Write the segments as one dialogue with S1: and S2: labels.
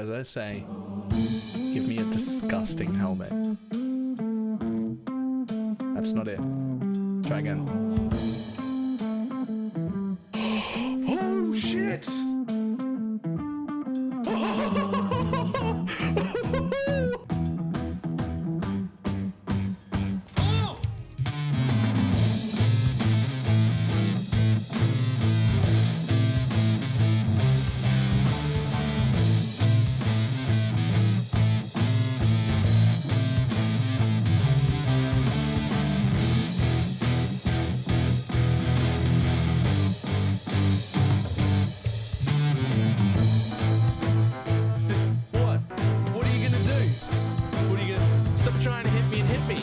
S1: as I say. Give me a disgusting helmet. That's not it. Try again. Oh shit! Trying to hit me and hit me.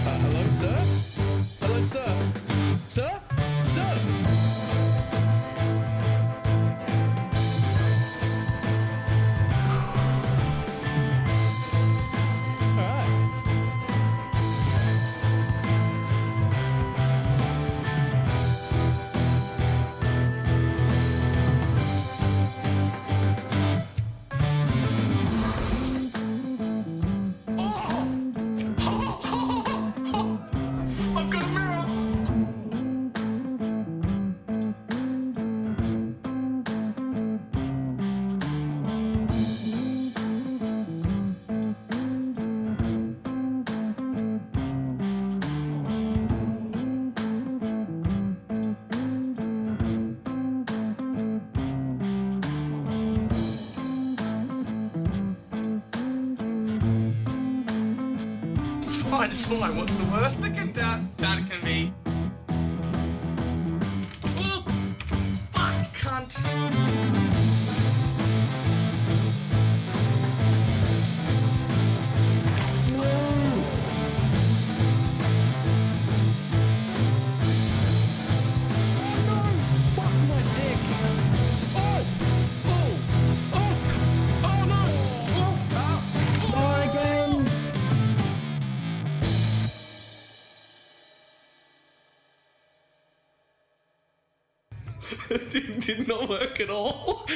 S1: Hello, sir? Hello, sir? Sir? Sir?
S2: It's fine. What's the worst that can be? Oh, fuck, cunt. Did not work at all.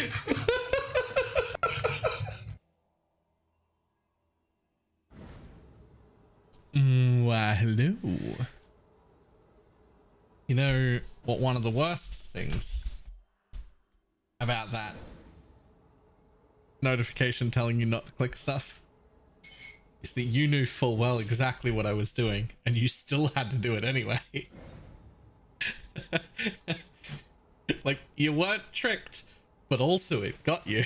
S1: Why, hello. You know what one of the worst things about that notification telling you not to click stuff is that you knew full well exactly what I was doing and you still had to do it anyway. Like, you weren't tricked, but also it got you.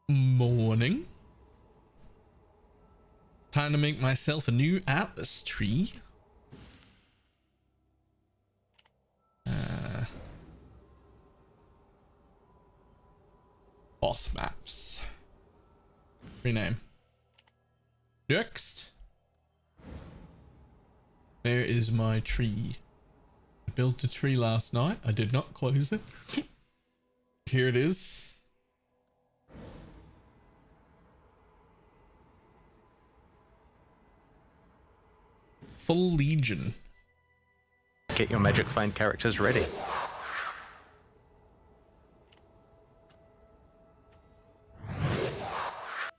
S1: Morning. Time to make myself a new atlas tree. Boss maps. Rename. Next. There is my tree. I built a tree last night. I did not close it. Here it is. Full Legion.
S3: Get your magic find characters ready.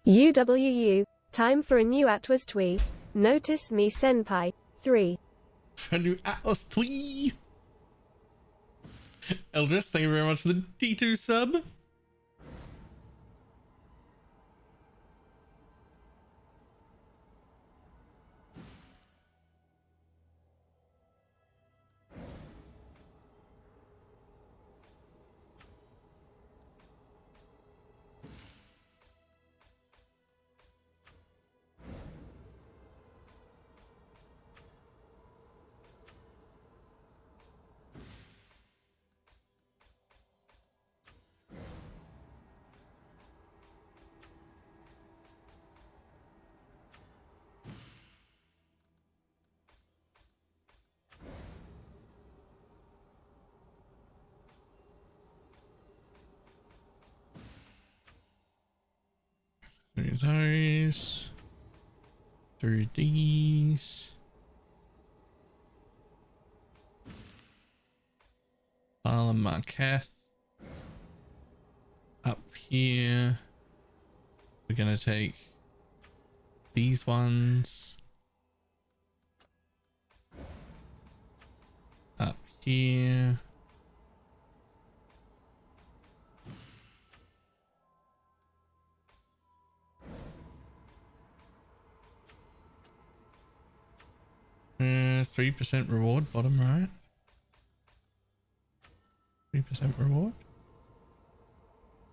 S4: UWU, time for a new Atlas Twee. Notice me senpai. 3.
S1: A new Atlas Twee. Eldris, thank you very much for the D2 sub. those. Through these. BalorMage. Up here. We're gonna take these ones. Up here. Uh, 3% reward, bottom right. 3% reward.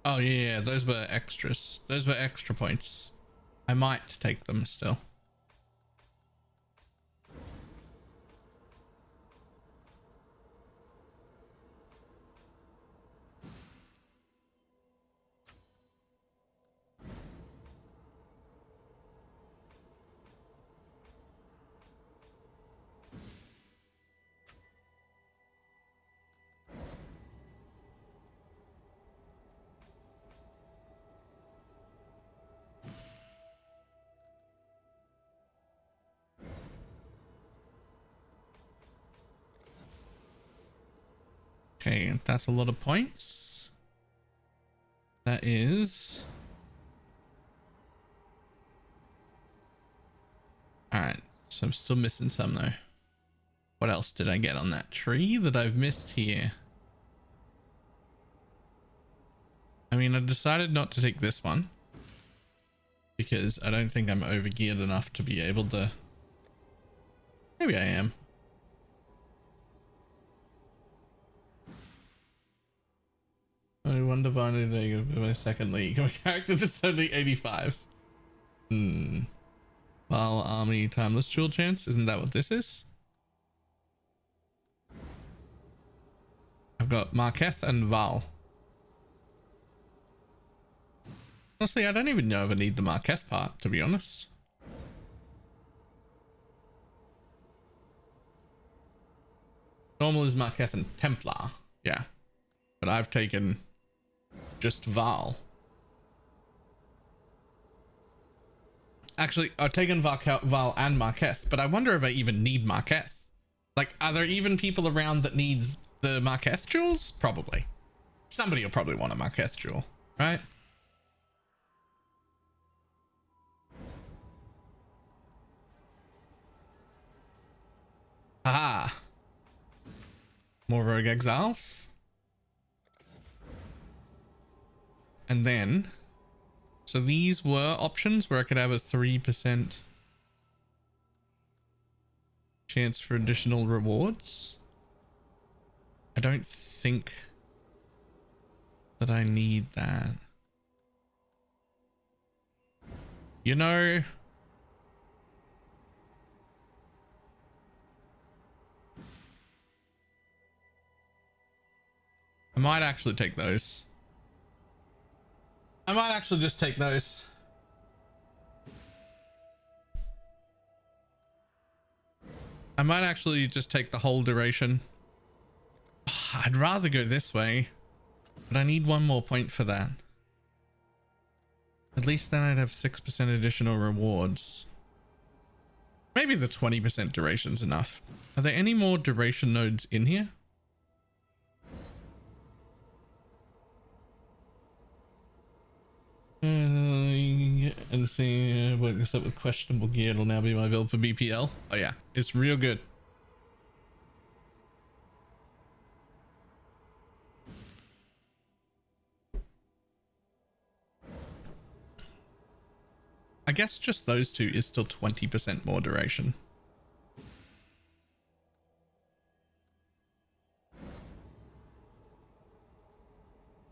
S1: Oh yeah, those were extras. Those were extra points. I might take them still. Okay, that's a lot of points. That is... Alright, so I'm still missing some though. What else did I get on that tree that I've missed here? I mean, I decided not to take this one because I don't think I'm overgeared enough to be able to... Maybe I am. Only one divided in my second league. My character that's only 85. Val Army Timeless Jewel Chance. Isn't that what this is? I've got Marketh and Val. Honestly, I don't even know if I need the Marketh part, to be honest. Normal is Marketh and Templar. Yeah. But I've taken just Val. Actually, I've taken Val and Marketh, but I wonder if I even need Marketh. Like, are there even people around that need the Marketh jewels? Probably. Somebody will probably want a Marketh jewel, right? Aha. More Rogue Exiles. And then, so these were options where I could have a 3% chance for additional rewards. I don't think that I need that. You know, I might actually take those. I might actually just take those. I might actually just take the whole duration. I'd rather go this way, but I need one more point for that. At least then I'd have 6% additional rewards. Maybe the 20% duration's enough. Are there any more duration nodes in here? And see what goes up with questionable gear. It'll now be my build for BPL. Oh yeah, it's real good. I guess just those two is still 20% more duration.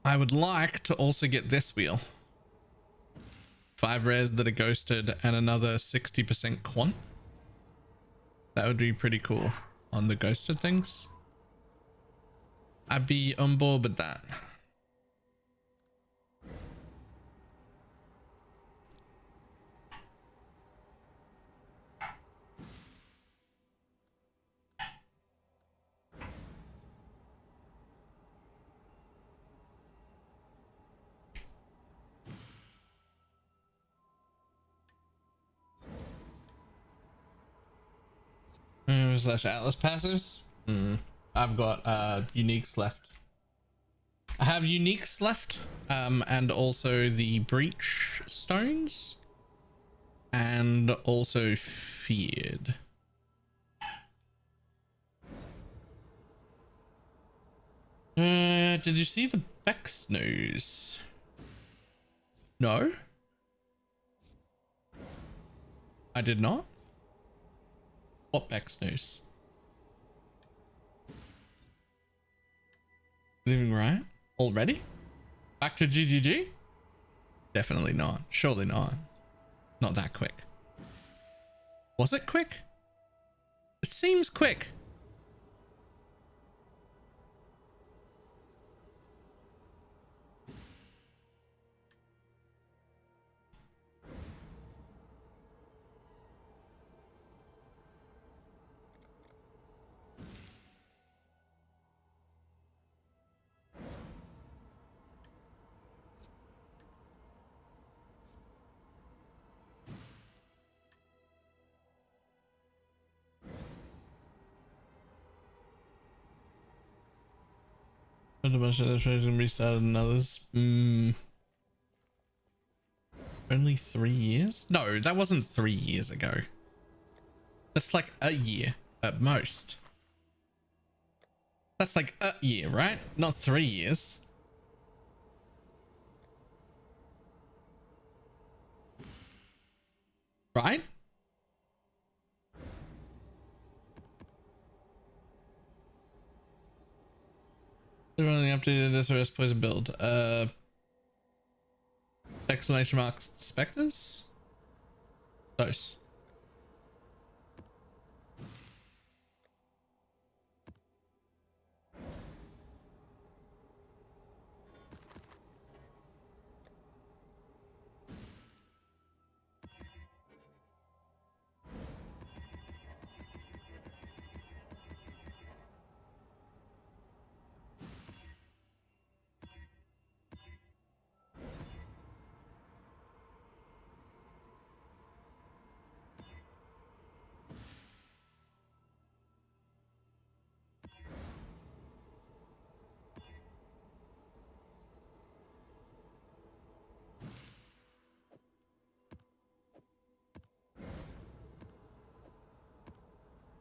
S1: I would like to also get this wheel. 5 rares that are ghosted and another 60% quant. That would be pretty cool on the ghosted things. I'd be on board with that. Slash Atlas passives. I've got uniques left. I have uniques left, and also the breach stones, and also feared. Did you see the Bex news? No, I did not. What Bex news? Living right already? Back to GGG? Definitely not. Surely not. Not that quick. Was it quick? It seems quick. A bunch of others and restarted and others. Only 3 years? No, that wasn't 3 years ago. That's like a year at most. That's like a year, right? Not 3 years. Right? They're running updated SOS plays a build. Exclamation marks specters? Those.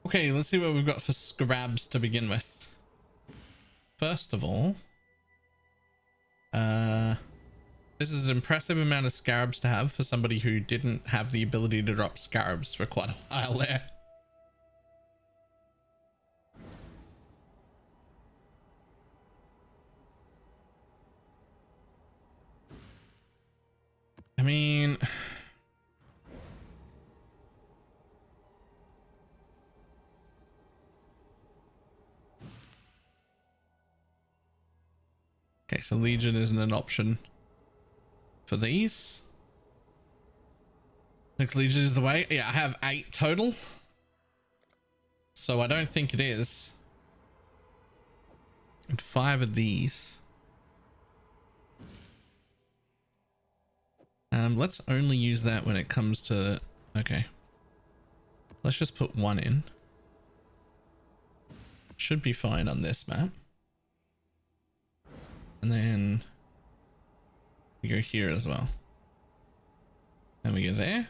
S1: Okay, let's see what we've got for scrabs to begin with. First of all, this is an impressive amount of scarabs to have for somebody who didn't have the ability to drop scarabs for quite a while there. I mean, okay, so Legion isn't an option for these. Next Legion is the way. Yeah, I have 8 total. So I don't think it is. And 5 of these. Let's only use that when it comes to... Okay. Let's just put 1 in. Should be fine on this map. And then we go here as well. And we go there.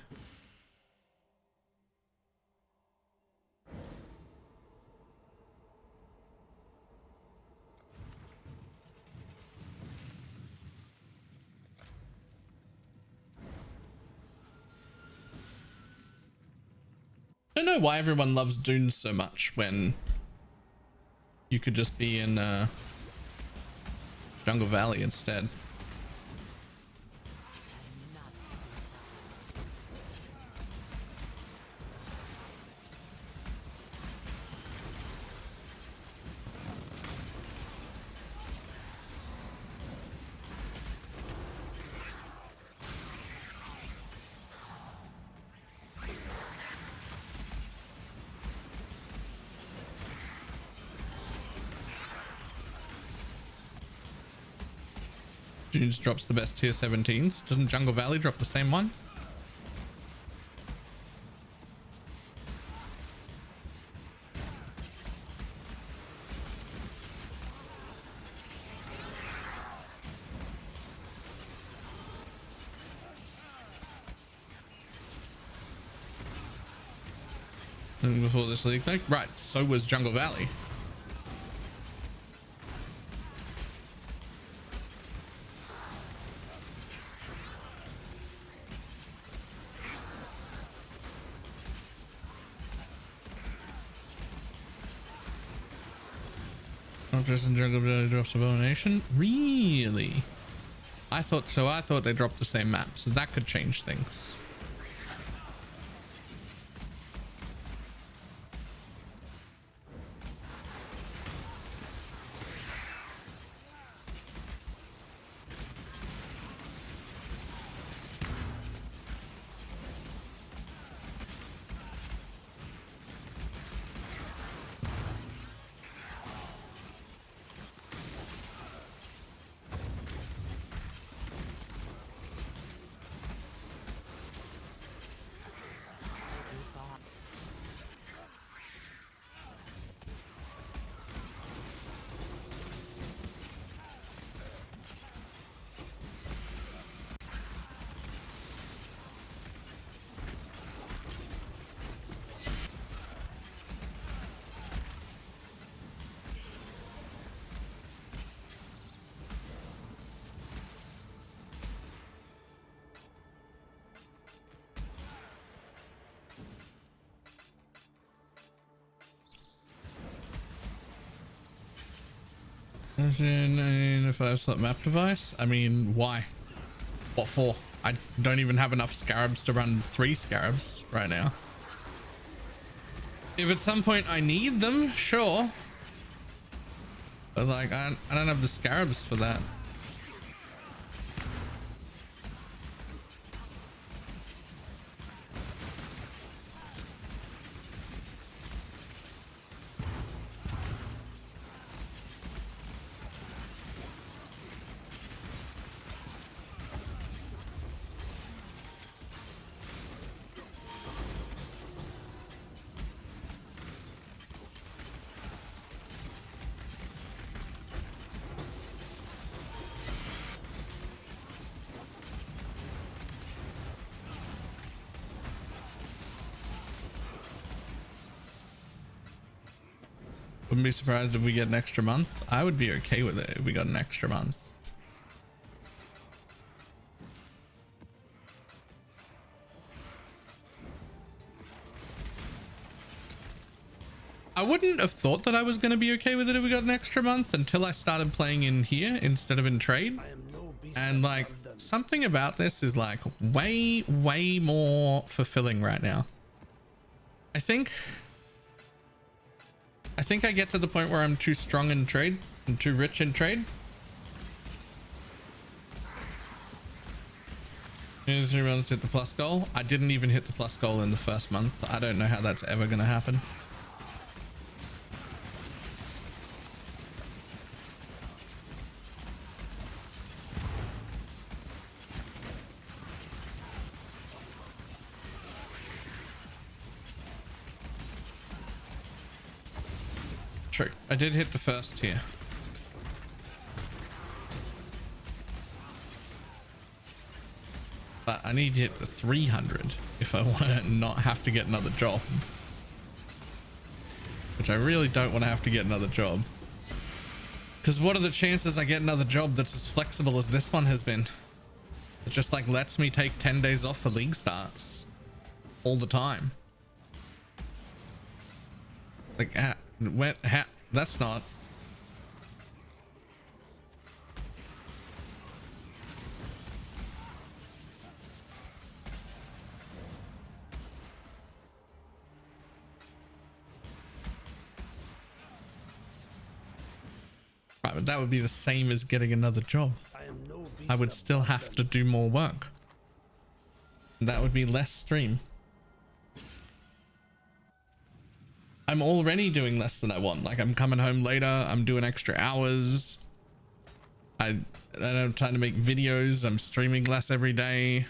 S1: I don't know why everyone loves dunes so much when you could just be in Jungle Valley instead. Dunes drops the best tier 17s. Doesn't Jungle Valley drop the same one? And before this league, like, right, so was Jungle Valley. Not just in Jungle Valley drops Abomination. Really? I thought so. I thought they dropped the same map, so that could change things. In a 5-slot map device? I mean, why? What for? I don't even have enough scarabs to run 3 scarabs right now. If at some point I need them, sure. But like, I don't have the scarabs for that. Wouldn't be surprised if we get an extra month. I would be okay with it if we got an extra month. I wouldn't have thought that I was going to be okay with it if we got an extra month until I started playing in here instead of in trade. And like, something about this is like way more fulfilling right now. I think I get to the point where I'm too strong in trade and too rich in trade. Here's 3 months hit the plus goal. I didn't even hit the plus goal in the first month. I don't know how that's ever going to happen. True. I did hit the first tier. But I need to hit the 300 if I want to not have to get another job. Which I really don't want to have to get another job. Because what are the chances I get another job that's as flexible as this one has been? It just like lets me take 10 days off for league starts. All the time. Like, that's not. Right, but that would be the same as getting another job. I would still have to do more work. That would be less stream. I'm already doing less than I want. Like, I'm coming home later. I'm doing extra hours. I don't have time to make videos. I'm streaming less every day.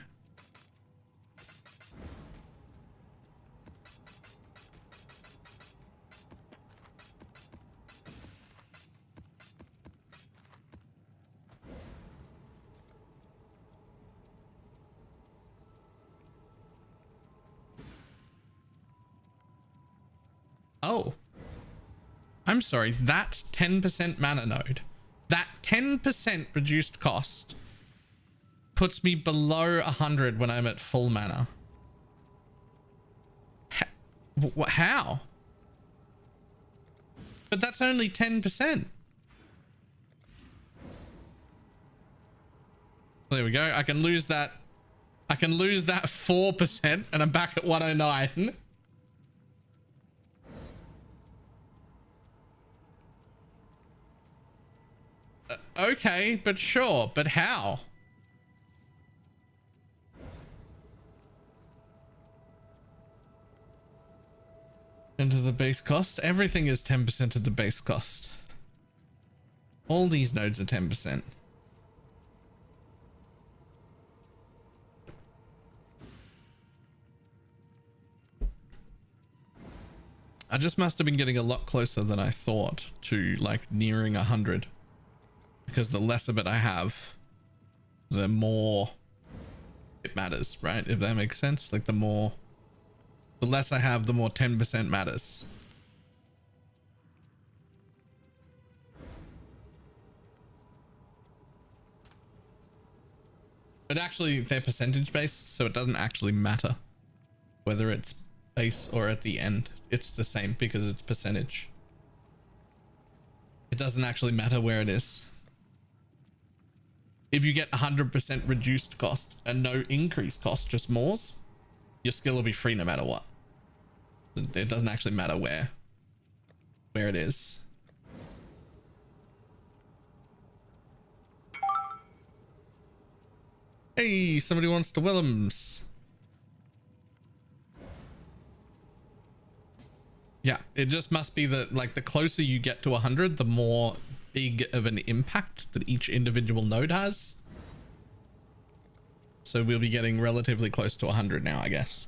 S1: Oh. I'm sorry. That 10% mana node. That 10% reduced cost puts me below 100 when I'm at full mana. How? But that's only 10%. There we go. I can lose that 4% and I'm back at 109. Okay, but sure. But how? Into the base cost. Everything is 10% of the base cost. All these nodes are 10%. I just must have been getting a lot closer than I thought to like nearing 100. Because the less of it I have, the more it matters, right? If that makes sense. Like the less I have, the more 10% matters. But actually they're percentage based, so it doesn't actually matter whether it's base or at the end. It's the same because it's percentage. It doesn't actually matter where it is. If you get 100% reduced cost and no increased cost, just mores, your skill will be free no matter what. It doesn't actually matter where it is. Hey, somebody wants to Willems. Yeah, it just must be that like the closer you get to 100, the more big of an impact that each individual node has. So we'll be getting relatively close to 100 now, I guess.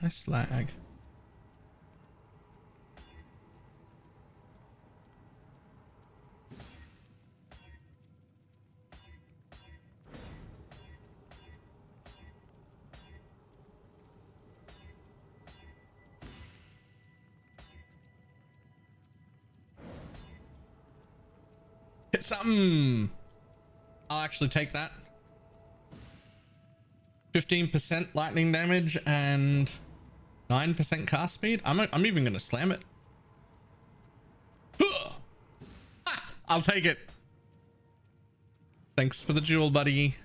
S1: Nice lag. Hit something. I'll actually take that. 15% lightning damage and 9% cast speed. I'm even gonna slam it. I'll take it. Thanks for the jewel, buddy.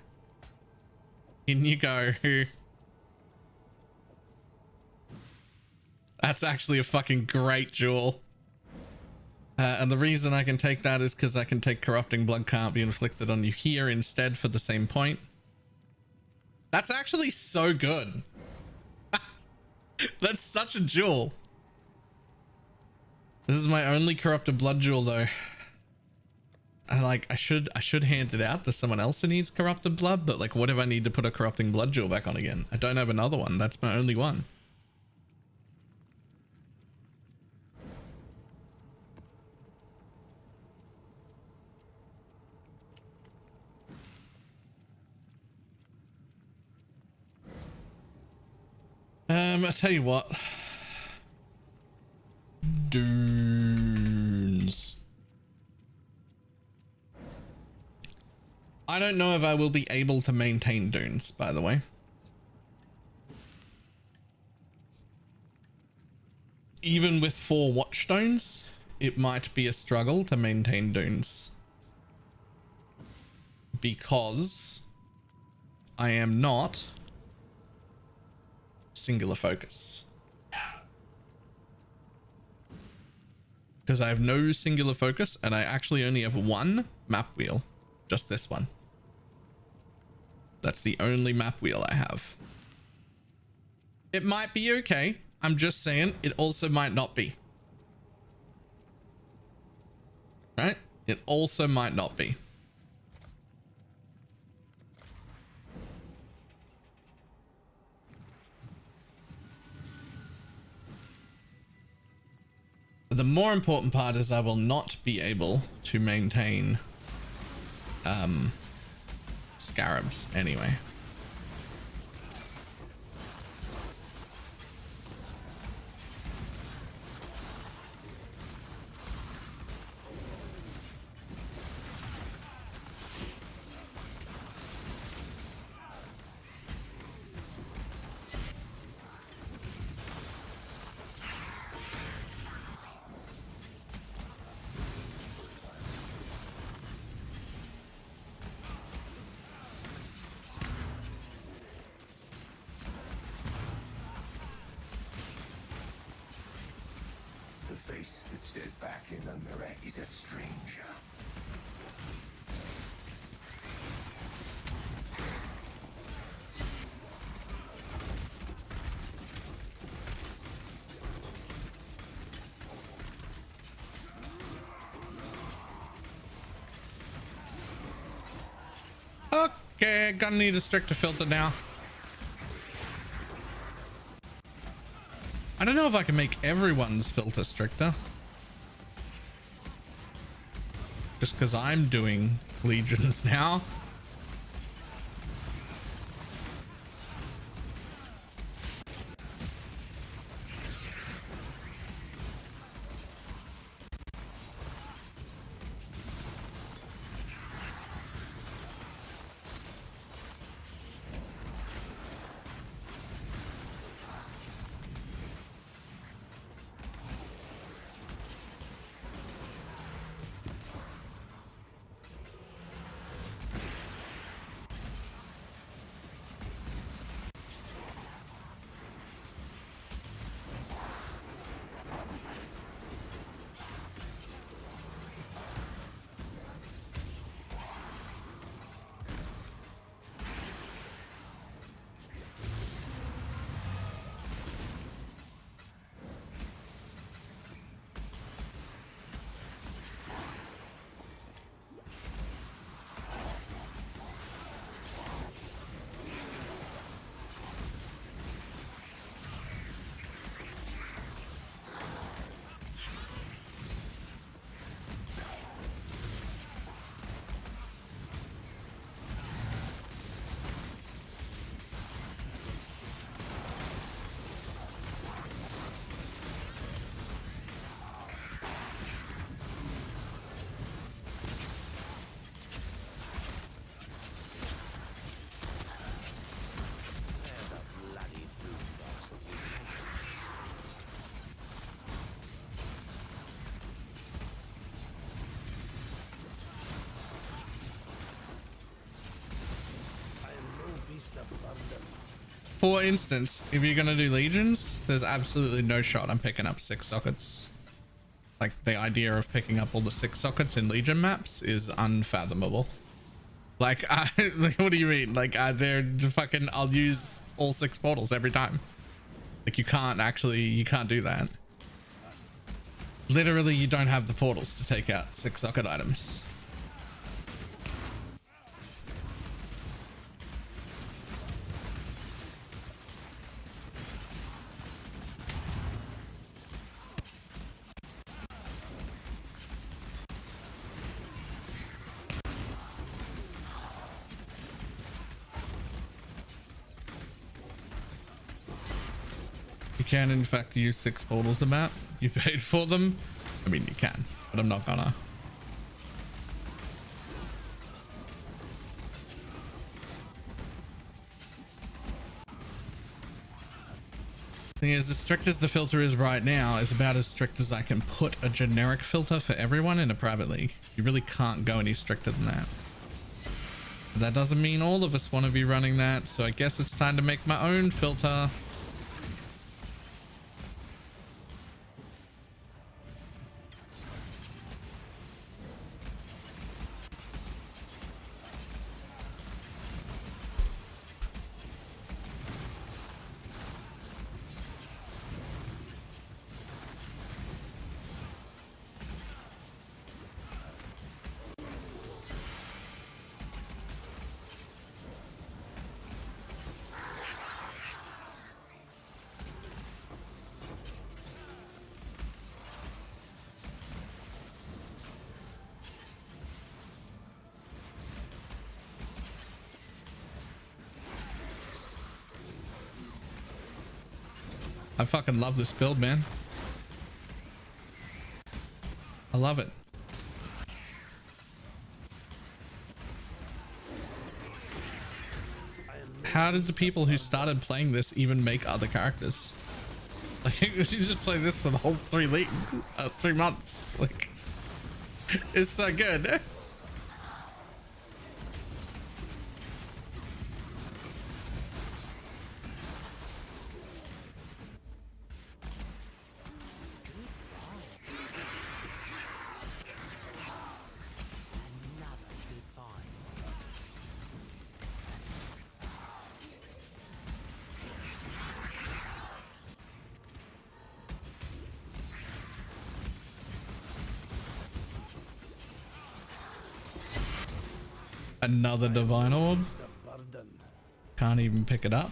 S1: In you go. That's actually a fucking great jewel. And the reason I can take that is because I can take corrupting blood can't be inflicted on you here instead for the same point. That's actually so good. That's such a jewel. This is my only corrupted blood jewel though. I should hand it out to someone else who needs corrupted blood, but like what if I need to put a corrupting blood jewel back on again? I don't have another one. That's my only one. I tell you what. Dunes. I don't know if I will be able to maintain dunes, by the way. Even with 4 watchstones, it might be a struggle to maintain dunes. Because I am not singular focus. Because I have no singular focus and I actually only have one map wheel. Just this one. That's the only map wheel I have. It might be okay. I'm just saying it also might not be. Right? It also might not be. more important part is I will not be able to maintain scarabs anyway.
S5: The face that stares back in the mirror is a stranger.
S1: Okay, gonna need a stricter filter now. I don't know if I can make everyone's filter stricter. Just because I'm doing legions now. For instance, if you're gonna do legions, there's absolutely no shot I'm picking up 6 sockets. Like, the idea of picking up all the 6 sockets in legion maps is unfathomable. Like, like, what do you mean? Like, they're fucking, I'll use all 6 portals every time. Like, you can't do that. Literally, you don't have the portals to take out 6 socket items. You can in fact use 6 portals a map. You paid for them. I mean, you can, but I'm not gonna. Thing is, as strict as the filter is right now, is about as strict as I can put a generic filter for everyone in a private league. You really can't go any stricter than that. But that doesn't mean all of us want to be running that, so I guess it's time to make my own filter. I fucking love this build, man. I love it. How did the people who started playing this even make other characters? Like, you just play this for the whole 3 months. Like, it's so good. Another divine orb. Can't even pick it up.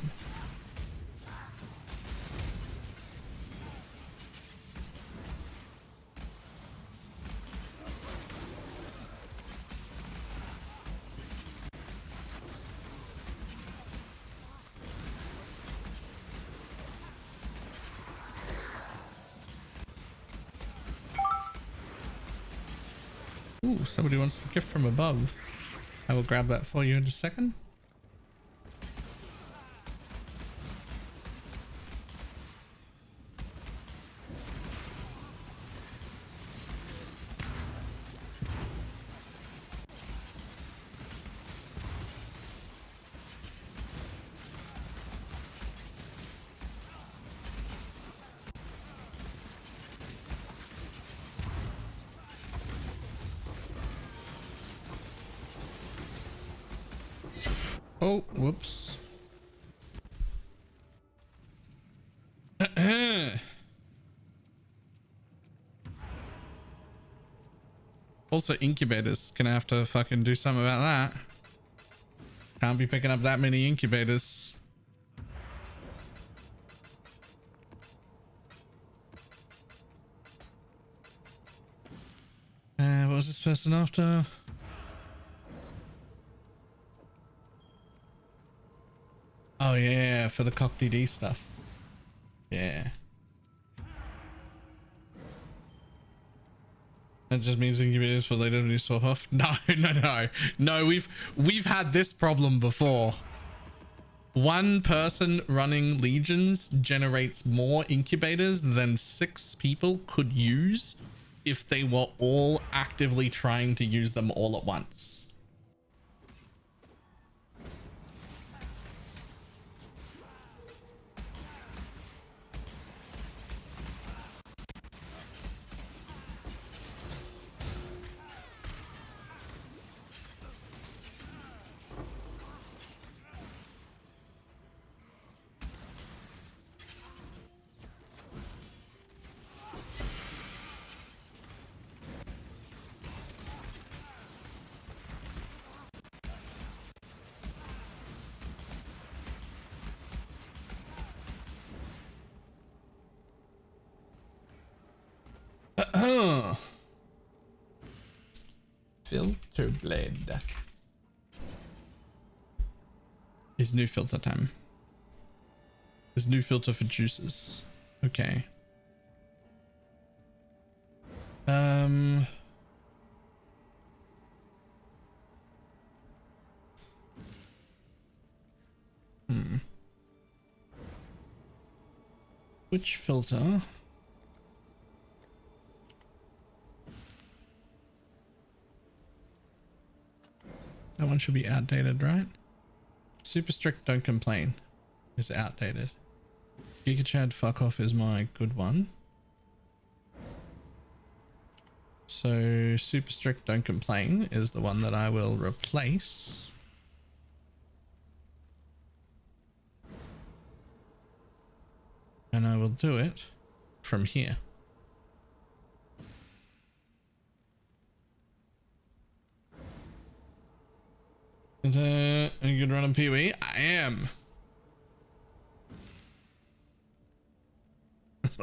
S1: Ooh, somebody wants to gift from above. I will grab that for you in a second. Oh, whoops. Also, incubators. Gonna have to fucking do something about that. Can't be picking up that many incubators. What was this person after? Oh yeah, for the cock DD stuff. Yeah. That just means incubators for later when you swap off. No. We've had this problem before. One person running legions generates more incubators than 6 people could use if they were all actively trying to use them all at once. Filter blade is new filter time. Is new filter for juices. Okay. Which filter? That one should be outdated, right? Super strict, don't complain is outdated. Giga Chad fuck off is my good one. So super strict, don't complain is the one that I will replace. And I will do it from here. Are you good running PoE? I am.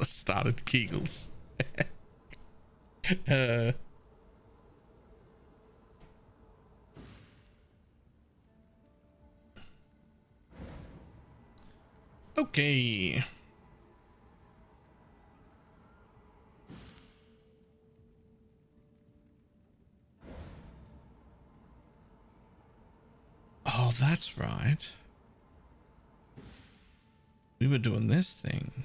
S1: Started Kegels. Okay. that's right. We were doing this thing.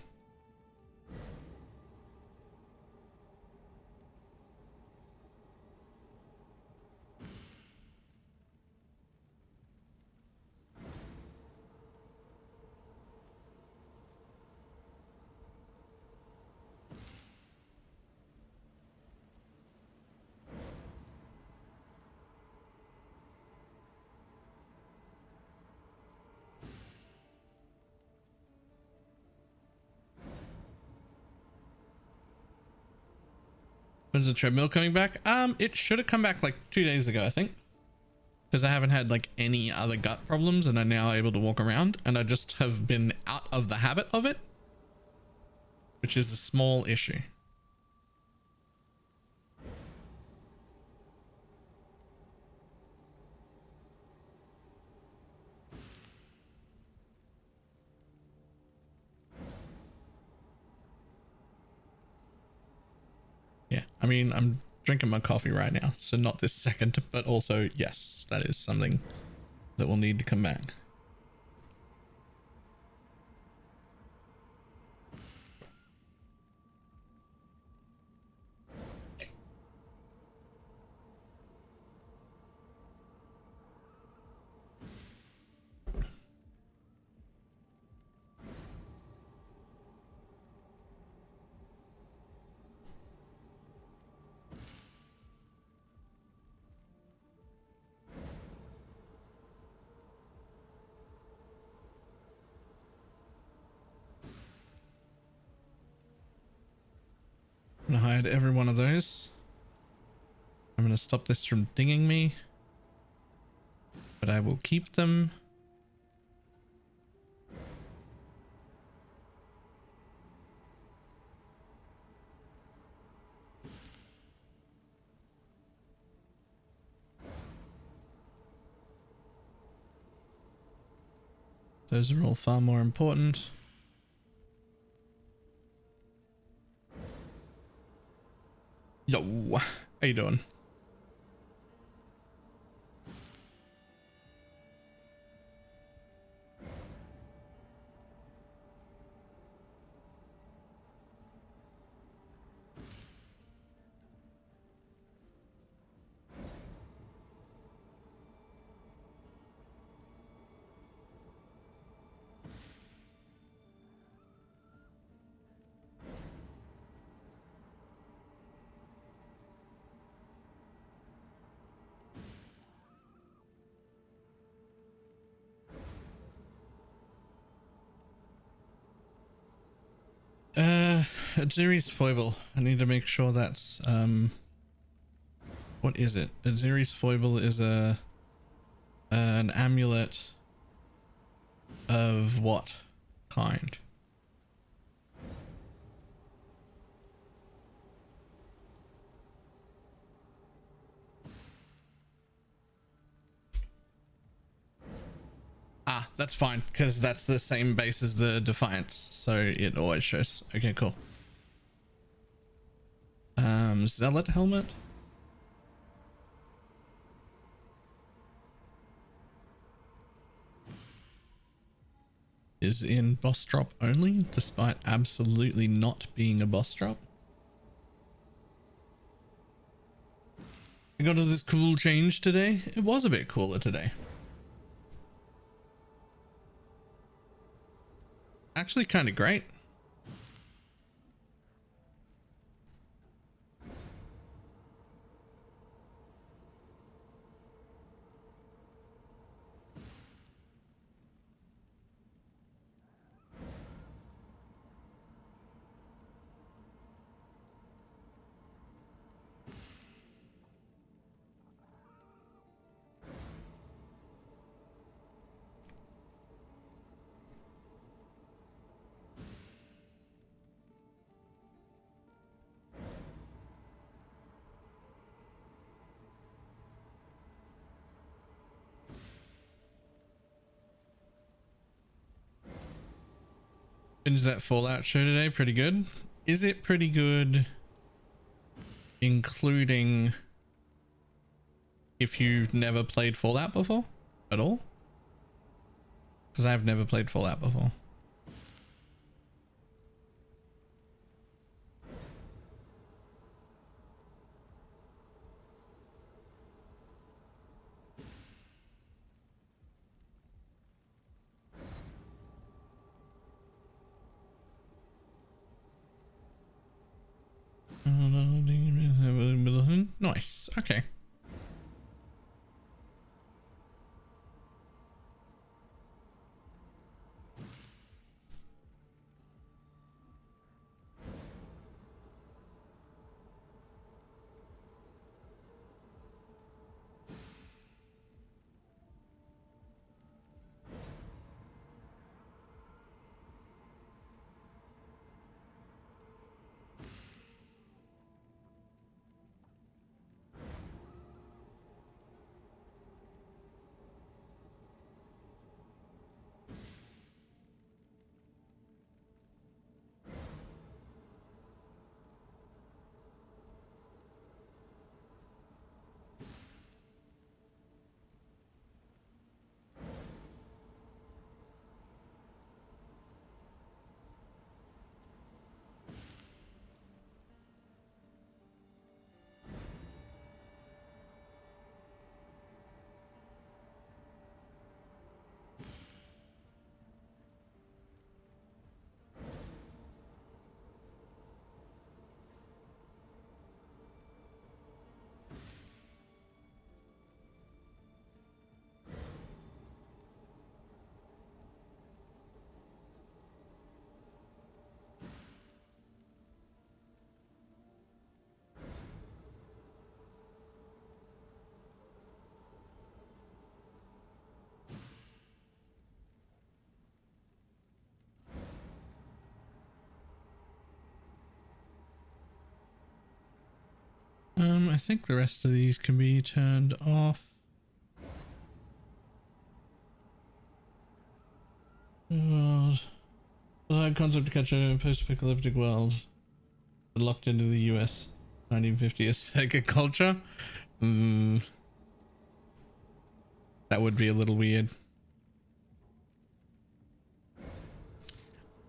S1: Was the treadmill coming back? It should have come back like 2 days ago, I think. Because I haven't had like any other gut problems and I'm now able to walk around, and I just have been out of the habit of it, which is a small issue. Yeah, I mean, I'm drinking my coffee right now, so not this second, but also, yes, that is something that will need to come back. I'm gonna hide every one of those. I'm gonna stop this from dinging me, but I will keep them. Those are all far more important. Yo, how you doing? Aziri's foible. I need to make sure that's what is it? Aziri's foible is an amulet of what kind? Ah, that's fine, because that's the same base as the Defiance, so it always shows. Okay, cool. Zealot helmet. Is in boss drop only, despite absolutely not being a boss drop. I got this cool change today. It was a bit cooler today. Actually kind of great. Is that Fallout show today? Pretty good. Is it pretty good, including if you've never played Fallout before at all? because I've never played Fallout before. Nice. Okay. I think the rest of these can be turned off. World. The concept to catch a post-apocalyptic world locked into the US 1950s Sega culture. That would be a little weird.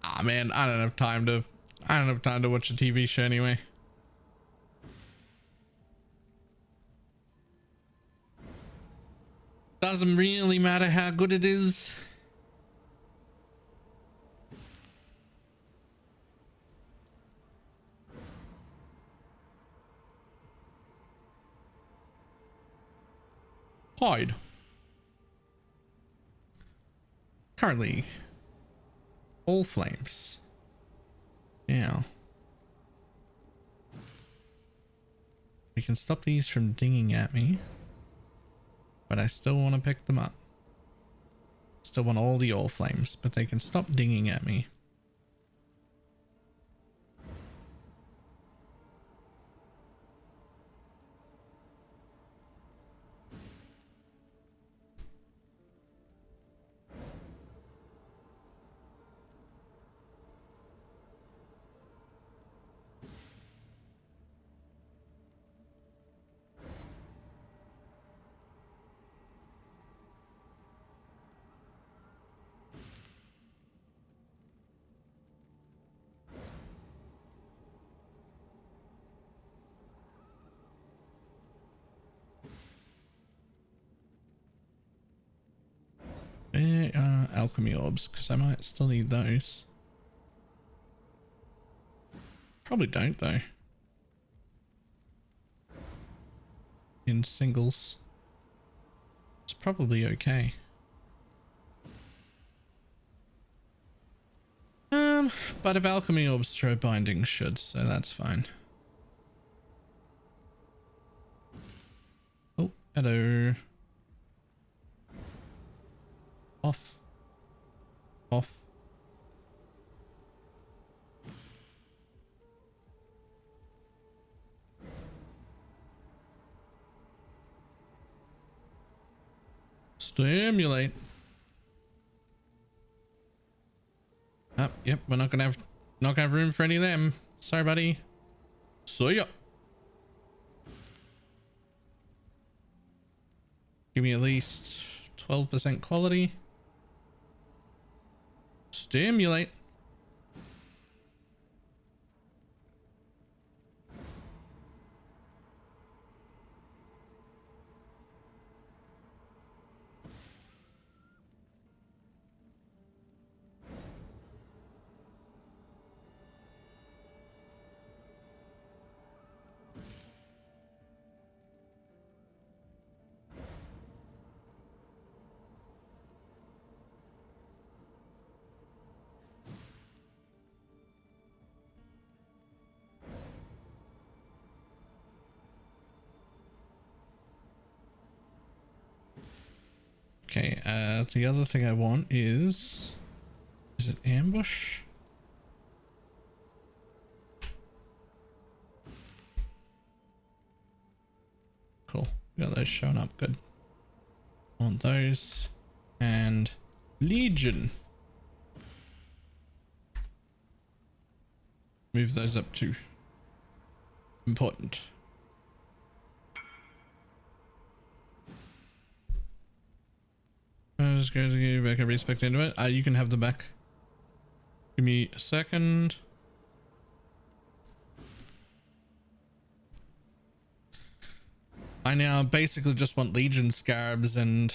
S1: Ah man, I don't have time to watch a TV show anyway. Doesn't really matter how good it is. Hide. Currently, all flames. Yeah. We can stop these from dinging at me. But I still want to pick them up. Still want all the all flames, but they can stop dinging at me. Alchemy orbs, because I might still need those. Probably don't though. In singles. It's probably okay. But if alchemy orbs throw binding should, so that's fine. Oh, hello. Off. Off. Stimulate. Oh, yep, we're not gonna have room for any of them. Sorry, buddy. See ya. Give me at least 12% quality. Stimulate. Okay, the other thing I want is it ambush? Cool, got those showing up, good. Want those, and Legion. Move those up too. Important. I was going to give you back a respect into it. You can have them back. Give me a second. I now basically just want Legion Scarabs, and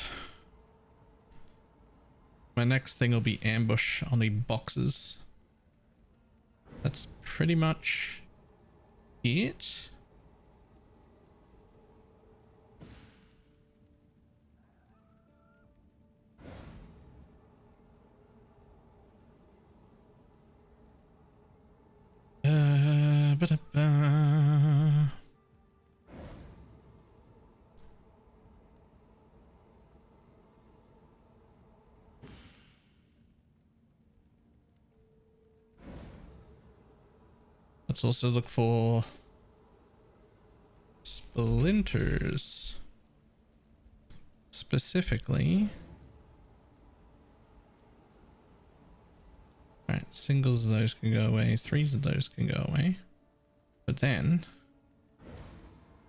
S1: my next thing will be ambush on the boxes. That's pretty much it. Ba-da-ba. Let's also look for splinters. Specifically. Alright, singles of those can go away, threes of those can go away. But then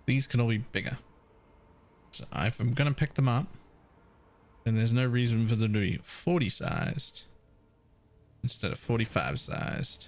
S1: these can all be bigger. So if I'm gonna pick them up, then there's no reason for them to be 40 sized instead of 45 sized.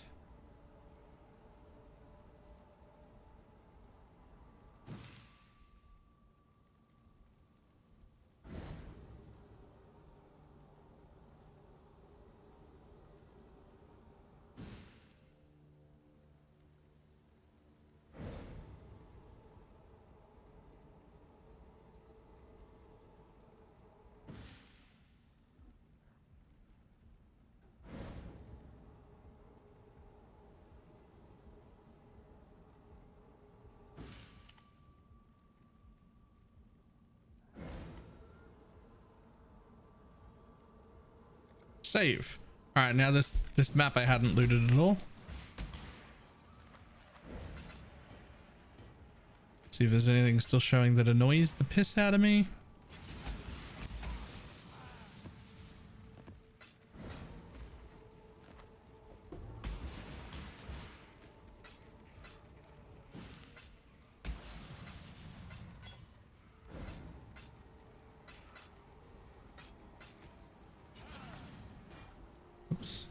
S1: Save. All right, now this map I hadn't looted at all. See if there's anything still showing that annoys the piss out of me. Oops.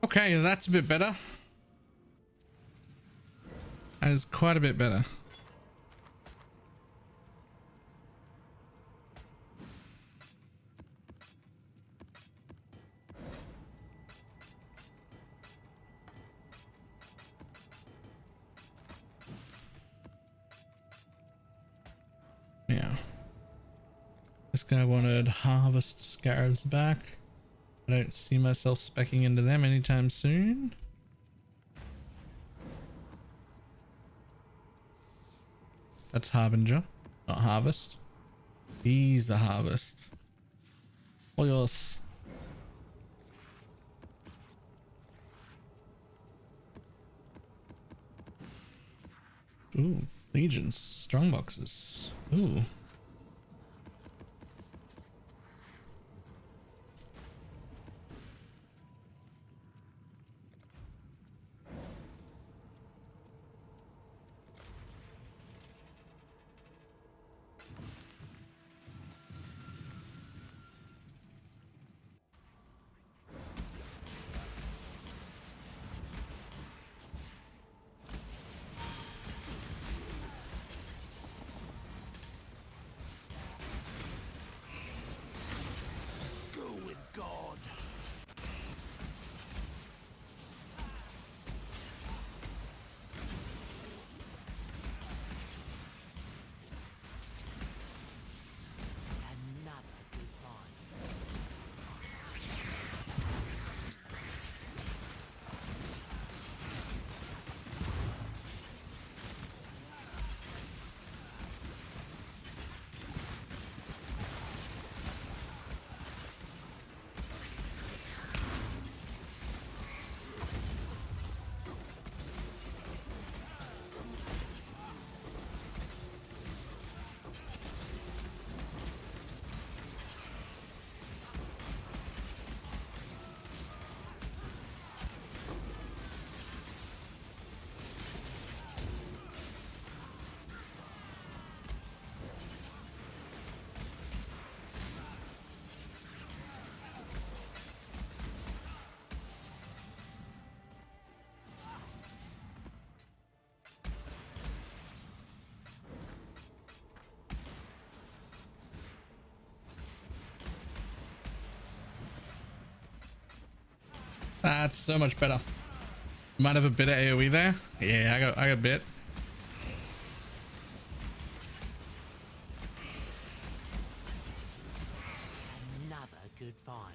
S1: Okay, that's a bit better. That is quite a bit better. Yeah. This guy wanted harvest scarabs back. I don't see myself speccing into them anytime soon. That's Harbinger, not Harvest. He's the Harvest. All yours. Ooh, legions, strong boxes. Ooh. That's so much better. Might have a bit of AoE there. Yeah, I got a bit.
S6: Another good find.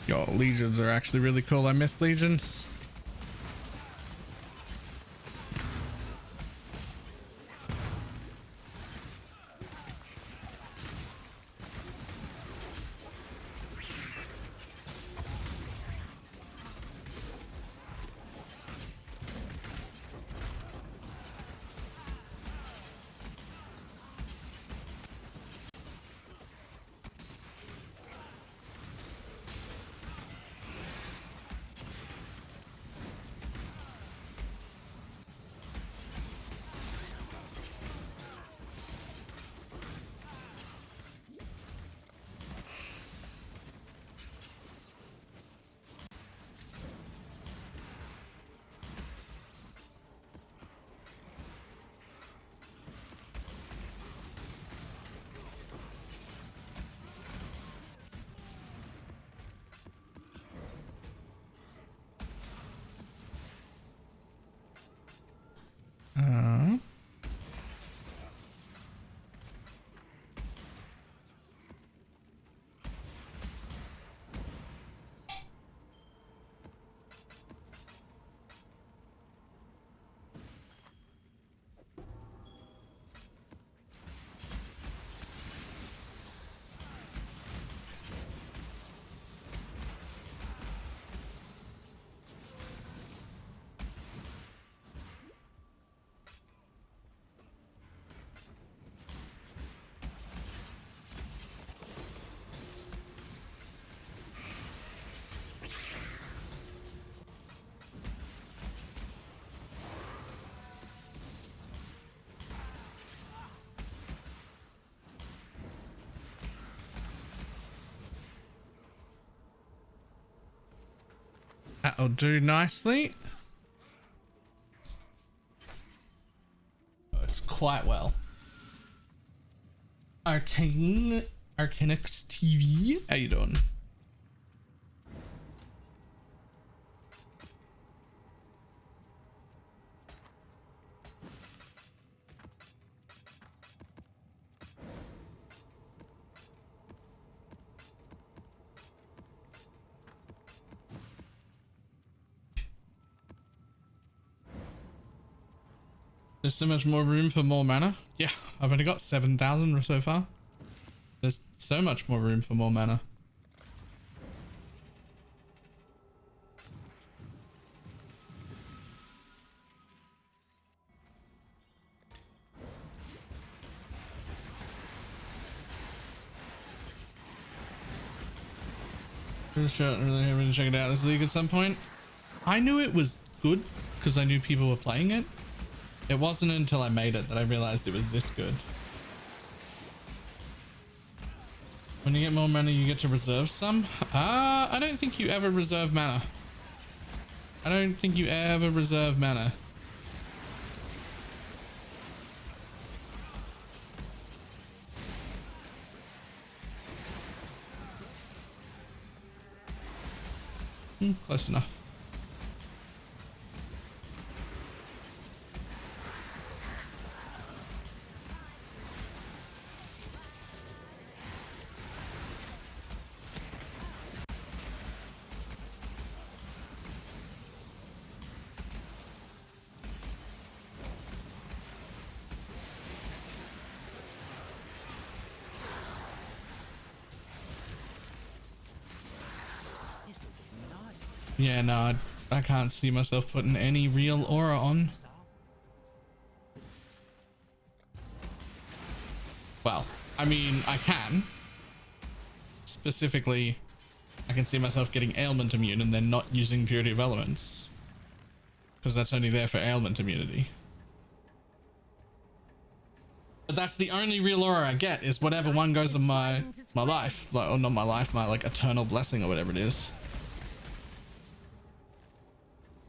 S1: Yo, legions are actually really cool. I miss legions. That'll do nicely. Works quite well. Arcanix TV, how you doing? There's so much more room for more mana. Yeah, I've only got 7,000 so far. There's so much more room for more mana. Really having to check it out this league at some point. I knew it was good because I knew people were playing it. It wasn't until I made it that I realized it was this good. When you get more mana, you get to reserve some. I don't think you ever reserve mana. I don't think you ever reserve mana. Close enough. Yeah, no, I can't see myself putting any real aura on. Well, I mean, I can. Specifically, I can see myself getting ailment immune and then not using Purity of Elements. Because that's only there for ailment immunity. But that's the only real aura I get, is whatever one goes in my life. Like, or not my life, my like eternal blessing or whatever it is.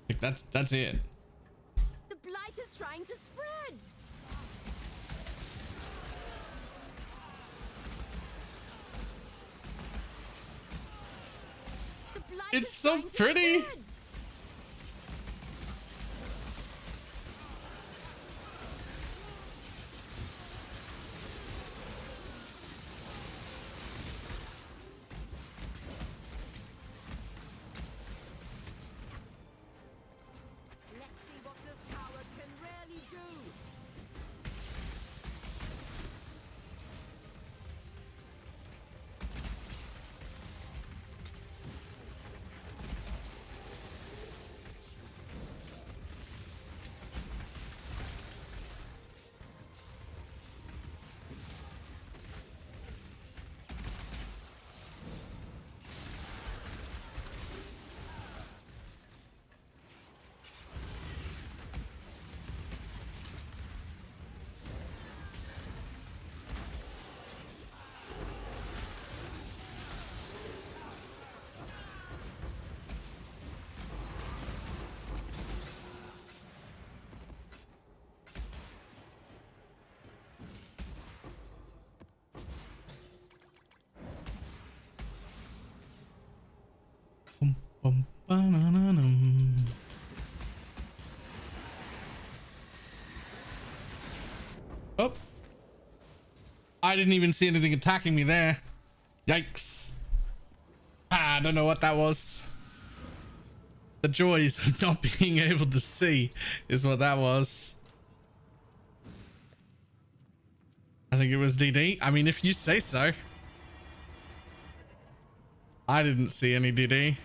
S1: Like that's it.
S7: The blight is trying to spread. The blight
S1: It's
S7: is
S1: so
S7: trying to
S1: pretty.
S7: spread. Let's see what this tower can really do.
S1: Bum, ba-na-na-num. Oh, I didn't even see anything attacking me there. Yikes. I don't know what that was. The joys of not being able to see is what that was. I think it was DD. I mean, if you say so. I didn't see any DD.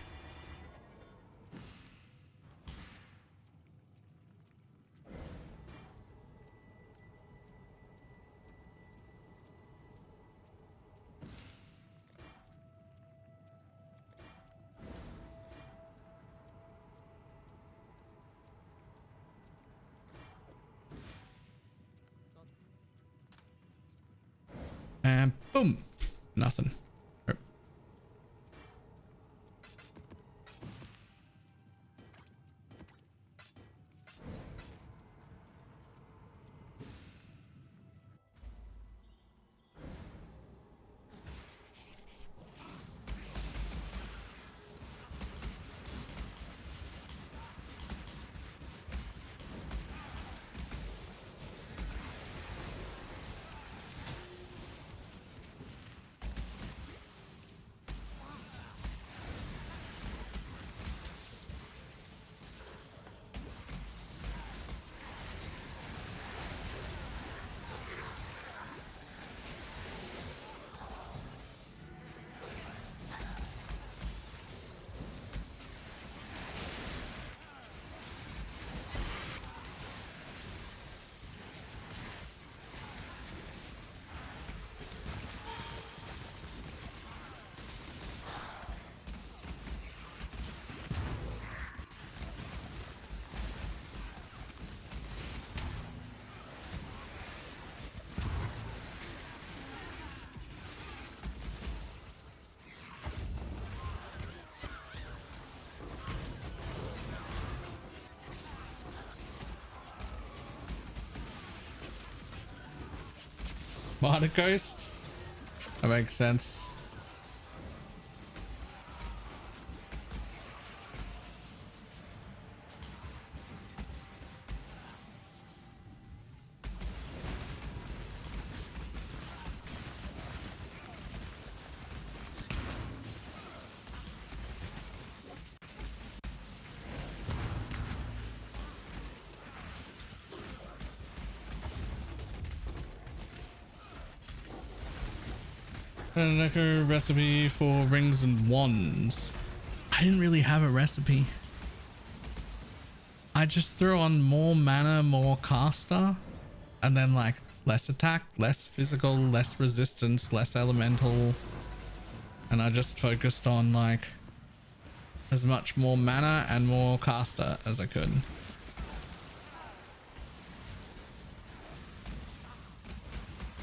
S1: And boom, nothing. Bardic Ghost. That makes sense. A recipe for rings and wands. I didn't really have a recipe. I just threw on more mana, more caster, and then like less attack, less physical, less resistance, less elemental, and I just focused on like as much more mana and more caster as I could.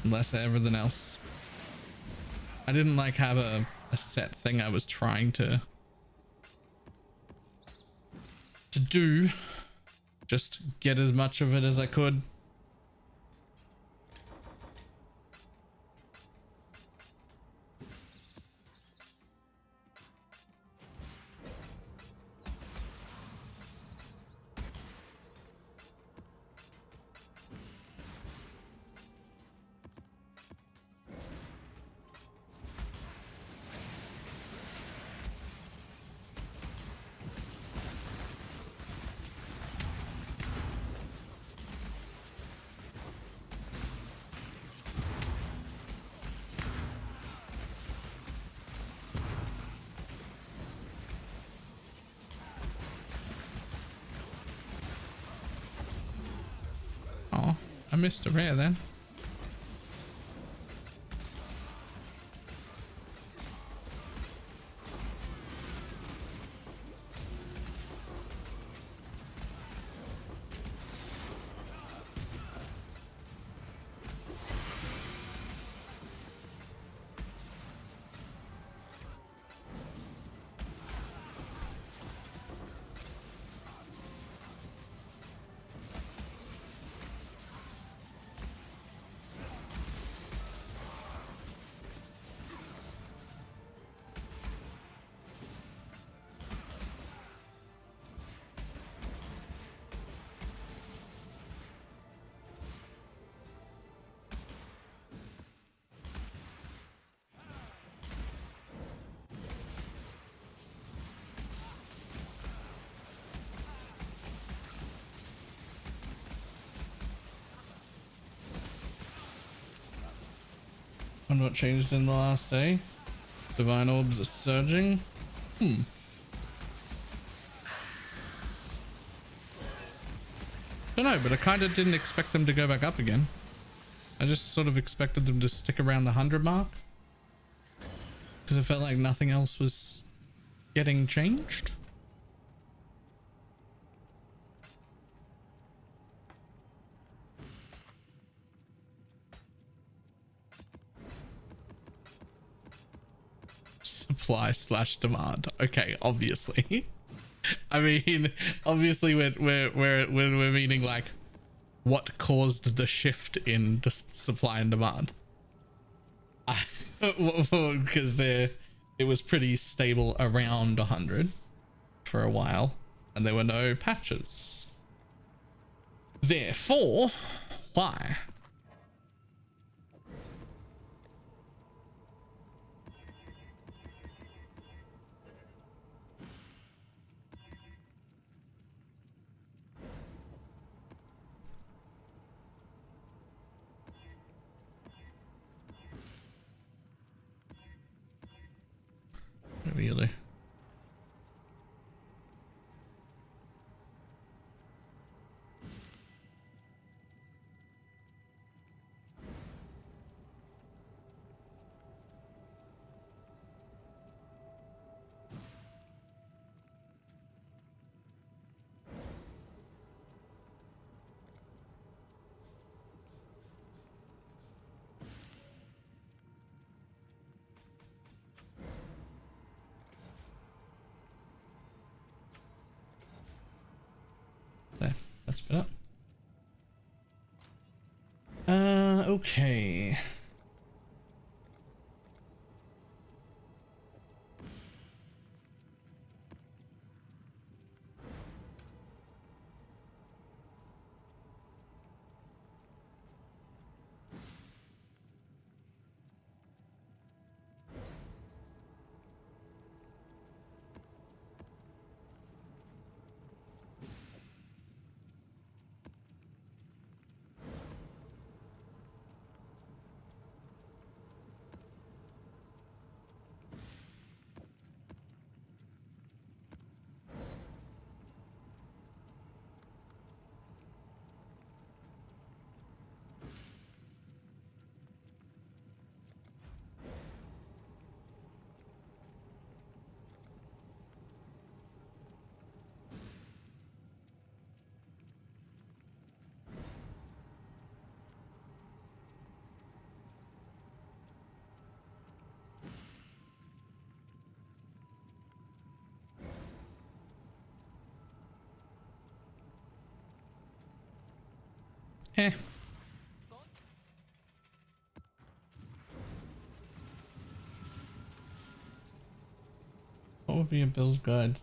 S1: Less everything else. I didn't like have a set thing I was trying to do. Just get as much of it as I could. I missed a rare then. Wonder what changed in the last day. Divine orbs are surging. Don't know, but I kind of didn't expect them to go back up again. I just sort of expected them to stick around the 100 mark. Because I felt like nothing else was getting changed. Supply slash demand. Okay, obviously. I mean, obviously we're meaning like what caused the shift in the supply and demand. Because it was pretty stable around 100 for a while, and there were no patches. Therefore, why? Really? There, that's been up. Okay. Heh. What would be a build guide?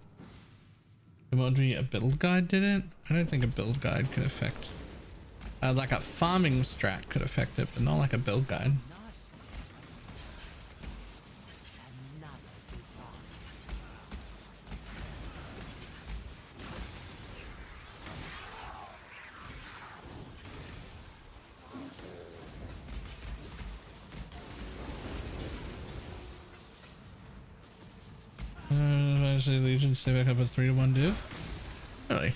S1: What would be a build guide, did it? I don't think a build guide could affect... like a farming strat could affect it, but not like a build guide.
S6: Nice. Another good find.
S1: Actually, Legion stay back up at 3-1 div. Really?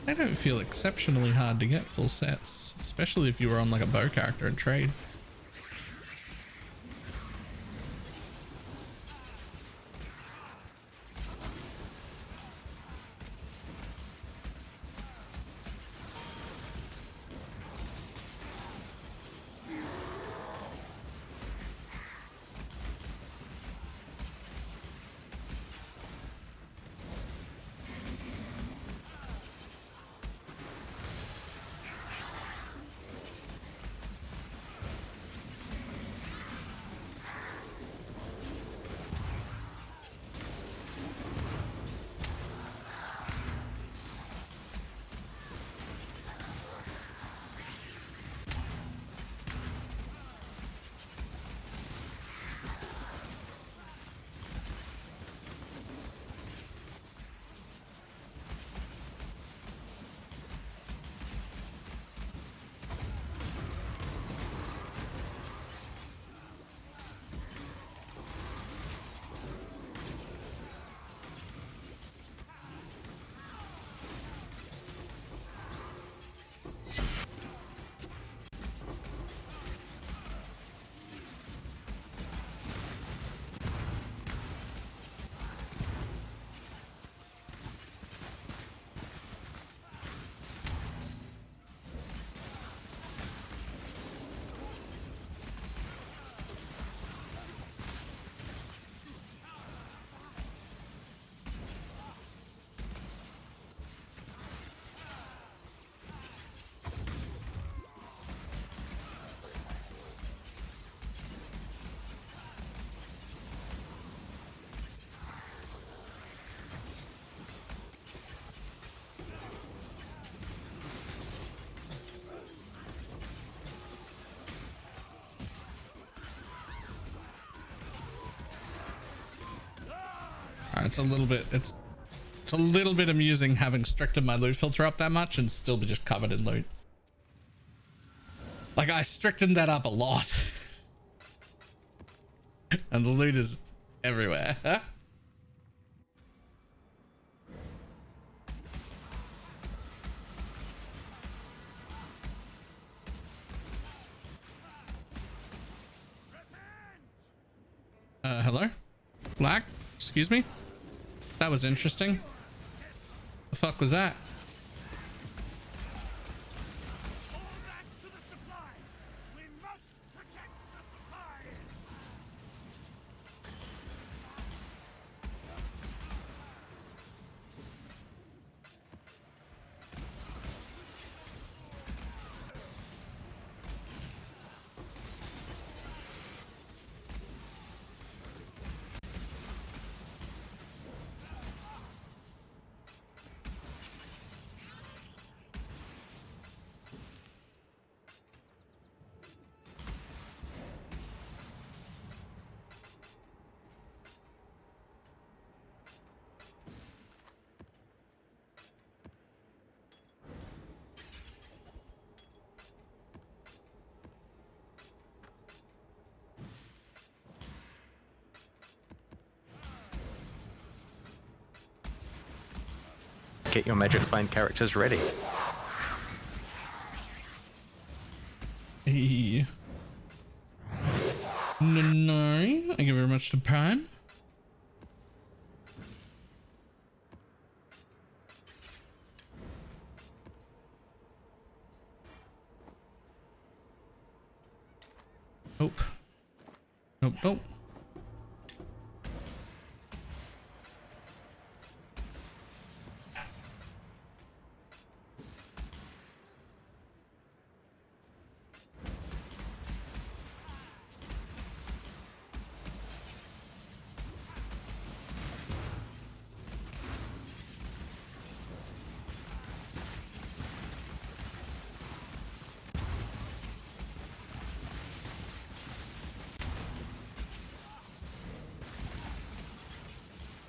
S1: They don't feel exceptionally hard to get full sets, especially if you were on like a bow character and trade. It's a little bit, it's a little bit amusing having stricted my loot filter up that much and still be just covered in loot. Like I strictened that up a lot. And the loot is everywhere. Huh? Hello? Black? Excuse me? That was interesting. The fuck was that?
S3: Get your Magic Find characters ready.
S1: Hey. No, thank you very much to Prime. Nope. Nope, nope.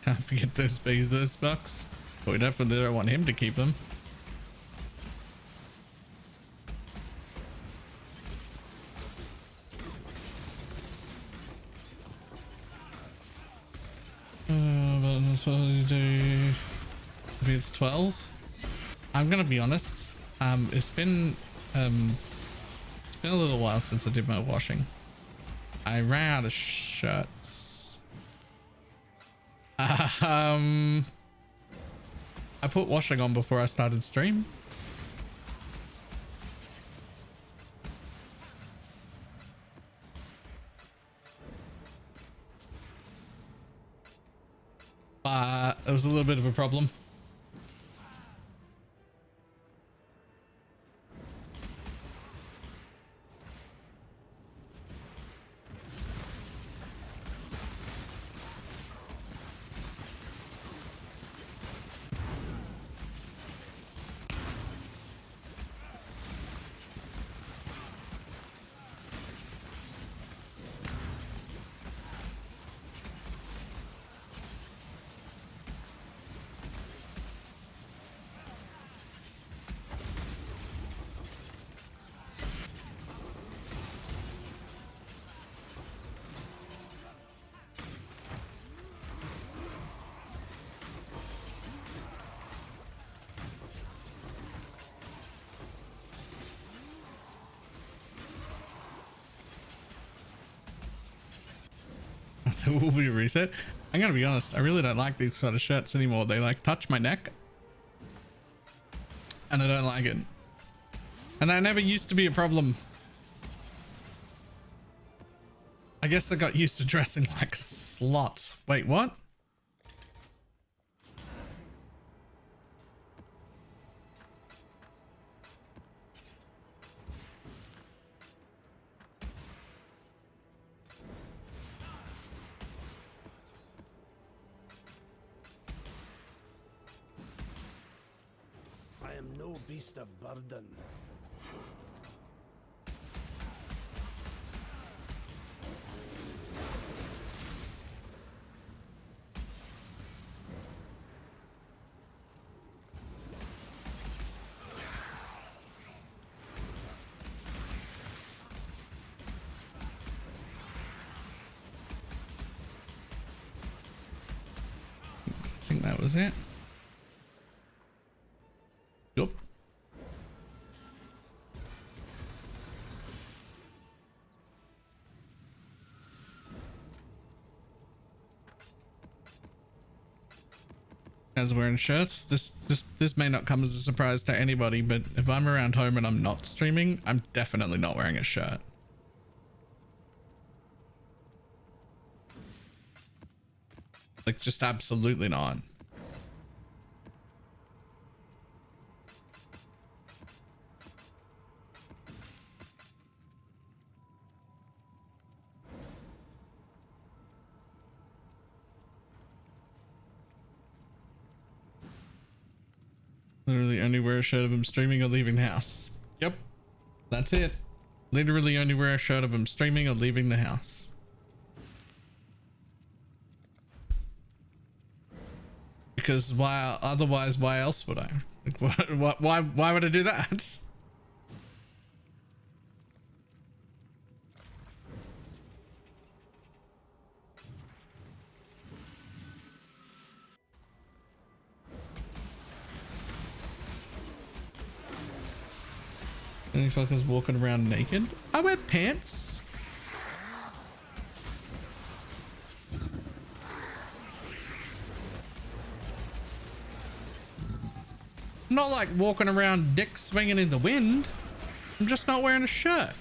S1: Can't forget those Bezos bucks. But we definitely don't want him to keep them. If it's 12, I'm gonna be honest. It's been a little while since I did my washing. I ran out of shirts. I put washing on before I started stream. It was a little bit of a problem. There will be a reset. I'm gonna be honest, I really don't like these sort of shirts anymore. They like touch my neck and I don't like it. And that never used to be a problem. I guess I got used to dressing like a slut. Wait, what?
S8: I am no beast of burden.
S1: I think that was it. Yup. Guys wearing shirts. This may not come as a surprise to anybody, but if I'm around home and I'm not streaming, I'm definitely not wearing a shirt. Like, just absolutely not. Literally only wear a shirt of him streaming or leaving the house. Yep, that's it. Literally only wear a shirt of him streaming or leaving the house. Because why? Otherwise, why else would I? Like, why would I do that? Any fuckers walking around naked? I wear pants. I'm not like walking around dick swinging in the wind. I'm just not wearing a shirt.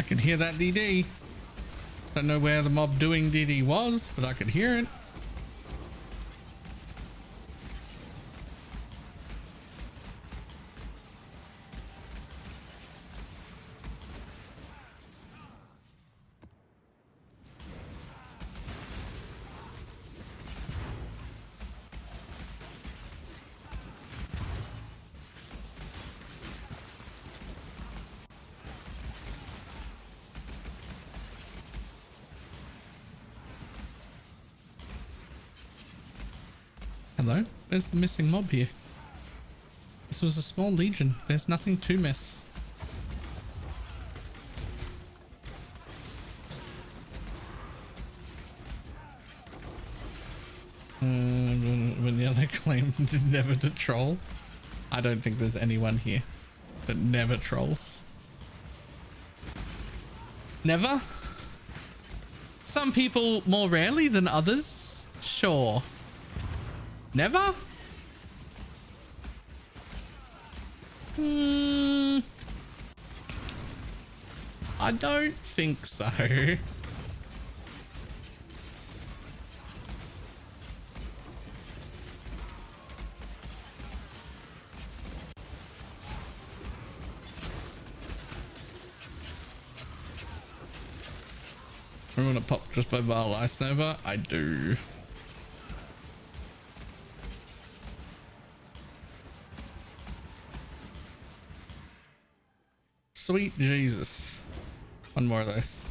S1: can hear that DD. Don't know where the mob doing DD was, but I could hear it. Hello? Where's the missing mob here? This was a small legion. There's nothing to miss. When the other claimed never to troll. I don't think there's anyone here that never trolls. Never? Some people more rarely than others? Sure. Never? I don't think so. I'm gonna pop just by Val Ice Nova. I do. Sweet Jesus. One more of those.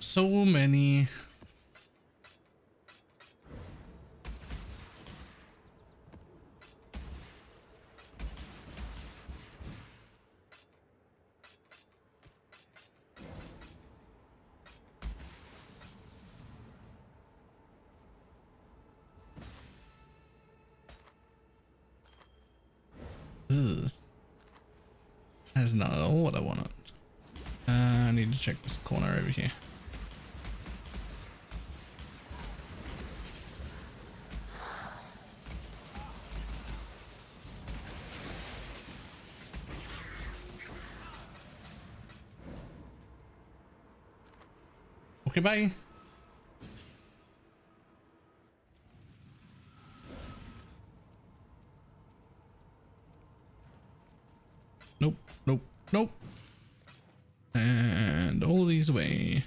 S1: So many. Ugh. That's not at all what I wanted. I need to check this corner over here. Okay, bye. Nope, nope, nope. And all these away.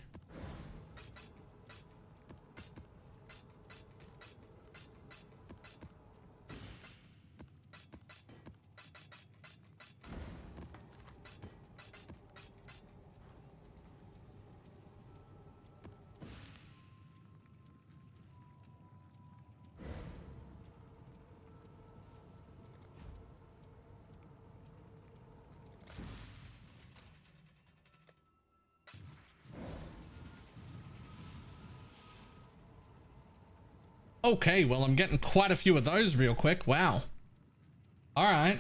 S1: Okay, well, I'm getting quite a few of those real quick. Wow. All right.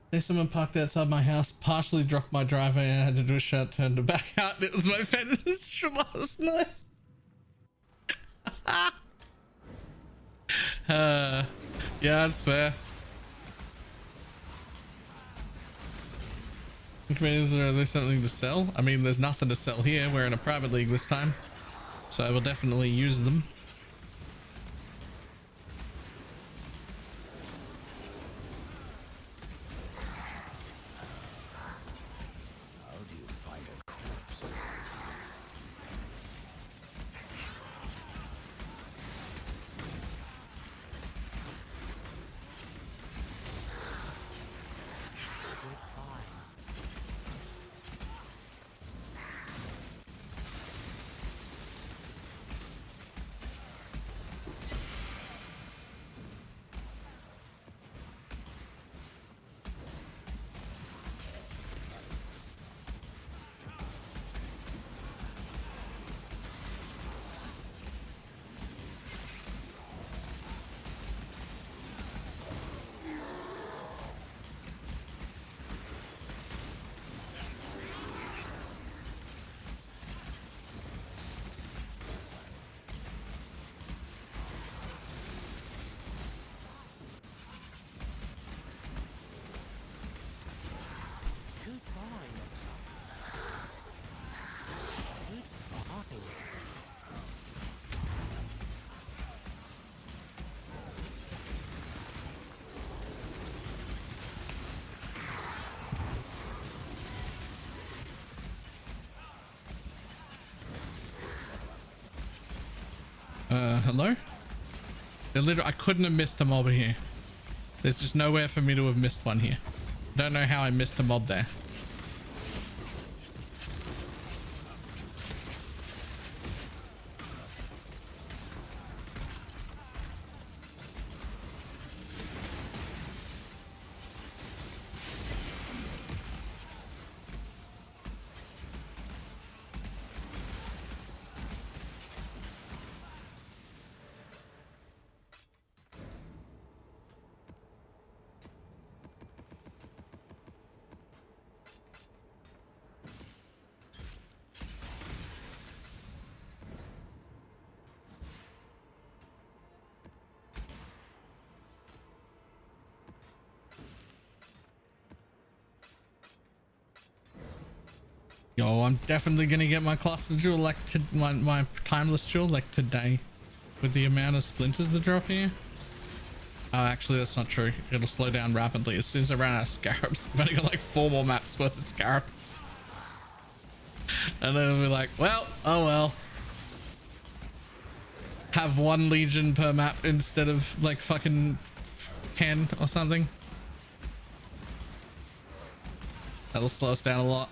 S1: There's someone parked outside my house, partially blocked my driveway. I had to do a shut, turned to back out. It was my penance from last night. Yeah, that's fair. Is there something to sell? I mean, there's nothing to sell here. We're in a private league this time, so I will definitely use them. Hello? I couldn't have missed a mob here. There's just nowhere for me to have missed one here. Don't know how I missed a mob there. Yo, I'm definitely gonna get my cluster jewel, like my timeless jewel, like today, with the amount of splinters that drop here. Oh, actually, that's not true. It'll slow down rapidly as soon as I run out of scarabs. I've only got like 4 more maps worth of scarabs, and then it'll be like, well, oh well. Have 1 legion per map instead of like fucking 10 or something. That'll slow us down a lot.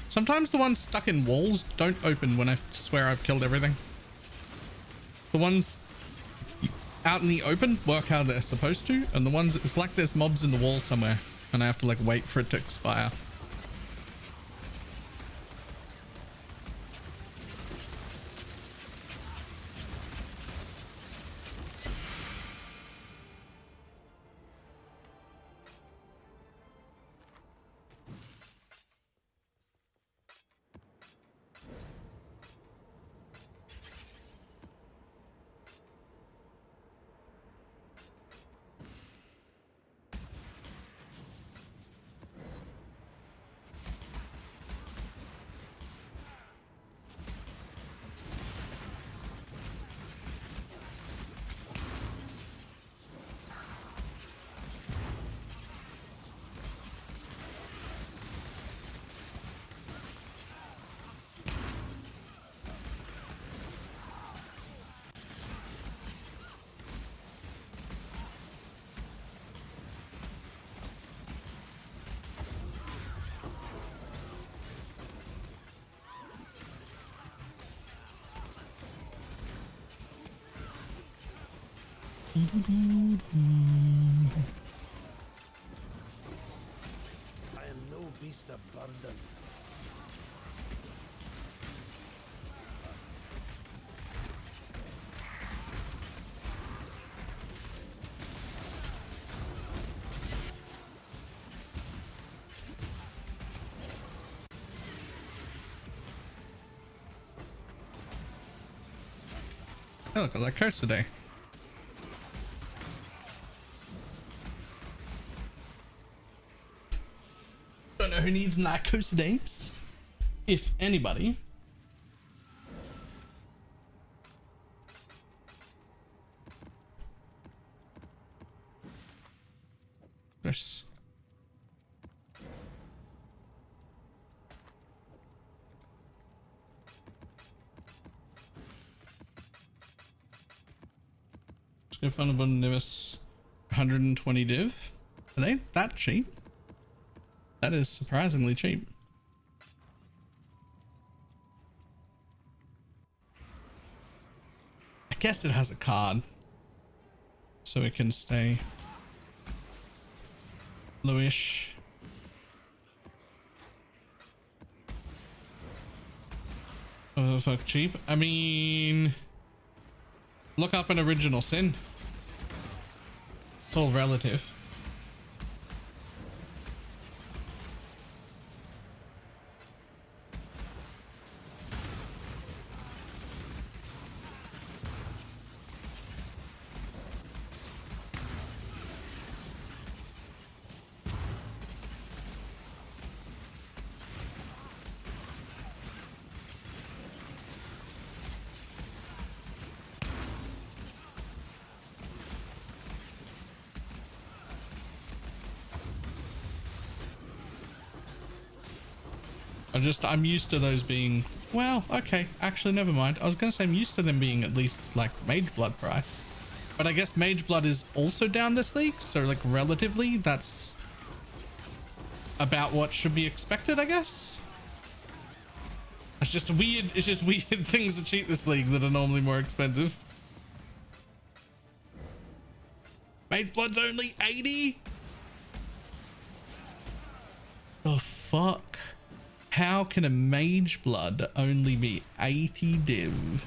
S1: Sometimes the ones stuck in walls don't open when I swear I've killed everything. The ones out in the open work how they're supposed to, and the ones, it's like there's mobs in the wall somewhere and I have to like wait for it to expire.
S8: I am no beast of burden.
S1: Oh, look, I like curse today. Don't know who needs narcos days. If anybody. There's just gonna find a button Nimbus 120 div. Are they that cheap? That is surprisingly cheap. I guess it has a card, so it can stay lowish. Oh fuck, cheap. I mean, look up an original sin. It's all relative. I'm used to those being, well, okay, actually never mind. I was gonna say I'm used to them being at least like Mage Blood price, but I guess Mage Blood is also down this league, so like relatively that's about what should be expected, I guess. It's just weird things to cheat this league that are normally more expensive. Mage Blood's only 80. The fuck? How can a Mage Blood only be 80 div?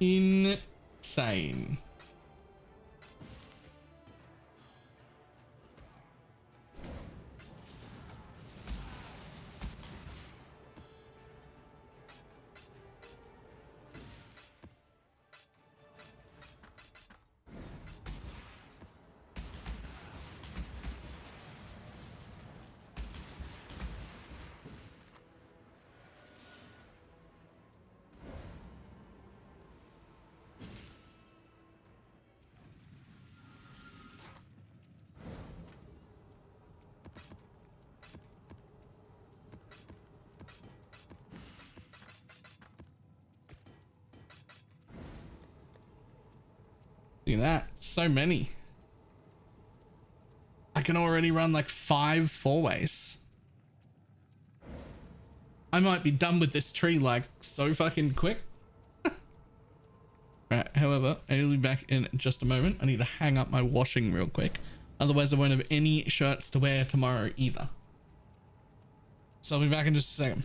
S1: Insane. Look at that, so many. I can already run like 5 4-ways. I might be done with this tree like so fucking quick. Right, however, I'll be back in just a moment. I need to hang up my washing real quick. Otherwise I won't have any shirts to wear tomorrow either. So I'll be back in just a second.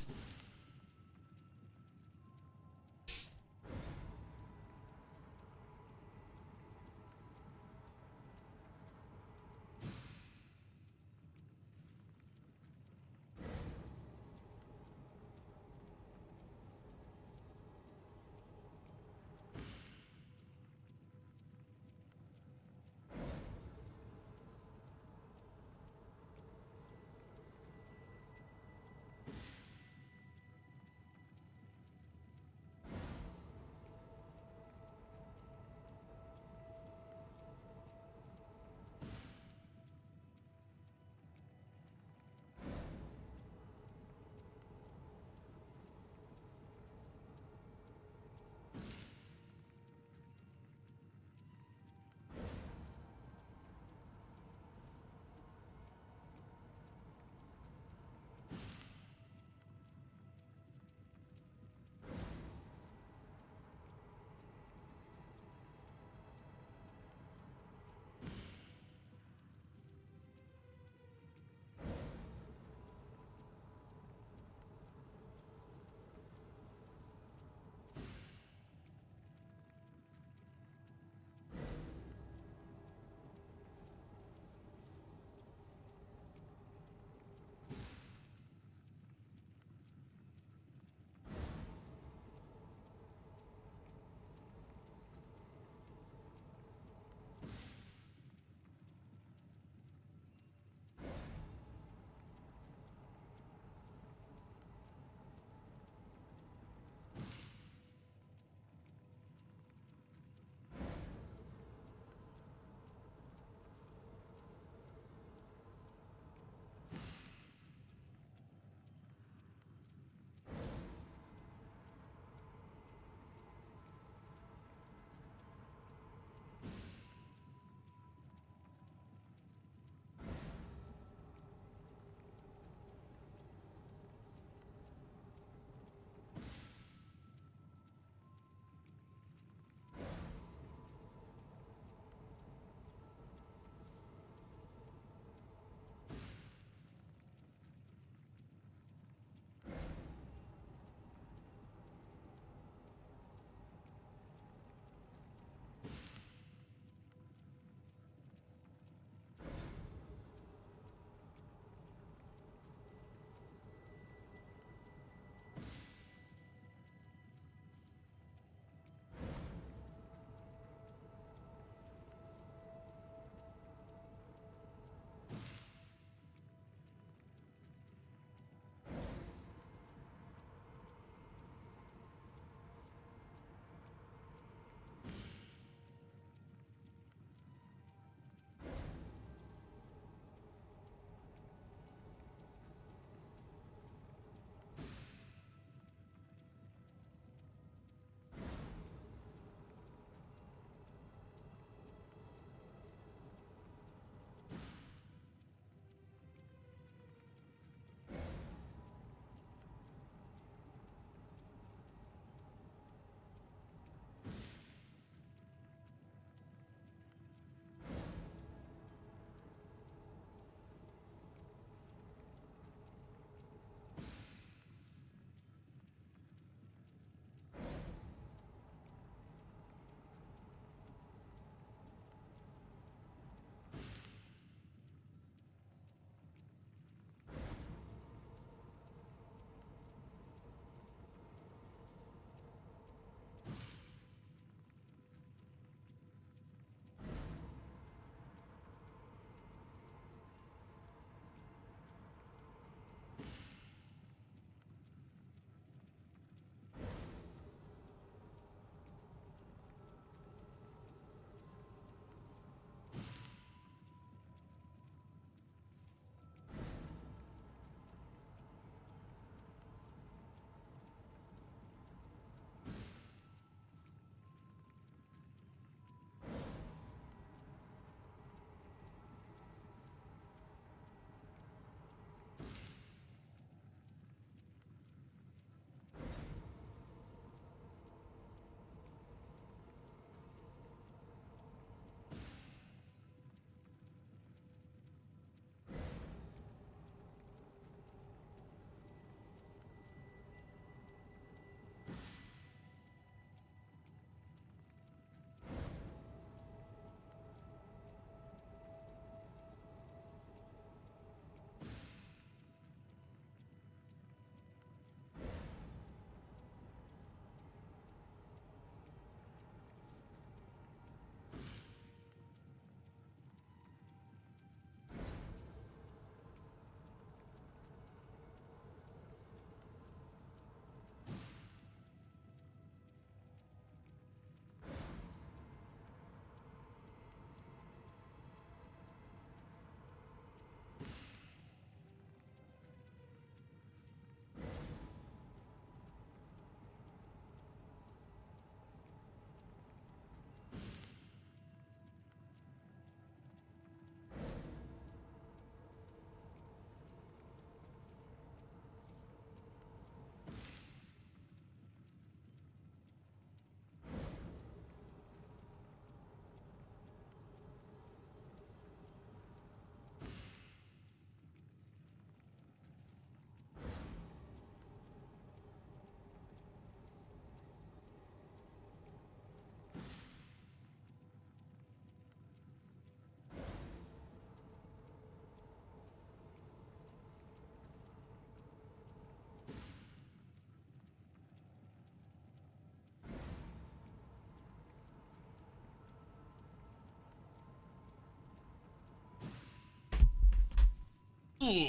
S1: Ooh.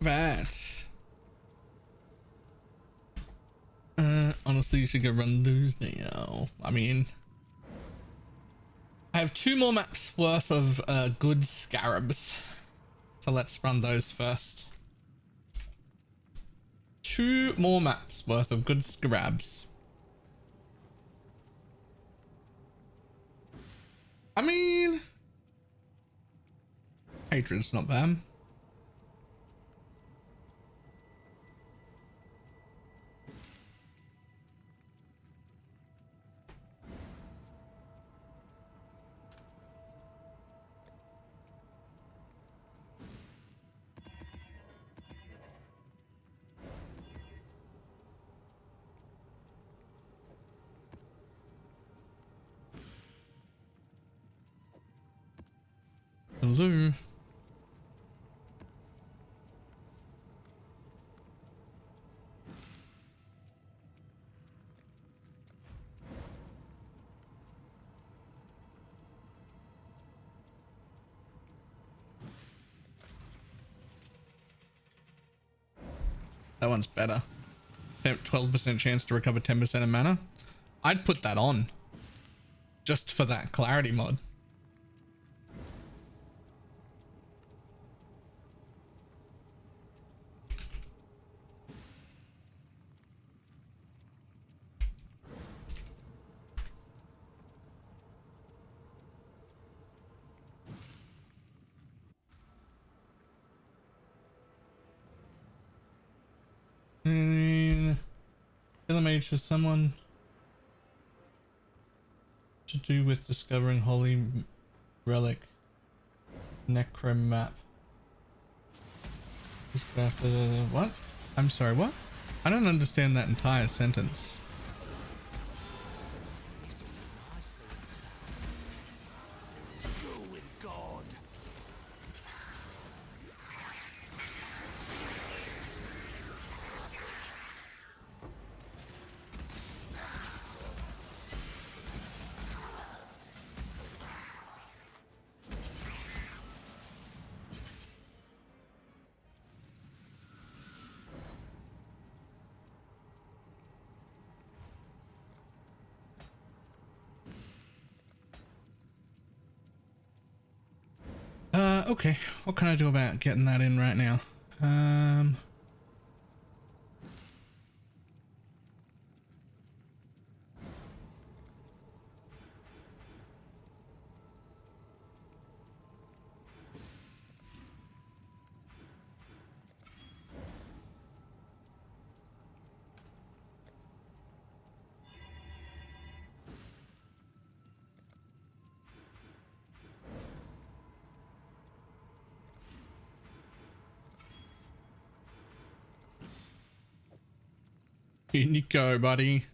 S1: That. Honestly, you should go run those now. I mean, I have 2 more maps worth of good scarabs. So let's run those first. 2 more maps worth of good scarabs. I mean, Hatred's not bad. Hello. That one's better. 12% chance to recover 10% of mana. I'd put that on just for that clarity mod. BalorMage has someone to do with discovering Holy Relic Necro Map. What? I'm sorry, what? I don't understand that entire sentence.
S8: Go with God.
S1: Okay, what can I do about getting that in right now? In you go, buddy.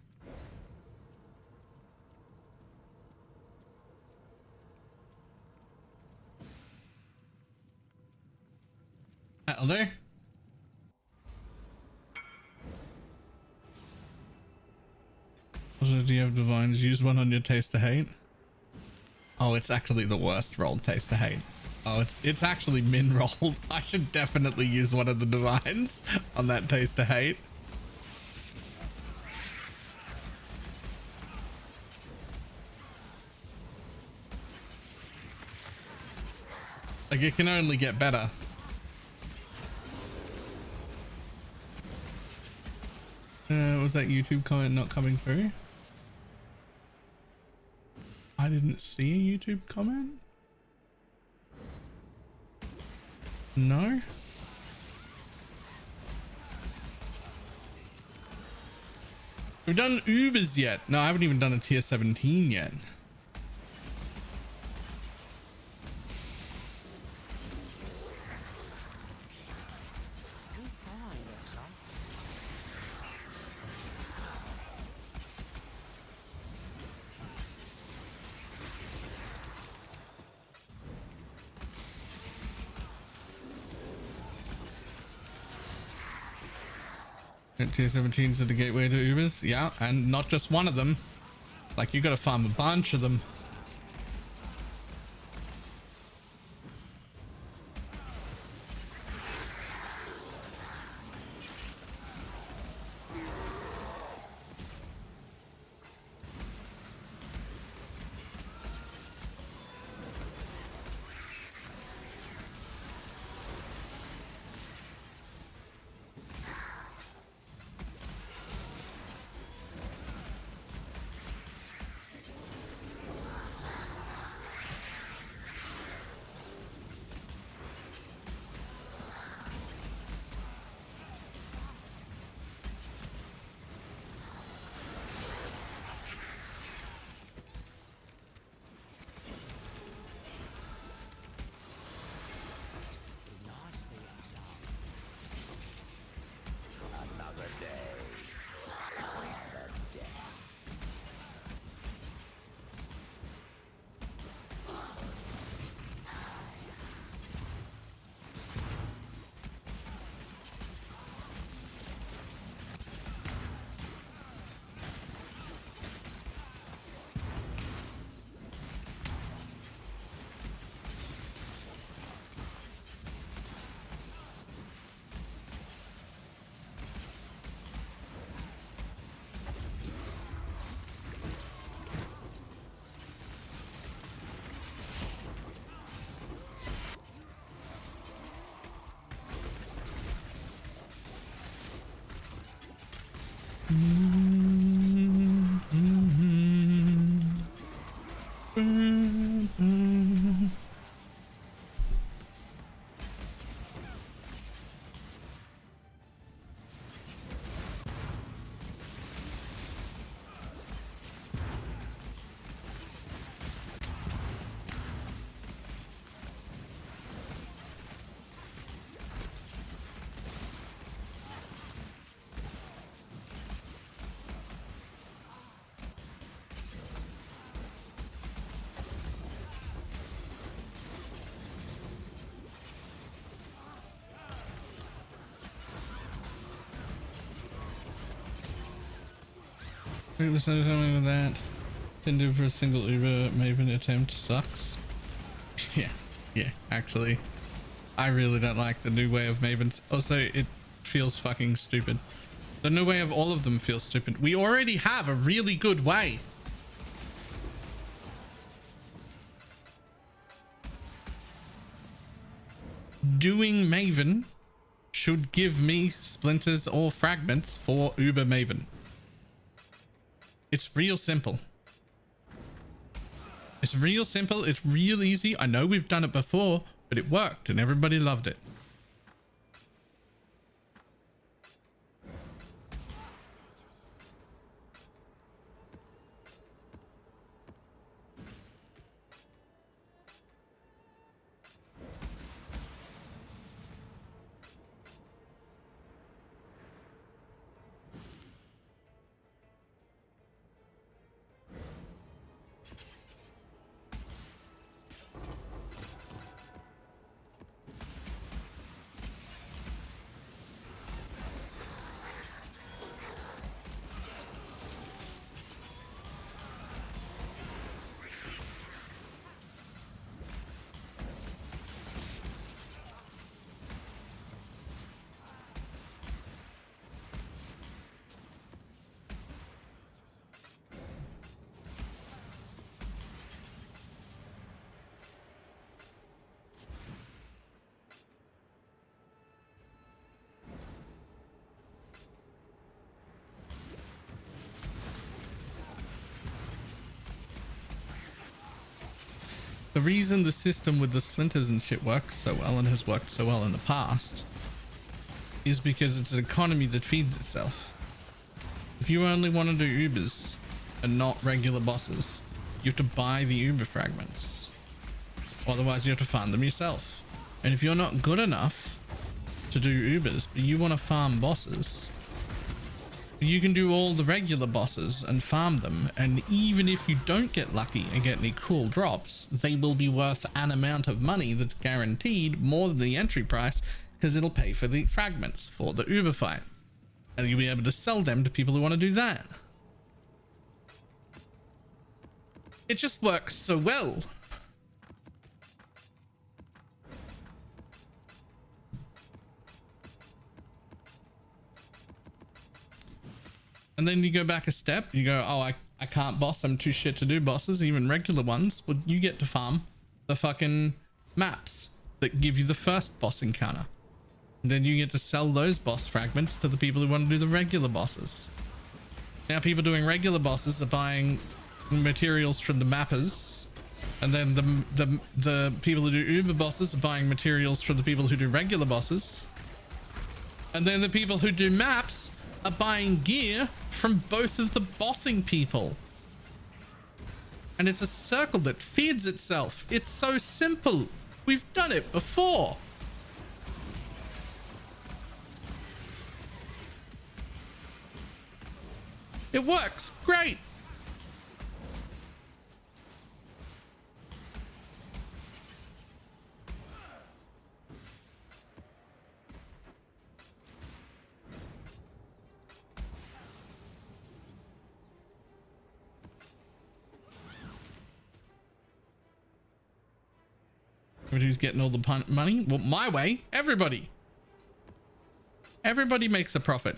S1: That'll do. Also, do you have divines? Use one on your taste to hate. Oh, it's actually the worst rolled taste to hate. Oh, it's actually min rolled. I should definitely use one of the divines on that taste to hate. Like, it can only get better. Was that YouTube comment not coming through? I didn't see a YouTube comment. No. We've done Ubers yet. No, I haven't even done a tier 17 yet. Tier 17s are the gateway to Ubers. Yeah, and not just one of them. Like, you gotta farm a bunch of them. Wait, was there something with that? Didn't do for a single Uber Maven attempt sucks. Yeah, actually. I really don't like the new way of Mavens. Also, it feels fucking stupid. The new way of all of them feels stupid. We already have a really good way. Doing Maven should give me splinters or fragments for Uber Maven. It's real simple. It's real simple. It's real easy. I know we've done it before, but it worked and everybody loved it. The reason the system with the splinters and shit works so well and has worked so well in the past is because it's an economy that feeds itself. If you only want to do Ubers and not regular bosses, you have to buy the Uber fragments. Otherwise you have to farm them yourself. And if you're not good enough to do Ubers, but you want to farm bosses, you can do all the regular bosses and farm them, and even if you don't get lucky and get any cool drops, they will be worth an amount of money that's guaranteed more than the entry price, because it'll pay for the fragments for the Uber fight, and you'll be able to sell them to people who want to do that. It just works so well. And then you go back a step, you go, oh, I can't boss, I'm too shit to do bosses, even regular ones. Well, you get to farm the fucking maps that give you the first boss encounter. And then you get to sell those boss fragments to the people who want to do the regular bosses. Now people doing regular bosses are buying materials from the mappers. And then the people who do Uber bosses are buying materials from the people who do regular bosses. And then the people who do maps are buying gear from both of the bossing people. And it's a circle that feeds itself. It's so simple. We've done it before. It works great. Who's getting all the money? Well, my way, everybody makes a profit.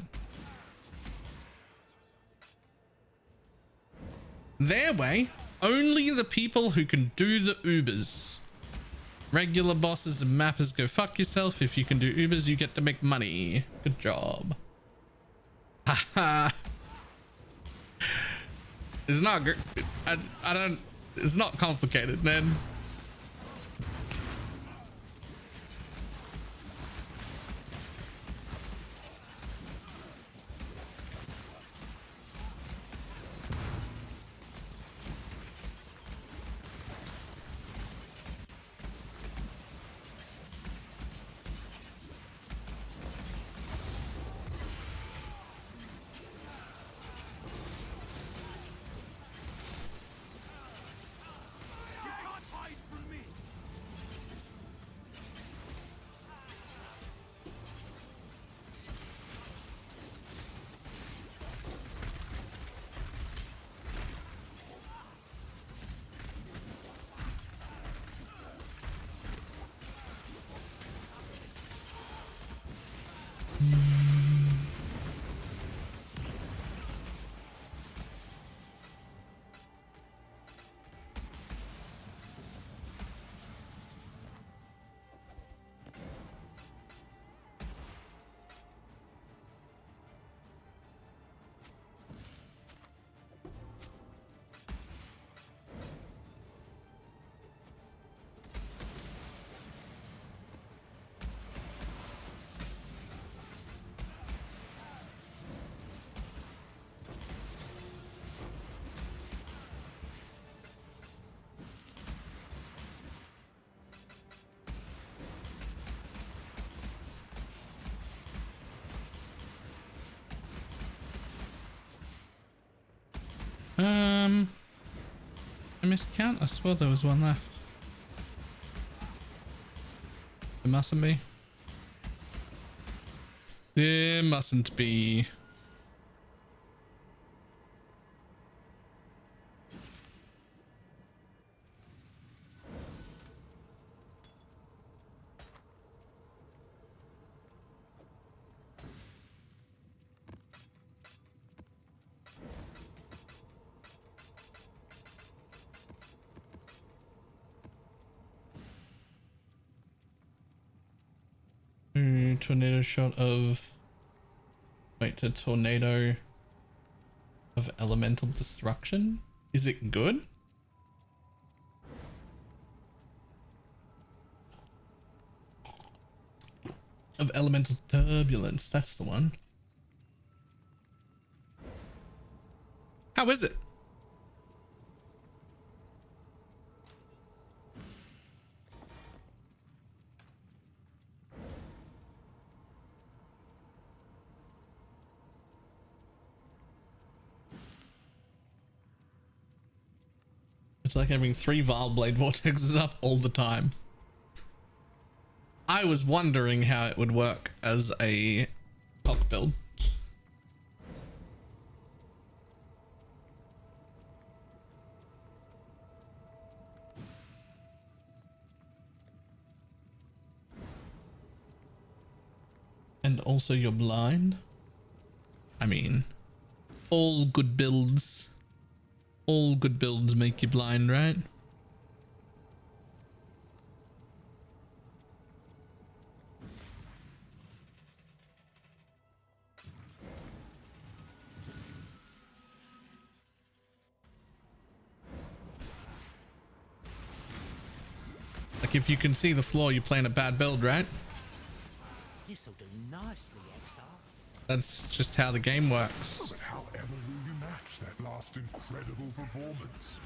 S1: Their way, only the people who can do the Ubers. Regular bosses and mappers, go fuck yourself. If you can do Ubers, you get to make money. Good job. Haha. It's not good. I don't, it's not complicated, man. I missed count. I swear there was one left. There mustn't be. There mustn't be. Tornado shot of... Wait, a tornado of elemental destruction? Is it good? Of elemental turbulence, that's the one. How is it? It's like having 3 Vile Blade Vortexes up all the time. I was wondering how it would work as a cock build. And also you're blind. I mean, all good builds make you blind, right? Like if you can see the floor, you're playing a bad build, right?
S6: This'll do nicely, Exile.
S1: That's just how the game works.
S5: But however will you match that last incredible performance?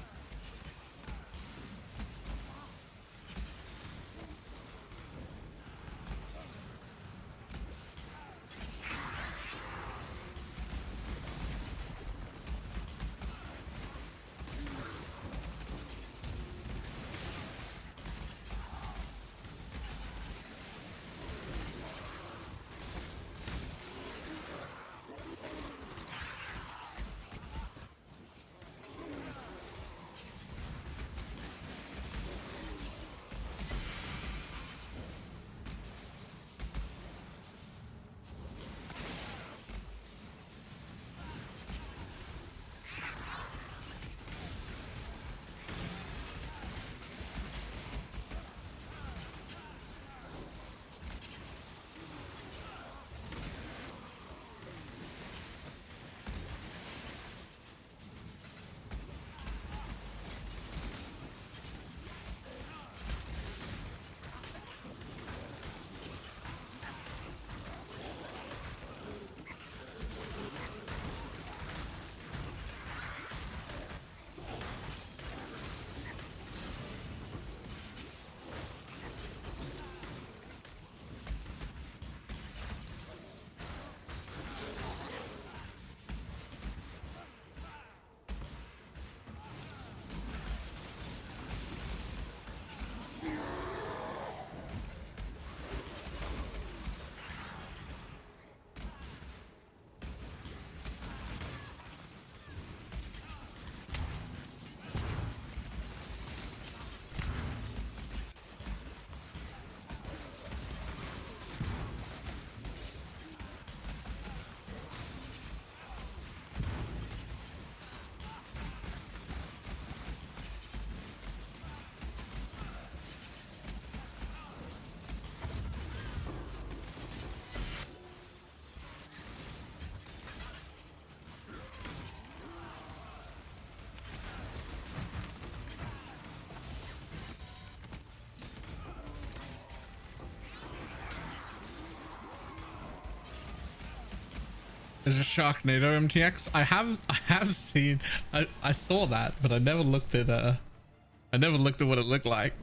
S1: There's a Sharknado MTX. I have seen. I saw that, but I never looked at what it looked like.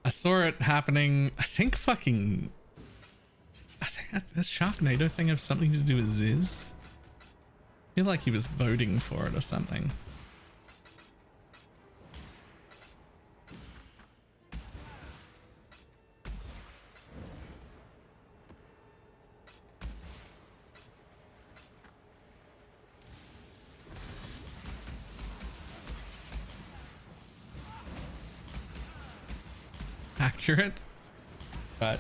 S1: I saw it happening. I think that Sharknado thing have something to do with Ziz. feel like he was voting for it or something. Accurate, but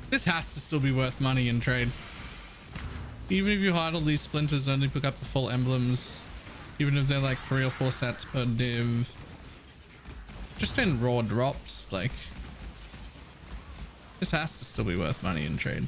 S1: this has to still be worth money in trade. Even if you hide all these splinters, only pick up the full emblems. Even if they're like 3 or 4 sets per div. Just in raw drops, like this has to still be worth money in trade.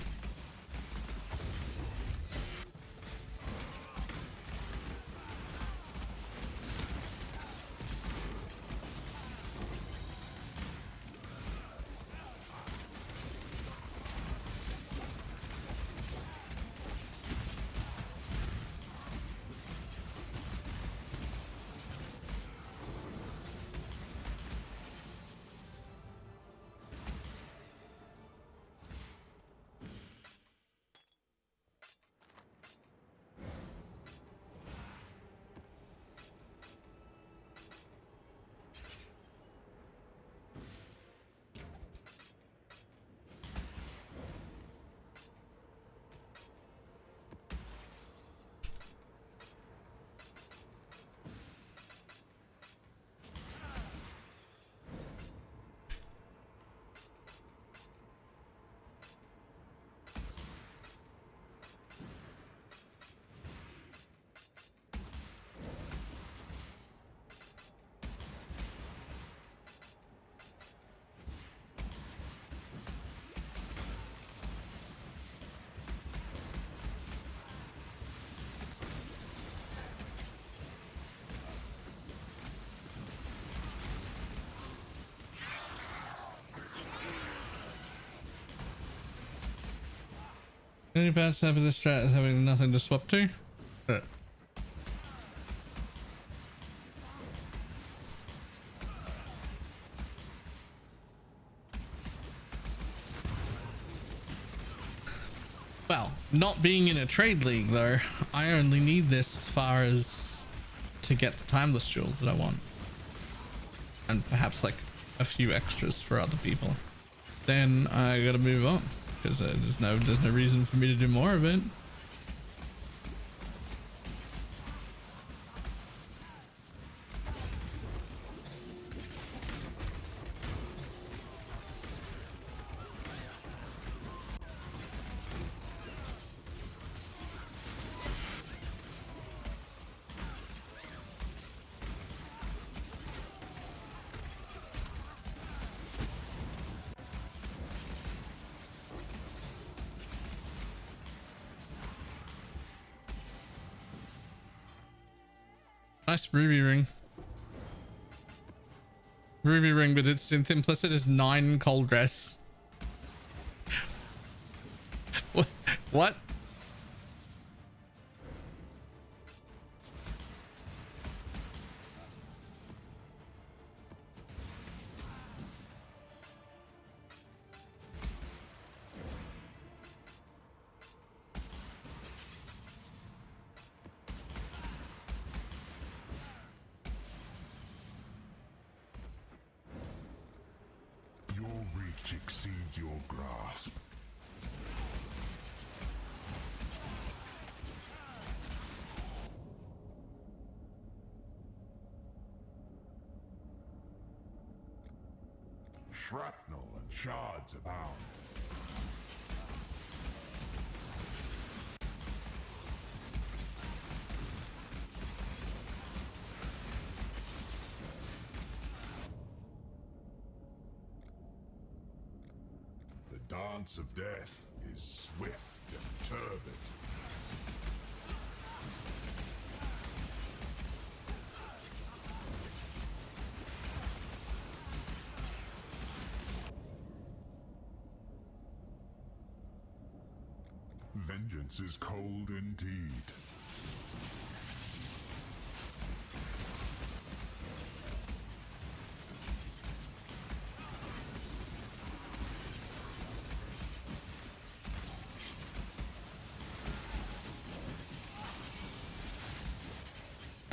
S1: Any bad stuff with this strat is having nothing to swap to? Well, not being in a trade league though, I only need this as far as to get the timeless jewels that I want. And perhaps like a few extras for other people. Then I gotta move on. Because there's no reason for me to do more of it. Nice ruby ring. Ruby ring, but its synth implicit is 9 cold dress. What?
S5: Your reach exceeds your grasp. Shrapnel and shards abound. The dance of death is swift and turbid. Vengeance is cold indeed.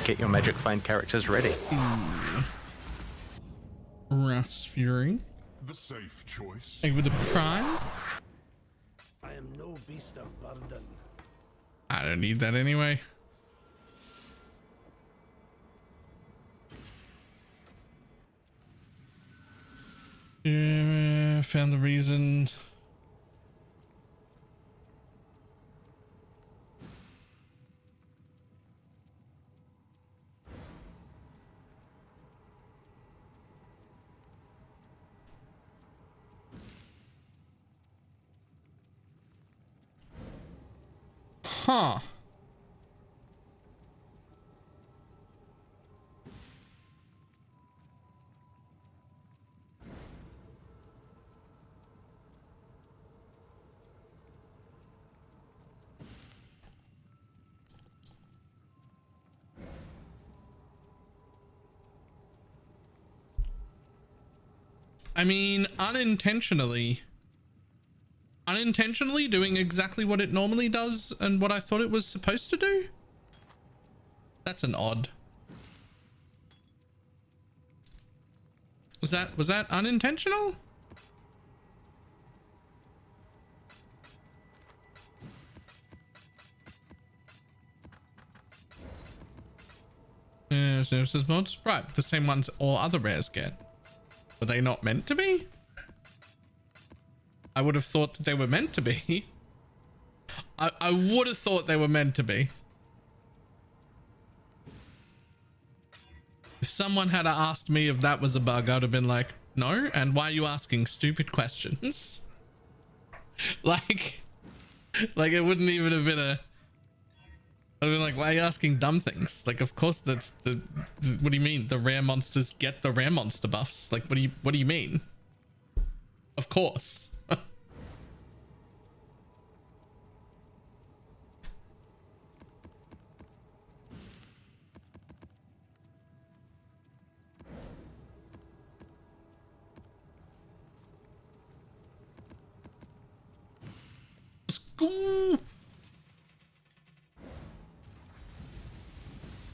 S3: Get your Magic Find characters ready.
S1: Rust Fury.
S5: The safe choice.
S1: Like with the Prime.
S8: I am no beast of burden.
S1: I don't need that anyway. Yeah, found the reason. Huh. I mean, unintentionally doing exactly what it normally does and what I thought it was supposed to do. That's an odd. Was that unintentional? Services mods, right? The same ones all other rares get. Were they not meant to be? I would have thought that they were meant to be. I would have thought they were meant to be. If someone had asked me if that was a bug, I'd have been like, no. And why are you asking stupid questions? like it wouldn't even have been a. I'd have been like, why are you asking dumb things? Like, of course that's the what do you mean? The rare monsters get the rare monster buffs. Like, what do you mean? Of course. School.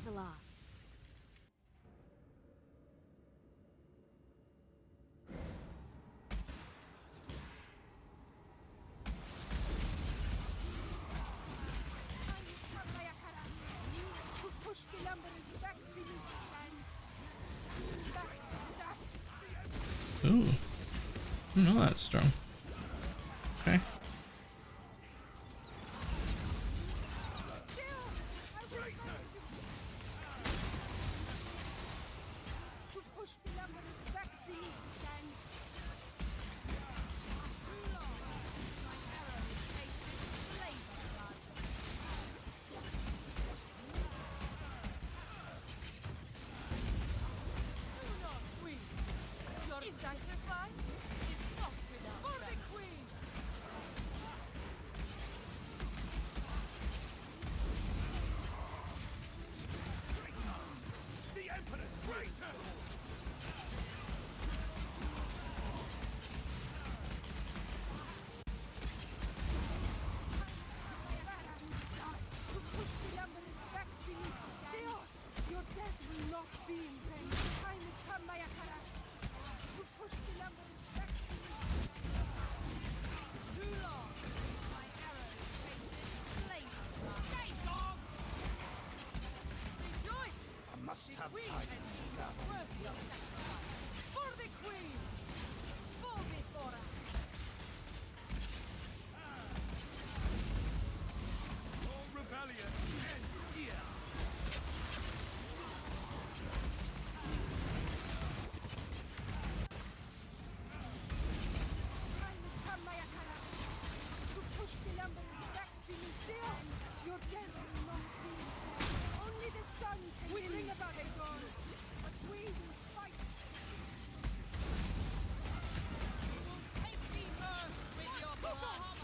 S7: Salah. Push the numbers back to you, back to dust.
S1: Ooh. No, that's strong. Okay.
S7: Push the numbers back to you, Sans. My arrow is tasted slave blood. Do not weep. Your sacrifice is not without for the queen.
S8: The Emperor traitor!
S7: Push the numbers back to you, Sans. Your death will not be in vain. Time has come, Mayakara. Push the numbers back to you. Too long. My arrows tasted slave blood. Stay dog! Rejoice!
S8: I must have
S7: Queen
S8: time
S7: and
S8: to
S7: you
S8: gather.
S7: worthy of sacrifice. For the queen! Time has come, Mayakara. To push the lumberers back beneath the arms. Your death will not be in vain. Only the sun can bring about a dawn. But we will fight.
S9: Take me first with your blood.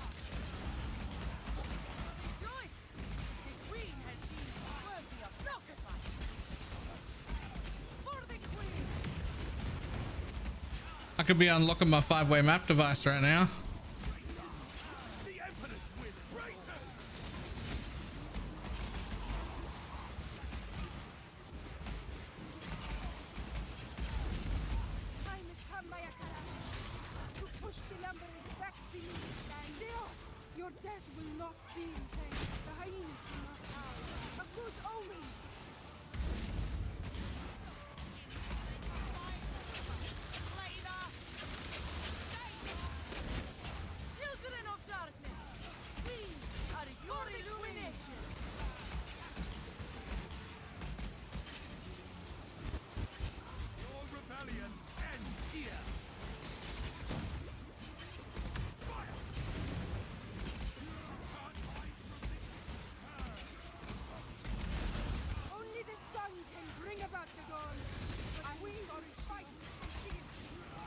S9: Rejoice! The queen has been worthy of sacrifice. For the queen!
S1: I could be unlocking my 5-way map device right now.
S7: Time has come, Mayakara. To push the lumberers back beneath the arms. Your death will not be in vain. The hyenas do not howl. A good omen.
S9: Children of darkness, we are your illumination.
S5: Your rebellion ends here.
S7: Only the sun can bring about the dawn. But we will fight to see it through.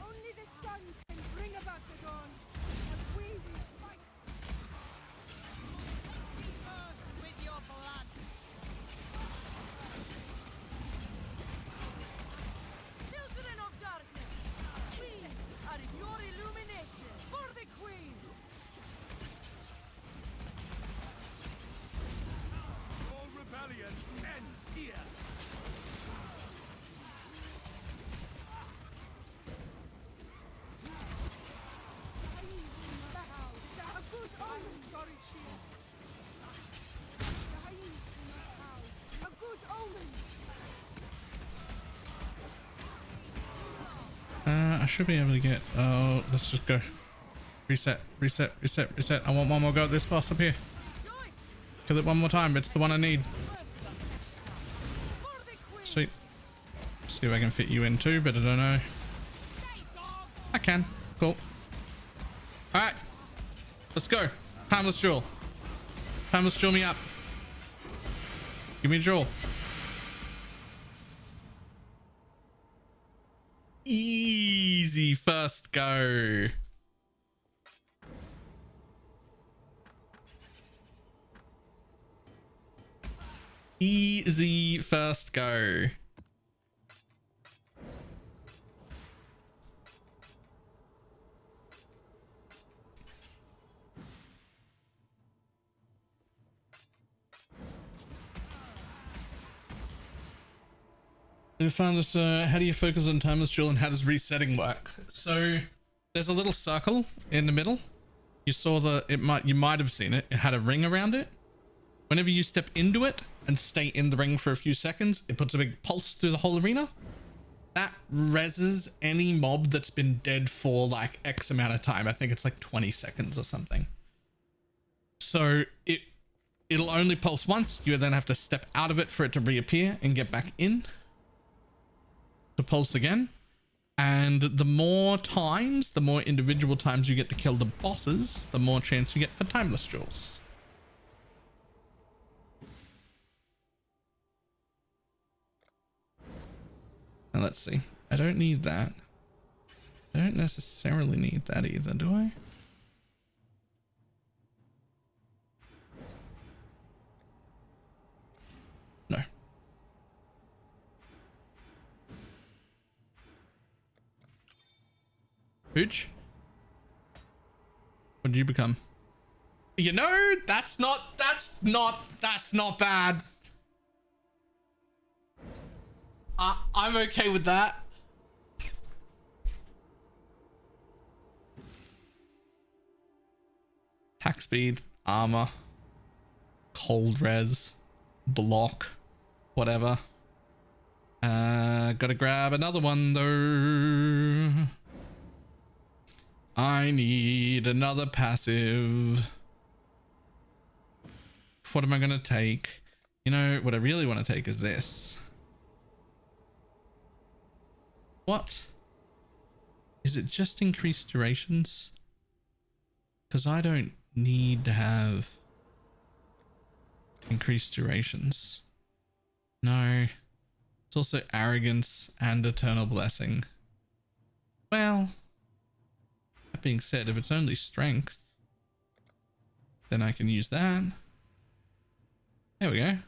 S7: Only the sun can bring about the dawn. But we will fight.
S9: Take me first with your blood. Children of darkness, we are your illumination. For the queen!
S5: Your rebellion ends here.
S7: A good omen. Sorry, shield. The hyenas do not howl. A good omen.
S1: I should be able to get. Oh, let's just go. Reset, reset, reset, reset. I want one more go at this boss up here. Kill it one more time. It's the one I need. Sweet. See if I can fit you in too, but I don't know. I can. Cool. All right. Let's go. Timeless jewel. Timeless jewel me up. Give me a jewel. Easy first go. Easy first go. I found this, how do you focus on timeless jewel and how does resetting work? So there's a little circle in the middle. You saw you might have seen it. It had a ring around it. Whenever you step into it and stay in the ring for a few seconds, it puts a big pulse through the whole arena. That reses any mob that's been dead for like X amount of time. I think it's like 20 seconds or something. So it'll only pulse once. You then have to step out of it for it to reappear and get back in to pulse again. And the more times, the more individual times you get to kill the bosses, the more chance you get for timeless jewels. Now let's see. I don't need that. I don't necessarily need that either, do I? No. Hooch? What did you become? You know, that's not bad. I'm okay with that. Attack speed, armor, cold res, block, whatever. Gotta grab another one though. I need another passive. What am I going to take? You know, what I really want to take is this. What? Is it just increased durations? Because I don't need to have increased durations. No. It's also arrogance and eternal blessing. Well, that being said, if it's only strength, then I can use that. There we go.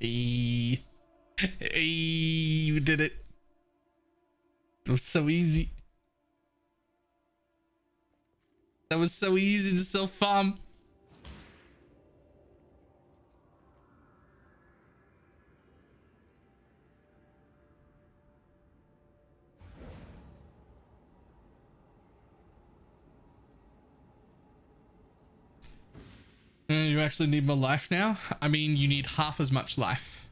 S1: Hey, we did it. It was so easy. That was so easy and so fun. You actually need more life now? I mean, you need half as much life.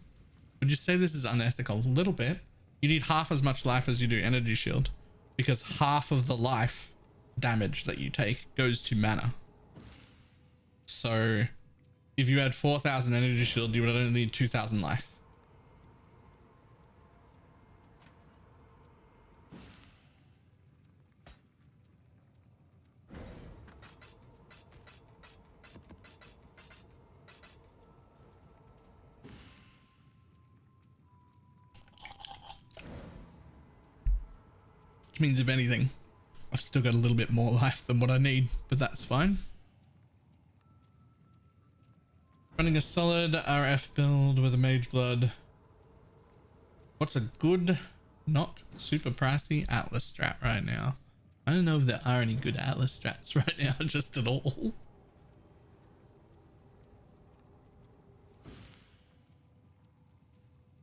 S1: Would you say this is unethical? A little bit. You need half as much life as you do energy shield, because half of the life damage that you take goes to mana. So if you had 4,000 energy shield, you would only need 2,000 life. Which means, if anything, I've still got a little bit more life than what I need, but that's fine. Running a solid RF build with a mage blood. What's a good, not super pricey Atlas strat right now? I don't know if there are any good Atlas strats right now, just at all.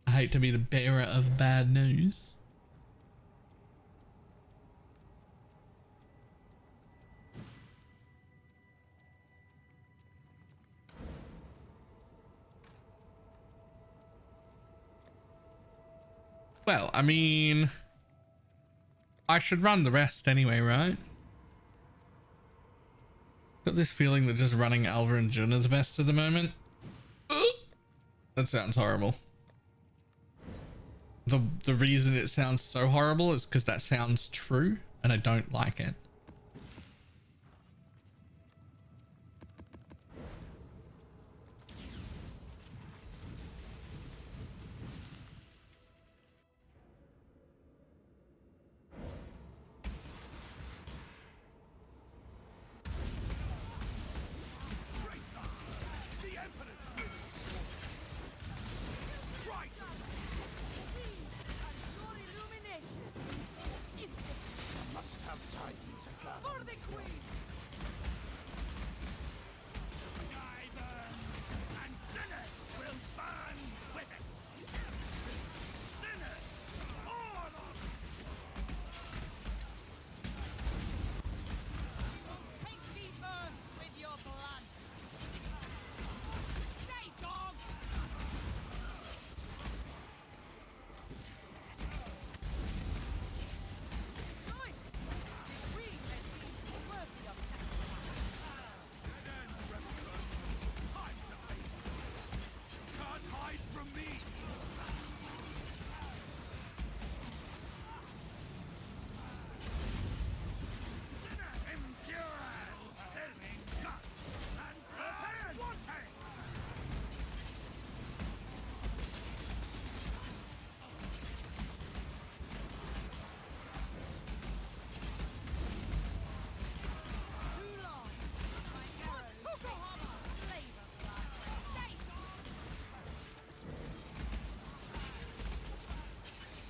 S1: I hate to be the bearer of bad news. Well, I mean, I should run the rest anyway, right? Got this feeling that just running Alva and Jun is the best at the moment. That sounds horrible. The reason it sounds so horrible is because that sounds true and I don't like it.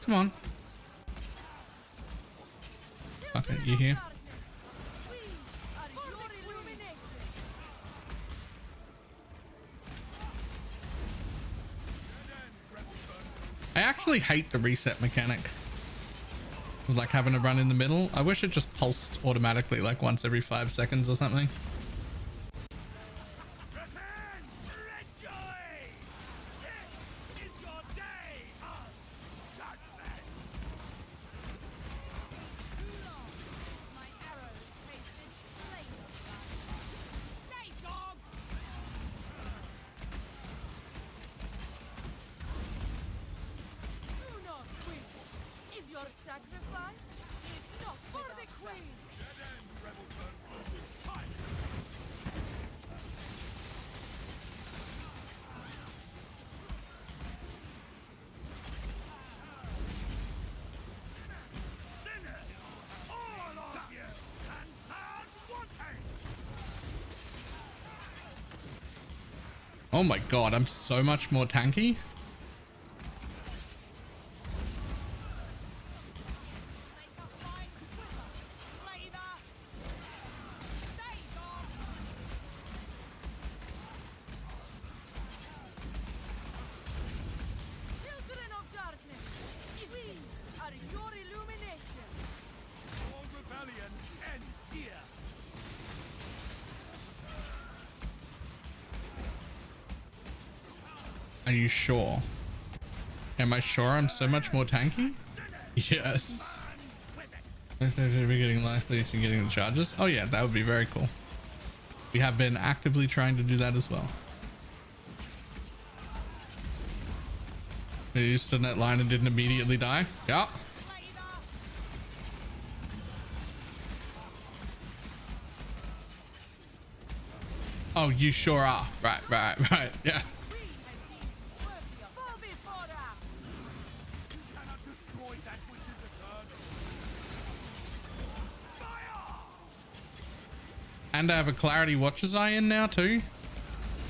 S1: Come on. Okay, you here? I actually hate the reset mechanic with like having to run in the middle. I wish it just pulsed automatically like once every 5 seconds or something.
S8: Rejoice! This is your
S1: Oh my god, I'm so much more tanky.
S9: Children of darkness, we are your illumination.
S8: All rebellion ends here.
S1: Are you sure? Am I sure I'm so much more tanky? Yes. We're getting likely to getting the charges. Oh yeah, that would be very cool. We have been actively trying to do that as well. You stood in that line and didn't immediately die? Yeah. Oh, you sure are. Right. Yeah.
S8: Cannot destroy that which is eternal.
S1: And I have a Clarity Watcher's Eye in now too.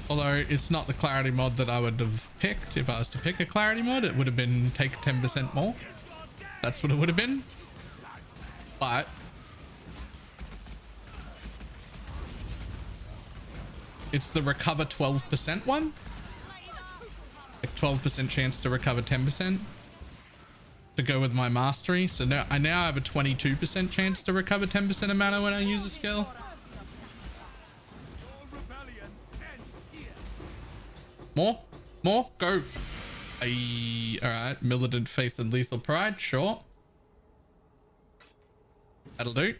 S1: Although it's not the Clarity mod that I would have picked. If I was to pick a Clarity mod, it would have been take 10% more. That's what it would have been. But it's the recover 12% one. Like 12% chance to recover 10% to go with my mastery. So now I have a 22% chance to recover 10% of mana when I use a skill.
S8: All rebellion ends here.
S1: More, go. All right, Militant Faith and Lethal Pride, sure. That'll do.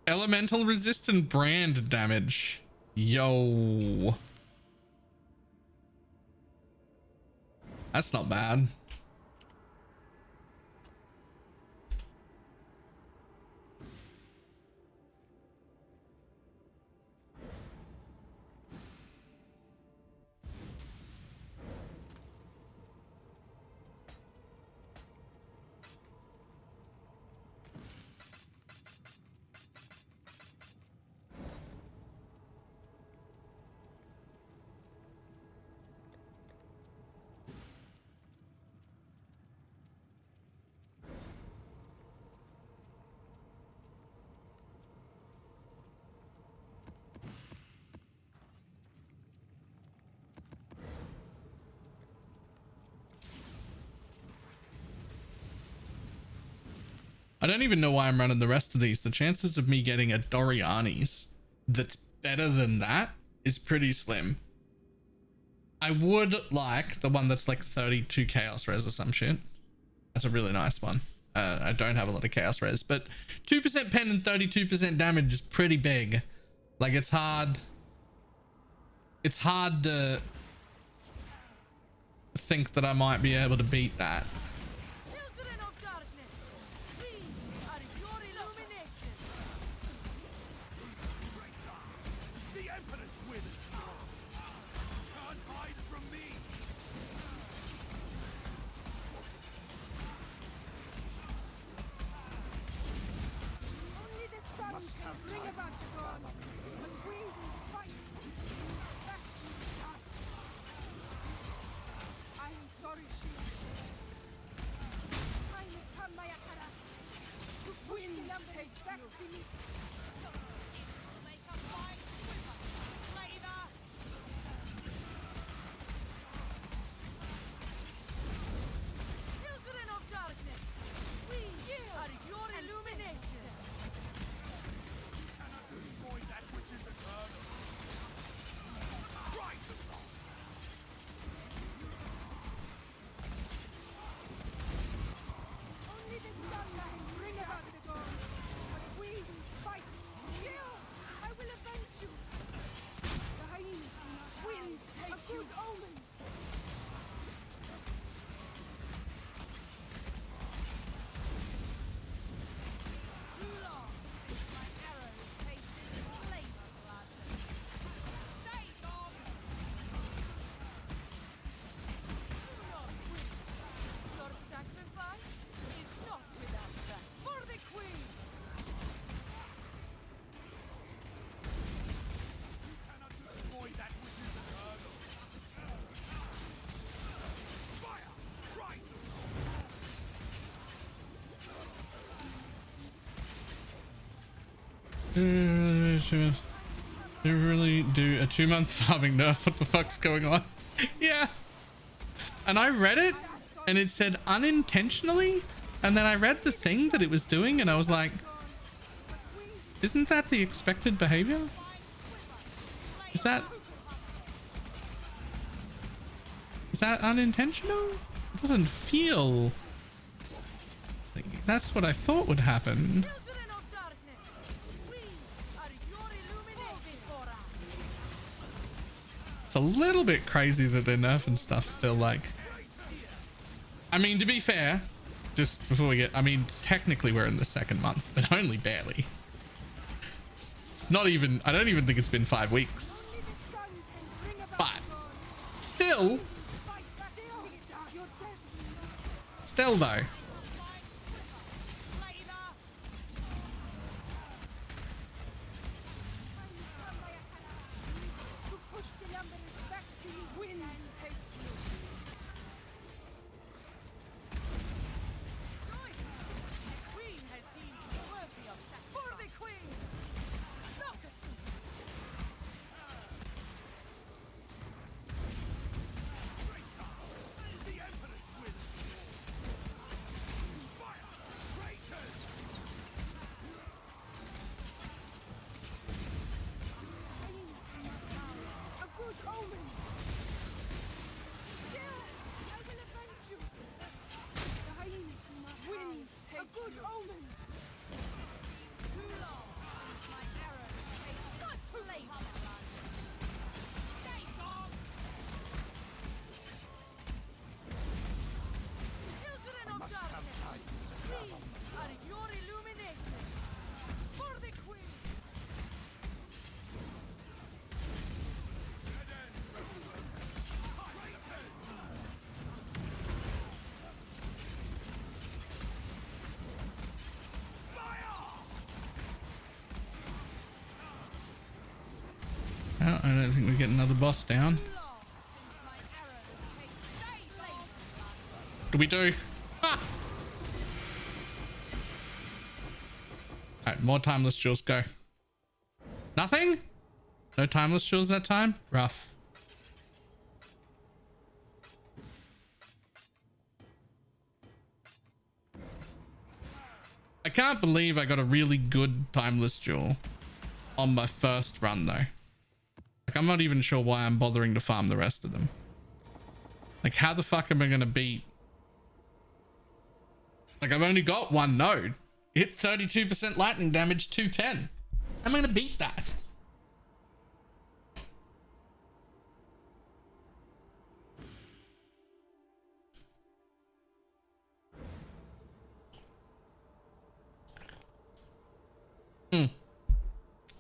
S1: Elemental resistant brand damage. Yo. That's not bad. I don't even know why I'm running the rest of these. The chances of me getting a Doriani's that's better than that is pretty slim. I would like the one that's like 32 chaos res or some shit. That's a really nice one. I don't have a lot of chaos res, but 2% pen and 32% damage is pretty big. Like it's hard to think that I might be able to beat that.
S9: Children of darkness, we are your illumination.
S8: The Emperor's with us. Can't hide from me.
S7: Only the sun can bring about dawn, but we will fight back to us. I am sorry, Shield.
S1: They really do a 2-month farming nerf. What the fuck's going on? Yeah. And I read it and it said unintentionally. And then I read the thing that it was doing and I was like, isn't that the expected behavior? Is that unintentional? It doesn't feel like that's what I thought would happen.
S9: Children of darkness, we are your illumination for us.
S1: It's a little bit crazy that they're nerfing stuff still. Like, I mean, to be fair, just before we get, I mean, technically we're in the 2nd month, but only barely. It's not even, I don't even think it's been 5 weeks. But still though.
S9: Queen has deemed you worthy of sacrifice. For the queen! Look at me!
S8: The Emperor's with us. Fire! Traitors!
S7: A good omen. Jill, I will avenge you. The hyenas do not win. A good omen.
S9: Too long since my arrows faced the slave blood. Stay gone! Children of darkness, we are your illumination. For the queen!
S1: Oh, I don't think we get another boss down.
S9: Too long since my arrows faced the slave blood.
S1: Do we do? Ah! Alright, more timeless jewels, go. Nothing? No timeless jewels that time? Rough. I can't believe I got a really good timeless jewel on my first run though. Like, I'm not even sure why I'm bothering to farm the rest of them. Like, how the fuck am I gonna beat? Like, I've only got one node. Hit 32% lightning damage, 210. I'm gonna beat that.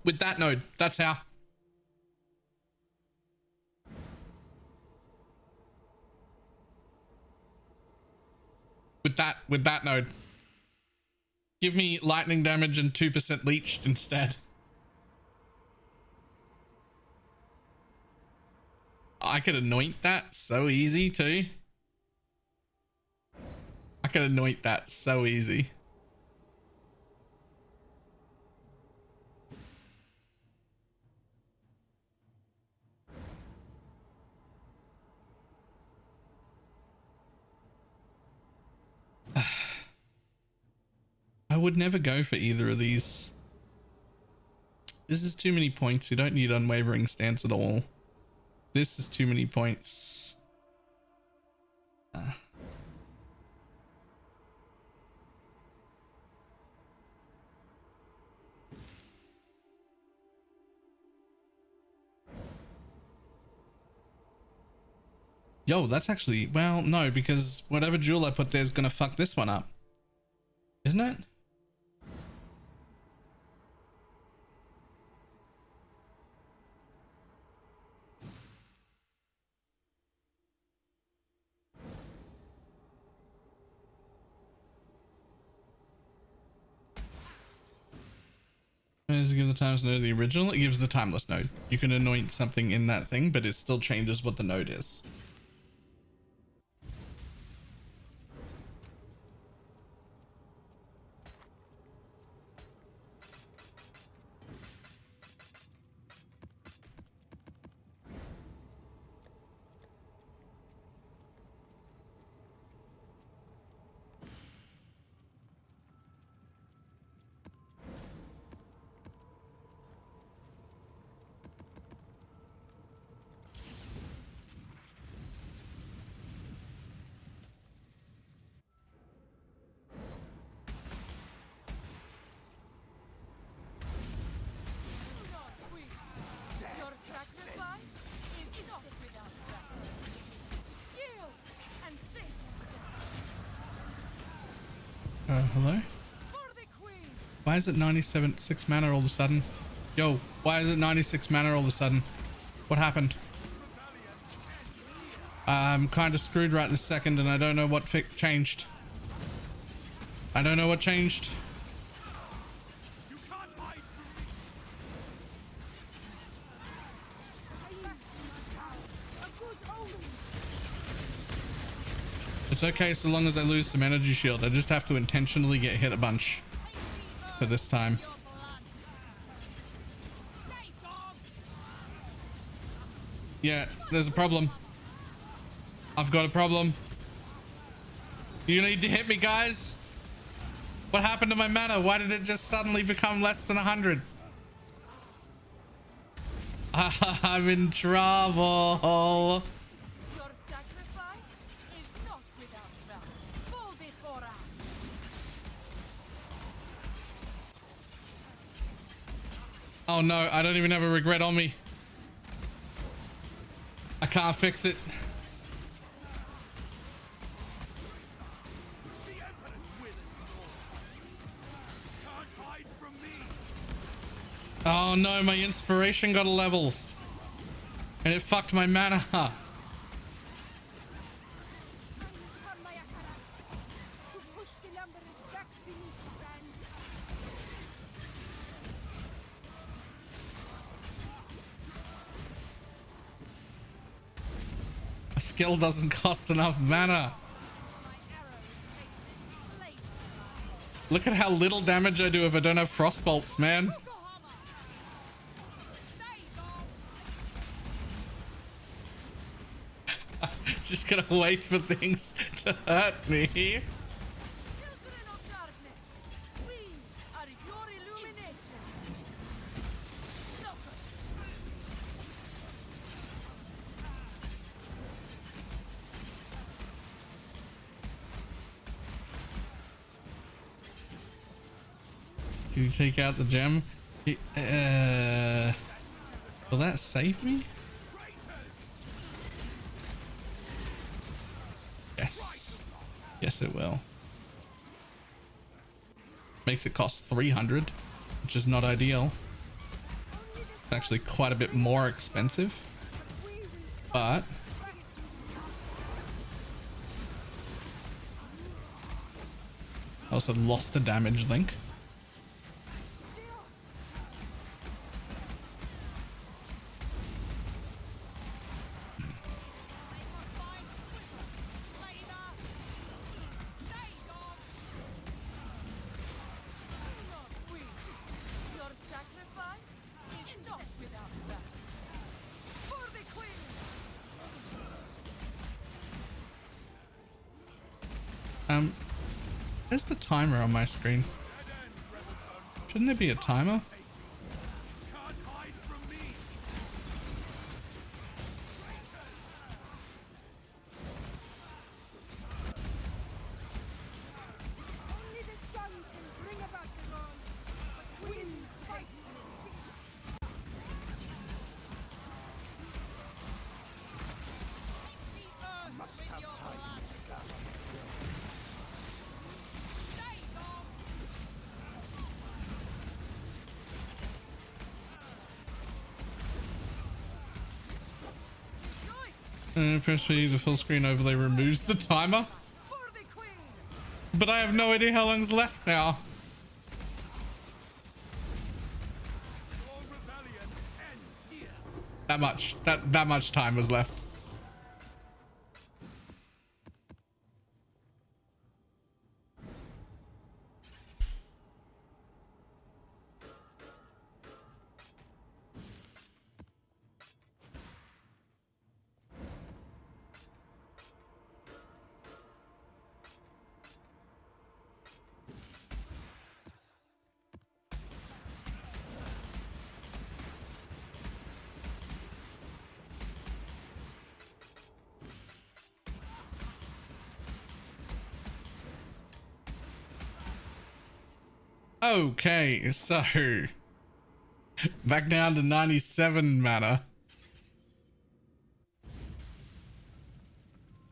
S1: With that node, that's how. With that node. Give me lightning damage and 2% leeched instead. I could anoint that so easy too. I could anoint that so easy. I would never go for either of these. This is too many points. You don't need unwavering stance at all. This is too many points. Yo, that's actually, well, no, because whatever jewel I put there is gonna fuck this one up. Isn't it? Does it give the timeless node the original? It gives the timeless node. You can anoint something in that thing, but it still changes what the node is. Hello?
S9: For the queen.
S1: Why is it 96 mana all of a sudden? Yo, why is it 96 mana all of a sudden? What happened? I'm kind of screwed right this second and I don't know what changed. I don't know what changed.
S8: You can't hide from me.
S7: A good omen.
S1: It's okay so long as I lose some energy shield. I just have to intentionally get hit a bunch for this time. Yeah, there's a problem. I've got a problem. You need to hit me, guys. What happened to my mana? Why did it just suddenly become less than 100? I'm in trouble.
S9: Your sacrifice is not without value. Fall before us.
S1: Oh no, I don't even have a regret on me. I can't fix it.
S8: The Emperor's with us. Can't hide from me.
S1: Oh no, my inspiration got a level. And it fucked my mana.
S7: Time has come, my Akara, to push the lumberers back beneath the sands.
S1: A skill doesn't cost enough mana.
S9: My arrows tasted slavery.
S1: Look at how little damage I do if I don't have frost bolts, man. Just gonna wait for things to hurt me.
S9: Children of darkness, we are your illumination. Look us.
S1: Can you take out the gem? Will that save me? Yes. Yes, it will. Makes it cost 300, which is not ideal. It's actually quite a bit more expensive, but I also lost a damage link.
S9: Your sacrifice is not without value. For the queen.
S1: Where's the timer on my screen? Shouldn't there be a timer?
S8: Can't hide from me.
S7: Only the sun can bring about the wrong, but winds fight in the sea.
S6: Must have time to gather.
S1: Press B, the full screen overlay removes the timer.
S9: For the queen.
S1: But I have no idea how long's left now.
S8: All rebellion ends here.
S1: That much time was left. Okay, so back down to 97 mana.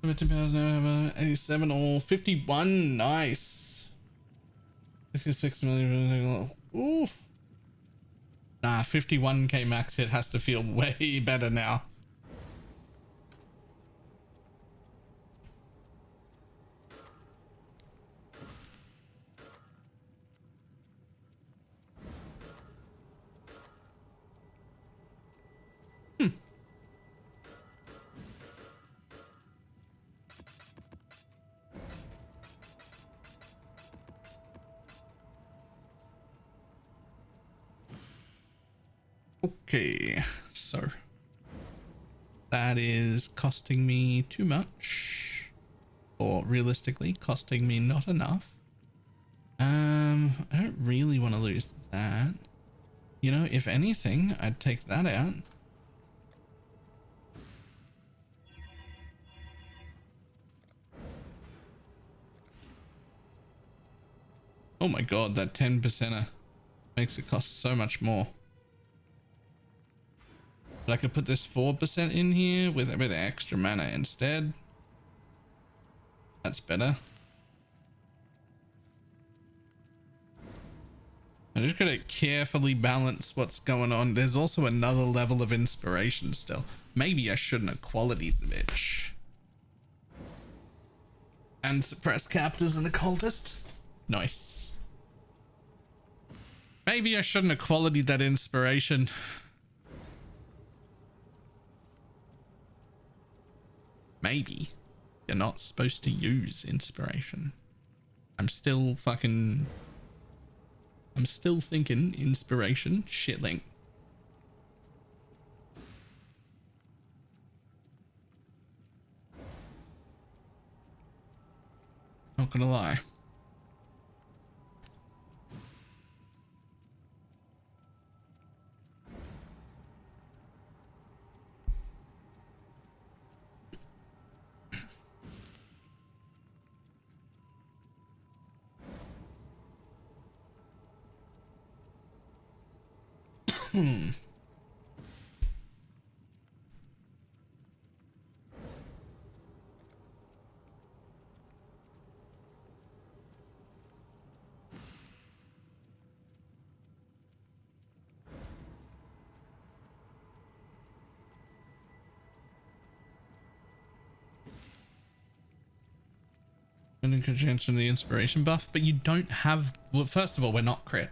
S1: 87 or 51, nice. 56 million. Ooh. Nah, 51k max hit has to feel way better now. Okay, so that is costing me too much, or realistically costing me not enough. I don't really want to lose that. You know, if anything, I'd take that out. Oh my god, that 10%er makes it cost so much more. But I could put this 4% in here with a bit of extra mana instead. That's better. I just gotta carefully balance what's going on. There's also another level of inspiration still. Maybe I shouldn't have qualityed the bitch. And suppress captors and occultist. Nice. Maybe I shouldn't have qualityed that inspiration. Maybe you're not supposed to use inspiration. I'm still thinking inspiration shitlink. Not gonna lie. And chance from the inspiration buff, but you don't have, well, first of all, we're not crit,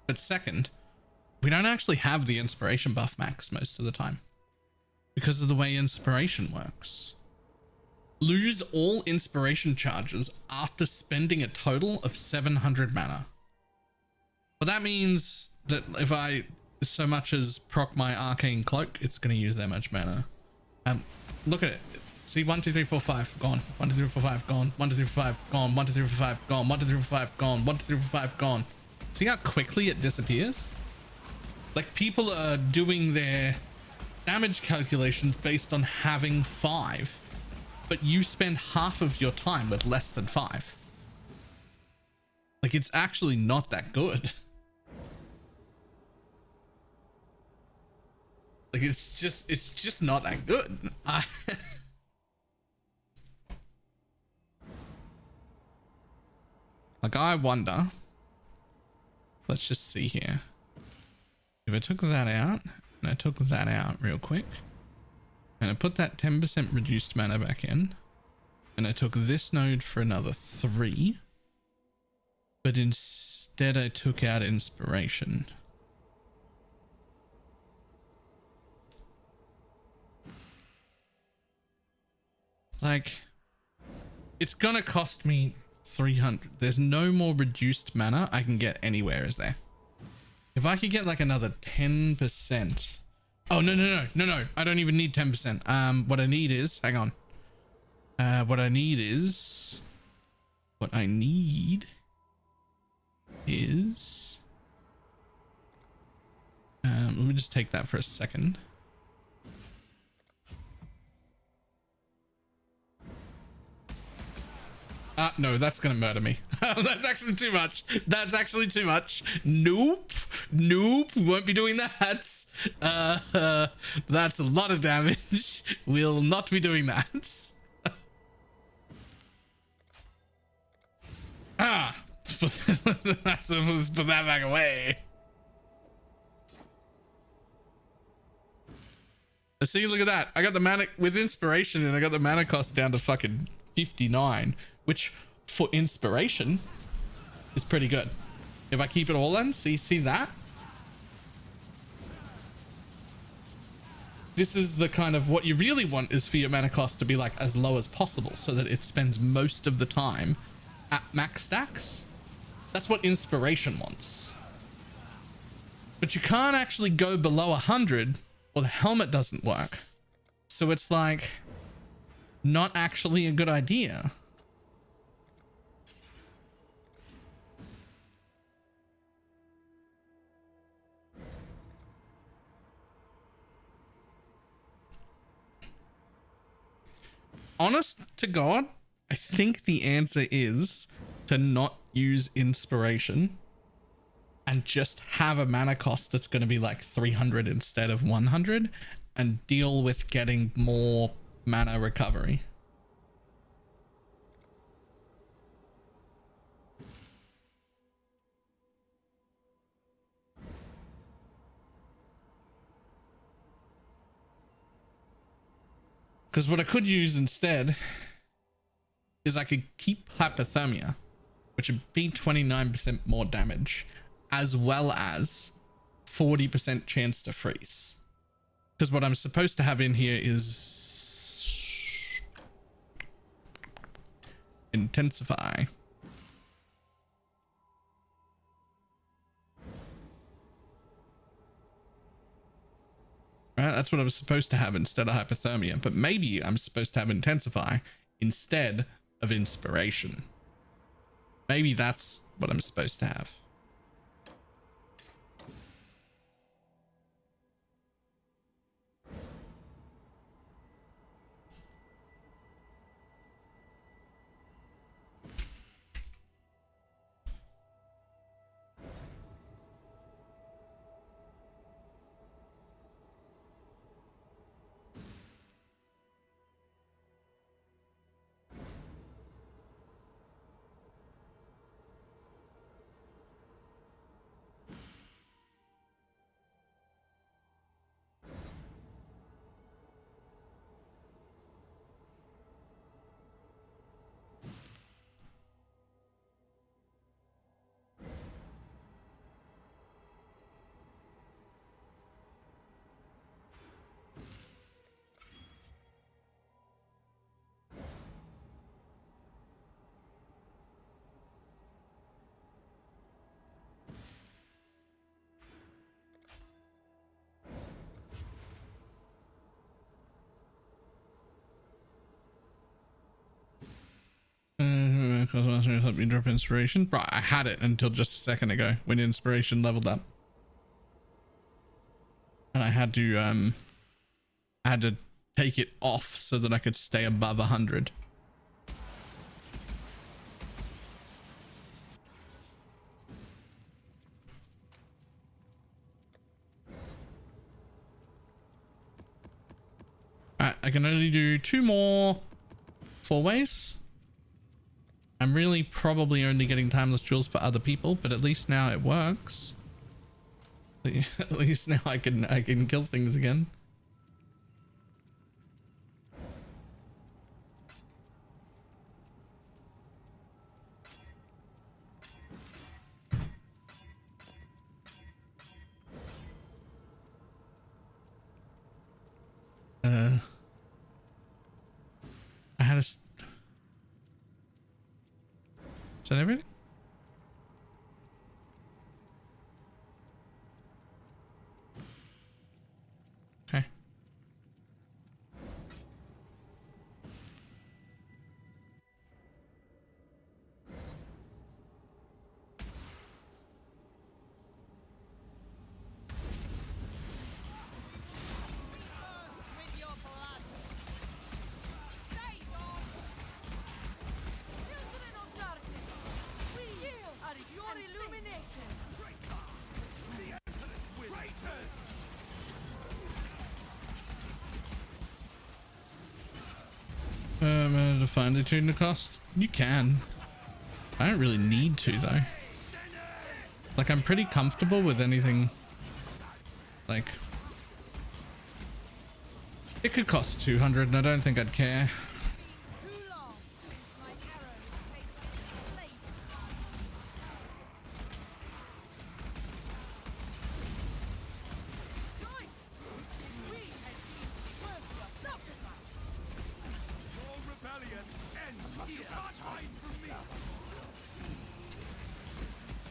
S1: but second, we don't actually have the inspiration buff maxed most of the time because of the way inspiration works. Lose all inspiration charges after spending a total of 700 mana. But that means that if I so much as proc my arcane cloak, it's going to use that much mana. Look at it. See, 1 2 3 4 5 gone, 1 2 3 4 5 gone, 1 2 3 4 5 gone, 1 2 3 4 5 gone, 1 2 3 4 5 gone, 1 2 3 4 5 gone. See how quickly it disappears? Like, people are doing their damage calculations based on having 5, but you spend half of your time with less than 5. Like, it's actually not that good. Like, it's just not that good. Like, I wonder, let's just see here. If I took that out, and I took that out real quick, and I put that 10% reduced mana back in, and I took this node for another 3, but instead I took out inspiration. Like, it's gonna cost me 300. There's no more reduced mana I can get anywhere, is there? If I could get like another 10%. Oh, no. I don't even need 10%. What I need is, hang on. What I need is, let me just take that for a second. No, that's gonna murder me. That's actually too much. That's actually too much. Nope. We won't be doing that. That's a lot of damage. We'll not be doing that. Let's put that back away. See, look at that. I got the mana with inspiration, and I got the mana cost down to fucking 59, which for inspiration is pretty good. If I keep it all in, see that? This is the kind of what you really want, is for your mana cost to be like as low as possible so that it spends most of the time at max stacks. That's what inspiration wants. But you can't actually go below 100 or the helmet doesn't work. So it's like not actually a good idea. Honest to God, I think the answer is to not use inspiration and just have a mana cost that's going to be like 300 instead of 100 and deal with getting more mana recovery. Because what I could use instead is I could keep hypothermia, which would be 29% more damage, as well as 40% chance to freeze. Because what I'm supposed to have in here is intensify. Right, that's what I was supposed to have instead of hypothermia, but maybe I'm supposed to have intensify instead of inspiration. Maybe that's what I'm supposed to have. Help me drop inspiration. Right, I had it until just a second ago when inspiration leveled up, and I had to take it off so that I could stay above 100. Alright, I can only do 2 more 4-ways. I'm really probably only getting timeless jewels for other people, but at least now it works. At least now I can kill things again. I had a... Is that everything? Okay.
S9: With your blood. Stay on. Children of darkness, we yield at your illumination.
S1: Define the tune the cost. You can. I don't really need to though. Like I'm pretty comfortable with anything. Like it could cost 200 and I don't think I'd care.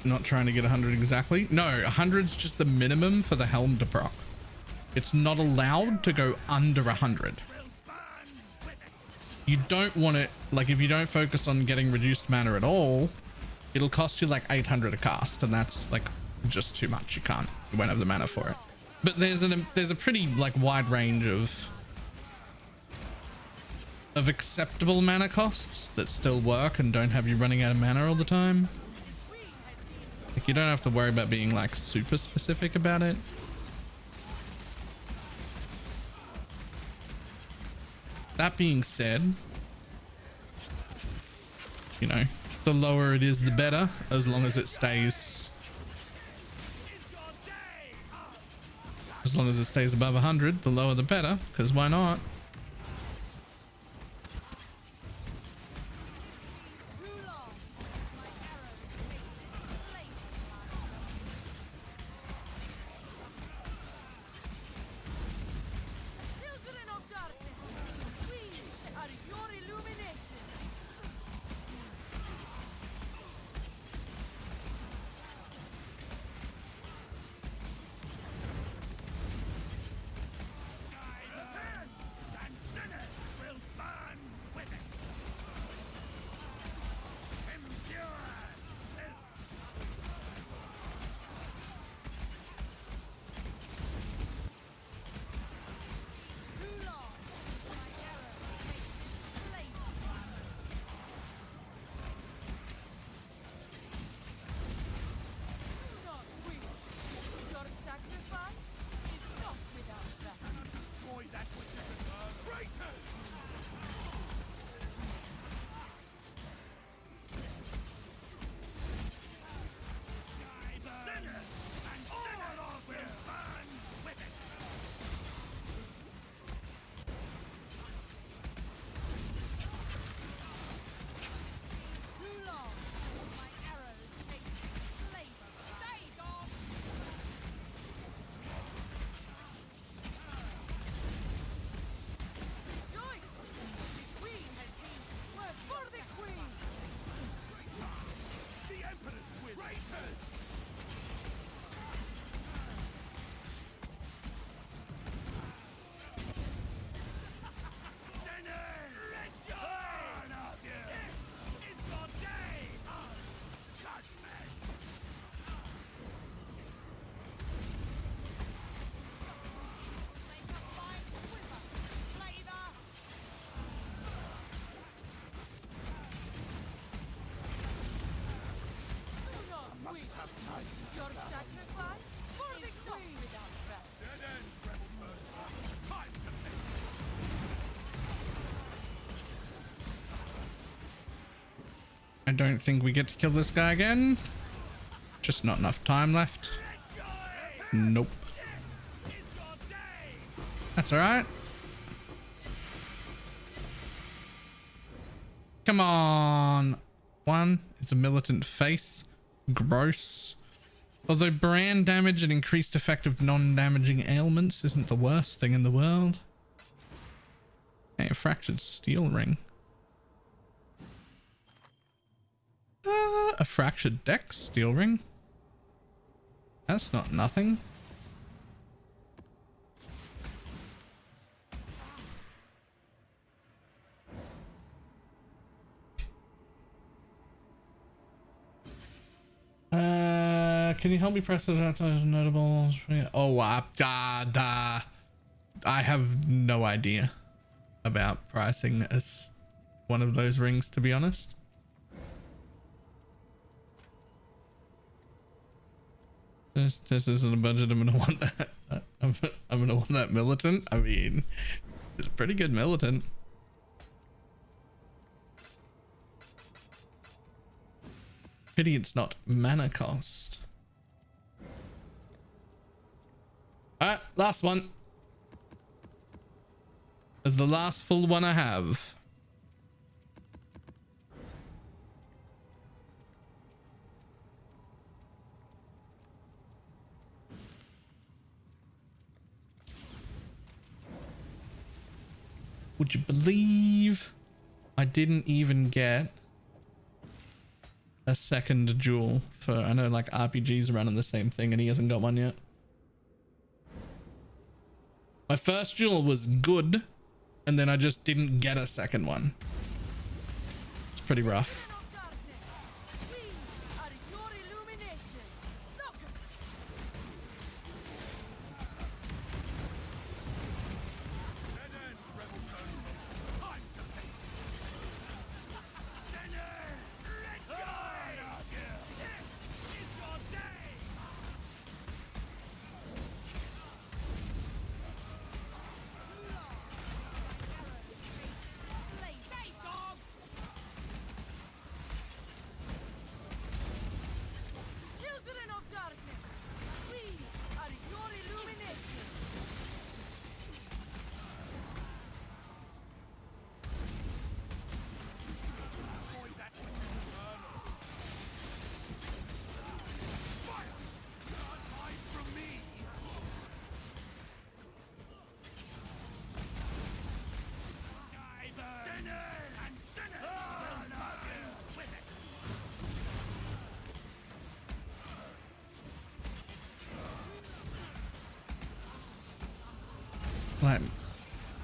S1: Not trying to get 100 exactly. No, 100's just the minimum for the helm to proc. It's not allowed to go under 100. You don't want it, like if you don't focus on getting reduced mana at all, it'll cost you like 800 a cast, and that's like just too much. You won't have the mana for it. But there's a pretty like wide range of acceptable mana costs that still work and don't have you running out of mana all the time. Like you don't have to worry about being like super specific about it. That being said, you know, the lower it is, the better, as long as it stays. As long as it stays above 100, the lower the better, because why not? I don't think we get to kill this guy again. Just not enough time left. Nope. That's all right. Come on. One, it's a militant faith. Gross. Although brand damage and increased effect of non-damaging ailments isn't the worst thing in the world. Hey, a fractured steel ring. A fractured dex steel ring. That's not nothing. Can you help me press those outside notables? Oh, I have no idea about pricing as one of those rings, to be honest. This isn't a budget. I'm gonna want that. I'm gonna want that militant. I mean, it's a pretty good militant. Pity it's not mana cost. Alright, last one. Is the last full one I have. Would you believe I didn't even get a second jewel for, I know like RPG's running the same thing and he hasn't got one yet. My first jewel was good and then I just didn't get a second one. It's pretty rough.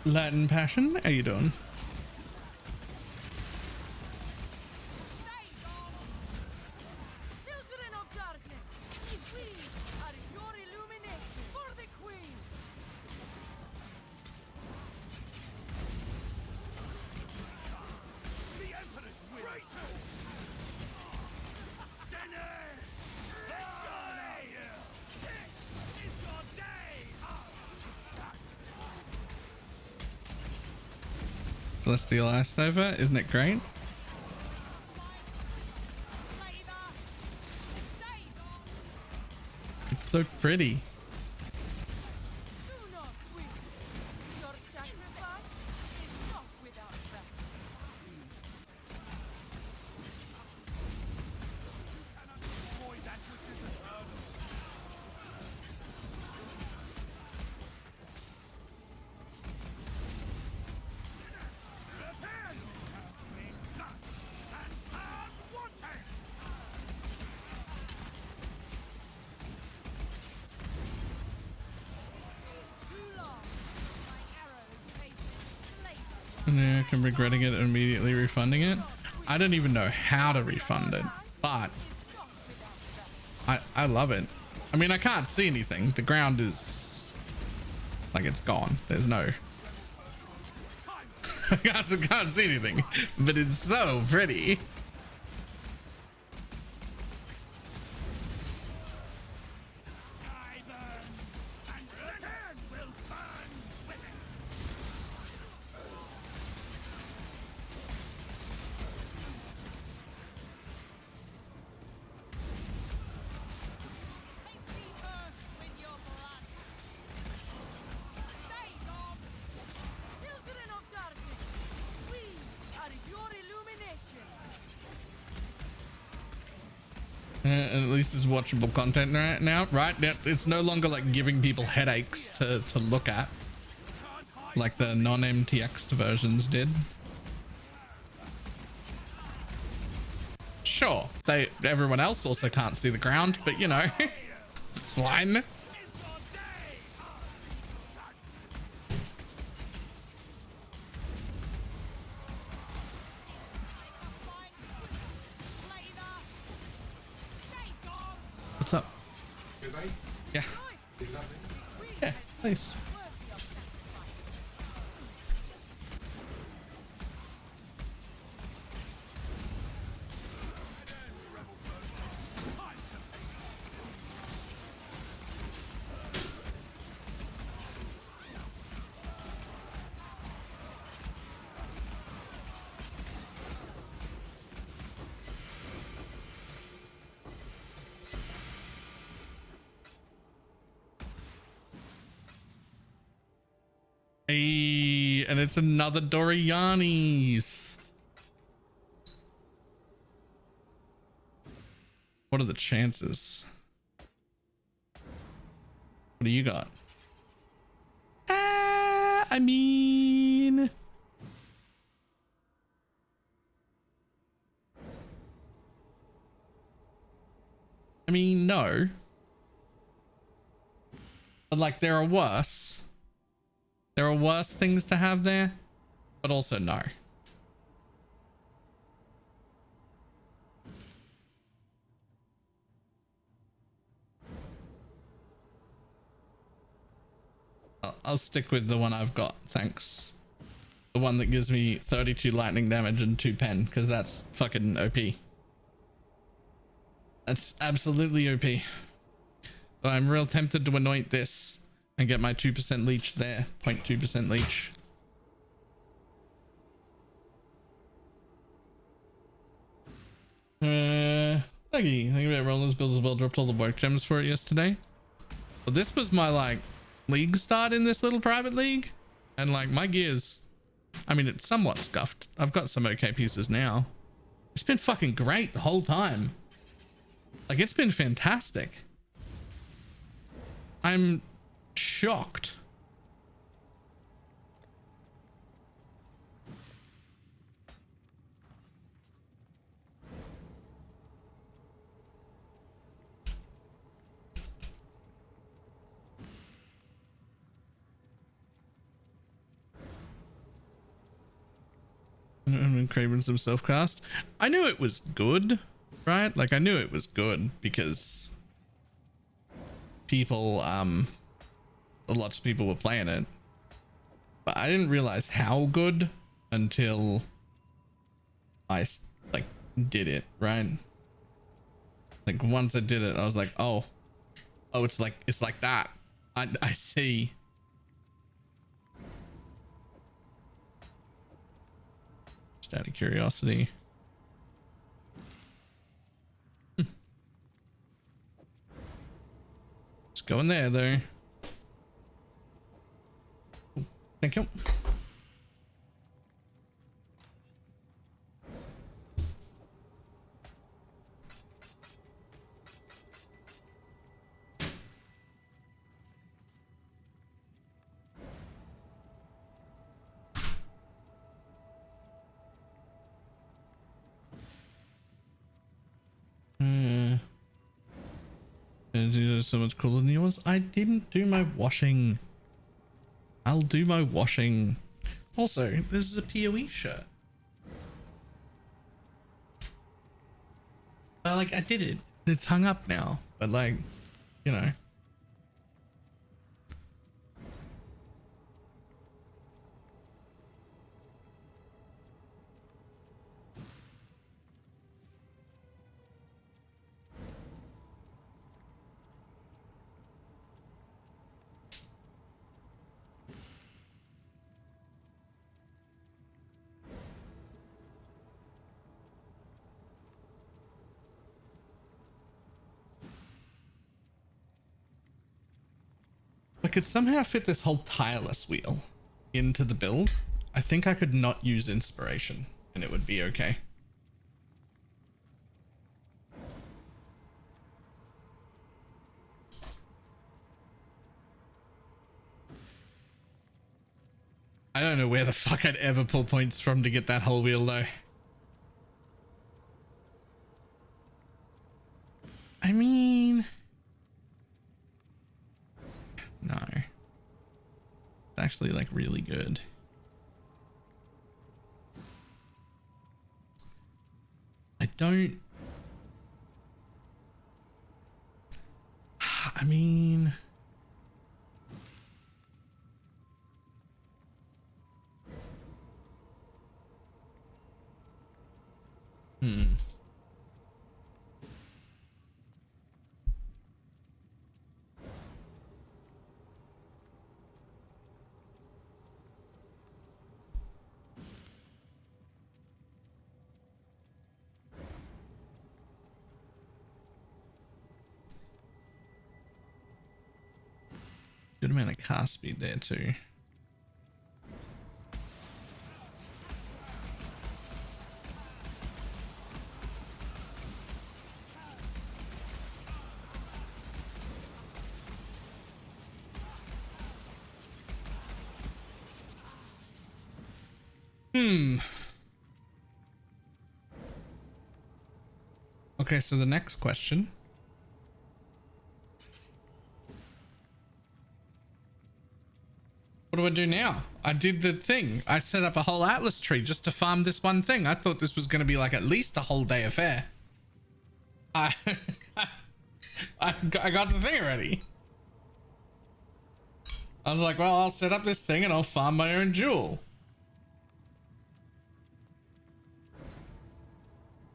S1: Latin Passion, how you doing? Celestial Ice Nova, isn't it great? It's so pretty. I'm regretting it and immediately refunding it. I don't even know how to refund it, but I love it. I mean, I can't see anything. The ground is like it's gone. There's no I can't see anything, but it's so pretty. At least it's watchable content right now, right? It's no longer like giving people headaches to look at like the non-MTX versions did. Sure, everyone else also can't see the ground, but you know, it's fine. What's up? Yeah. Yeah, nice. and it's another Doriani's. What are the chances? What do you got? I mean... no. But like, there are worse. There are worse things to have there, but also no. I'll stick with the one I've got, thanks. The one that gives me 32 lightning damage and 2 pen, because that's fucking OP. That's absolutely OP. But I'm real tempted to anoint this and get my 2% leech there. 0.2% leech. Thank you about Rollers build as well. Dropped all the work gems for it yesterday. So this was my like league start in this little private league, and like my gear's, I mean, it's somewhat scuffed. I've got some okay pieces now. It's been fucking great the whole time. Like, it's been fantastic. I'm shocked. Craving some self-cast. I knew it was good, right? Like, I knew it was good because people, lots of people were playing it, but I didn't realize how good until I like did it, right? Like, once I did it, I was like, oh, it's like that. I see. Out of curiosity. Let's go in there though. Thank you. So much cooler than yours. I didn't do my washing. I'll do my washing. Also, this is a PoE shirt. Like, I did it. It's hung up now. But like, you know. I could somehow fit this whole tireless wheel into the build. I think I could not use inspiration and it would be okay. I don't know where the fuck I'd ever pull points from to get that whole wheel though. I mean... no. It's actually like really good. I don't... I mean... good amount of cast speed there too. Okay, so the next question. What do I do now? I did the thing. I set up a whole Atlas tree just to farm this one thing. I thought this was going to be like at least a whole day affair. I got the thing already. I was like, well, I'll set up this thing and I'll farm my own jewel.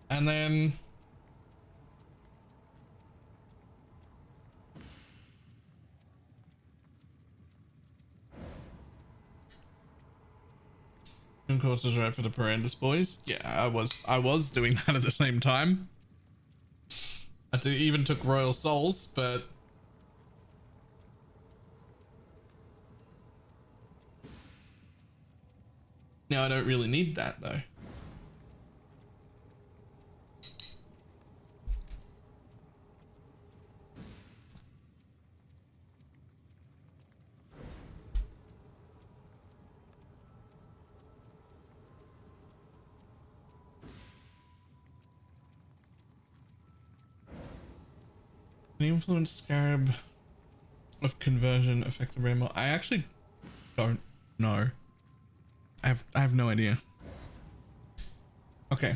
S1: And then... Of course, is right for the Parandus boys. Yeah, I was doing that at the same time. I even took Royal Souls, but now I don't really need that though. Can the influence scarab of conversion affect the rainbow? I actually don't know. I have no idea. Okay.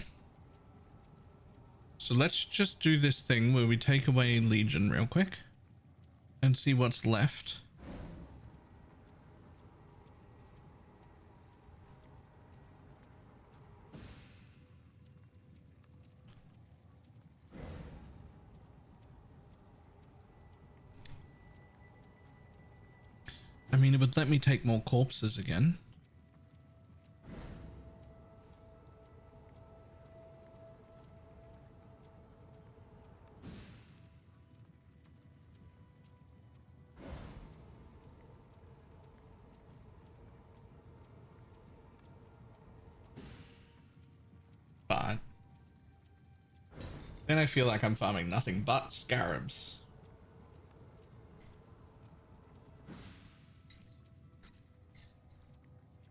S1: So let's just do this thing where we take away Legion real quick and see what's left. I mean, it would let me take more corpses again. But then I feel like I'm farming nothing but scarabs.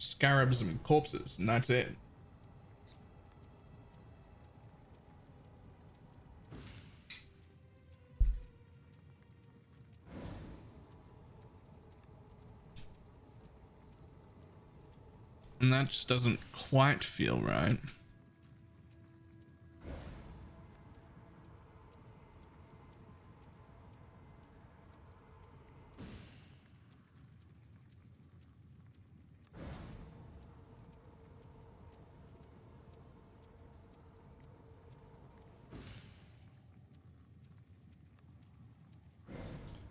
S1: Scarabs and corpses, and that's it. And that just doesn't quite feel right.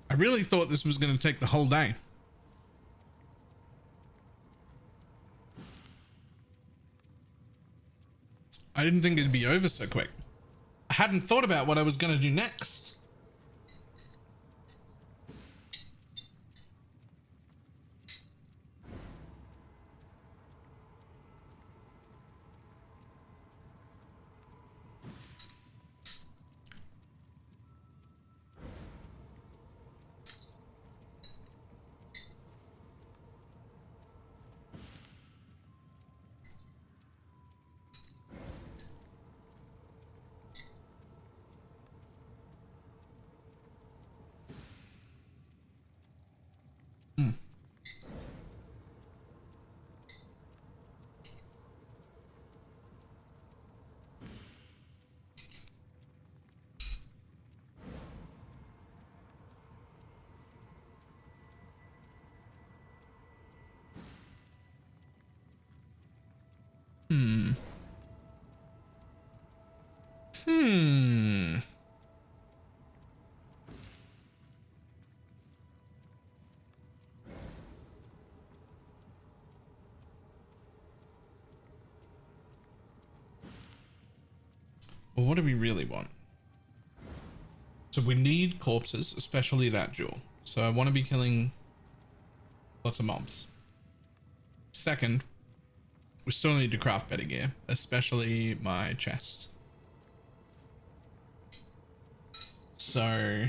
S1: I really thought this was going to take the whole day. I didn't think it'd be over so quick. I hadn't thought about what I was going to do next. Well, what do we really want? So we need corpses, especially that jewel. So I want to be killing lots of mobs. Second, we still need to craft better gear, especially my chest. So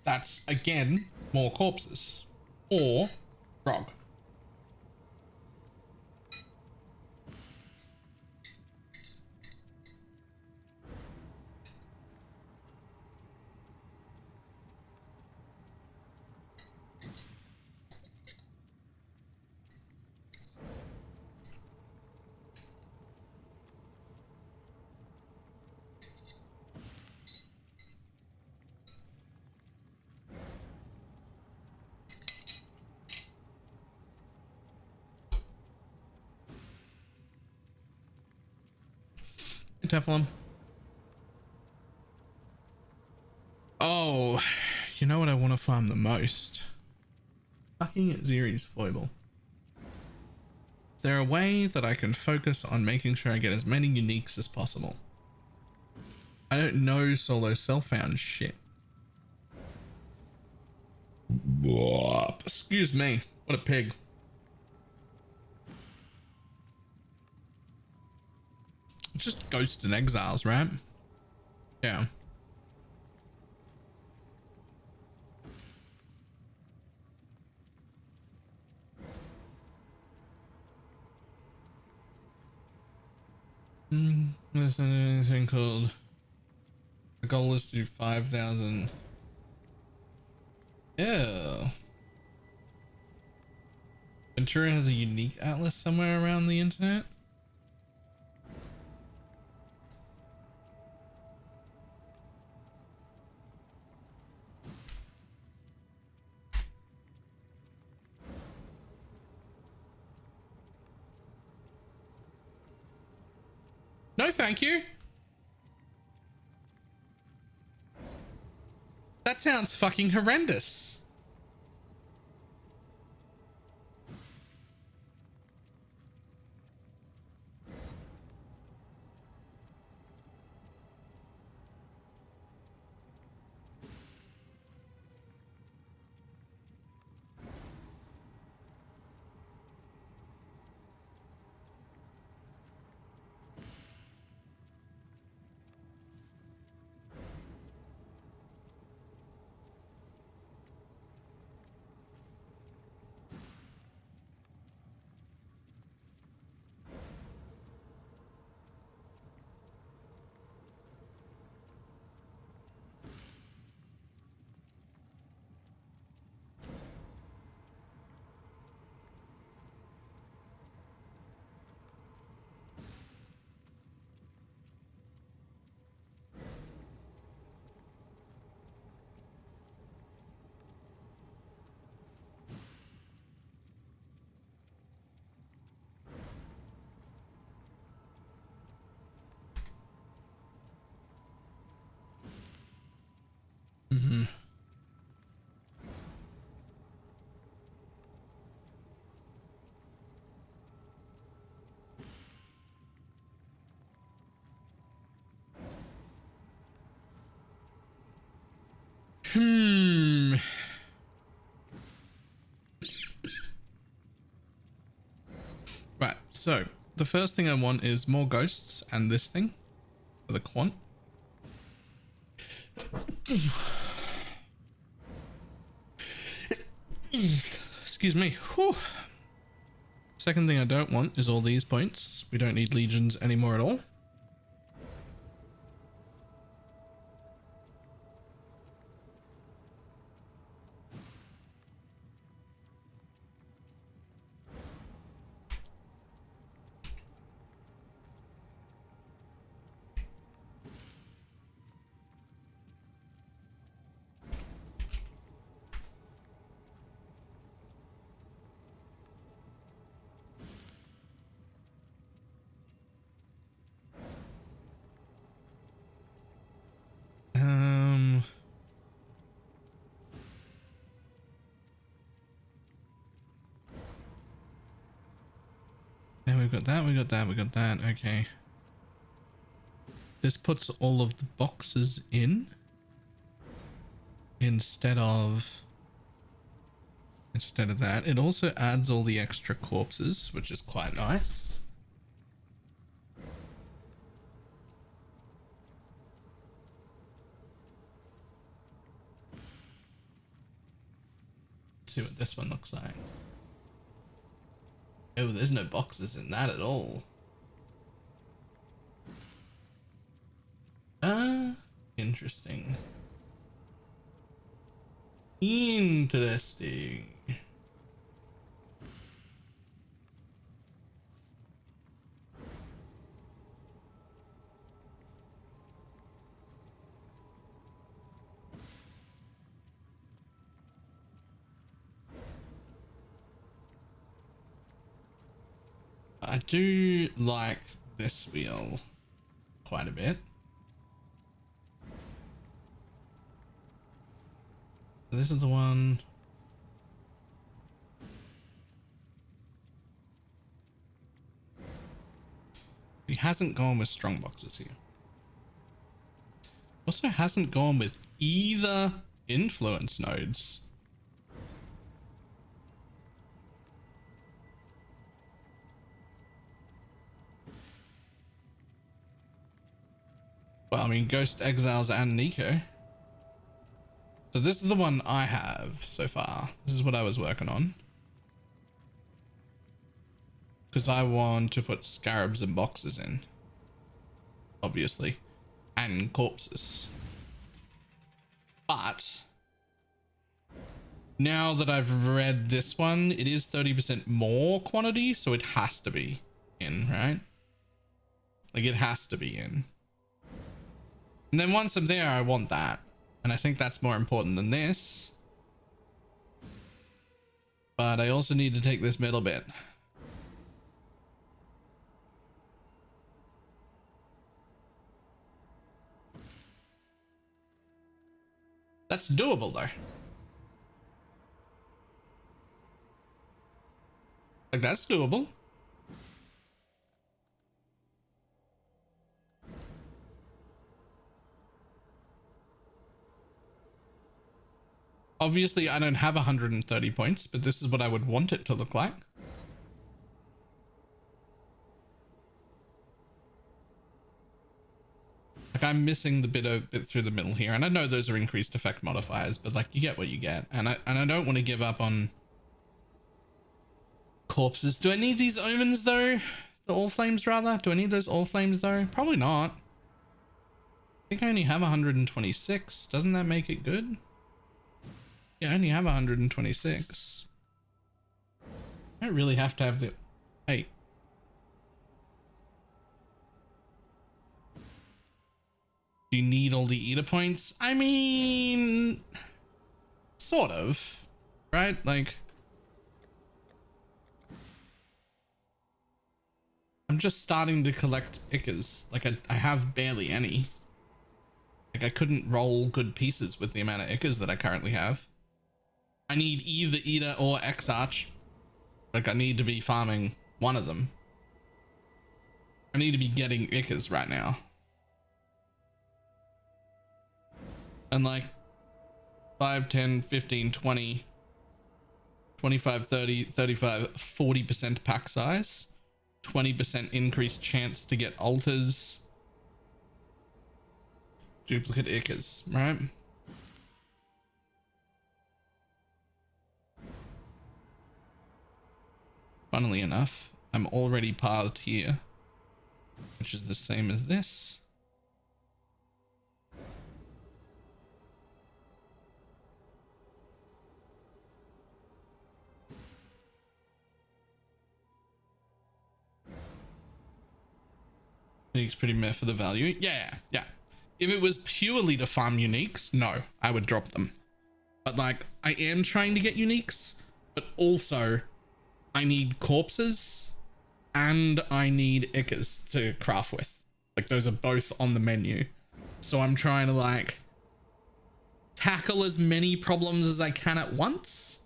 S1: that's again more corpses or grog. Teflon. Oh, you know what I want to farm the most? Fucking Ziri's foible. Is there a way that I can focus on making sure I get as many uniques as possible? I don't know solo self-found shit. Excuse me. What a pig. It's just Ghosts and Exiles, right? Yeah. There's anything called. The goal is to do 5,000. Yeah. Ventura has a unique atlas somewhere around the internet. No, thank you. That sounds fucking horrendous. Mm-hmm. Right, so the first thing I want is more ghosts and this thing for the quant. Excuse me. Whew. Second thing I don't want is all these points. We don't need legions anymore at all. And we've got that, we got that, we got that. Okay. This puts all of the boxes in instead of that. It also adds all the extra corpses, which is quite nice. Let's see what this one looks like. Oh, there's no boxes in that at all. Interesting. Interesting. I do like this wheel quite a bit. So this is the one. He hasn't gone with strong boxes here. Also hasn't gone with either influence nodes. Well, I mean, Ghost Exiles and Nico. So this is the one I have so far. This is what I was working on. Because I want to put scarabs and boxes in. Obviously. And corpses. But now that I've read this one, it is 30% more quantity, so it has to be in, right? Like, it has to be in. And then once I'm there, I want that. And I think that's more important than this. But I also need to take this middle bit. That's doable though. Like, that's doable. Obviously, I don't have 130 points, but this is what I would want it to look like. Like, I'm missing the bit through the middle here, and I know those are increased effect modifiers, but like, you get what you get, and I don't want to give up on corpses. Do I need these omens though? The all flames rather? Do I need those all flames though? Probably not. I think I only have 126. Doesn't that make it good? Yeah, I only have 126. I don't really have to have the... Hey. Do you need all the eater points? I mean... Sort of. Right? Like... I'm just starting to collect Ickers. Like, I have barely any. Like, I couldn't roll good pieces with the amount of Ickers that I currently have. I need either Eater or X-Arch. Like, I need to be farming one of them. I need to be getting Ickers right now. And like 5, 10, 15, 20, 25, 30, 35, 40% pack size. 20% increased chance to get altars. Duplicate Ickers, right? Funnily enough, I'm already pathed here, which is the same as this. I think it's pretty meh for the value. Yeah. If it was purely to farm uniques, no, I would drop them. But like, I am trying to get uniques, but also I need corpses and I need Ickers to craft with. Like, those are both on the menu. So I'm trying to like tackle as many problems as I can at once.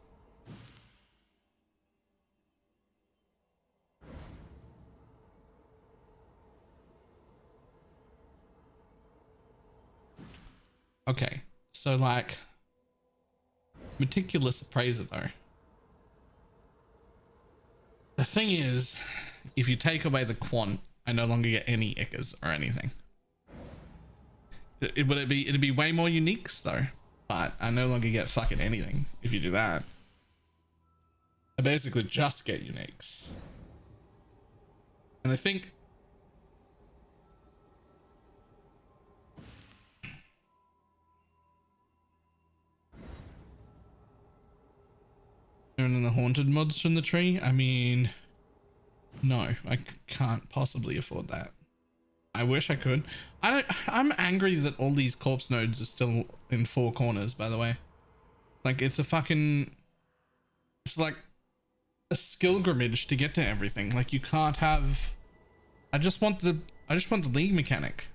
S1: Okay, so like, meticulous appraiser though. The thing is, if you take away the quant, I no longer get any Ickers or anything. It'd be way more uniques though, but I no longer get fucking anything if you do that. I basically just get uniques. And I think in the haunted mods from the tree, I mean, no, I can't possibly afford that. I wish I could. I'm angry that all these corpse nodes are still in 4 corners, by the way. Like, it's a fucking, it's like a skillgrimage to get to everything. Like, you can't have, I just want the league mechanic.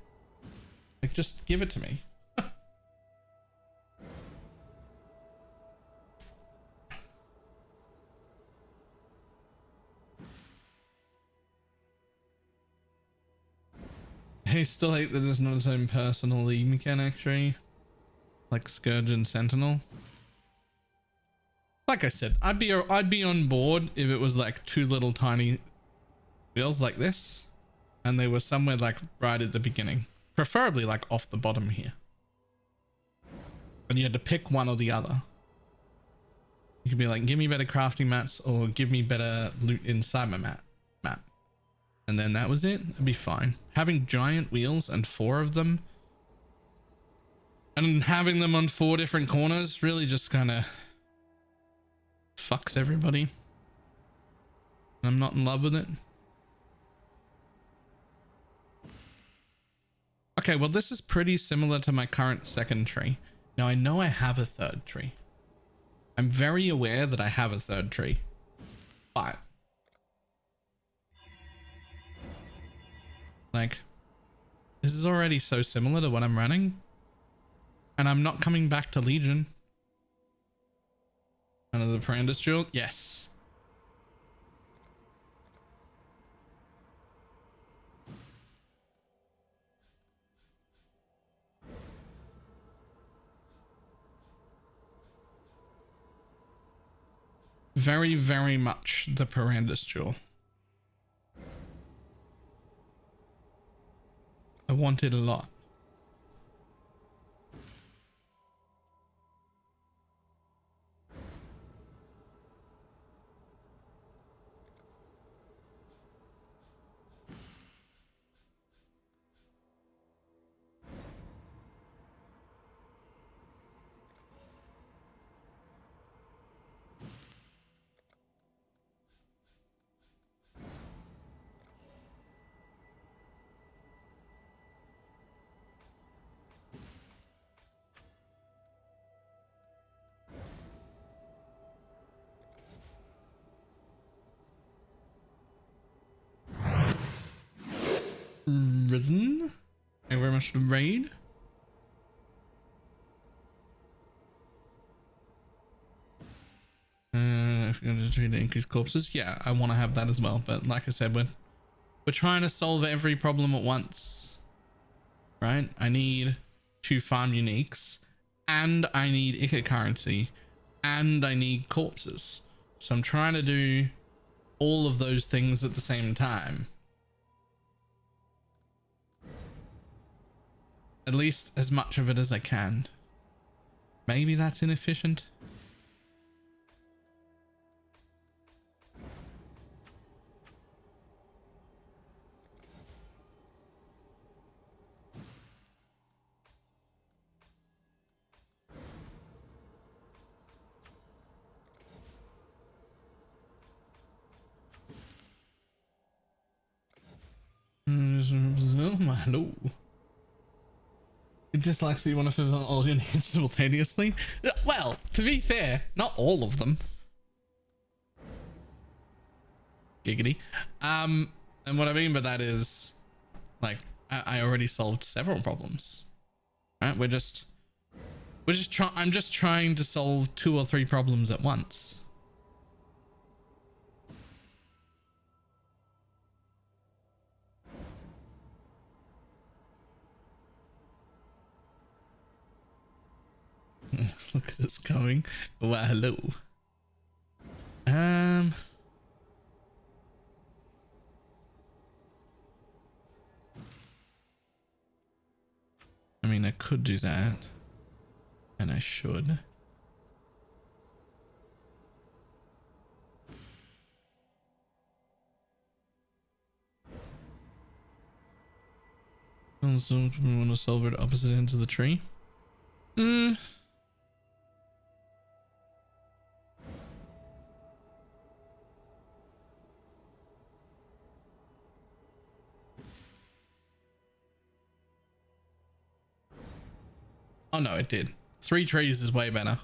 S1: Like, just give it to me. I still hate that it's not the same personal league mechanic tree, like Scourge and Sentinel. Like I said, I'd be on board if it was like two little tiny wheels like this, and they were somewhere like right at the beginning, preferably like off the bottom here. And you had to pick one or the other. You could be like, give me better crafting mats or give me better loot inside my map. And then that was it. It'd be fine. Having giant wheels and 4 of them and having them on 4 different corners really just kind of fucks everybody. I'm not in love with it. Okay, well, this is pretty similar to my current second tree. Now, I know I have a third tree. I'm very aware that I have a third tree, but like, this is already so similar to what I'm running, and I'm not coming back to Legion. Another Perandus Jewel? Yes. Very, very much the Perandus Jewel. I want it a lot. Risen. Thank you very much for the raid. If you're going to treat the increased corpses, yeah, I want to have that as well. But like I said, we're trying to solve every problem at once, right? I need to farm uniques, and I need Ica currency, and I need corpses. So I'm trying to do all of those things at the same time. At least as much of it as I can. Maybe that's inefficient. Oh my lord. It dislikes that you want to fulfill all your needs simultaneously. Well, to be fair, not all of them. Giggity. And what I mean by that is, like, I already solved several problems. Right? I'm just trying to solve 2 or 3 problems at once. Look at us going. Well, hello. I mean, I could do that, and I should. Also, we want to solve it opposite ends of the tree. Oh no, it did. 3 trees is way better.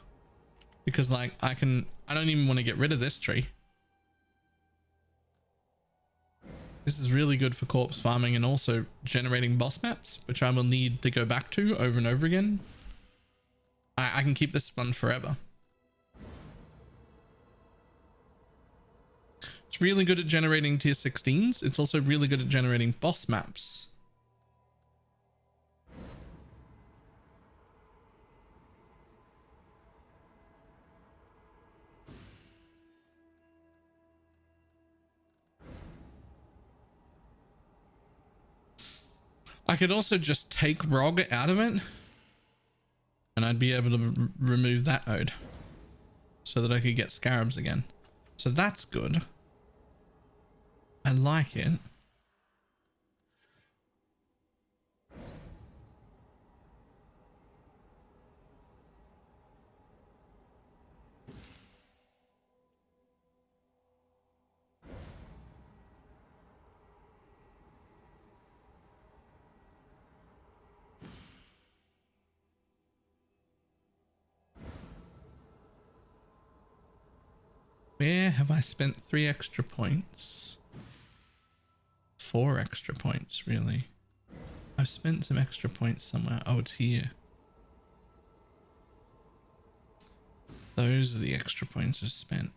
S1: Because like I don't even want to get rid of this tree. This is really good for corpse farming and also generating boss maps, which I will need to go back to over and over again. I can keep this one forever. It's really good at generating tier 16s. It's also really good at generating boss maps. I could also just take ROG out of it and I'd be able to remove that node so that I could get scarabs again. So that's good. I like it. Where have I spent 3 extra points? 4 extra points, really. I've spent some extra points somewhere. Oh, it's here. Those are the extra points I've spent.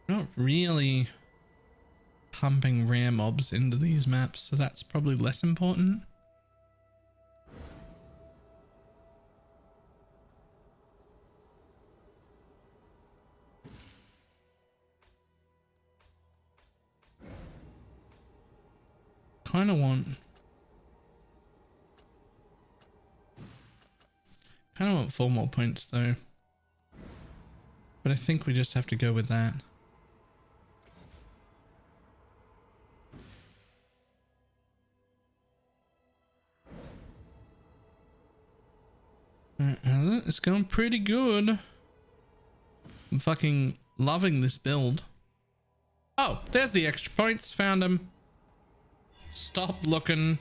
S1: Not really pumping rare mobs into these maps, so that's probably less important. Kind of want 4 more points though, but I think we just have to go with that. It's going pretty good. I'm fucking loving this build. Oh, there's the extra points. Found them. Stop looking.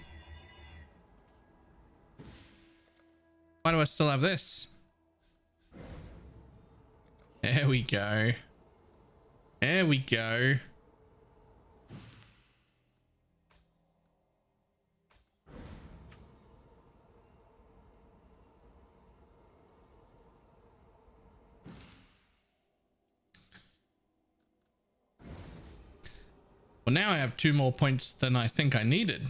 S1: Why do I still have this? There we go. There we go. Well, now I have 2 more points than I think I needed.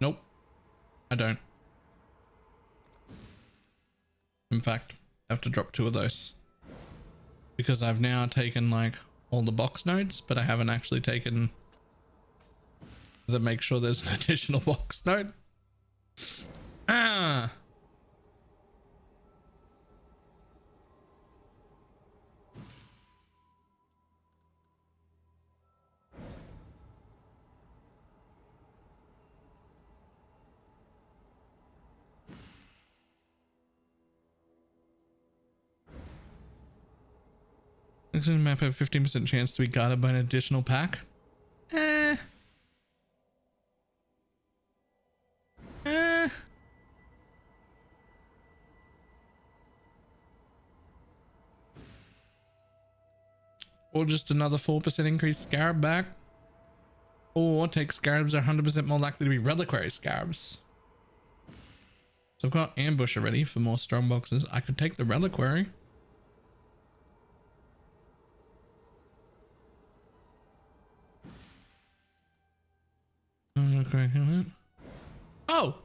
S1: Nope, I don't. In fact, I have to drop 2 of those because I've now taken like all the box nodes, but I haven't actually taken. Does it make sure there's an additional box node? Ah. This map have 15% chance to be guarded by an additional pack. Or just another 4% increased scarab back. Or take scarabs are 100% more likely to be reliquary scarabs. So I've got ambush already for more strong boxes. I could take the reliquary. Oh,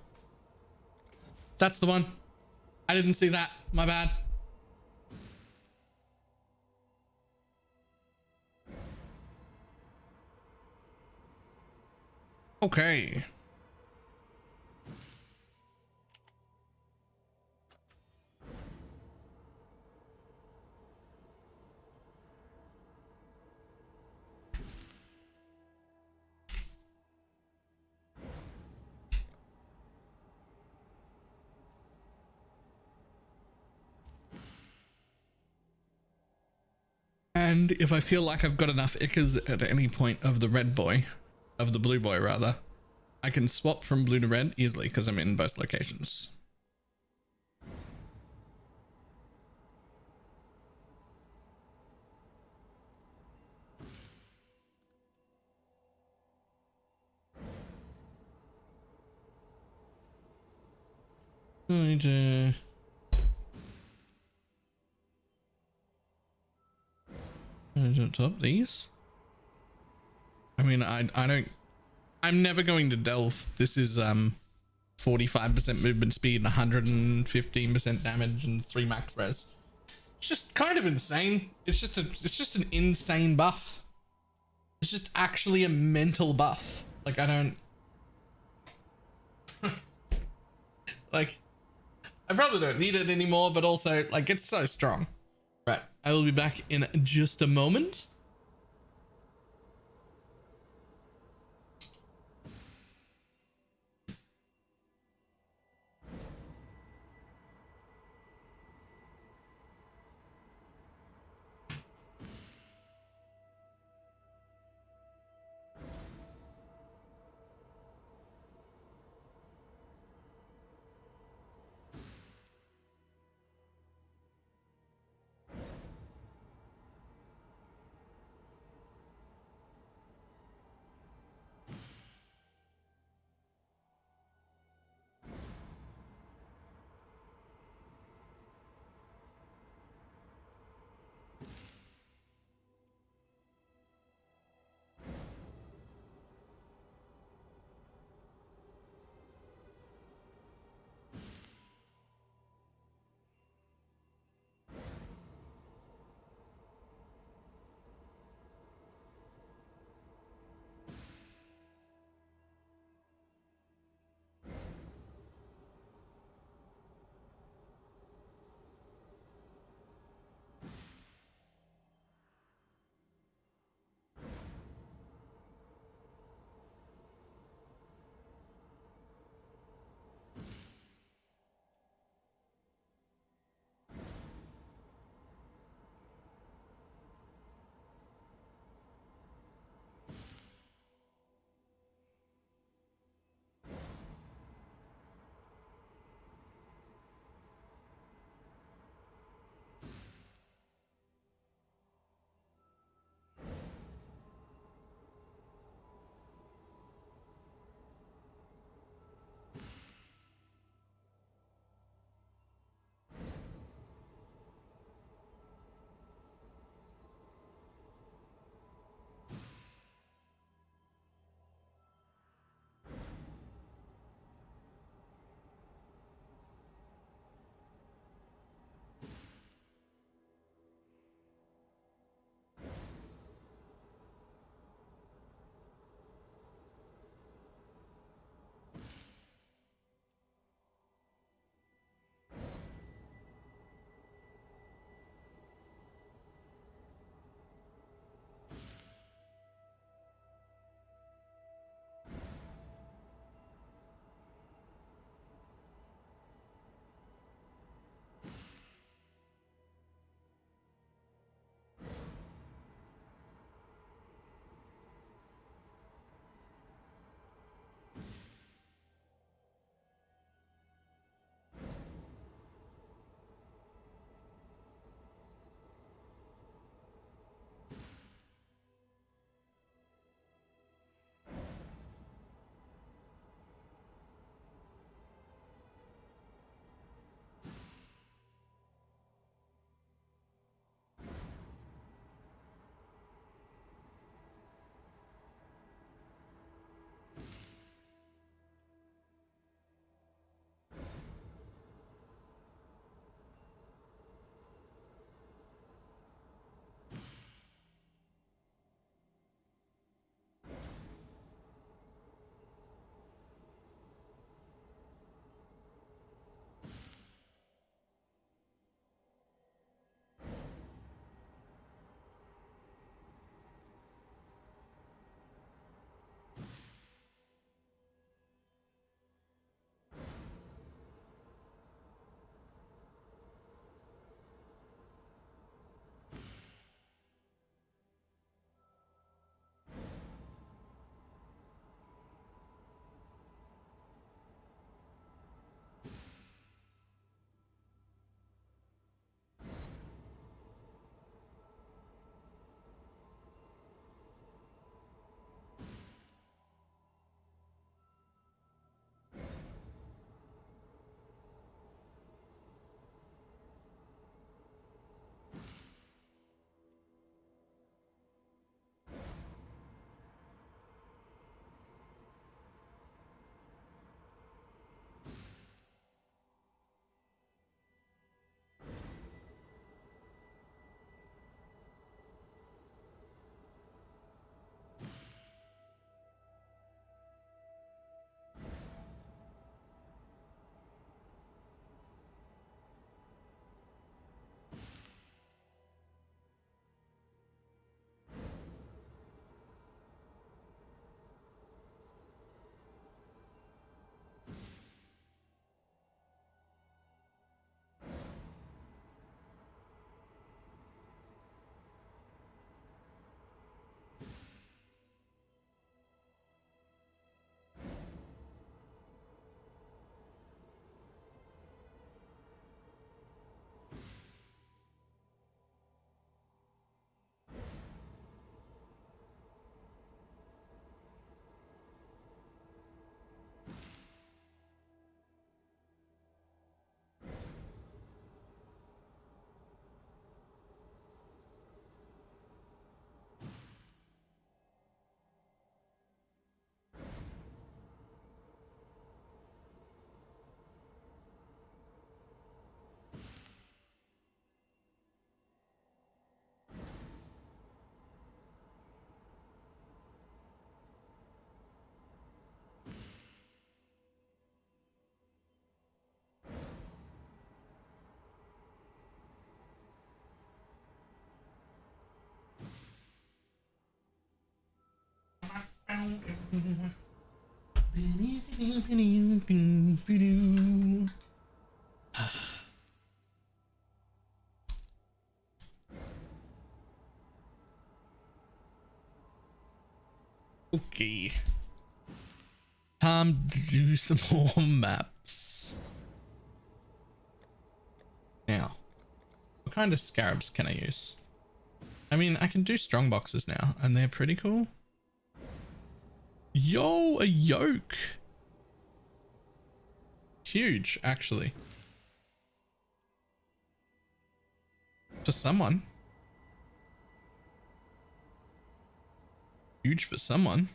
S1: that's the one. I didn't see that. My bad. Okay. And if I feel like I've got enough Ickers at any point of the red boy, of the blue boy rather, I can swap from blue to red easily because I'm in both locations. Top these. I mean, I don't. I'm never going to delve. This is 45% movement speed and 115% damage and 3 max res. It's just kind of insane. It's just an insane buff. It's just actually a mental buff. Like I don't like I probably don't need it anymore, but also like it's so strong. Right, I will be back in just a moment. Okay. Time to do some more maps. Now, what kind of scarabs can I use? I mean, I can do strong boxes now, and they're pretty cool. Yo, a yoke. Huge, actually. For someone. Huge for someone.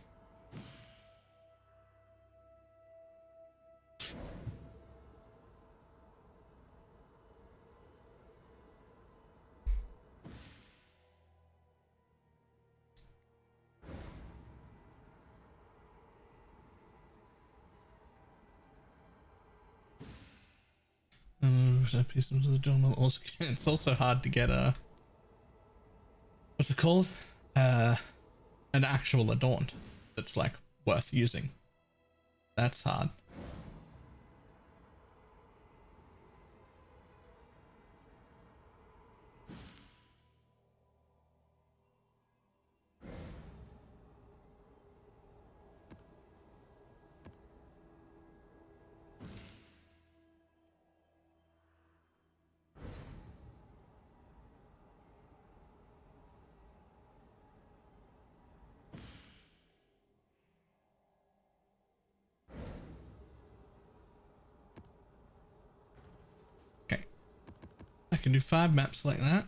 S1: Pieces of the journal also can. It's also hard to get a, what's it called? An actual adorned that's like worth using. That's hard. I can do 5 maps like that.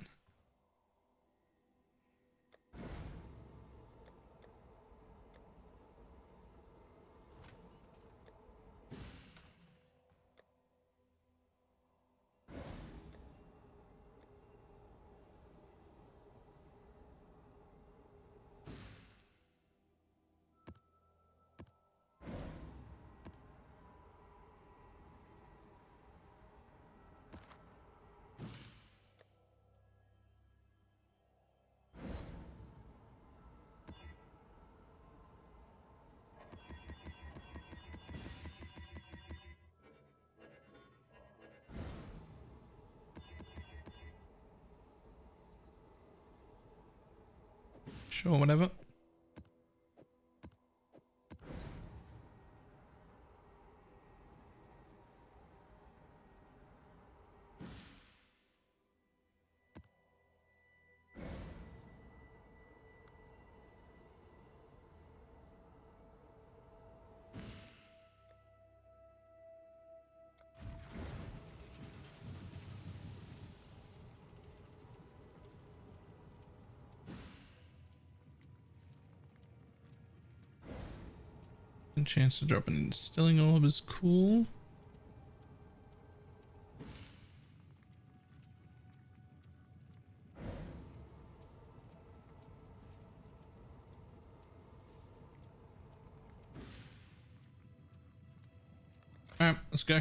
S1: Sure, whatever. Chance to drop an instilling orb is cool. All right, let's go.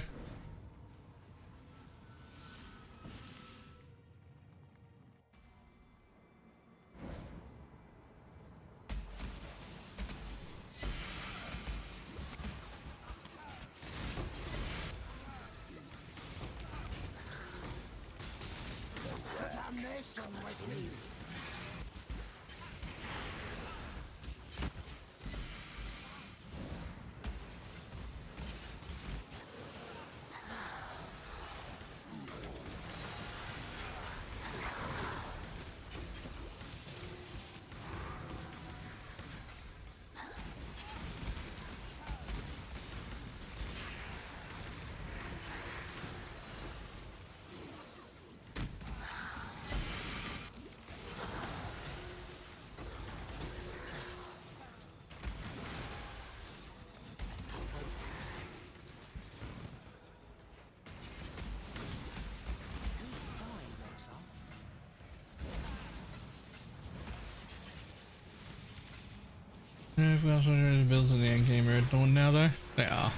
S1: If we also try to build in the end game are adorned now though. They are.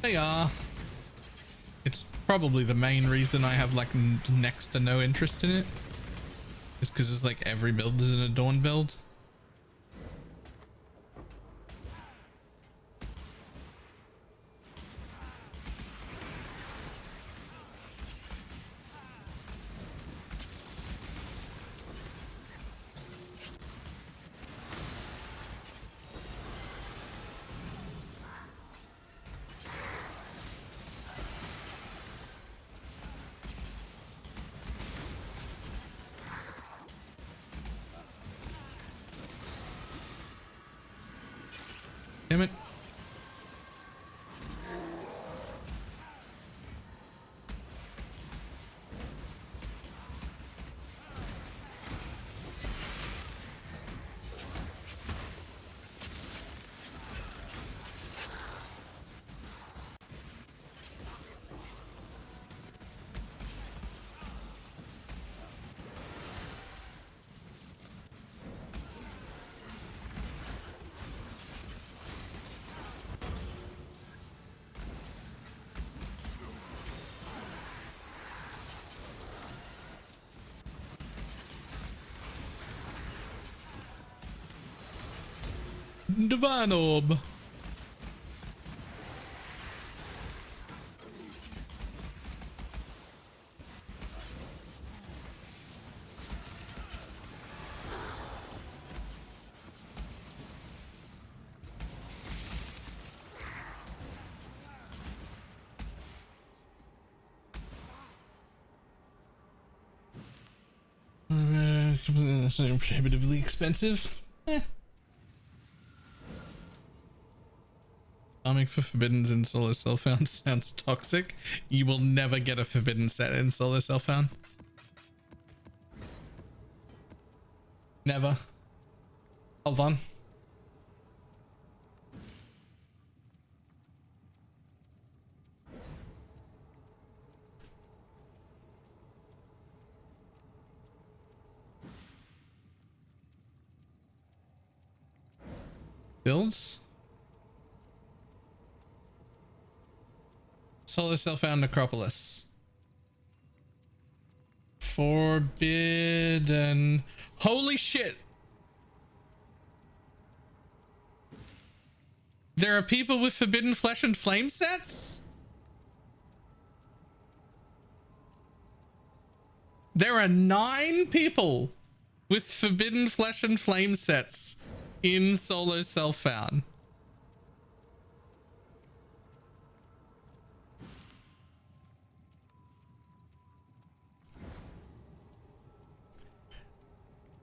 S1: They are. It's probably the main reason I have like next to no interest in it. Just because it's like every build is an adorned build. Damn it. Divine Orb. Prohibitively expensive. Farming for Forbiddens in Solo Self-Found sounds toxic. You will never get a Forbidden set in Solo Self-Found. Never. Hold on. Builds? Solo Self-Found Necropolis. Forbidden. Holy shit. There are people with Forbidden Flesh and Flame sets? There are 9 people with Forbidden Flesh and Flame sets in Solo Self-Found.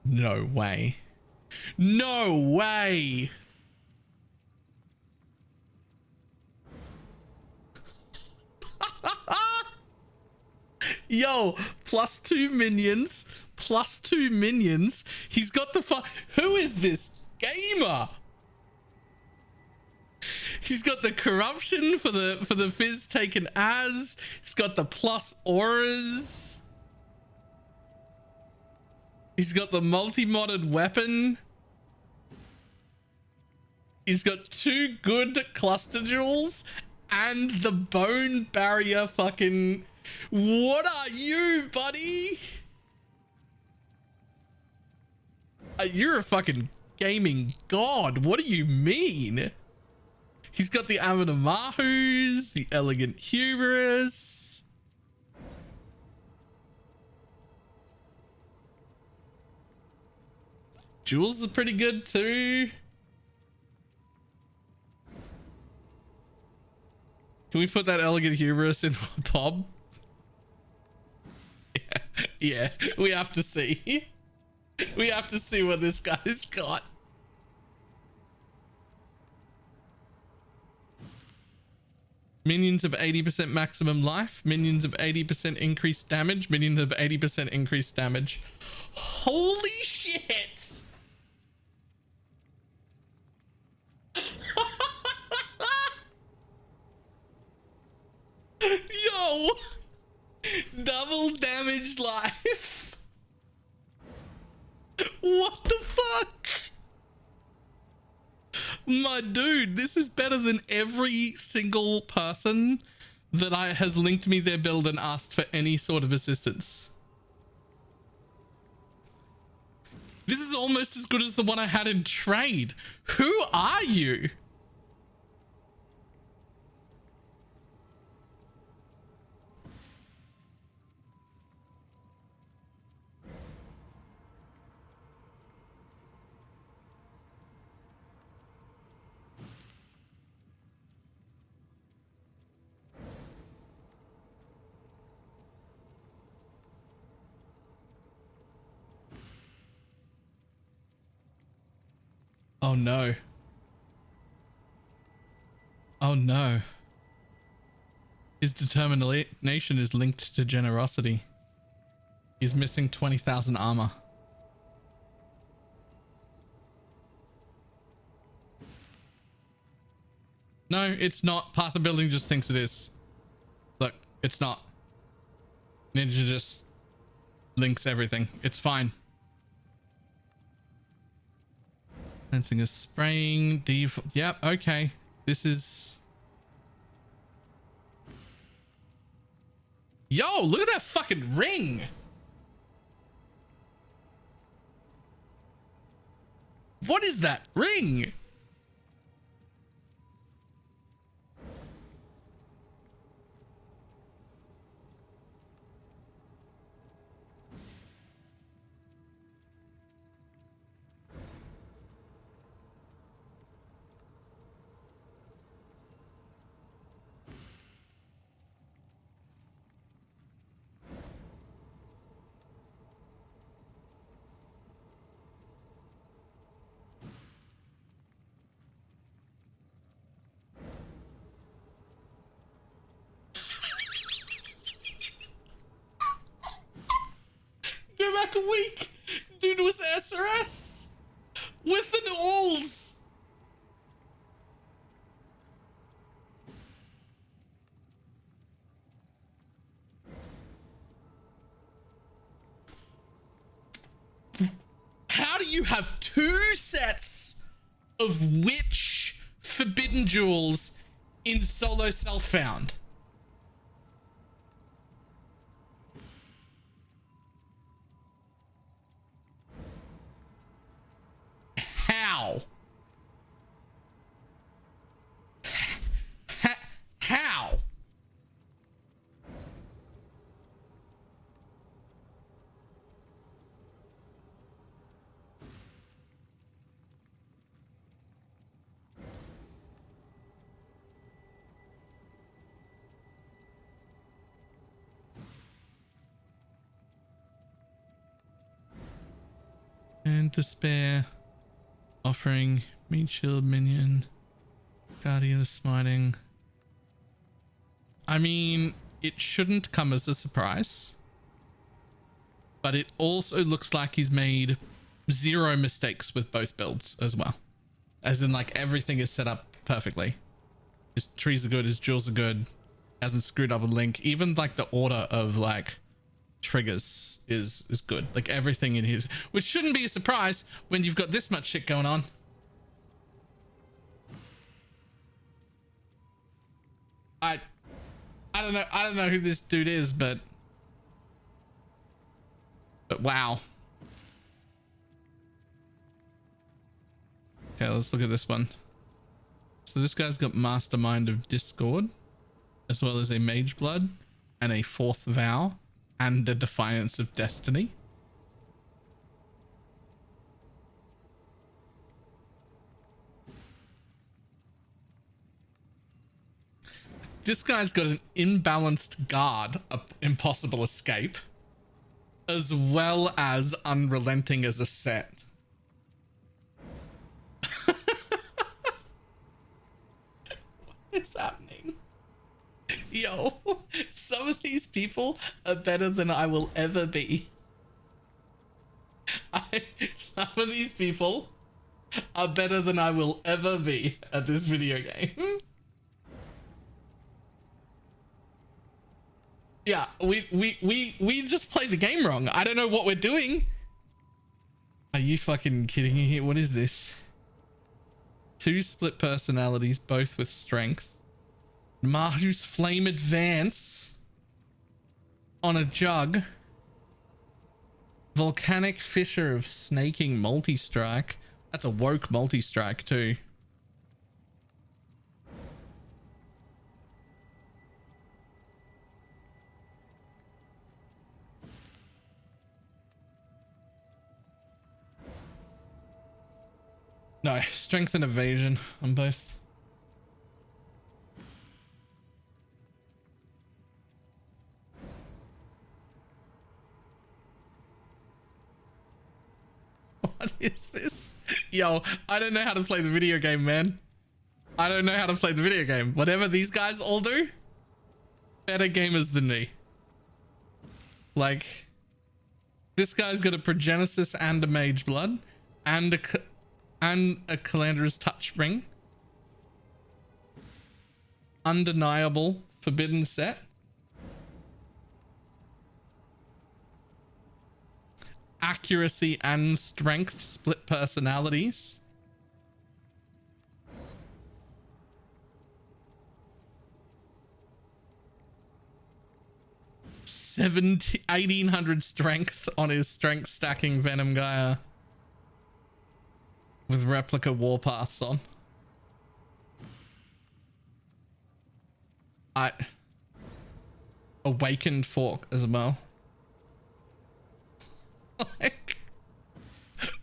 S1: No way. No way. Yo, +2 minions. +2 minions. He's got the who is this gamer? He's got the corruption for the fizz taken as. He's got the plus auras. He's got the multi-modded weapon. He's got 2 good cluster jewels and the bone barrier fucking... What are you, buddy? You're a fucking gaming god. What do you mean? He's got the Amanamahus, the Elegant Hubris. Jewels are pretty good too. Can we put that Elegant Hubris in Bob? Yeah, we have to see. We have to see what this guy's got. Minions of 80% maximum life. Minions of 80% increased damage. Minions of 80% increased damage. Holy shit! Yo! Double damage life. What the fuck? My dude, this is better than every single person that has linked me their build and asked for any sort of assistance. This is almost as good as the one I had in trade. Who are you? Oh no. Oh no. His determination is linked to generosity. He's missing 20,000 armor. No, it's not. Path of Building just thinks it is. Look, it's not. Ninja just links everything. It's fine. Fencing is spraying. Yep, okay. This is... Yo, look at that fucking ring! What is that ring? Go back a week. Dude was SRS with an alls. How do you have two sets of witch forbidden jewels in solo self-found? How? How? And despair. Offering, meat shield minion, guardian of smiting. I mean, it shouldn't come as a surprise, but it also looks like he's made zero mistakes with both builds as well. As in, like, everything is set up perfectly. His trees are good, his jewels are good, hasn't screwed up a link. Even like the order of like triggers is good. Like everything in his, which shouldn't be a surprise when you've got this much shit going on. I don't know who this dude is, but wow. Okay, let's look at this one. So this guy's got Mastermind of Discord, as well as a Mage Blood and a Fourth Vow and a Defiance of Destiny. This guy's got an imbalanced guard, a impossible escape, as well as unrelenting as a set. What is happening? Yo, some of these people are better than I will ever be. Some of these people are better than I will ever be at this video game. Yeah, we just play the game wrong. I don't know what we're doing. Are you fucking kidding me? What is this? 2 split personalities, both with strength. Mahu's Flame Advance on a jug. Volcanic Fissure of Snaking multi-strike. That's a woke multi-strike too. No, strength and evasion on both. What is this? Yo, I don't know how to play the video game, man. I don't know how to play the video game. Whatever these guys all do, better gamers than me. Like, this guy's got a Progenesis and a Mage Blood and a Calandra's Touch Ring. Undeniable Forbidden Set. Accuracy and strength split personalities. $1,700 1,800 strength on his strength stacking Venom Gaia with replica warpaths on. Awakened Fork as well. Like,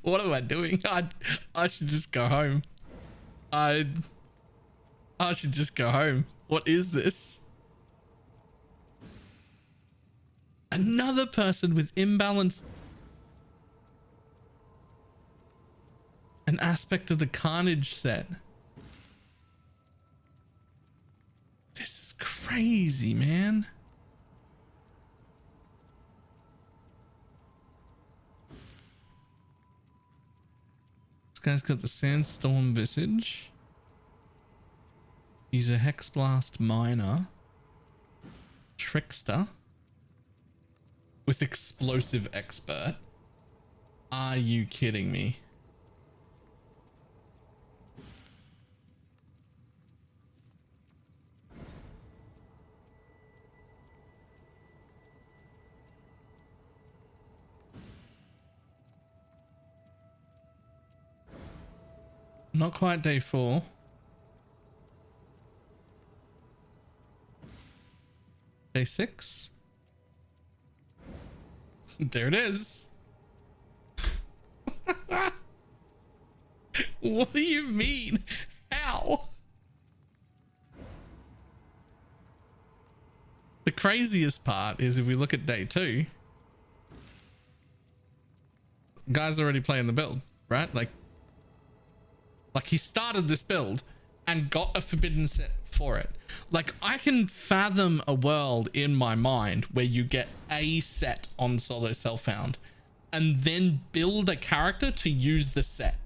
S1: what am I doing? I should just go home. I should just go home. What is this? Another person with imbalance. An aspect of the Carnage set. This is crazy, man. This guy's got the Sandstorm Visage. He's a Hexblast Miner. Trickster. With Explosive Expert. Are you kidding me? Not quite day 4. Day 6. There it is. What do you mean? How? The craziest part is if we look at day 2, guy's already playing the build, right? Like he started this build and got a forbidden set for it. Like, I can fathom a world in my mind where you get a set on solo self-found and then build a character to use the set.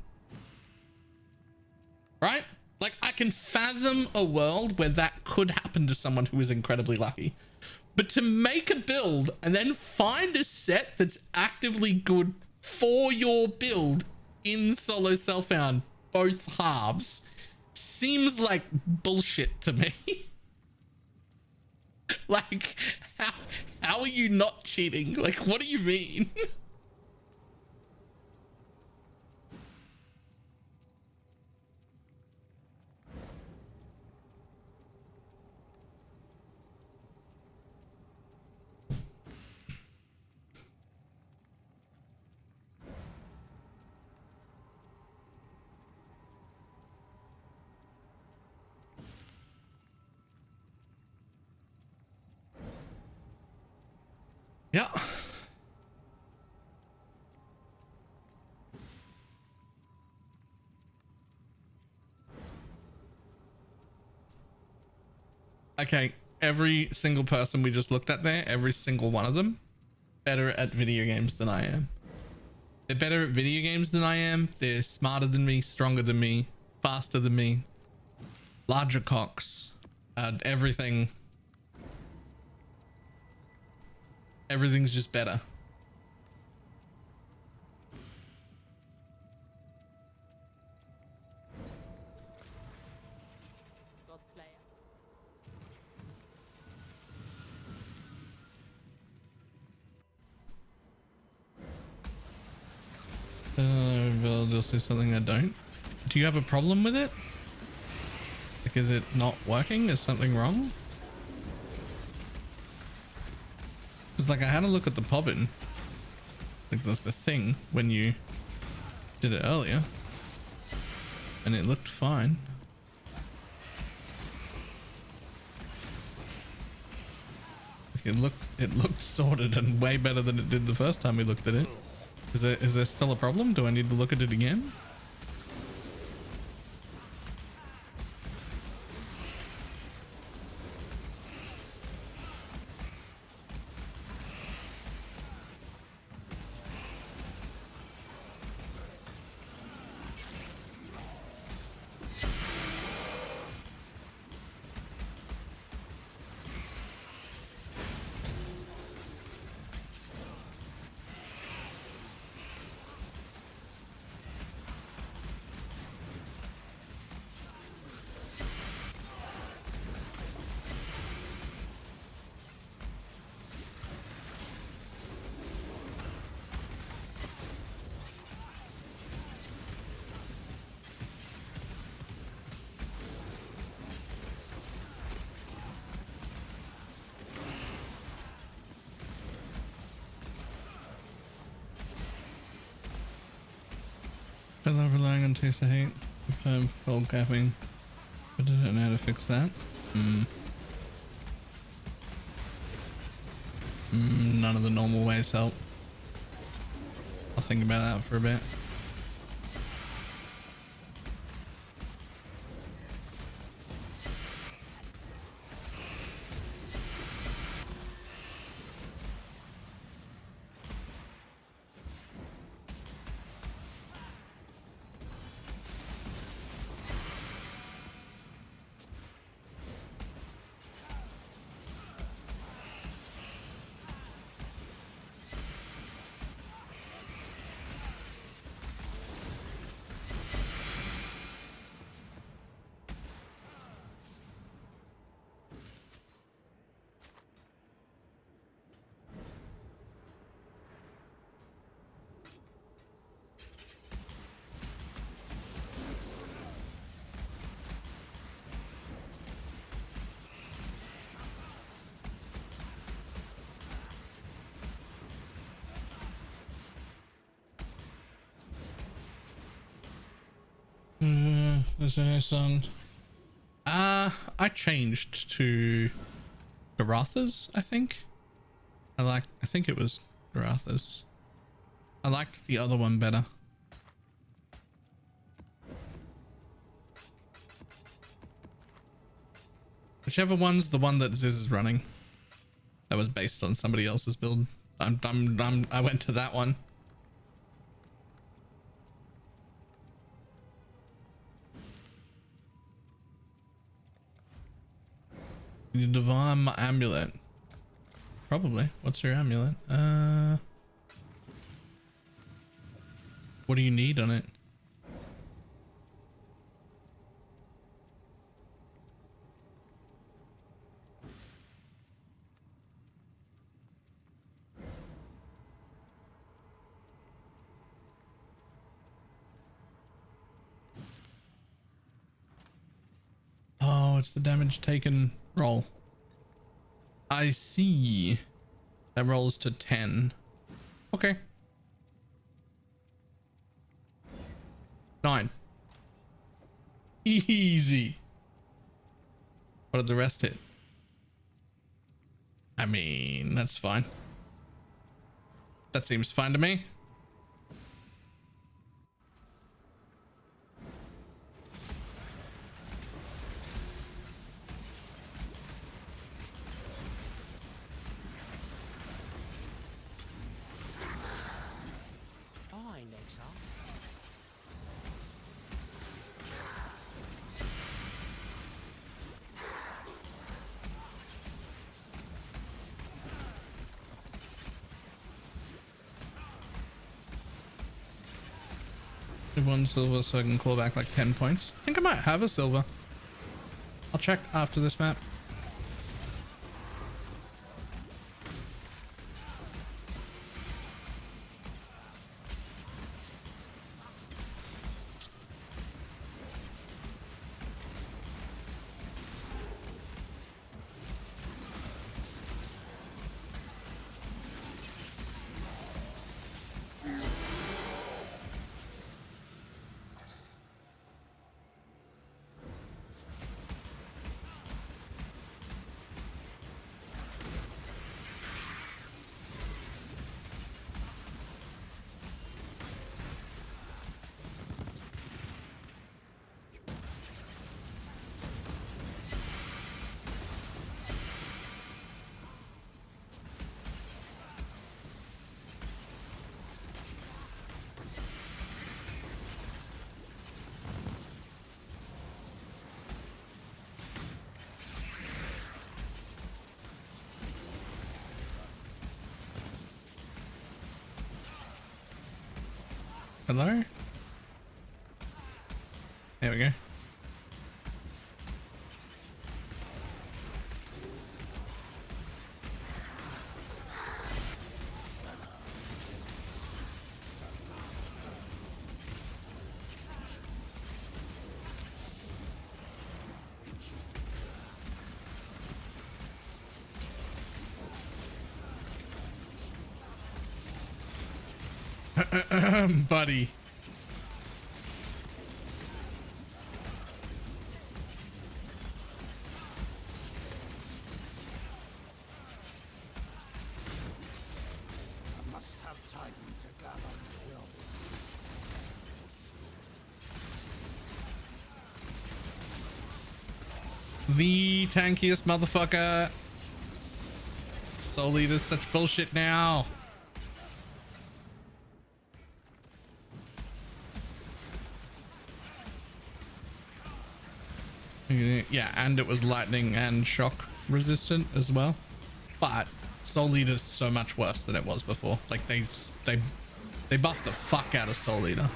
S1: Right? Like, I can fathom a world where that could happen to someone who is incredibly lucky. But to make a build and then find a set that's actively good for your build in solo self-found, both halves, seems like bullshit to me. Like, how are you not cheating? Like, what do you mean? Yeah. Okay, every single person we just looked at there, every single one of them, better at video games than I am. They're better at video games than I am. They're smarter than me, stronger than me, faster than me, larger cocks, everything. Everything's just better. I'll say something I don't. Do you have a problem with it? Like, is it not working? Is something wrong? Because, like, I had a look at the pobbin, like the thing when you did it earlier, and it looked fine. Like, it looked sorted and way better than it did the first time we looked at it. Is there still a problem? Do I need to look at it again? Been relying on taste of hate. Time for cold capping. But I don't know how to fix that. None of the normal ways help. I'll think about that for a bit. There's no sun. I changed to Garatha's, I think. I think it was Garatha's. I liked the other one better. Whichever one's the one that Ziz is running. That was based on somebody else's build. I went to that one. You divine my amulet. Probably. What's your amulet? What do you need on it? Oh, it's the damage taken roll. I see. That rolls to 10. Okay. 9. Easy. What did the rest hit? I mean, that's fine. That seems fine to me. One silver so I can claw back like 10 points. I think I might have a silver. I'll check after this map. Hello? There we go. Buddy. The tankiest motherfucker. Soul Eater's such bullshit now. Yeah, and it was lightning and shock resistant as well. But Soul Eater's so much worse than it was before. Like they buffed the fuck out of Soul Eater.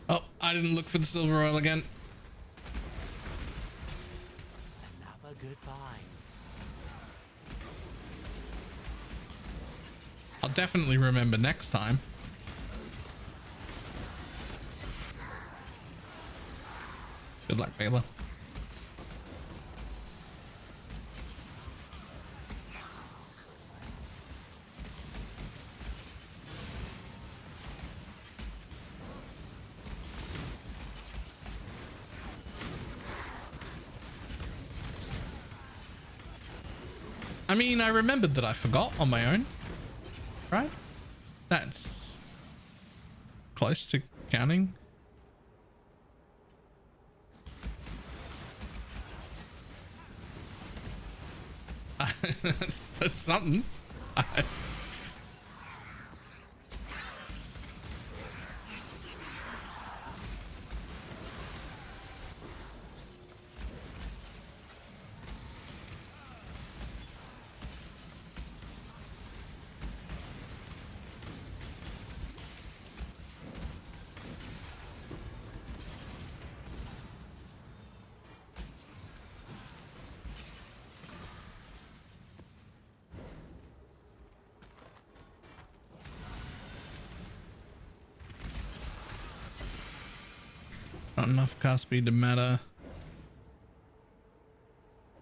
S1: Oh, I didn't look for the silver oil again.
S6: Another good find.
S1: I'll definitely remember next time. Good luck, Baylor. I mean, I remembered that I forgot on my own, right? That's close to counting. That's something. Not enough cast speed to matter.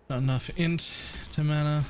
S1: Not enough int to matter.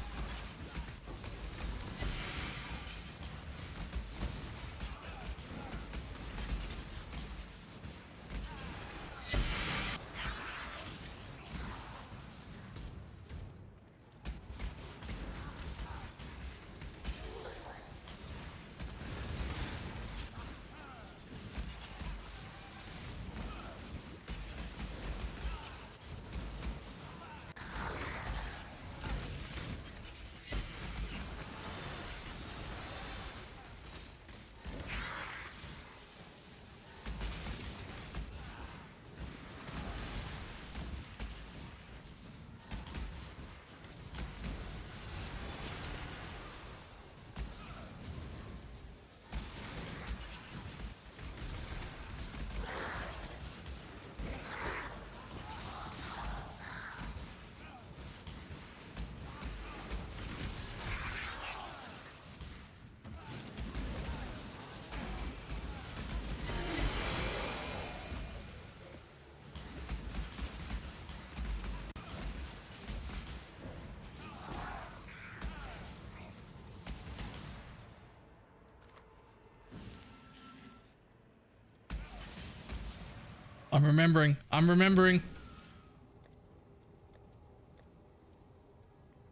S1: I'm remembering. I'm remembering.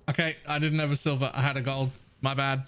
S1: Okay, I didn't have a silver. I had a gold. My bad.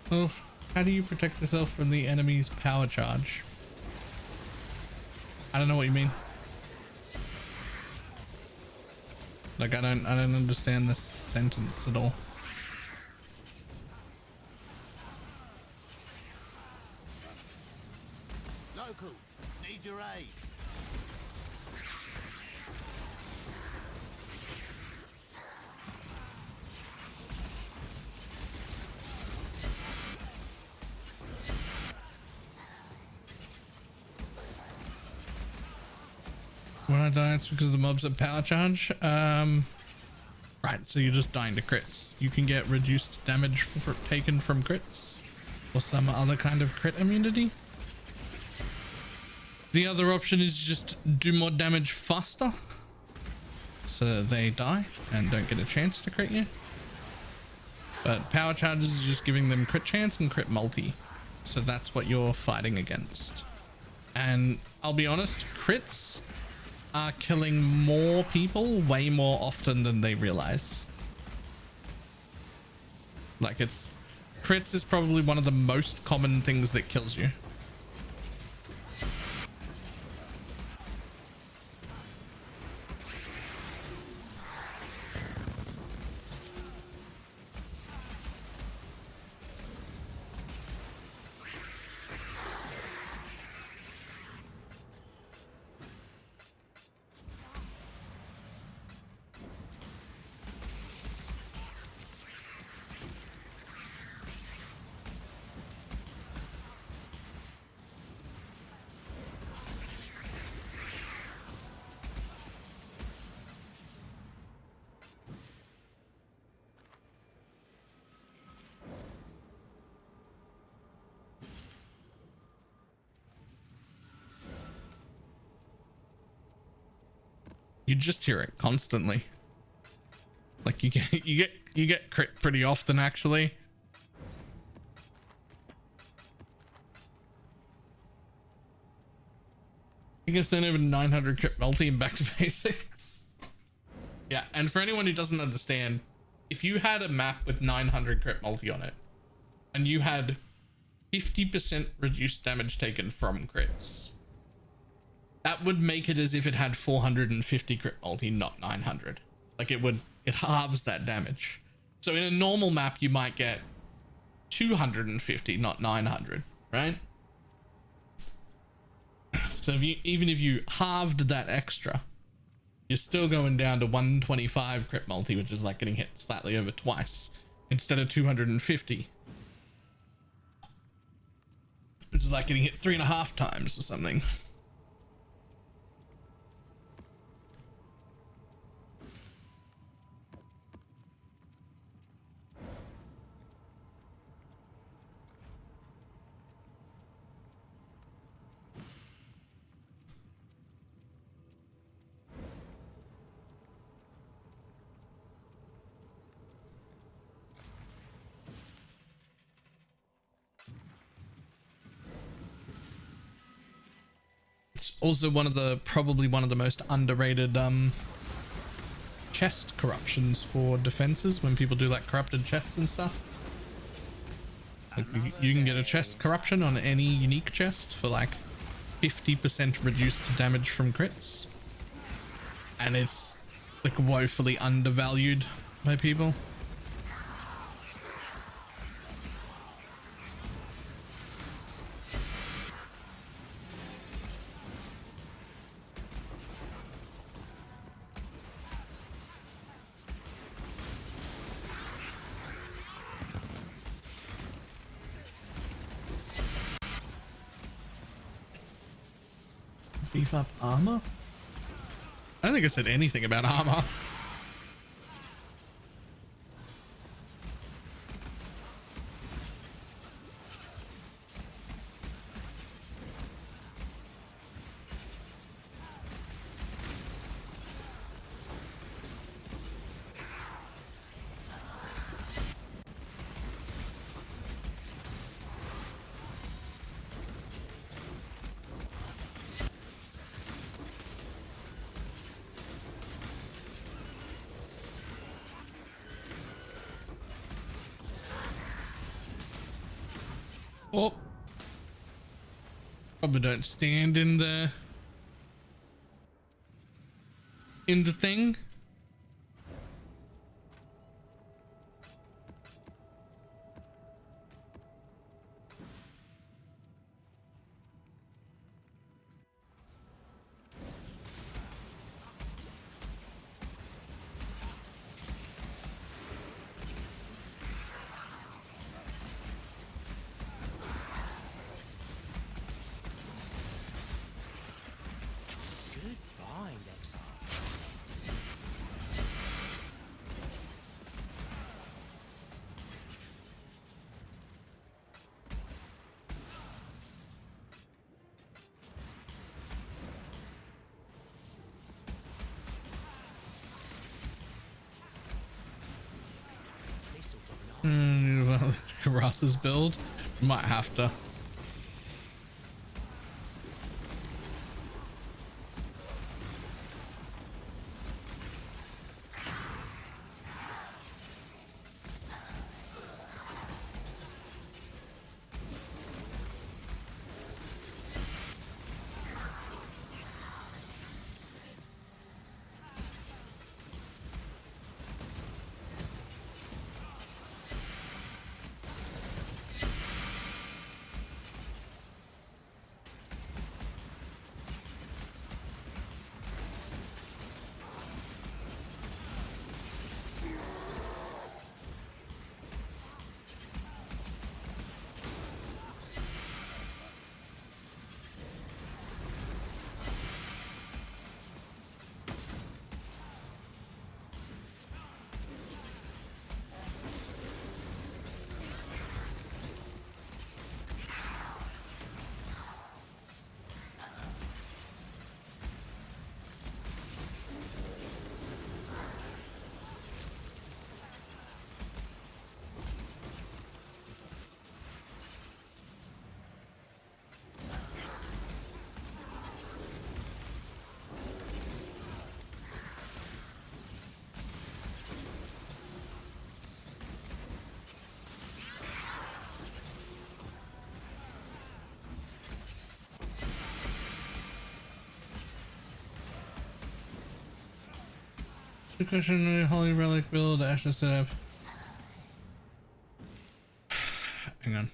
S1: Well, how do you protect yourself from the enemy's power charge? I don't know what you mean. Like, I don't understand this sentence at all.
S6: Local, need your aid.
S1: When I die, it's because the mobs have power charge. Right, so you're just dying to crits. You can get reduced damage taken from crits or some other kind of crit immunity. The other option is just do more damage faster so they die and don't get a chance to crit you. But power charges is just giving them crit chance and crit multi. So that's what you're fighting against. And I'll be honest, crits are killing more people way more often than they realize. Like, crits is probably one of the most common things that kills you. You just hear it constantly. Like, you get crit pretty often, actually. You can send over 900 crit multi and back to basics. Yeah, and for anyone who doesn't understand, if you had a map with 900 crit multi on it, and you had 50% reduced damage taken from crits, that would make it as if it had 450 crit multi, not 900. Like, it halves that damage. So in a normal map, you might get 250, not 900, right? So even if you halved that extra, you're still going down to 125 crit multi, which is like getting hit slightly over twice instead of 250, which is like getting hit 3.5 times or something. Also probably one of the most underrated chest corruptions for defenses, when people do like corrupted chests and stuff. Like, you can get a chest corruption on any unique chest for like 50% reduced damage from crits, and it's like woefully undervalued by people. Beef up armor? I don't think I said anything about armor. Oh. Probably don't stand in the thing.
S6: Goodbye, exile.
S1: Well, Karatha's build. Might have to. Two question Holy Relic build, Ashes setup. Hang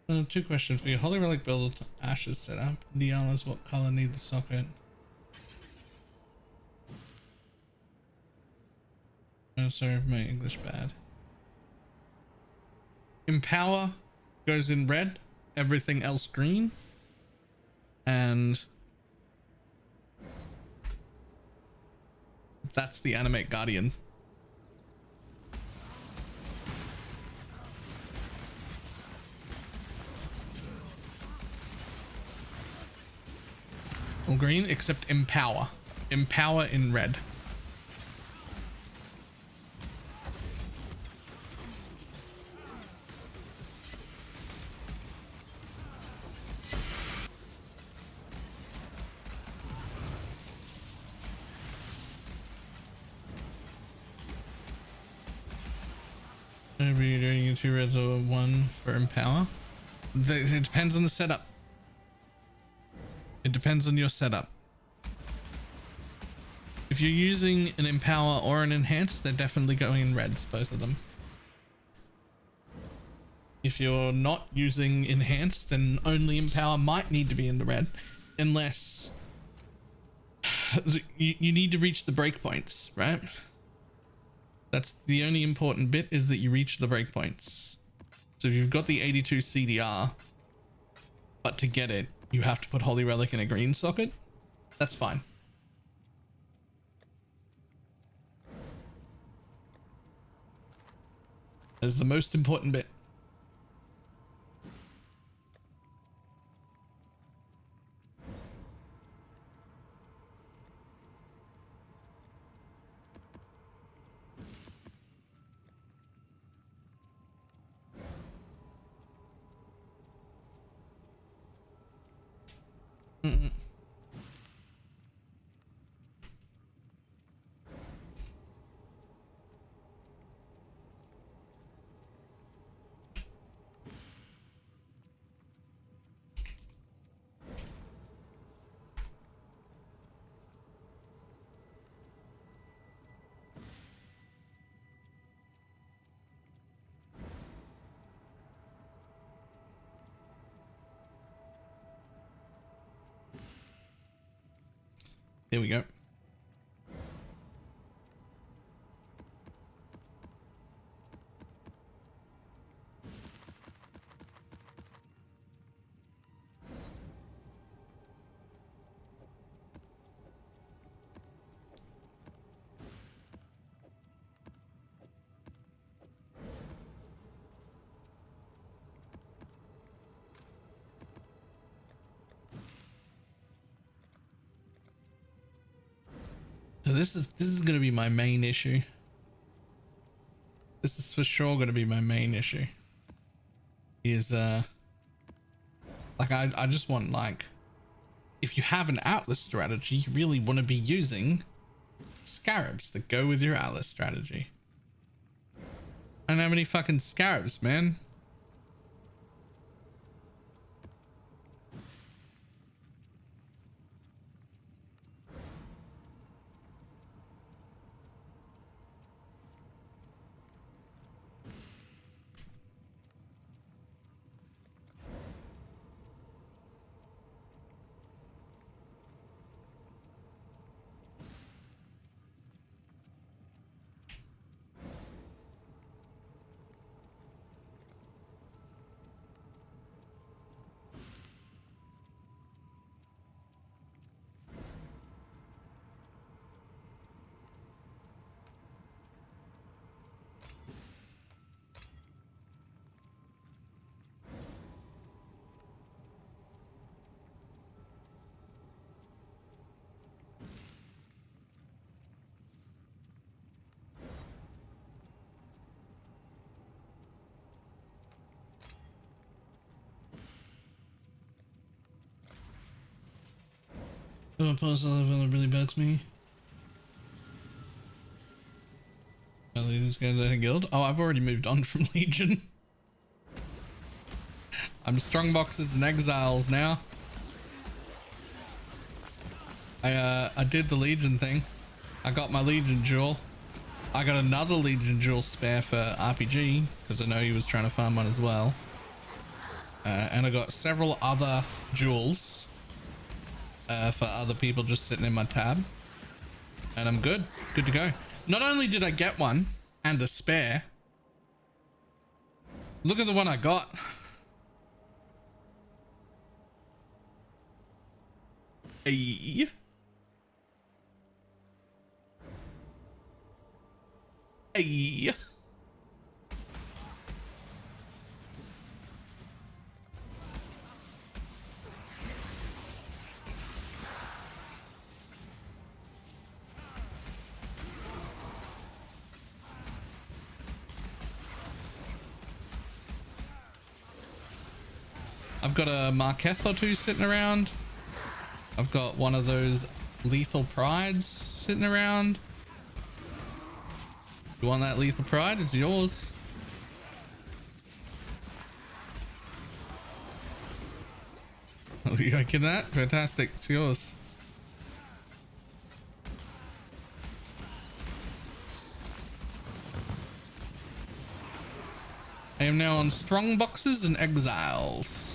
S1: on. Two questions for you. Holy Relic build, Ashes setup. Diala's what color need the socket? Oh, sorry, my English bad. Empower goes in red, everything else green. And that's the Animate Guardian. All green except Empower. Empower in red. Maybe you're doing 2 reds or 1 for Empower. It depends on the setup. It depends on your setup. If you're using an Empower or an Enhance, they're definitely going in reds, both of them. If you're not using Enhance, then only Empower might need to be in the red, unless you need to reach the breakpoints, right? That's the only important bit, is that you reach the breakpoints. So if you've got the 82 CDR, but to get it, you have to put Holy Relic in a green socket, that's fine. That's the most important bit. Here we go. So this is gonna be my main issue. This is for sure gonna be my main issue. Is like I just want, like, if you have an Atlas strategy, you really want to be using scarabs that go with your Atlas strategy. I don't have any fucking scarabs, man. Oh, that really bugs me. Legion's going to guild. Oh, I've already moved on from Legion. I'm strongboxes and exiles now. I did the Legion thing. I got my Legion jewel. I got another Legion jewel spare for RPG because I know he was trying to farm one as well. And I got several other jewels for other people just sitting in my tab, and I'm good to go. Not only did I get one and a spare, look at the one I got. Hey. Hey. I've got a Marqueth or two sitting around. I've got one of those lethal prides sitting around. You want that lethal pride? It's yours. Oh, you liking that? Fantastic. It's yours. I am now on strong boxes and exiles.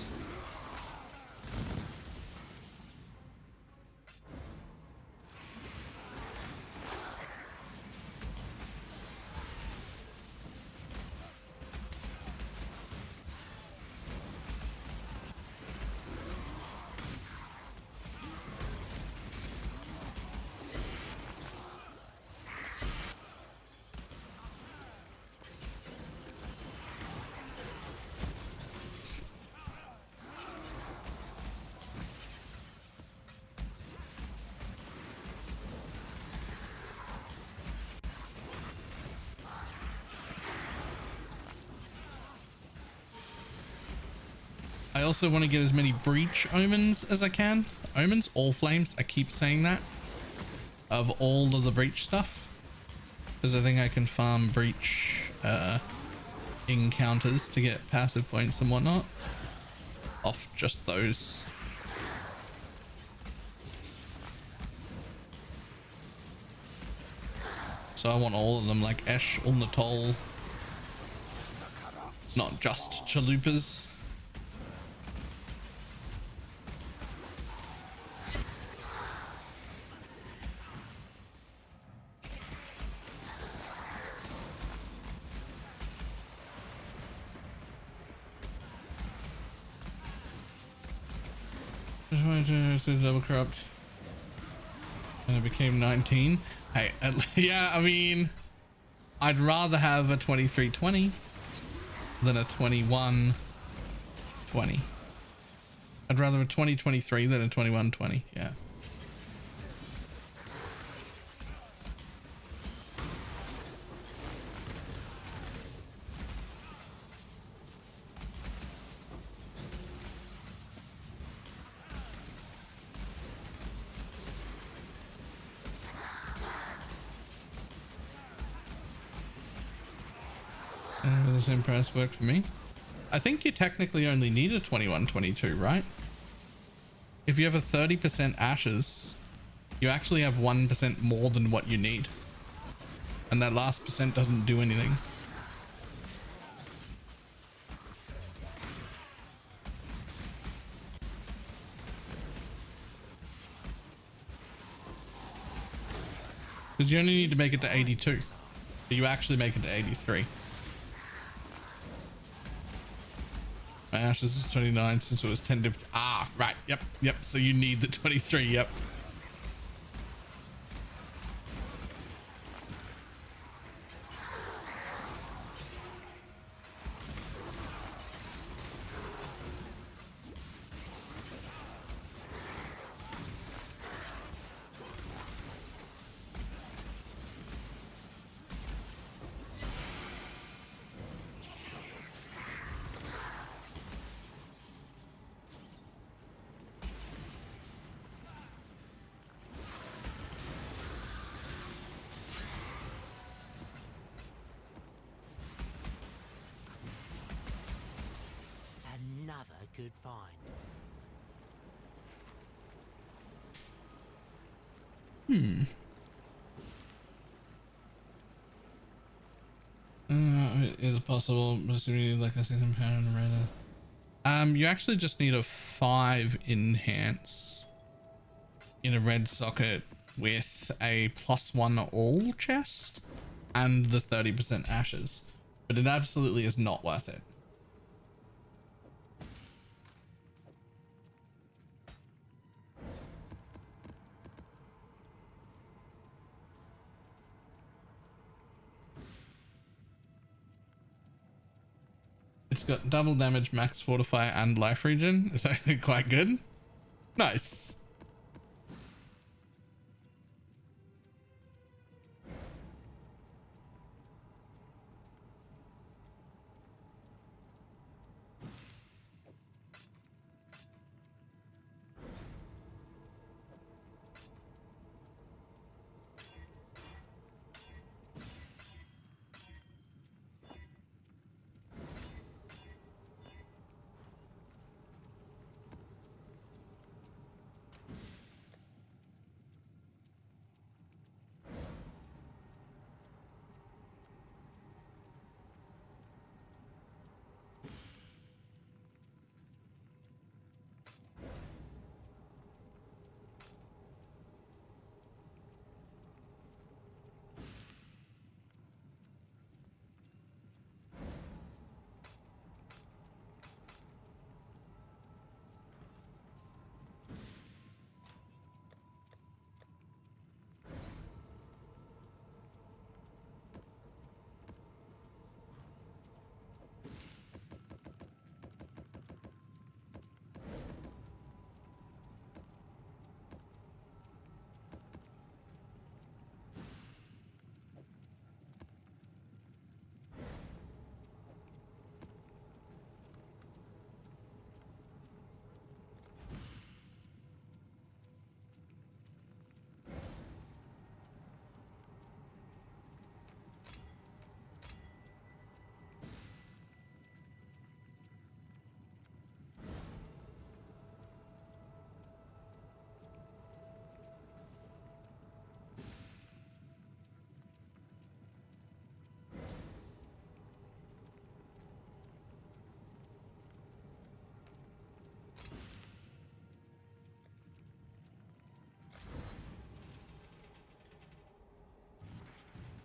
S1: I also want to get as many breach omens as I can. Omens, all flames. I keep saying that. Of all of the breach stuff. Because I think I can farm breach encounters to get passive points and whatnot. Off just those. So I want all of them, like Esh, Ulnatol. Not just chalupas. Double corrupt. And it became 19. Hey, yeah, I mean, I'd rather have a 2320 than a 2120. I'd rather a 2023 than a 2120. Yeah. The same price work for me. I think you technically only need a 2122, right? If you have a 30% ashes, you actually have 1% more than what you need. And that last percent doesn't do anything. Because you only need to make it to 82. But you actually make it to 83. My ashes is 29 since it was 10 to... Ah, right. Yep. So you need the 23. Yep.
S6: Another good find.
S1: Is it possible? Like I said, you actually just need a 5 enhance in a red socket with a +1 all chest and the 30% ashes, but it absolutely is not worth it. It's got double damage, max fortify, and life regen. It's actually quite good. Nice.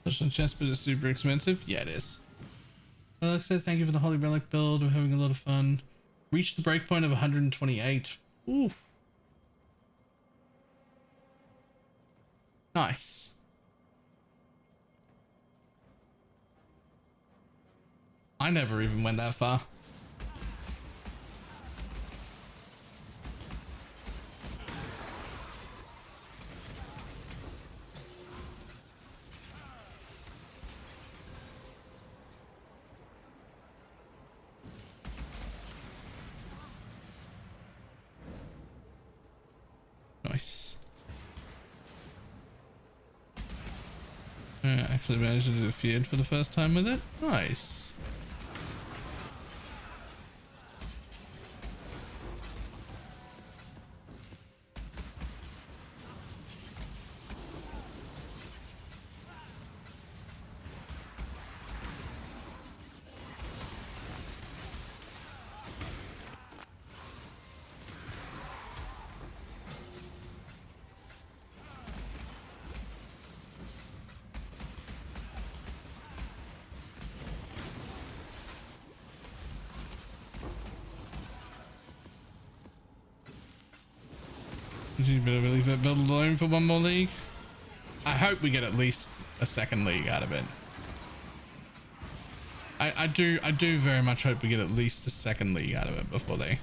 S1: Personal chest, but it's super expensive. Yeah, it is. Alex says, thank you for the Holy Relic build. We're having a lot of fun. Reached the breakpoint of 128. Ooh. Nice. I never even went that far. Nice. Actually managed to do a feud for the first time with it. Nice. You better leave that build alone for one more league. I hope we get at least a second league out of it. I do very much hope we get at least a second league out of it before they.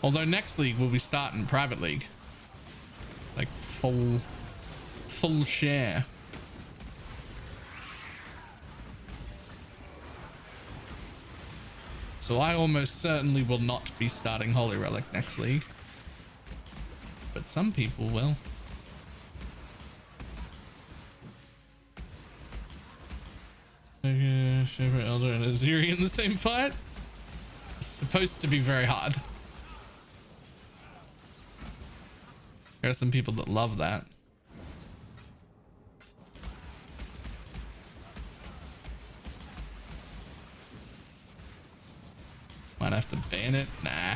S1: Although next league will be starting private league, like full share. So I almost certainly will not be starting Holy Relic next league, but some people will. Okay, Shepherd, Elder, and Aziri in the same fight. It's supposed to be very hard. There are some people that love that. Might have to ban it. Nah.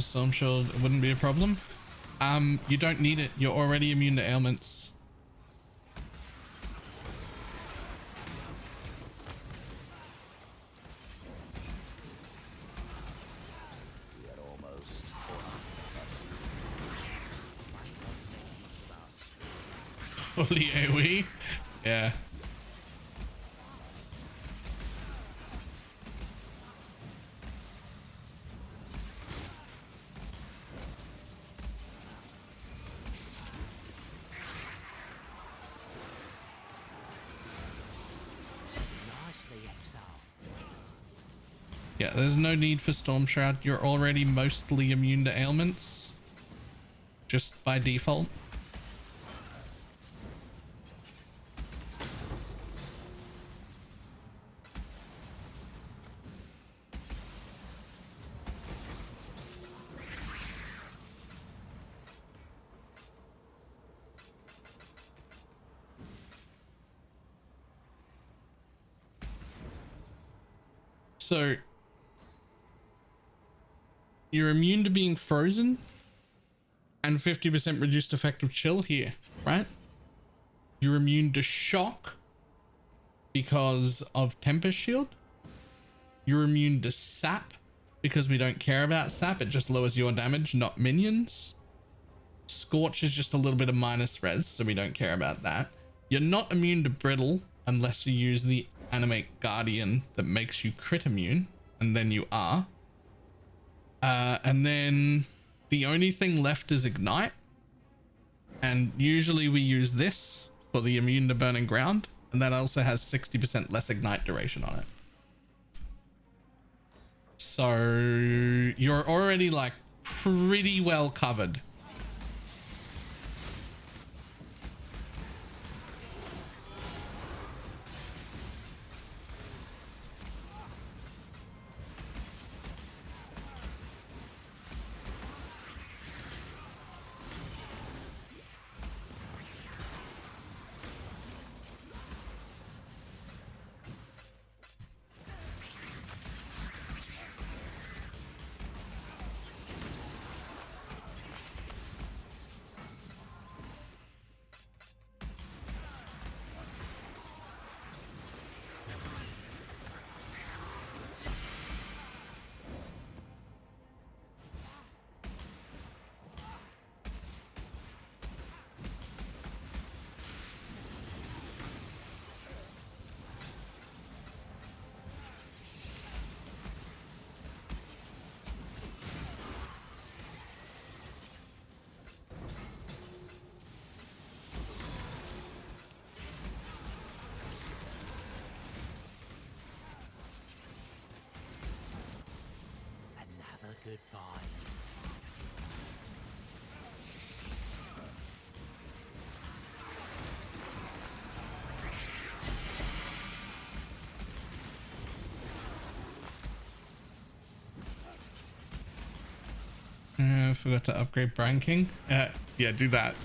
S1: Storm Shield, it wouldn't be a problem. You don't need it. You're already immune to ailments. Fully AoE? Yeah. Yeah, there's no need for Storm Shroud. You're already mostly immune to ailments, just by default. So you're immune to being frozen and 50% reduced effective chill here, right? You're immune to shock because of Tempest Shield. You're immune to sap because we don't care about sap. It just lowers your damage, not minions. Scorch is just a little bit of minus res, so we don't care about that. You're not immune to brittle unless you use the Animate Guardian that makes you crit immune, and then you are. And then the only thing left is Ignite, and usually we use this for the immune to burning ground, and that also has 60% less Ignite duration on it. So you're already like pretty well covered.
S6: could find.
S1: I forgot to upgrade ranking. Yeah, do that.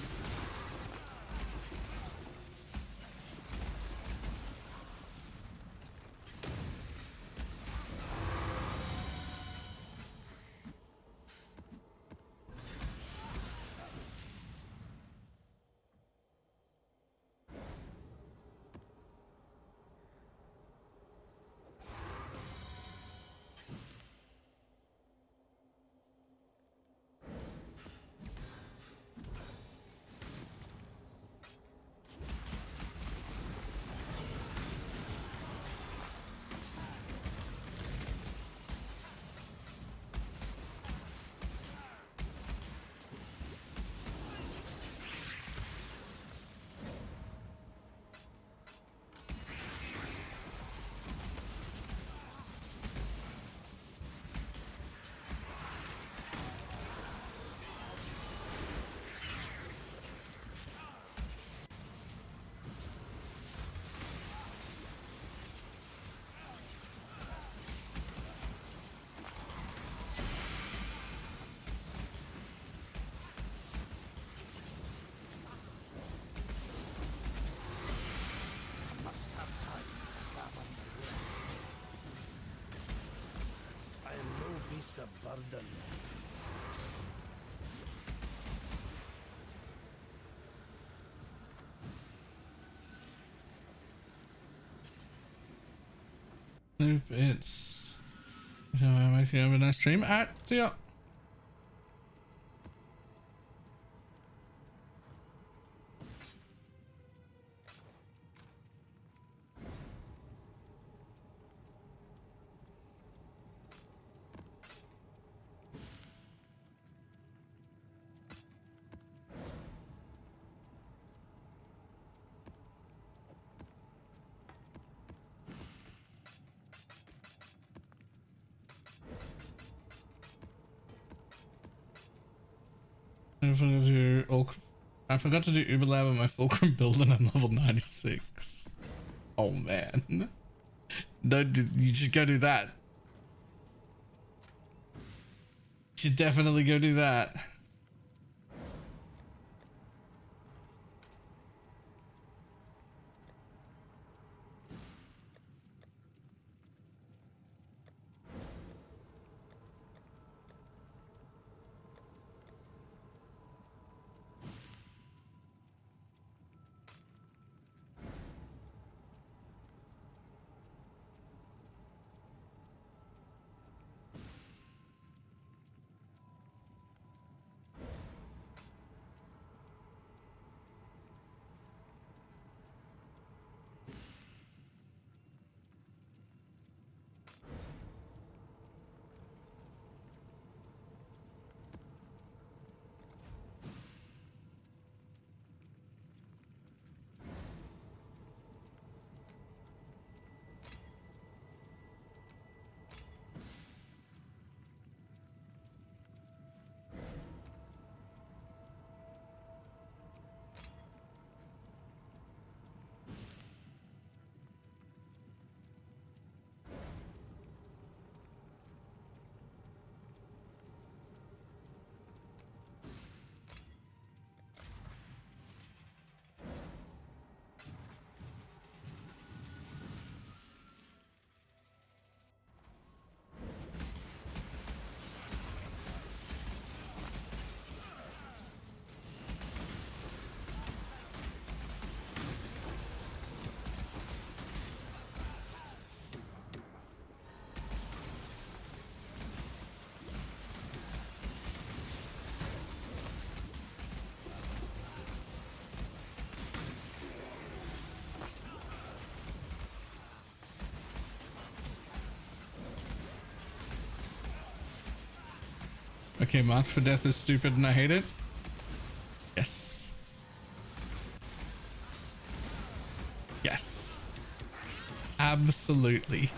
S8: Must have time to gather my way. I am no beast of burden.
S1: Nope, it's. I'm making have a nice stream. See ya. I forgot to do Uber Lab on my Fulcrum build and I'm level 96. Oh man. You should go do that. You should definitely go do that. Okay, Mark for Death is stupid and I hate it. Yes. Yes. Absolutely.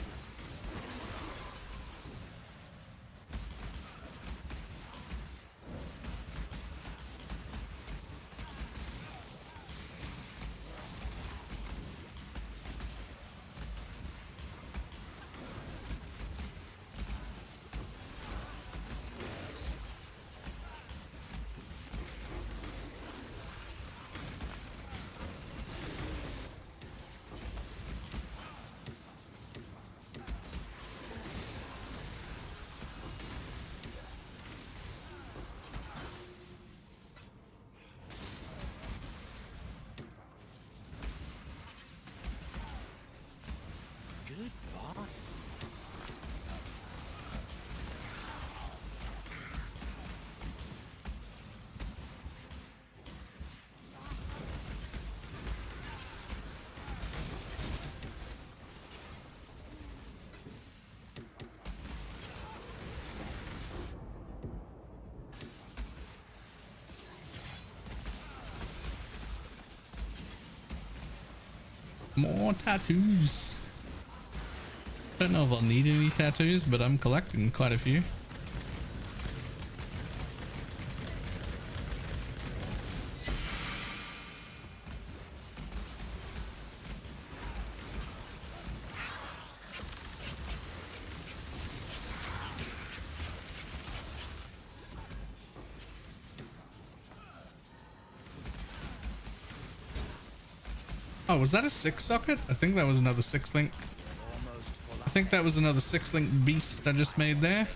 S1: More tattoos. Don't know if I'll need any tattoos, but I'm collecting quite a few. Oh, was that a 6 socket? I think that was another 6 link. I think that was another 6 link beast I just made there.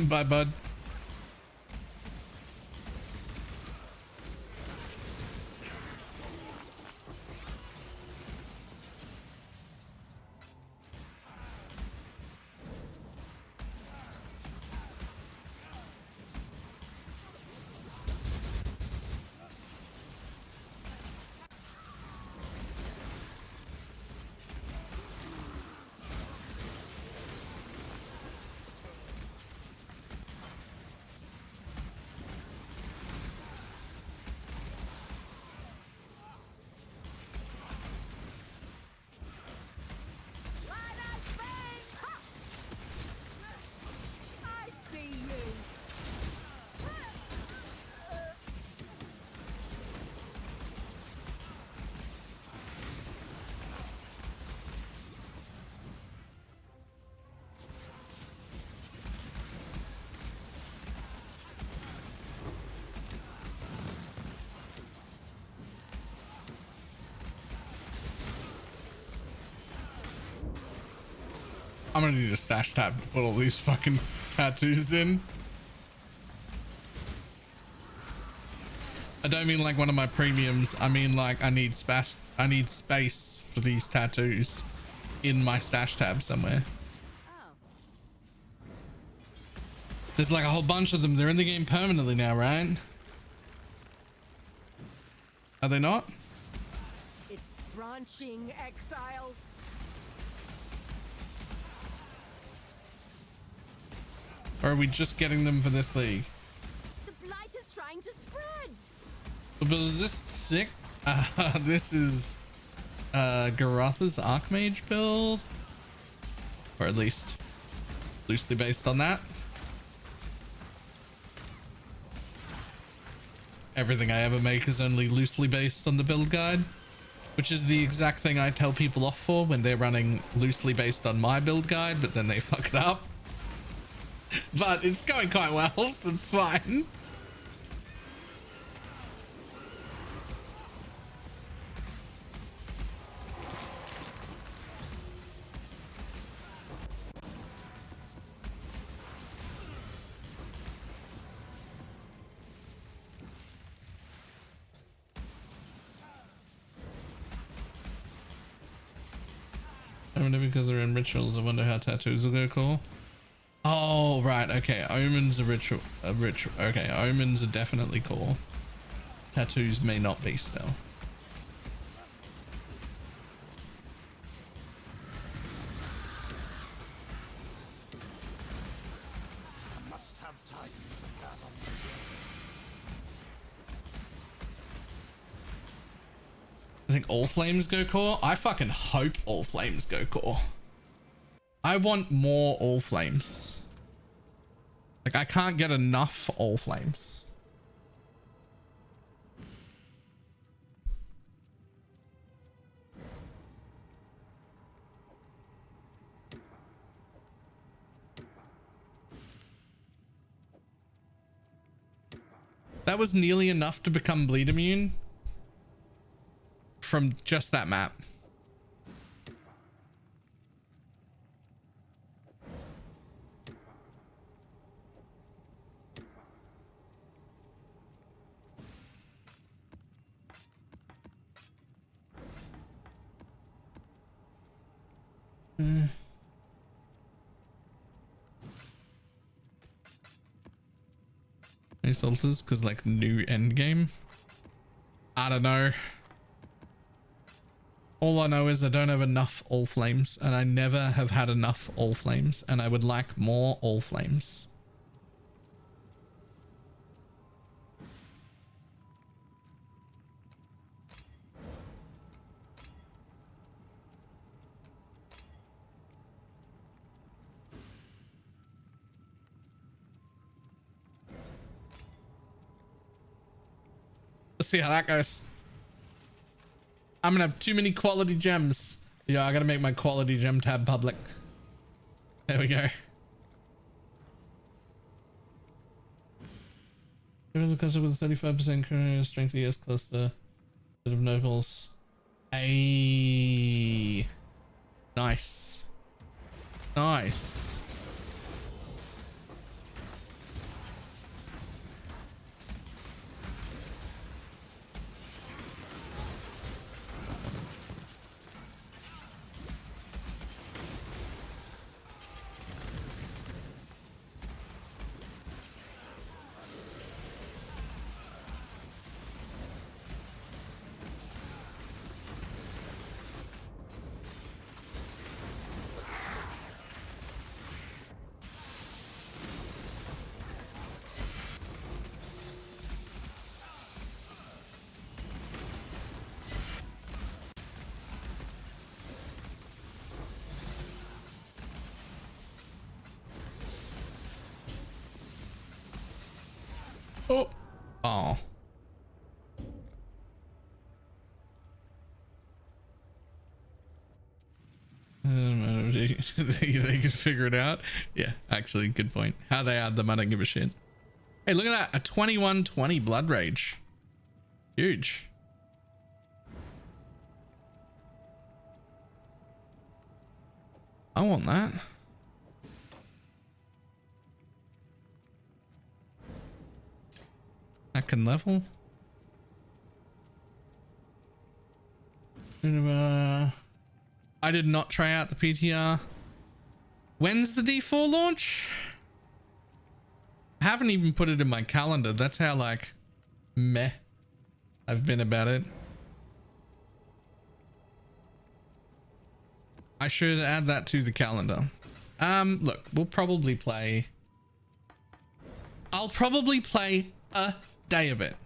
S1: Bye, bud. I'm gonna need a stash tab to put all these fucking tattoos in. I don't mean like one of my premiums. I mean like I need space for these tattoos in my stash tab somewhere. There's like a whole bunch of them. They're in the game permanently now, right? Are they not?
S9: It's branching exile.
S1: Or are we just getting them for this league?
S9: The blight is trying to spread.
S1: But is this sick? This is Garotha's Archmage build, or at least loosely based on that. Everything I ever make is only loosely based on the build guide, which is the exact thing I tell people off for when they're running loosely based on my build guide, but then they fuck it up. But it's going quite well, so it's fine. I wonder because they're in rituals. I wonder how tattoos will go cool. Oh, right. Okay. Omens are ritual. Okay. Omens are definitely cool. Tattoos may not be still.
S8: I must have time to gather.
S1: I think all flames go core. I fucking hope all flames go core. I want more all flames. Like I can't get enough all flames. That was nearly enough to become bleed immune from just that map. These altars because like new end game. I don't know. All I know is I don't have enough all flames, and I never have had enough all flames, and I would like more all flames. Let's see how that goes. I'm gonna have too many quality gems. Yeah, I gotta make my quality gem tab public. There we go. There is a cluster with 35% current strength ES cluster. Bit of nobles. Ayy. Nice. Nice. Oh. Oh. They could figure it out. Yeah, actually, good point. How they add them, I don't give a shit. Hey, look at that. A 2120 blood rage. Huge. I want that. I can level. I did not try out the PTR. When's the D4 launch? I haven't even put it in my calendar. That's how like meh I've been about it. I should add that to the calendar. Look, we'll probably play. I'll probably play a day of it.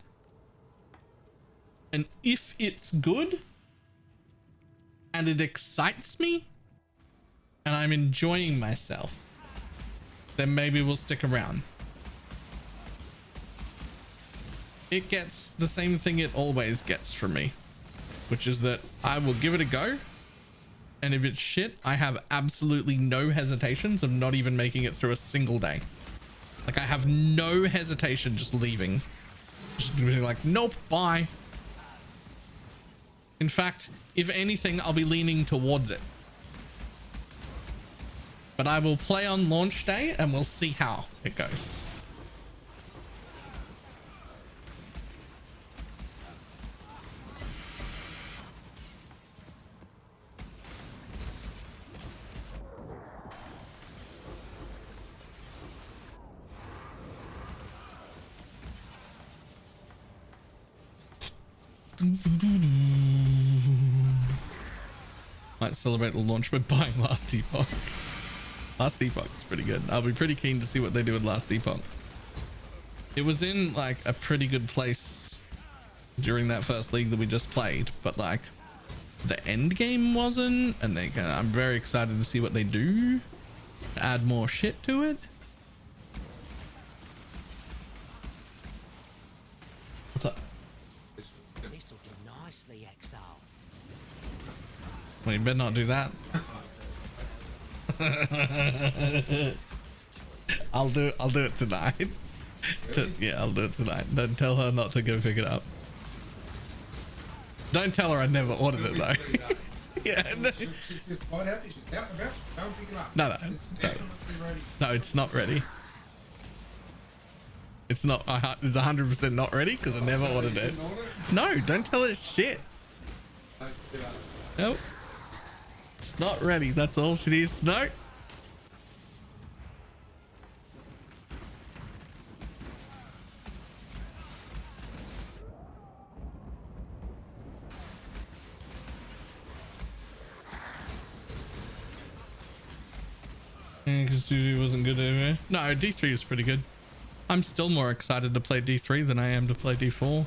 S1: And if it's good and it excites me and I'm enjoying myself, then maybe we'll stick around. It gets the same thing it always gets from me, which is that I will give it a go. And if it's shit, I have absolutely no hesitations of not even making it through a single day. Like I have no hesitation just leaving. Just being like, nope, bye. In fact, if anything, I'll be leaning towards it. But I will play on launch day and we'll see how it goes. Might celebrate the launch by buying Last Epoch. Last Epoch is pretty good. I'll be pretty keen to see what they do with Last Epoch. It was in like a pretty good place during that first league that we just played, but like the end game wasn't, and I'm very excited to see what they do to add more shit to it. What's up?
S6: This'll do nicely, Exile.
S1: Well, you better not do that. I'll do it tonight. Yeah, I'll do it tonight. Don't tell her not to go pick it up. Don't tell her I never ordered it though. Yeah. No.
S10: She's just quite happy. She's out and about. Go and pick it up.
S1: No,
S10: It's definitely ready.
S1: no, it's not ready. It's not. It's 100% not ready because I never ordered it. No, don't tell her shit. Nope. It's not ready. That's all she needs to know. Because D3 wasn't good anyway. No, D3 is pretty good. I'm still more excited to play D3 than I am to play D4.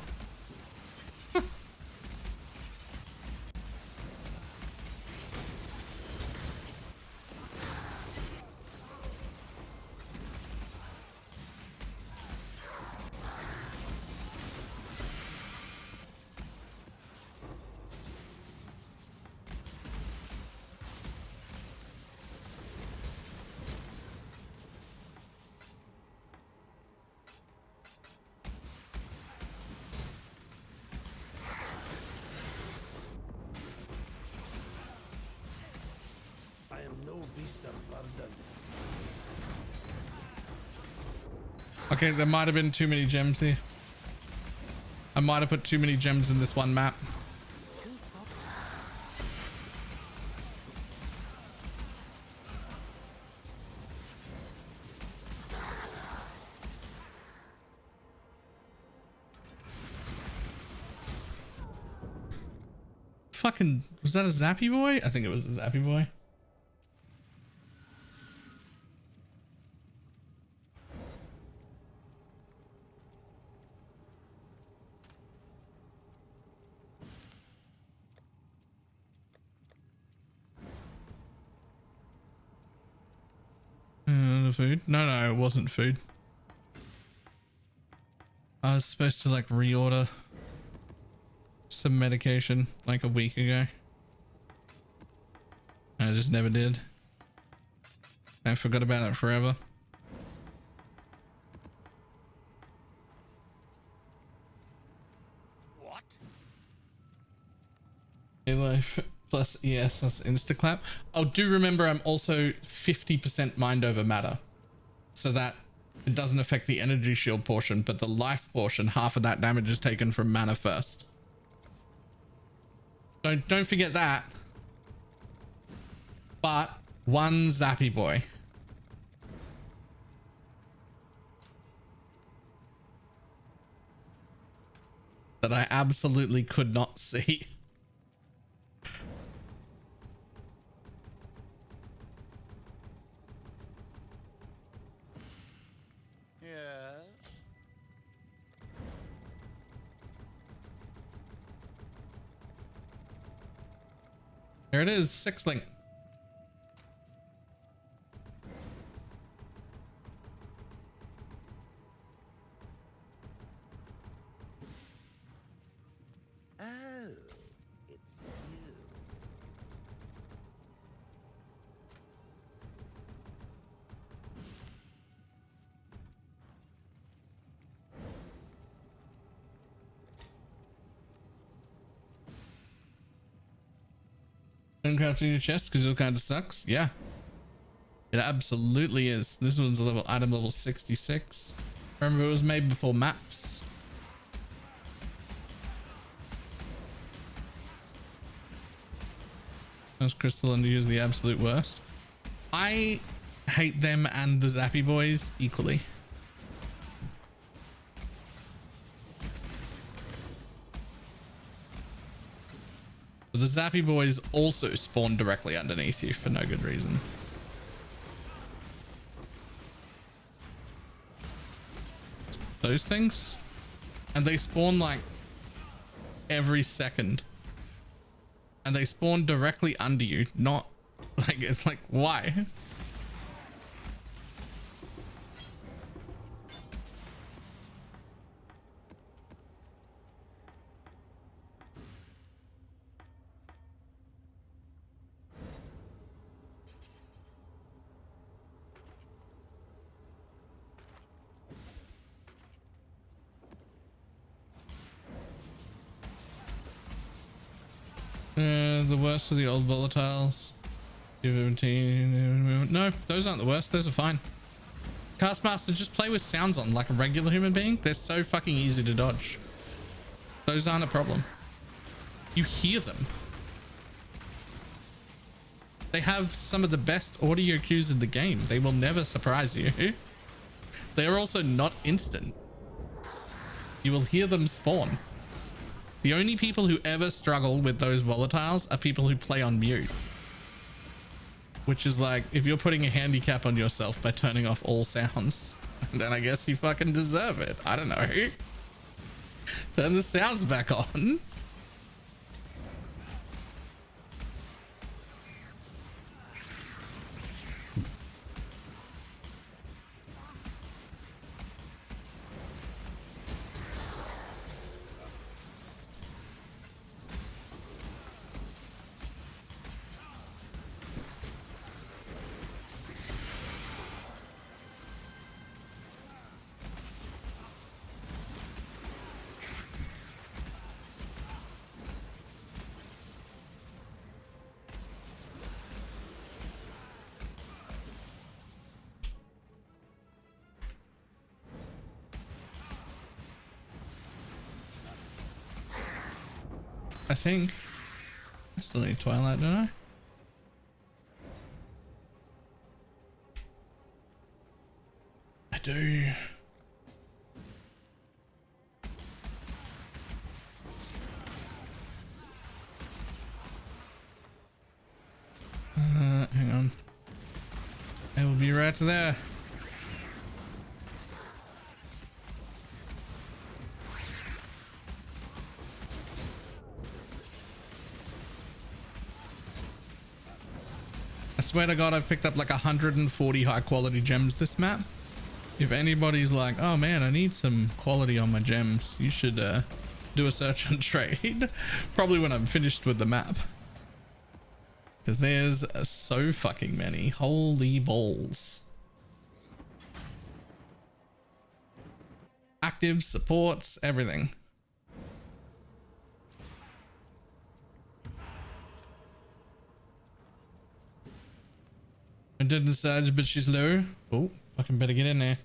S8: I am no beast of London.
S1: Okay, there might have been too many gems here. I might have put too many gems in this one map. Fucking, was that a Zappy boy? I think it was a Zappy boy. The food? No, it wasn't food. I was supposed to like reorder some medication like a week ago. I just never did. I forgot about it forever.
S8: What?
S1: Life plus ES plus instaclap. Oh, do remember I'm also 50% mind over matter, so that it doesn't affect the energy shield portion, but the life portion, half of that damage is taken from mana first. Don't forget that. But one Zappy boy. That I absolutely could not see.
S8: Yeah.
S1: There it is, 6 link.
S6: Oh, it's you.
S1: Uncrafting your chest because it kind of sucks. Yeah, it absolutely is. This one's a level item level 66. Remember, it was made before maps. Those crystal and use the absolute worst. I hate them and the Zappy boys equally. But the Zappy boys also spawn directly underneath you for no good reason. Those things, and they spawn like every second, and they spawn directly under you, not like, it's like, why? The worst are the old volatiles. No, those aren't the worst. Those are fine. Castmaster, just play with sounds on like a regular human being. They're so fucking easy to dodge. Those aren't a problem. You hear them. They have some of the best audio cues in the game. They will never surprise you. They are also not instant. You will hear them spawn. The only people who ever struggle with those volatiles are people who play on mute. Which is like, if you're putting a handicap on yourself by turning off all sounds, then I guess you fucking deserve it. I don't know. Turn the sounds back on. I think I still need Twilight, don't I? I do. Hang on. I will be right there. I swear to God, I've picked up like 140 high quality gems this map. If anybody's like, oh man, I need some quality on my gems, you should do a search and trade. Probably when I'm finished with the map. Because there's so fucking many. Holy balls. Actives, supports, everything. I did the surge, but she's low. Oh, fucking better get in there.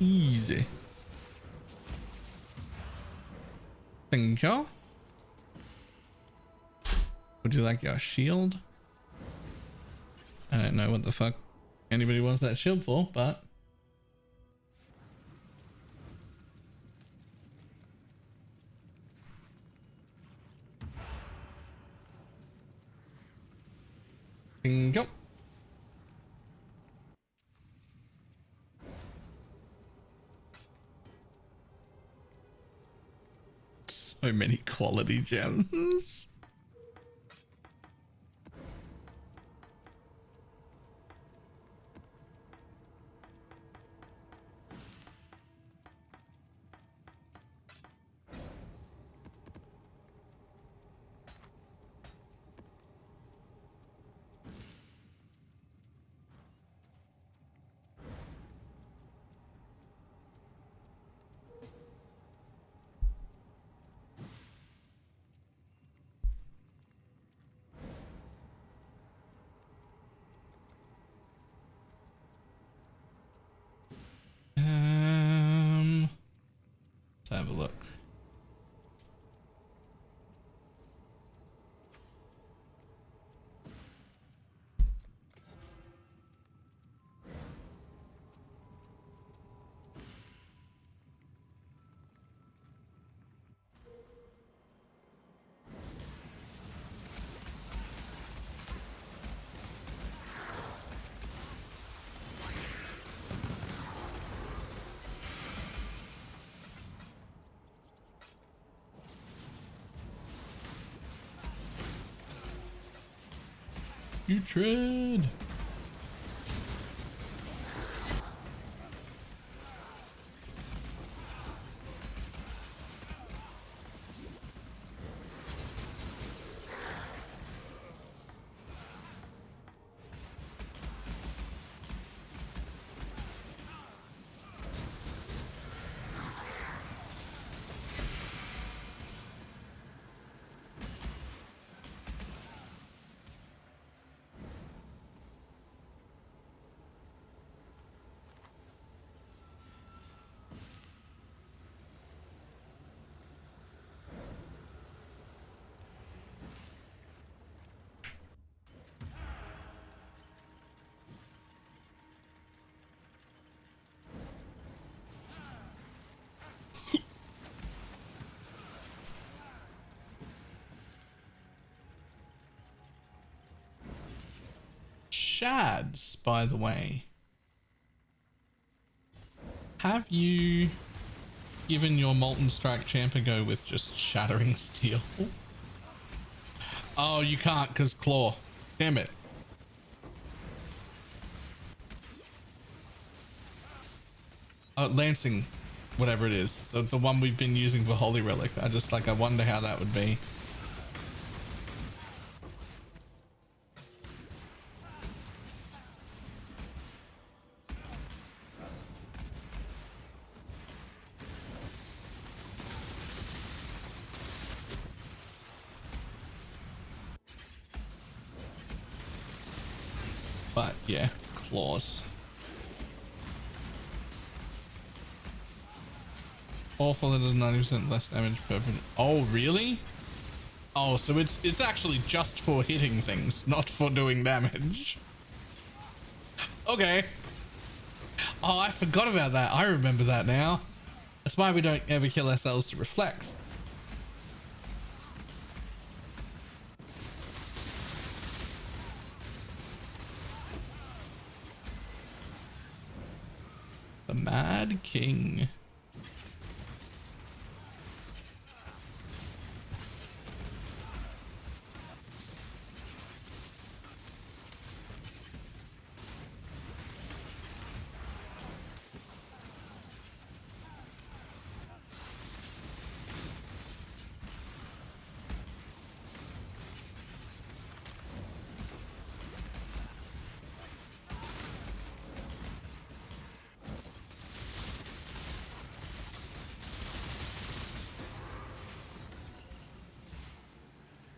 S1: Easy. Thank you. Would you like your shield? I don't know what the fuck anybody wants that shield for, but thank you. So many quality gems. Let's have a look. You tread. Shads, by the way, have you given your Molten Strike champ a go with just Shattering Steel? Oh, you can't because Claw. Damn it. Lancing, whatever it is, the one we've been using for Holy Relic. I wonder how that would be. But yeah, claws. Awful, it does 90% less damage per minute. Oh, really? Oh, so it's actually just for hitting things, not for doing damage. Okay. Oh, I forgot about that. I remember that now. That's why we don't ever kill ourselves to reflect. The Mad King.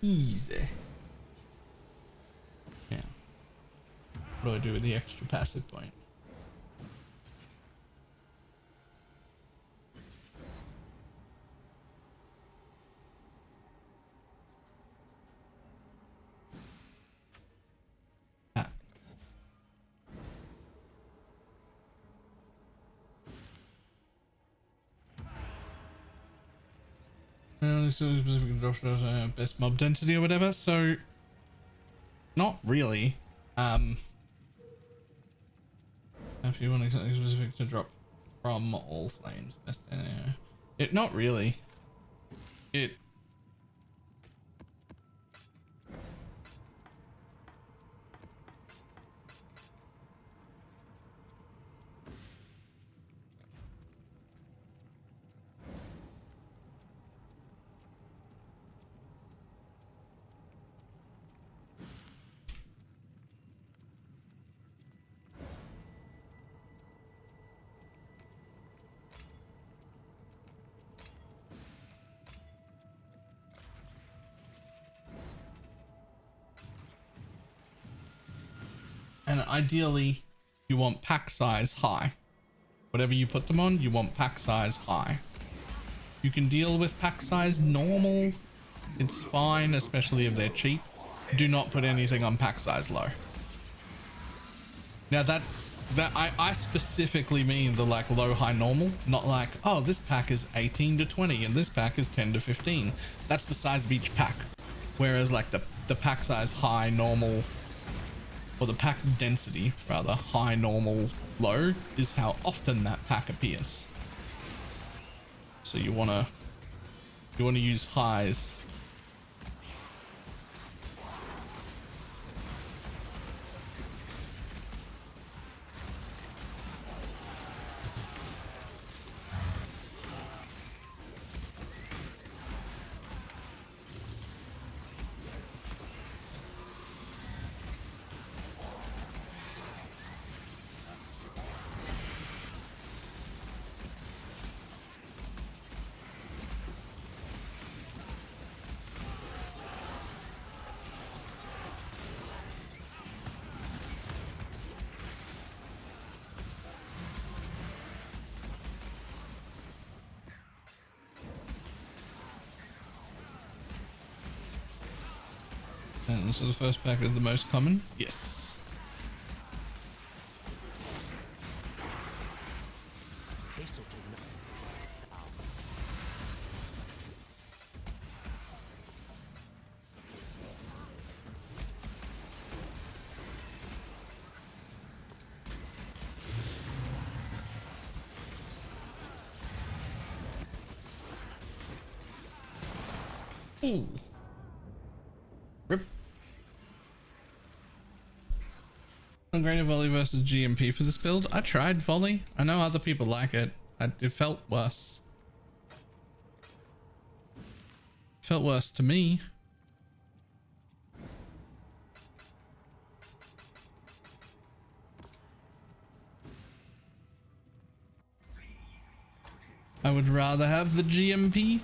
S1: Easy. Yeah. What do I do with the extra passive point? Ah. Best mob density or whatever, so not really. If you want something specific to drop from all flames, best it not really. It and ideally you want pack size high. Whatever you put them on, you want pack size high. You can deal with pack size normal. It's fine, especially if they're cheap. Do not put anything on pack size low. Now that I specifically mean the like low, high, normal, not like, oh, this pack is 18 to 20 and this pack is 10 to 15. That's the size of each pack. Whereas like the pack size high, normal, or the pack density rather, high, normal, low is how often that pack appears. So you wanna use highs. And so the first pack is the most common? Yes. Ooh. Rip. Upgraded volley versus GMP for this build. I tried volley. I know other people like it. It felt worse. Felt worse to me. I would rather have the GMP.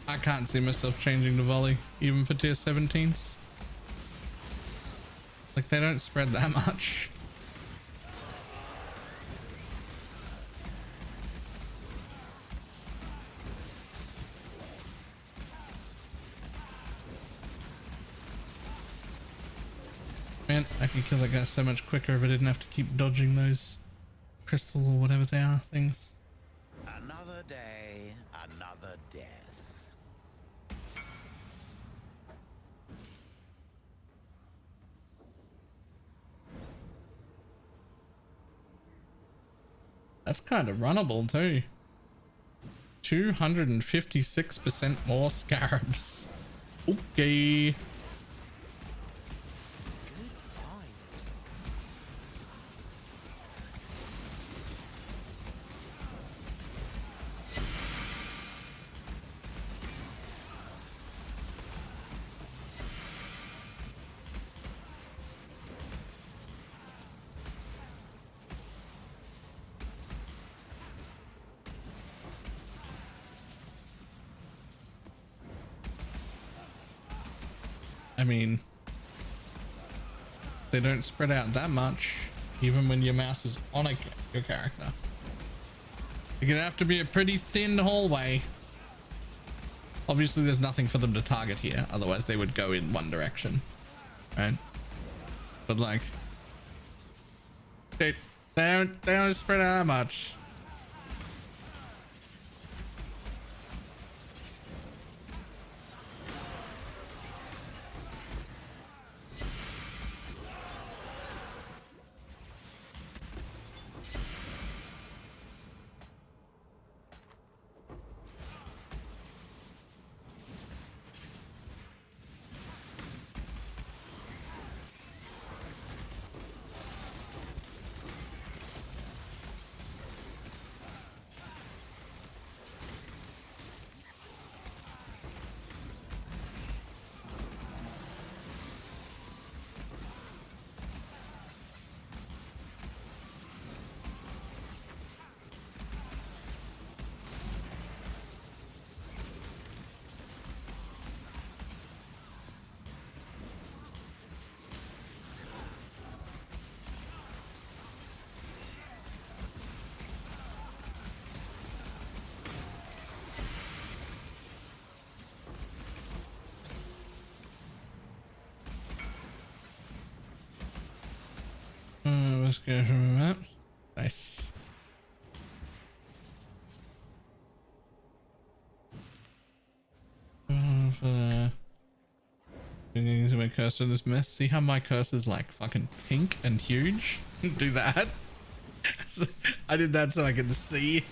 S1: I can't see myself changing to volley, even for tier 17s. Like, they don't spread that much. Man, I could kill that guy so much quicker if I didn't have to keep dodging those crystal or whatever they are things.
S6: Another day, another death.
S1: That's kind of runnable too. 256% more scarabs. Okay. I mean, they don't spread out that much, even when your mouse is on your character. It's gonna have to be a pretty thin hallway. Obviously, there's nothing for them to target here, otherwise they would go in one direction, right? But like, they don't spread out that much. Let's go from the map. Nice. Into my cursor in this mess. See how my cursor's like fucking pink and huge? Do that. I did that so I could see.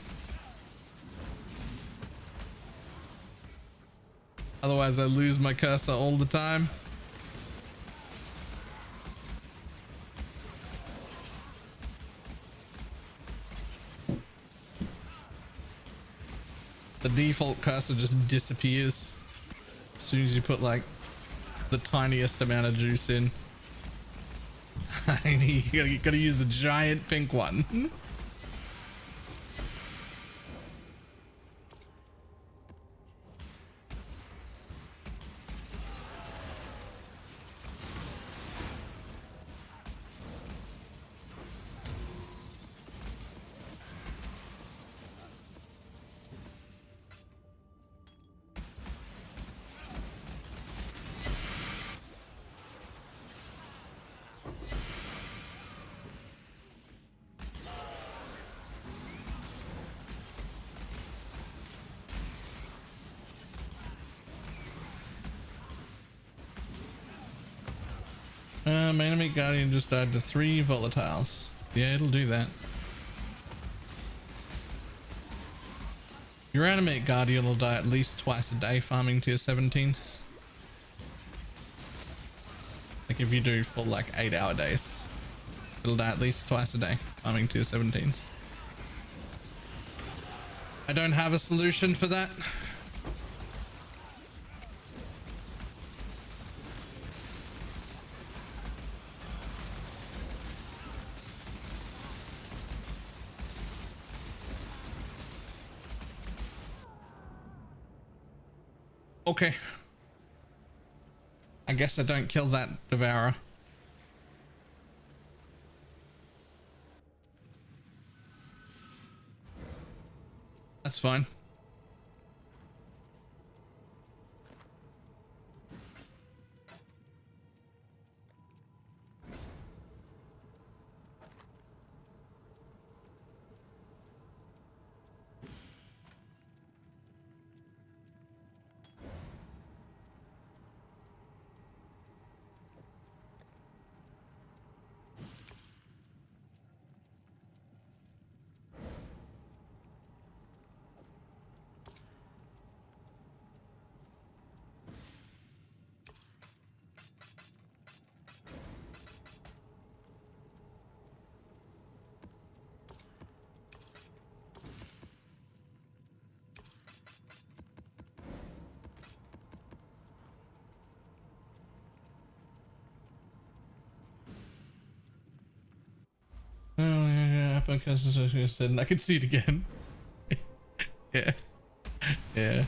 S1: Otherwise I lose my cursor all the time. The default cursor just disappears as soon as you put like the tiniest amount of juice in. You gotta use the giant pink one. My enemy guardian just died to 3 volatiles. Yeah, it'll do that. Your animate guardian will die at least twice a day farming tier 17s. Like if you do full like 8-hour days, it'll die at least twice a day farming tier 17s. I don't have a solution for that. Okay. I guess I don't kill that devourer. That's fine. Oh yeah, because I said I could see it again. Yeah, yeah.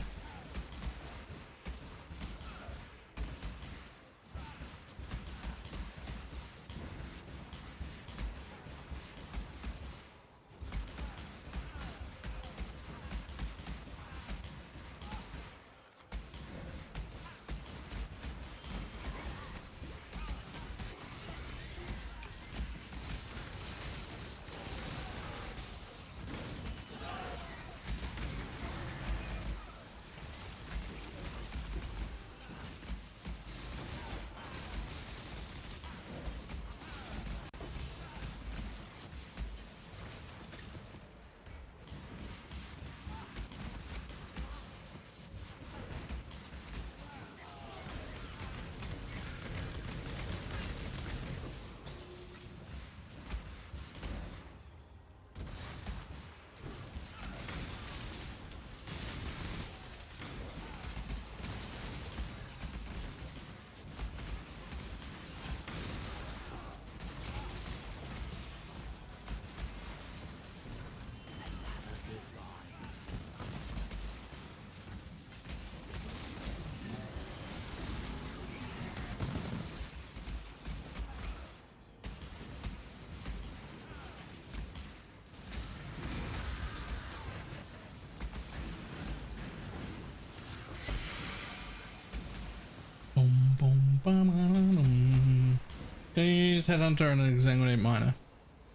S1: Can you use Headhunter and Exsanguinate Miner?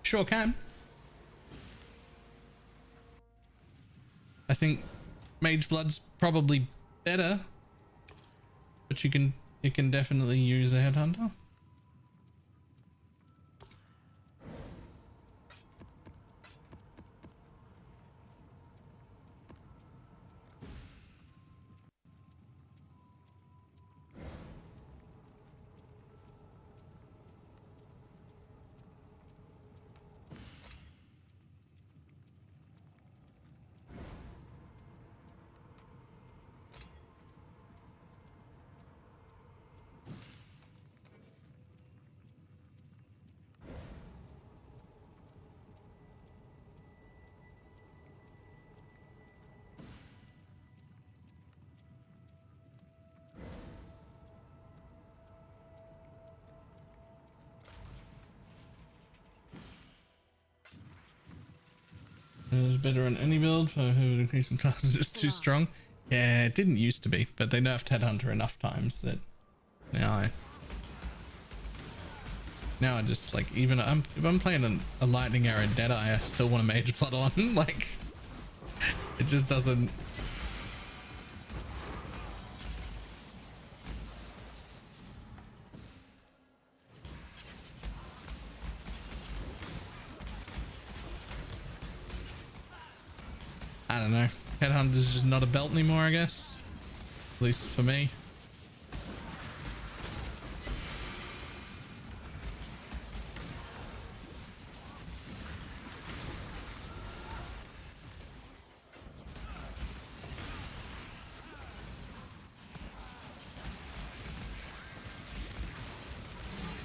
S1: Sure can. I think Mage Blood's probably better, but you can definitely use a Headhunter. It was better on any build for who would increase in class is just too strong. Yeah, it didn't used to be, but they nerfed Headhunter enough times that now I just like, even if I'm playing a Lightning Arrow Deadeye, I still want a Mage Blood on. Like, it just doesn't. I don't know. Headhunter's just not a belt anymore, I guess. At least for me.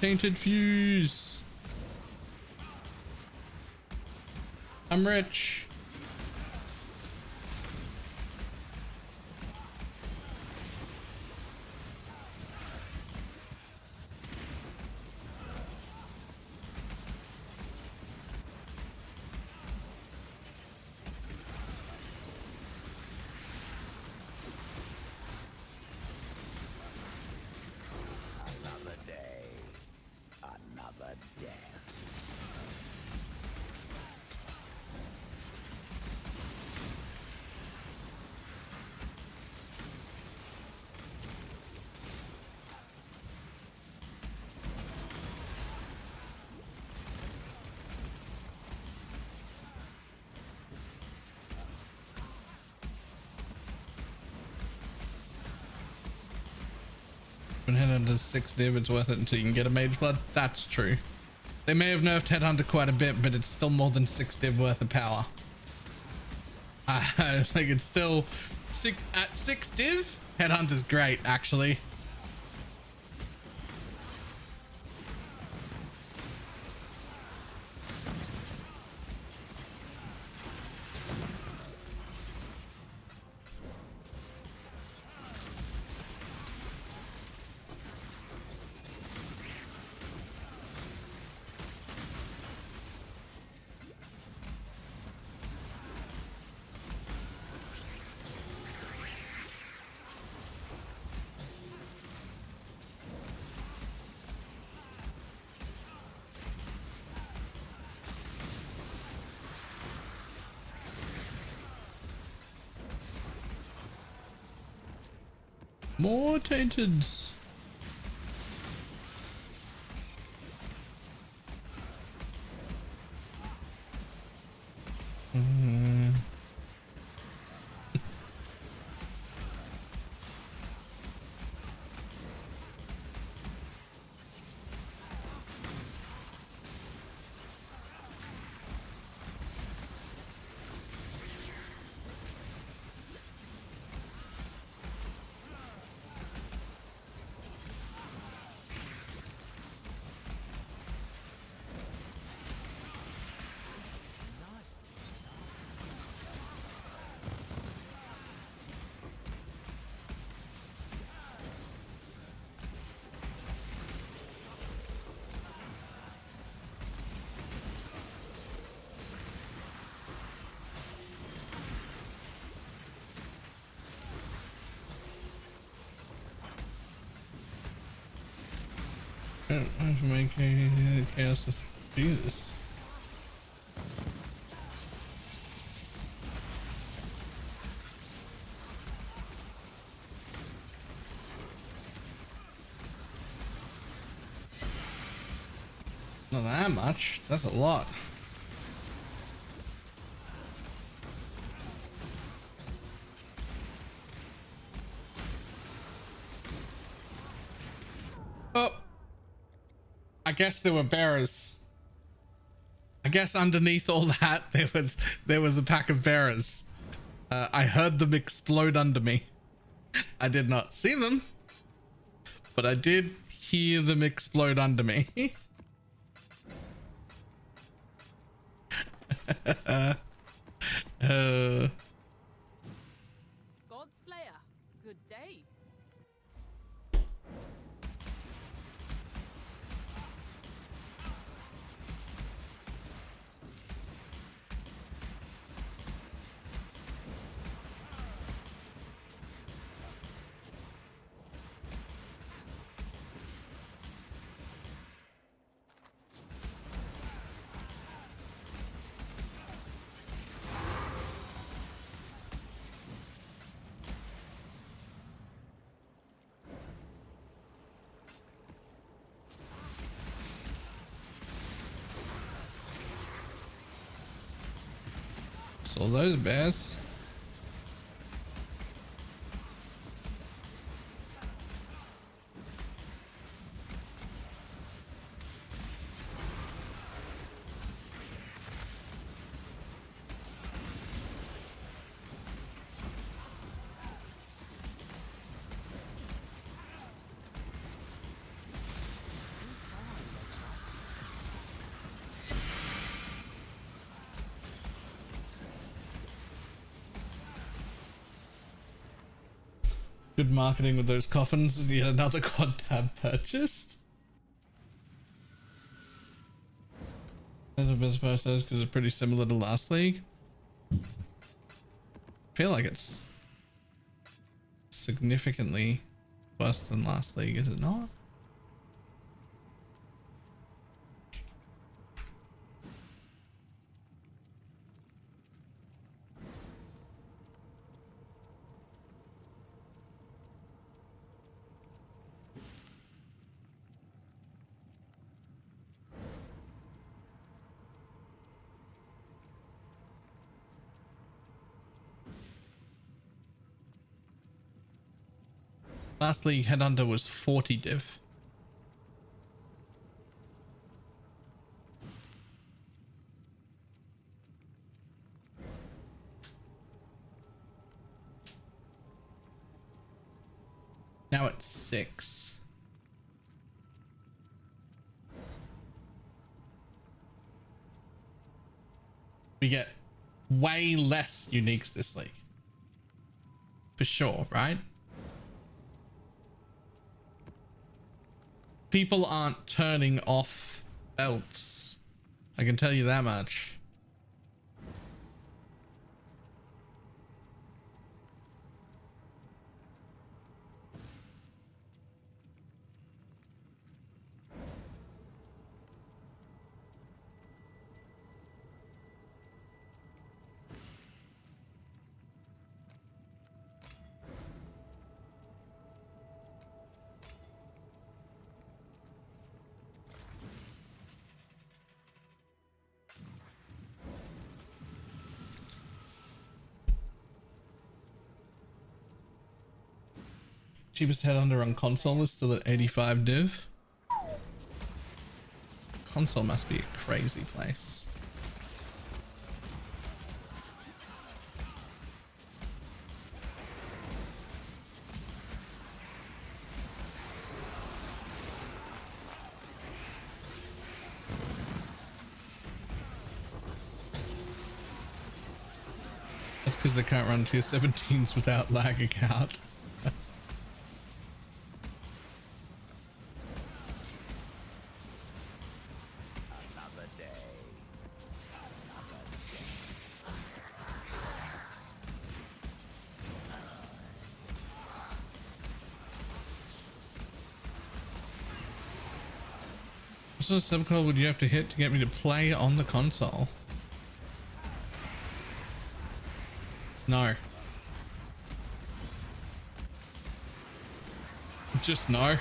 S1: Tainted fuse. I'm rich.
S6: Another day, another death.
S1: When Headhunter's 6 div, it's worth it until you can get a Mage Blood. That's true. They may have nerfed Headhunter quite a bit, but it's still more than 6 div worth of power. I think it's still at 6 div. Headhunter's great, actually. More tainteds. I'm making chaos with Jesus. Not that much. That's a lot. Oh. I guess there were bearers. I guess underneath all that there was a pack of bearers. I heard them explode under me. I did not see them, but I did hear them explode under me.
S9: Godslayer, good day.
S1: Saw those bears. Good marketing with those coffins and yet another quad tab purchased. That's the best part because it's pretty similar to last league. I feel like it's significantly worse than last league, is it not? Last league headhunter was 40 div. Now it's 6. We get way less uniques this league. For sure, right? People aren't turning off belts. I can tell you that much. Cheapest headhunter on console is still at 85 div. Console must be a crazy place. That's because they can't run tier 17s without lagging out. What sort of subcode would you have to hit to get me to play on the console? No. Just no.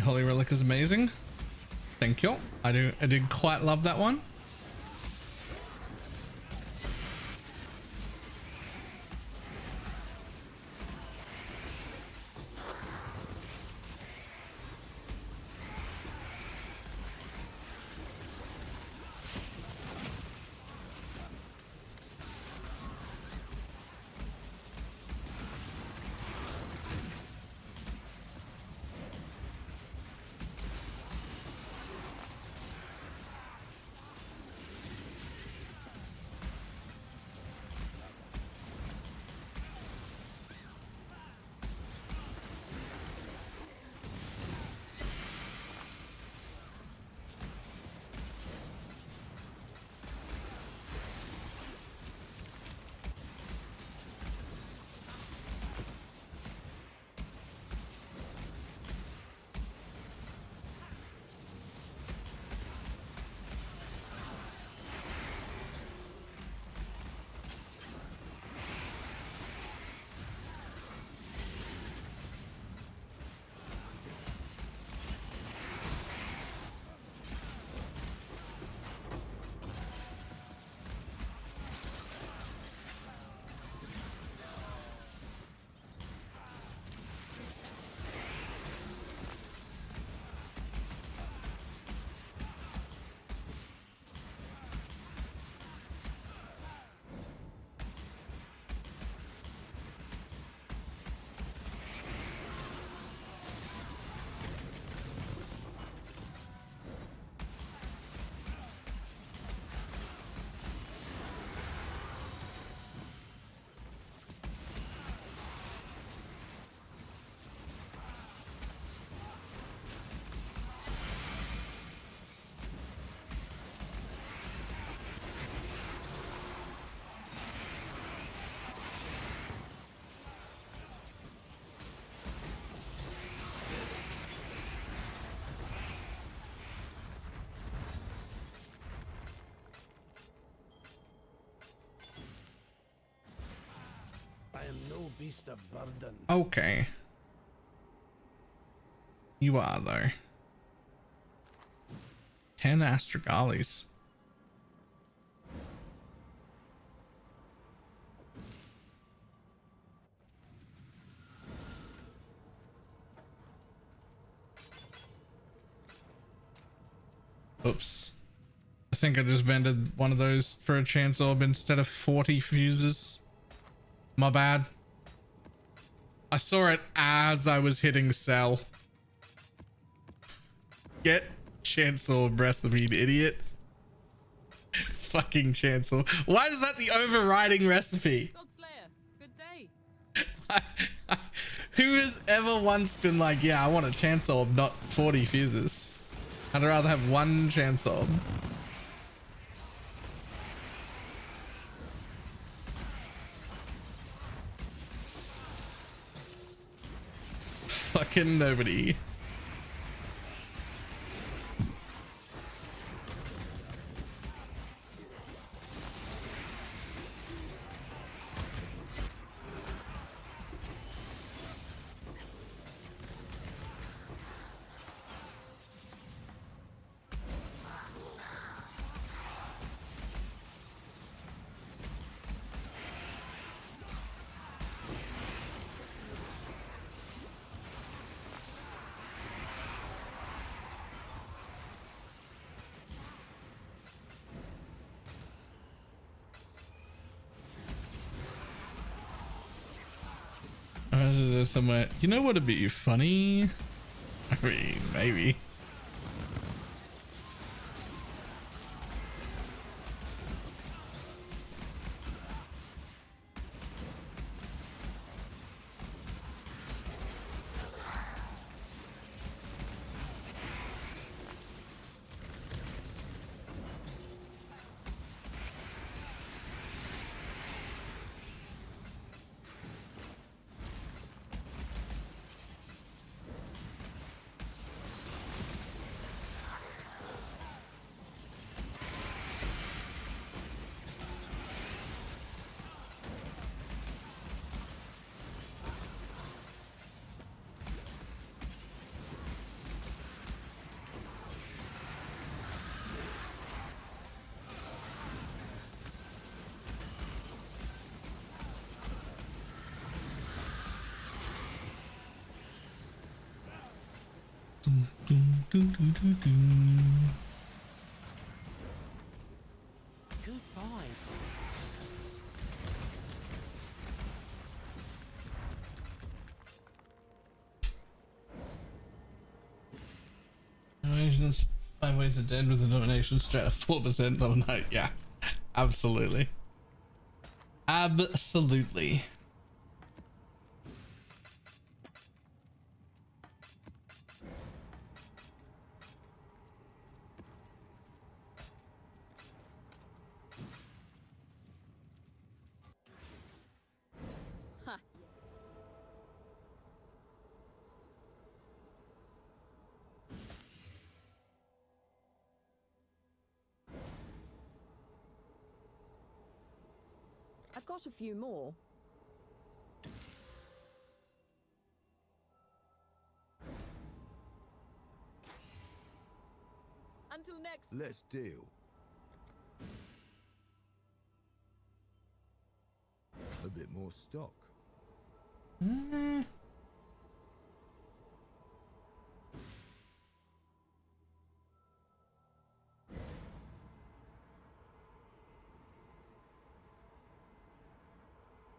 S1: Holy Relic is amazing. Thank you. I did quite love that one.
S6: beast of burden.
S1: Okay. You are, though. 10 Astragalis. Oops. I think I just vended one of those for a chance orb instead of 40 fuses. My bad. I saw it as I was hitting sell. Get chancel recipe, idiot. Fucking chancel. Why is that the overriding recipe?
S9: God Slayer, good day.
S1: Who has ever once been like, yeah, I want a chance orb, not 40 fuses. I'd rather have one chance orb. Fucking nobody. Somewhere, you know what would be funny? I mean, maybe.
S6: Good find.
S1: Donations 5 ways to dead with a donation strat of 4% overnight. Yeah, absolutely. Absolutely.
S9: I've got a few more. Until next.
S6: Let's deal. A bit more stock.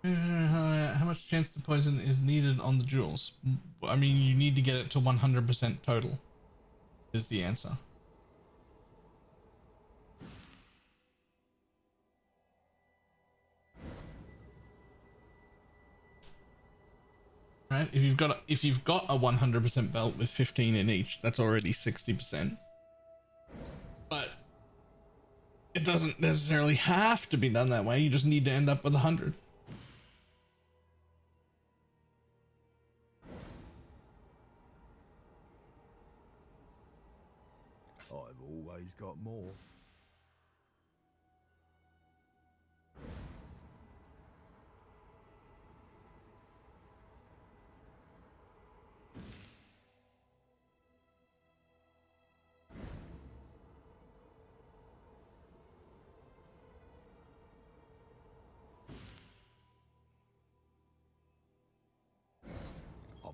S1: How much chance to poison is needed on the jewels? I mean, you need to get it to 100% total is the answer. Right? If you've got a 100% belt with 15 in each, that's already 60%. But it doesn't necessarily have to be done that way. You just need to end up with 100.
S6: I've always got more.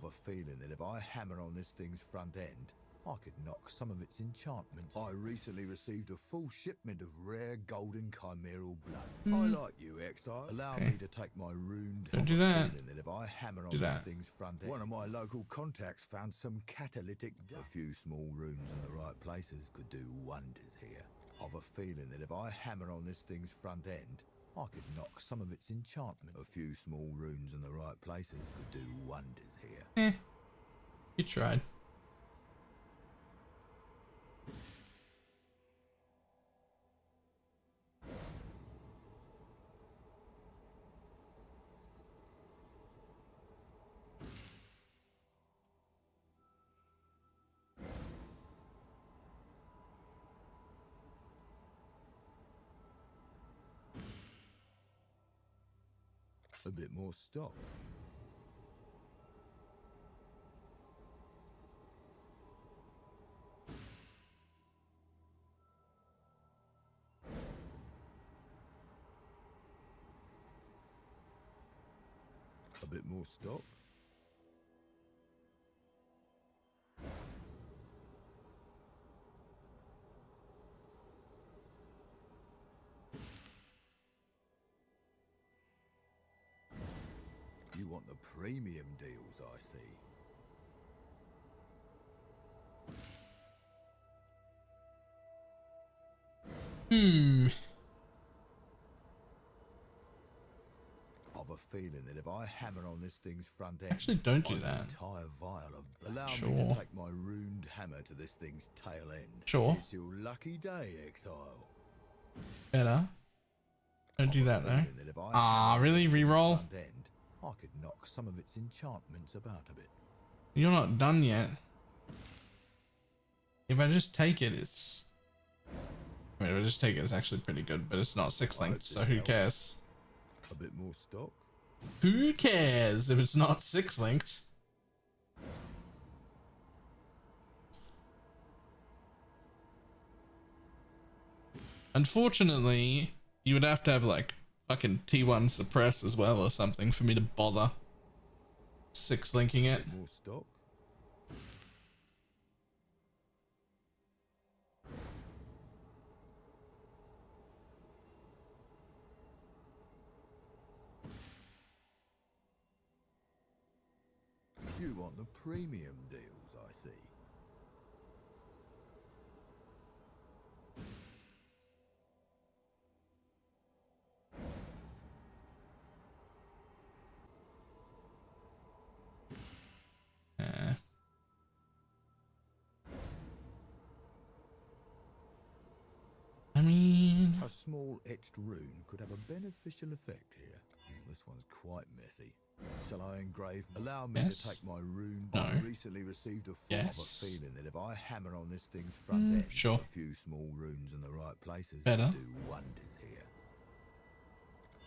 S6: a feeling that if I hammer on this thing's front end, I could knock some of its enchantments. I recently received a full shipment of rare golden chimeral blood. I like you, Exile. Allow me to take my ruined
S1: Don't do that.
S6: feeling that if I hammer on
S1: Do
S6: this
S1: that.
S6: thing's front end. One of my local contacts found some catalytic. A few small runes in the right places could do wonders here. I've a feeling that if I hammer on this thing's front end, I could knock some of its enchantment. A few small runes in the right places could do wonders here.
S1: You tried.
S6: A bit more stock. A bit more stock. You want the premium deals, I see. I've a feeling that if I hammer on this thing's front end,
S1: Actually, don't do
S6: I've an
S1: that.
S6: entire vial of allow me
S1: Sure.
S6: to take my ruined hammer to this thing's tail end.
S1: Sure.
S6: It's your lucky day, Exile.
S1: Better. Don't do that though.
S6: Feeling that if I
S1: Ah,
S6: hammer on
S1: really?
S6: this thing's
S1: Reroll?
S6: front end, I could knock some of its enchantments about a bit.
S1: You're not done yet. If I just take it, it's... I mean, if I just take it, it's actually pretty good, but it's not 6 linked, so who cares?
S6: A bit more stock.
S1: Who cares if it's not 6 linked? Unfortunately, you would have to have like fucking T1 suppress as well or something for me to bother 6 linking it.
S6: More stock. You want the premium deals, I see.
S1: I mean,
S6: A small etched rune could have a beneficial effect here. This one's quite messy. Shall I engrave? Allow me
S1: Yes.
S6: to take my rune.
S1: No.
S6: I recently received a form of a
S1: Yes.
S6: feeling that if I hammer on this thing's front end,
S1: sure.
S6: a few small runes in the right places
S1: Better.
S6: could do wonders here.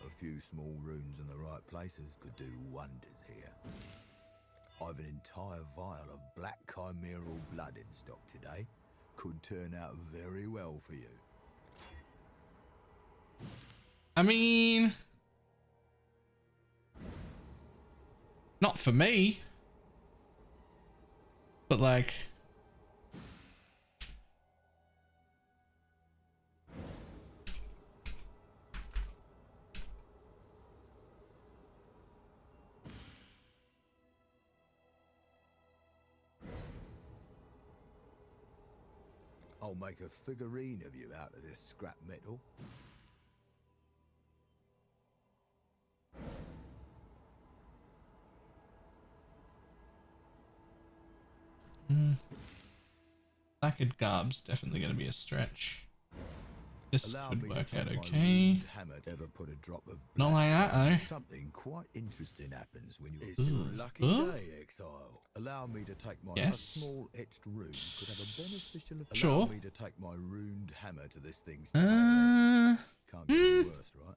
S6: A few small runes in the right places could do wonders here. I've an entire vial of black chimeral blood in stock today. Could turn out very well for you.
S1: I mean, not for me, but like,
S6: I'll make a figurine of you out of this scrap metal.
S1: Lacquered garb's definitely going to be a stretch. This
S6: Allow
S1: would
S6: me to
S1: work
S6: take
S1: out
S6: my
S1: okay.
S6: ruined hammer to ever put a drop of
S1: Not
S6: black
S1: like that
S6: down.
S1: though.
S6: Something quite interesting happens when you. It's your lucky day, Exile. Allow me to take my
S1: Yes.
S6: a small etched rune could have a beneficial effect.
S1: Sure.
S6: Allow me to take my ruined hammer to this thing's tail end. Can't get any worse, right?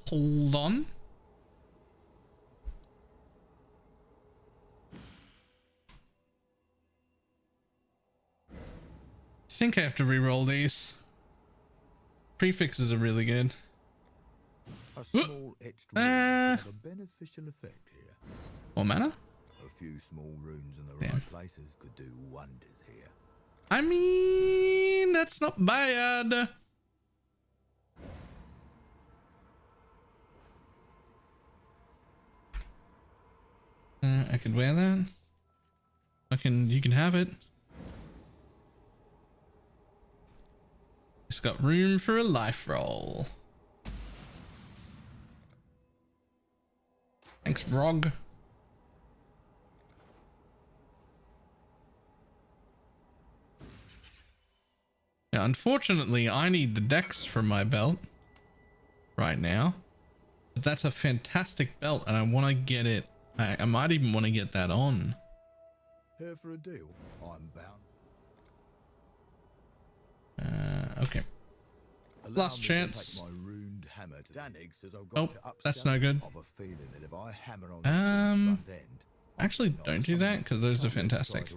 S1: Hold on. I think I have to re-roll these. Prefixes are really good.
S6: A small etched rune could have a beneficial effect here.
S1: More mana?
S6: A few small rooms in the
S1: Damn.
S6: right places could do wonders here.
S1: I mean, that's not bad. I could wear that. You can have it. It's got room for a life roll. Thanks, Rog. Yeah, unfortunately, I need the dex from my belt right now. But that's a fantastic belt, and I want to get it. I might even want to get that on.
S6: Here for a deal? I'm bound.
S1: Okay. Last chance.
S6: My ruined hammer to Danig says I've got
S1: Nope,
S6: to
S1: that's no good.
S6: I've a feeling that if I hammer on this front end,
S1: Actually, don't do that because those are fantastic.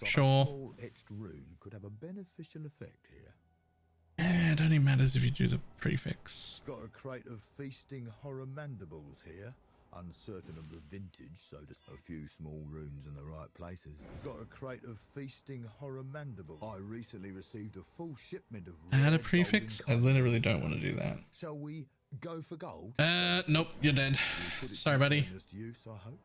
S1: Sure.
S6: Small etched rune could have a beneficial effect here.
S1: It only matters if you do the prefix.
S6: Got a crate of feasting horror mandibles here. Uncertain of the vintage, so just a few small runes in the right places. Got a crate of feasting horror mandibles. I recently received a full shipment of.
S1: Add a prefix? I literally don't want to do that.
S6: Shall we go for gold?
S1: Nope, you're dead. Sorry, buddy.
S6: Use, I hope.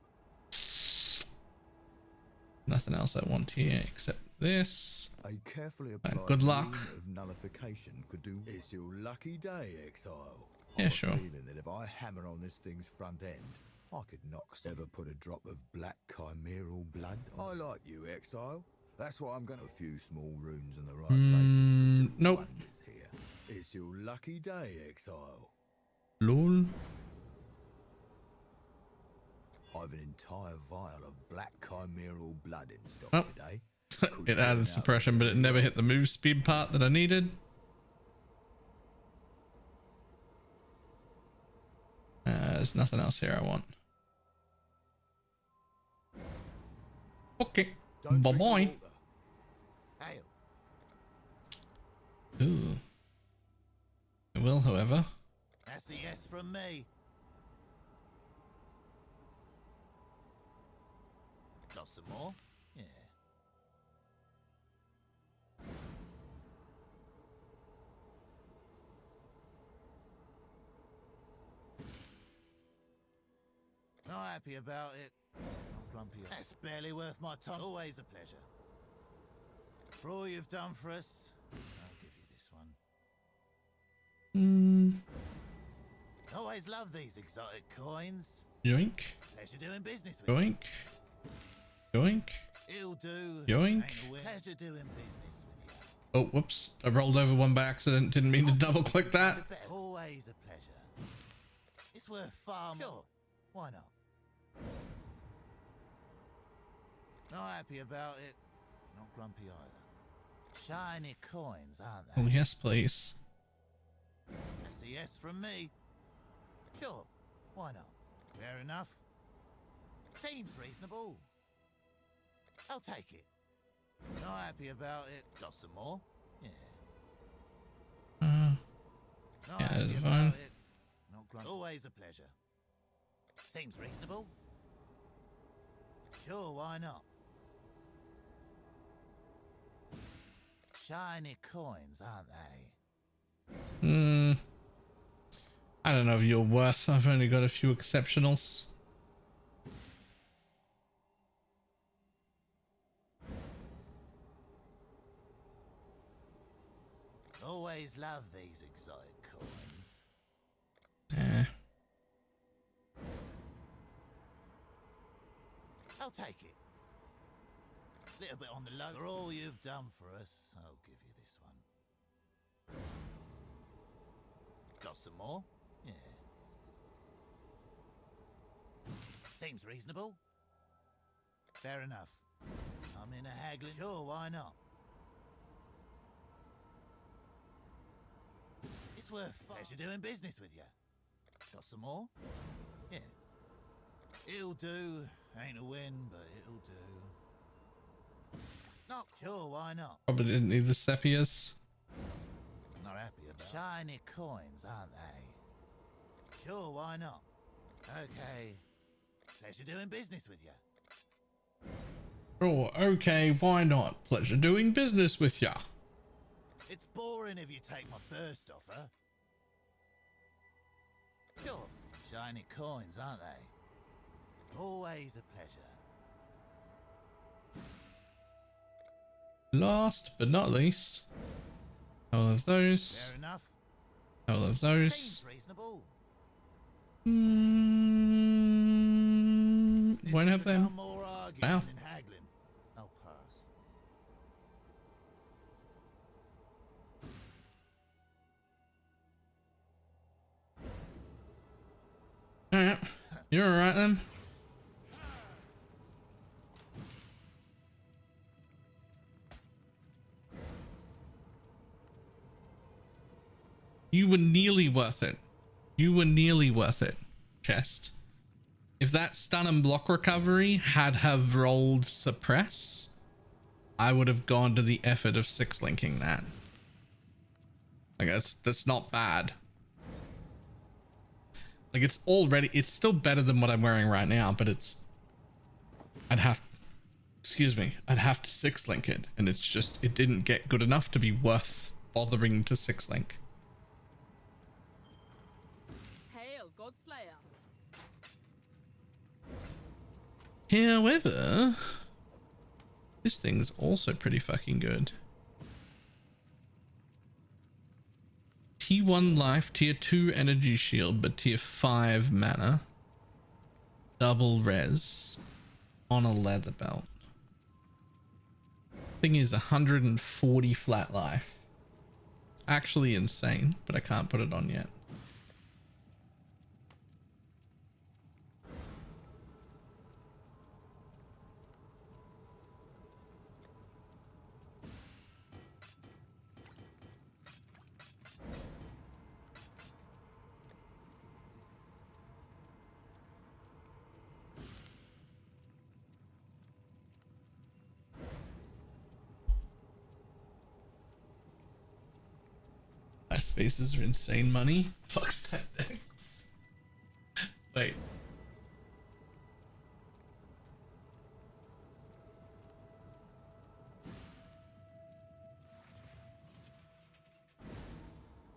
S1: Nothing else I want here except this.
S6: A carefully applied
S1: good luck.
S6: rune of nullification could do. It's your lucky day, exile.
S1: Yeah,
S6: I'm
S1: sure.
S6: Feeling that if I hammer on this thing's front end, I could knock. Ever put a drop of black chimeral blood? I like you, exile. That's why I'm going to. A few small runes in the right places. Could do
S1: Nope.
S6: wonders here. It's your lucky day, exile.
S1: Lol.
S6: I've an entire vial of black chimeral blood in stock
S1: Oh.
S6: today.
S1: It added suppression, but it never hit the move speed part that I needed. There's nothing else here I want. Okay. Bye-bye. Ooh. I will, however.
S8: That's a yes from me. Got some more? Yeah. Not happy about it. Not grumpy. That's barely worth my time. Always a pleasure. For all you've done for us, I'll give you this one. Always love these exotic coins.
S1: Yoink.
S8: Pleasure doing business with you.
S1: Yoink. Yoink.
S8: It'll do.
S1: Yoink.
S8: Pleasure doing business with you.
S1: Oh, whoops. I rolled over one by accident. Didn't mean to double click that.
S8: Always a pleasure. It's worth far more. Sure. Why not? Not happy about it. Not grumpy either. Shiny coins, aren't they?
S1: Oh, yes, please.
S8: That's a yes from me. Sure. Why not? Fair enough. Seems reasonable. I'll take it. Not happy about it. Got some more? Yeah. Not
S1: yeah,
S8: happy
S1: that's
S8: about
S1: fine.
S8: it. Not grumpy. Always a pleasure. Seems reasonable. Sure, why not? Shiny coins, aren't they?
S1: I don't know if you're worth. I've only got a few exceptionals.
S8: Always love these exotic coins. I'll take it. Little bit on the low. For all you've done for us, I'll give you this one. Got some more? Yeah. Seems reasonable. Fair enough. I'm in a haggling. Sure, why not? It's worth pleasure doing business with you. Got some more? Yeah. It'll do. Ain't a win, but it'll do. Not sure, why not?
S1: Probably didn't need the sepias.
S8: Not happy about shiny coins, aren't they? Sure, why not? Okay. Pleasure doing business with you.
S1: Oh, okay, why not? Pleasure doing business with ya.
S8: It's boring if you take my first offer. Sure, shiny coins, aren't they? Always a pleasure.
S1: Last but not least, all of those.
S8: Fair enough.
S1: All of those.
S8: Seems reasonable.
S1: Won't have them.
S8: More arguing
S1: Wow.
S8: than haggling. I'll pass.
S1: Alright, you're alright then. You were nearly worth it. You were nearly worth it, chest. If that stun and block recovery had have rolled suppress, I would have gone to the effort of 6-linking that. Like that's not bad. Like it's still better than what I'm wearing right now, but I'd have to 6-link it, and it's just, it didn't get good enough to be worth bothering to 6-link.
S9: Hail, Godslayer.
S1: However, this thing's also pretty fucking good. T1 life, tier 2 energy shield, but tier 5 mana. Double res on a leather belt. Thing is 140 flat life. Actually insane, but I can't put it on yet. Spaces are insane money. Fuck's 10x. Wait.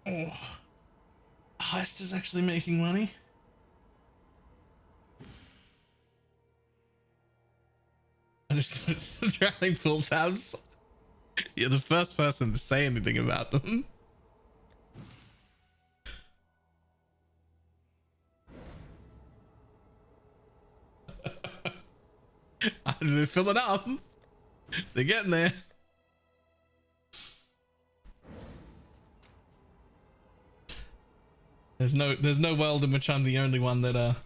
S1: Oh. Heist is actually making money. I just noticed the drowning pull tabs. You're the first person to say anything about them. They're filling up. They're getting there. There's no world in which I'm the only one that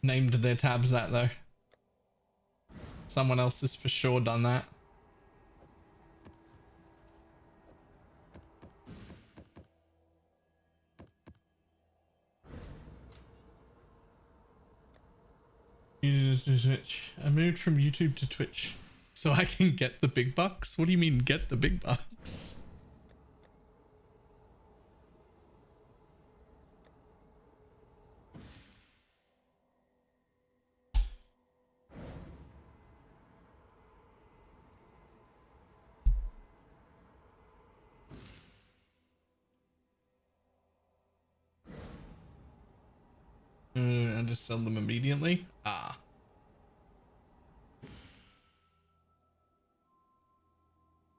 S1: named their tabs that though. Someone else has for sure done that. Twitch. I moved from YouTube to Twitch so I can get the big bucks. What do you mean get the big bucks? And just sell them immediately. Ah.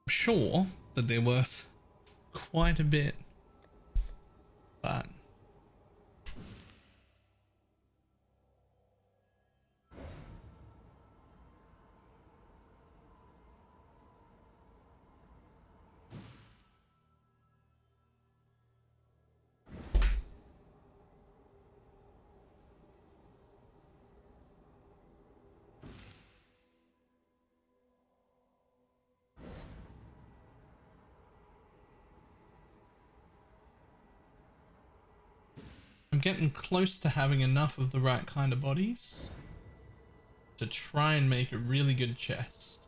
S1: I'm sure that they're worth quite a bit, but I'm getting close to having enough of the right kind of bodies to try and make a really good chest.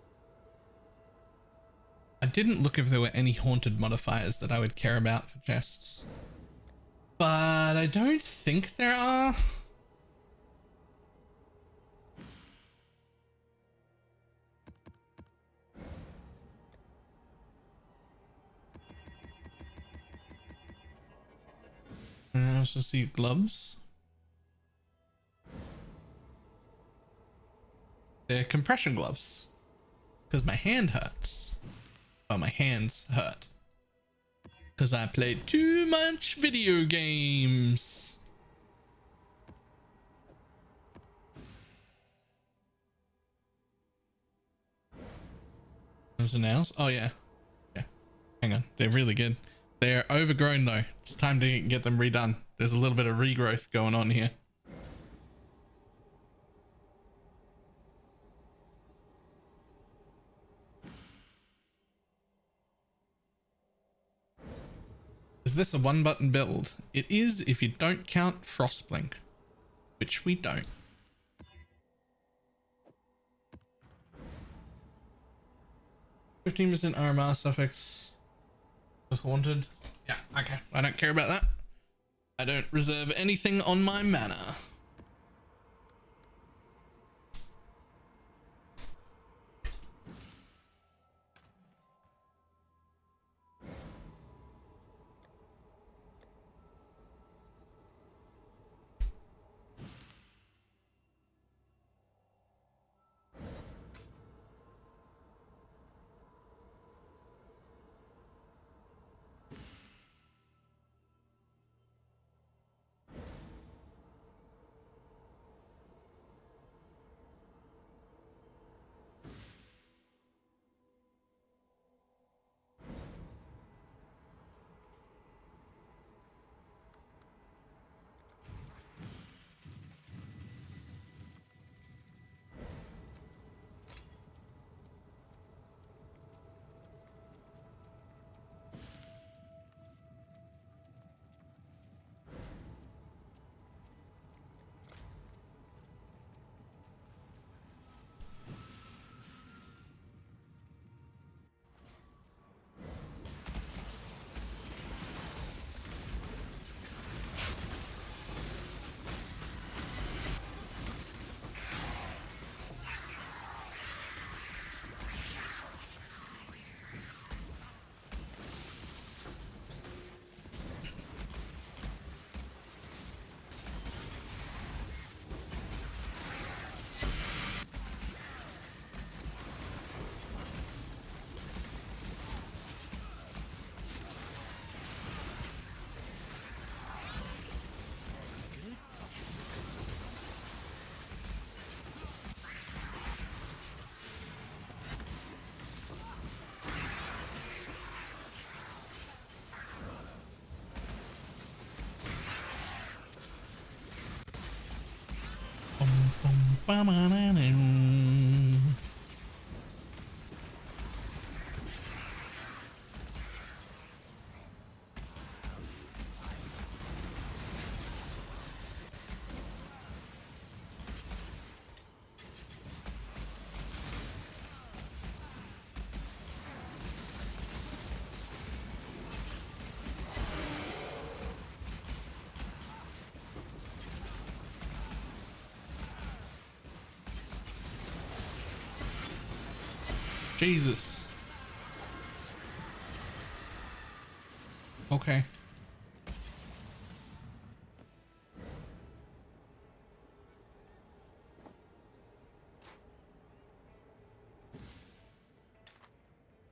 S1: I didn't look if there were any haunted modifiers that I would care about for chests, but I don't think there are. Let's just see gloves. They're compression gloves. Because my hand hurts. Oh, my hands hurt. Because I played too much video games. Those are nails? Oh, yeah. Yeah. Hang on. They're really good. They're overgrown, though. It's time to get them redone. There's a little bit of regrowth going on here. Is this a one-button build? It is if you don't count Frostblink, which we don't. 15% RMR suffix was haunted. Yeah, okay. I don't care about that. I don't reserve anything on my mana. Jesus. Okay.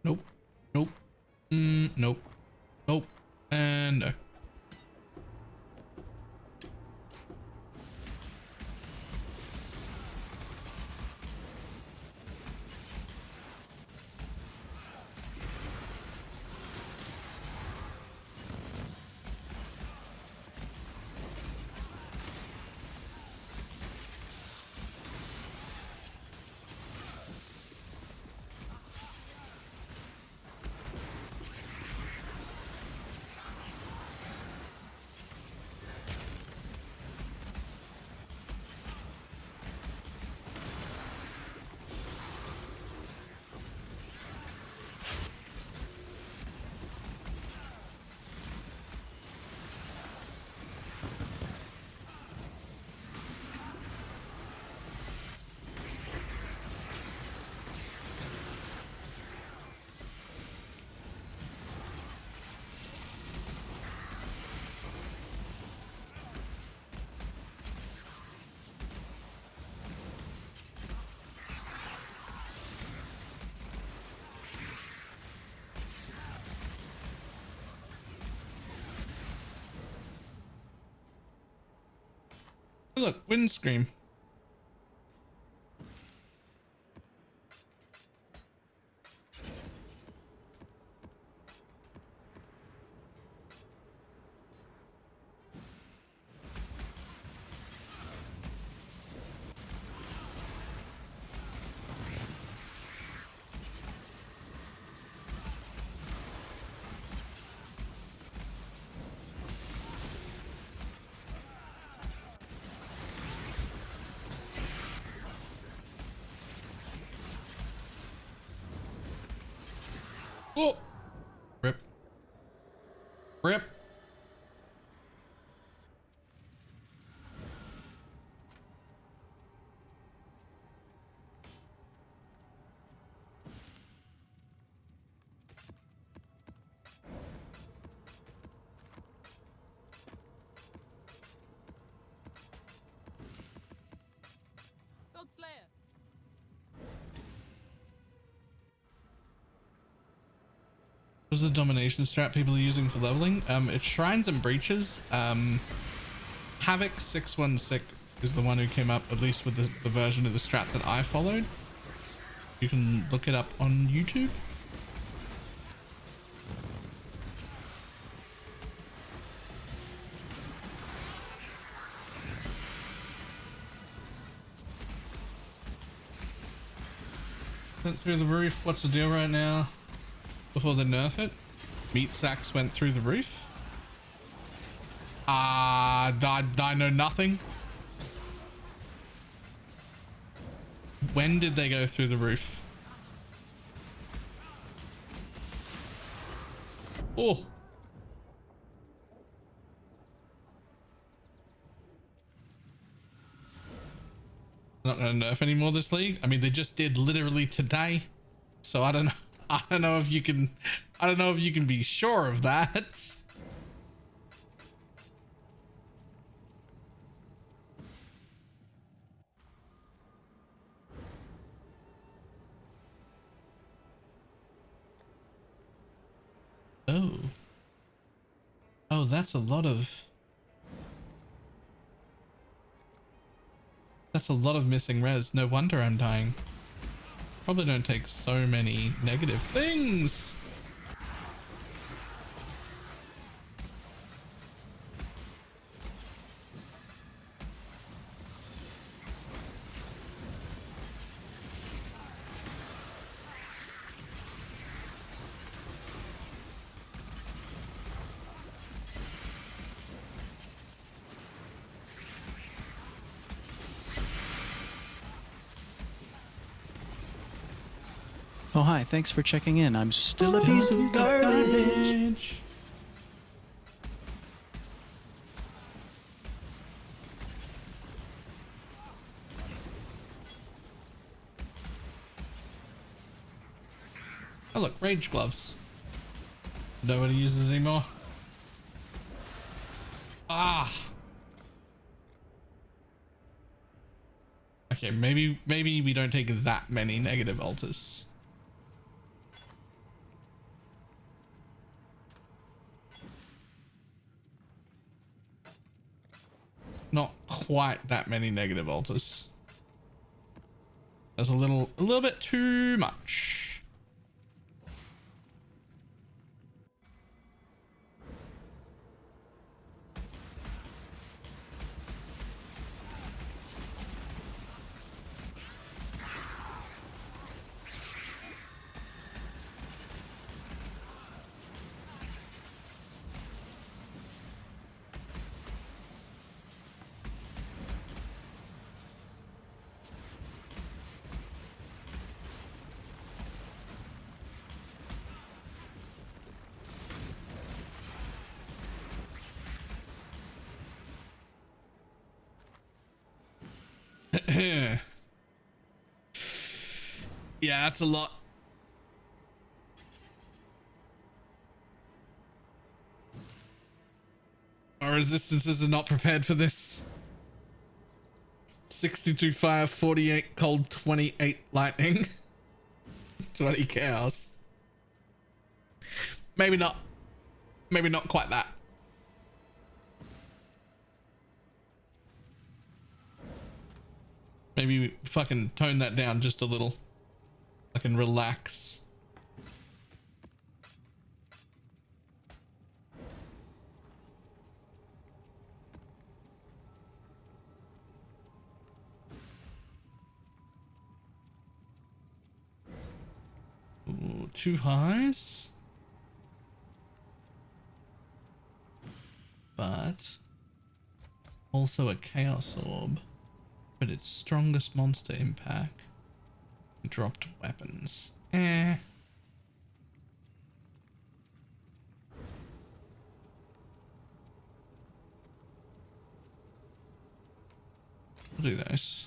S1: Nope. Nope. Nope. Nope. And no. Look, wind scream. Oh, rip, rip.
S9: Dog Slayer.
S1: What's the domination strat people are using for leveling? It's shrines and breaches. Havoc 616 is the one who came up, at least with the version of the strat that I followed. You can look it up on YouTube. Went through the roof. What's the deal right now? Before they nerf it, meat sacks went through the roof. I know nothing. When did they go through the roof? Oh. Not gonna nerf anymore this league. I mean, they just did literally today, so I don't know. I don't know if you can be sure of that. Oh, that's a lot of missing res. No wonder I'm dying. Probably don't take so many negative things.
S11: Oh, hi. Thanks for checking in. I'm still a piece of garbage.
S1: Oh look, rage gloves. Nobody uses it anymore. Ah. Okay, maybe we don't take that many negative alters. Not quite that many negative alters. That's a little bit too much. Yeah, that's a lot. Our resistances are not prepared for this. 62 fire, 48 cold, 28 lightning, 20 chaos. Maybe not quite that. Maybe we fucking tone that down just a little. I can relax. Ooh, 2 highs. But also a chaos orb. But its strongest monster impact. Dropped weapons. Eh. We'll do those.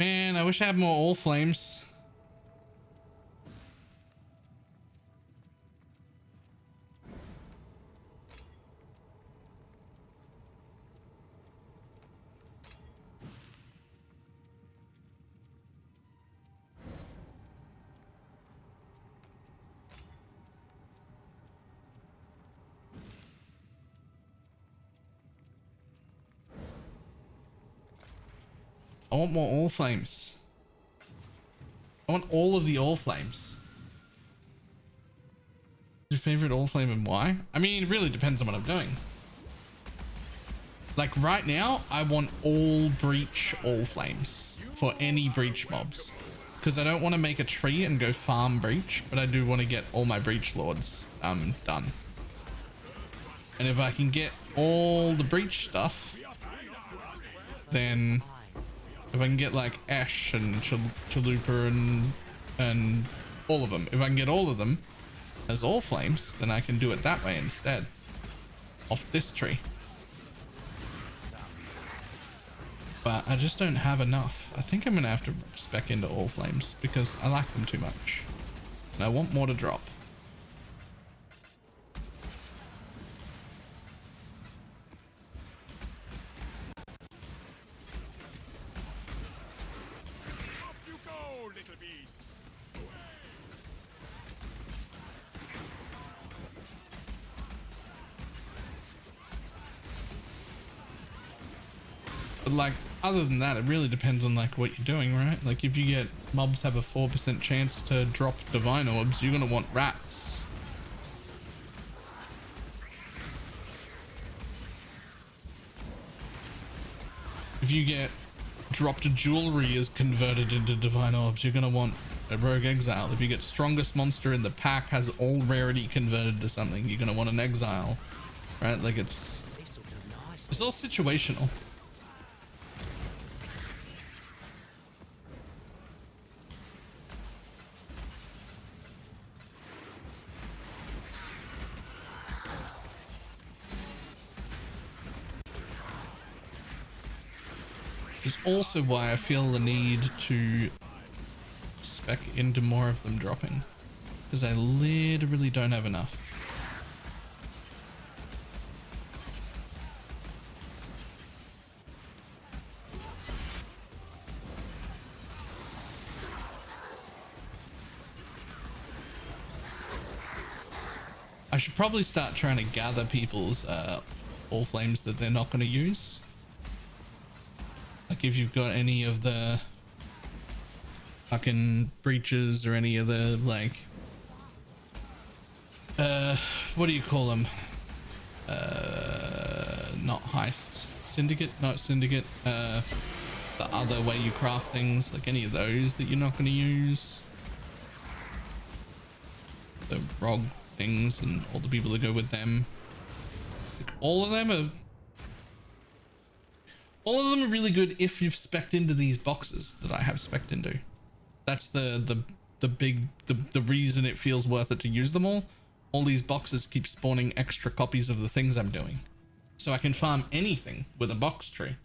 S1: Man, I wish I had more all flames. I want more all flames. I want all of the all flames. Your favorite all flame and why? I mean, it really depends on what I'm doing. Like right now, I want all breach all flames for any breach mobs. Because I don't want to make a tree and go farm breach, but I do want to get all my breach lords done. And if I can get all the breach stuff, then if I can get like Ash and Chalupa and all of them, if I can get all of them as all flames, then I can do it that way instead. Off this tree. But I just don't have enough. I think I'm gonna have to spec into all flames because I like them too much. And I want more to drop. But like, other than that, it really depends on like what you're doing, right? Like if you get mobs have a 4% chance to drop divine orbs, you're gonna want rats. If you get dropped jewelry is converted into divine orbs, you're gonna want a rogue exile. If you get strongest monster in the pack has all rarity converted to something, you're gonna want an exile, right? Like it's all situational. Which is also why I feel the need to spec into more of them dropping, because I literally don't have enough. I should probably start trying to gather people's all flames that they're not going to use. Like if you've got any of the fucking breaches or any of the like what do you call them, not heist, syndicate, not syndicate, the other way you craft things, like any of those that you're not going to use, the ROG things and all the people that go with them, like all of them are really good if you've spec'd into these boxes that I have spec'd into. That's the reason it feels worth it to use them all. All these boxes keep spawning extra copies of the things I'm doing. So I can farm anything with a box tree.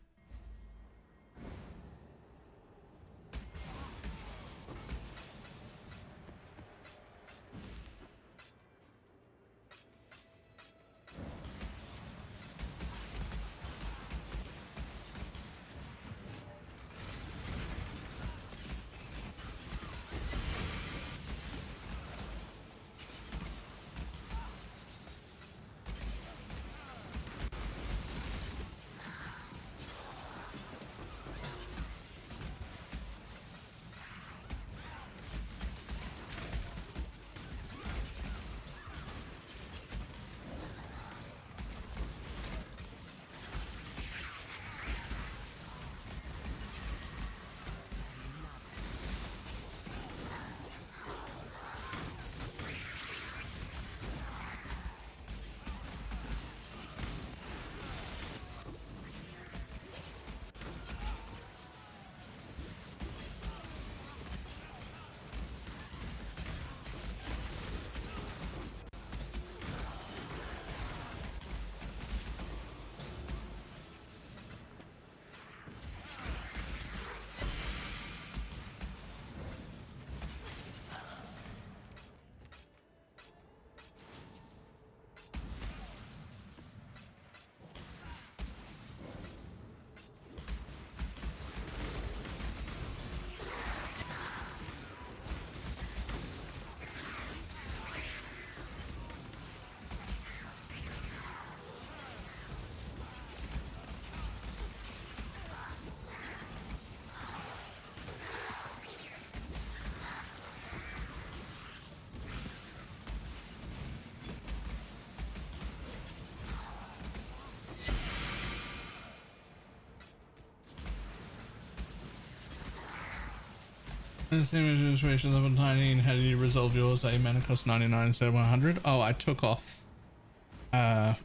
S1: In the same administration level 19, how did you resolve yours? A mana cost 99 instead of 100. Oh, I took off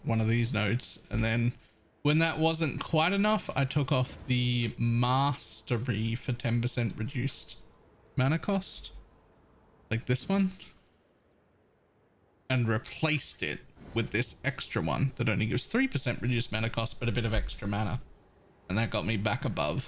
S1: one of these nodes, and then when that wasn't quite enough, I took off the mastery for 10% reduced mana cost, like this one, and replaced it with this extra one that only gives 3% reduced mana cost but a bit of extra mana, and that got me back above.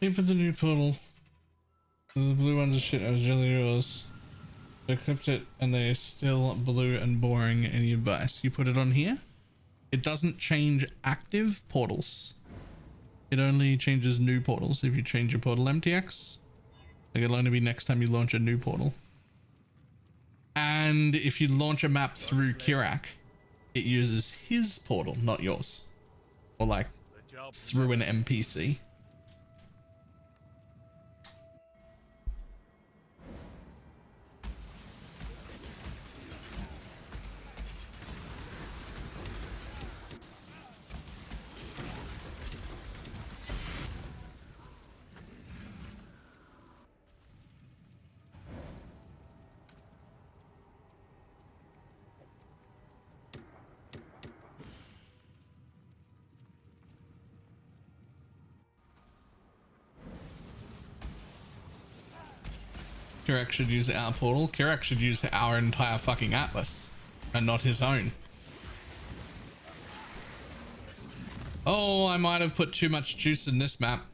S1: Wait for the new portal. The blue ones are shit. I was jelly yours. I equipped it and they're still blue and boring. Any advice? You put it on here. It doesn't change active portals. It only changes new portals. If you change your portal MTX, like it'll only be next time you launch a new portal. And if you launch a map through Kirak, it uses his portal, not yours. Or like through an NPC. Kirak should use our portal. Kirak should use our entire fucking atlas and not his own. Oh, I might have put too much juice in this map.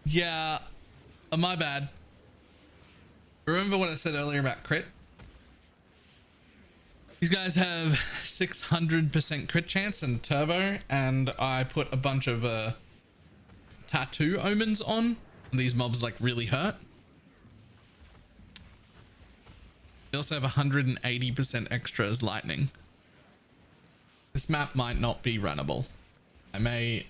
S1: Yeah, my bad. Remember what I said earlier about crit? These guys have 600% crit chance and turbo, and I put a bunch of tattoo omens on, and these mobs like really hurt. They also have 180% extra as lightning. This map might not be runnable. I might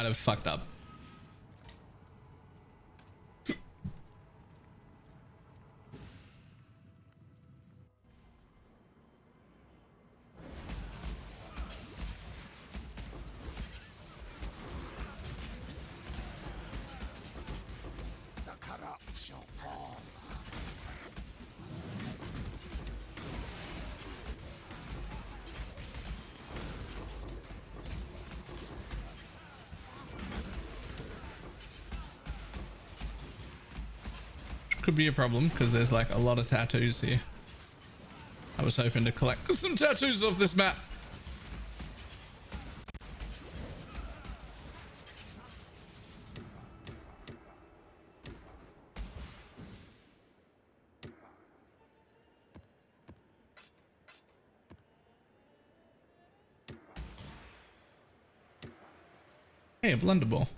S1: have fucked up. Could be a problem because there's like a lot of tattoos here. I was hoping to collect some tattoos off this map. Hey, a blunderball.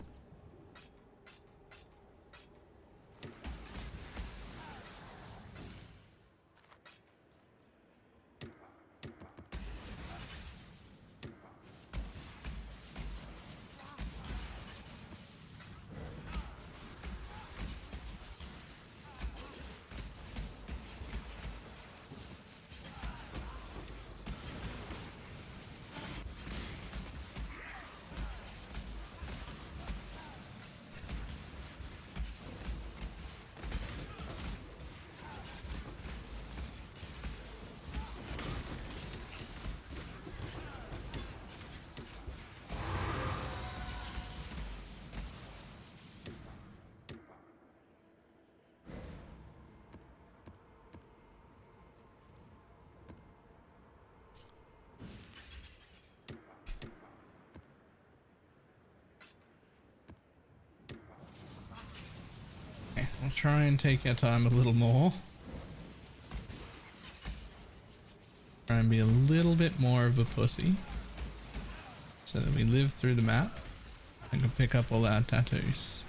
S1: I'll try and take our time a little more. Try and be a little bit more of a pussy so that we live through the map and can pick up all our tattoos.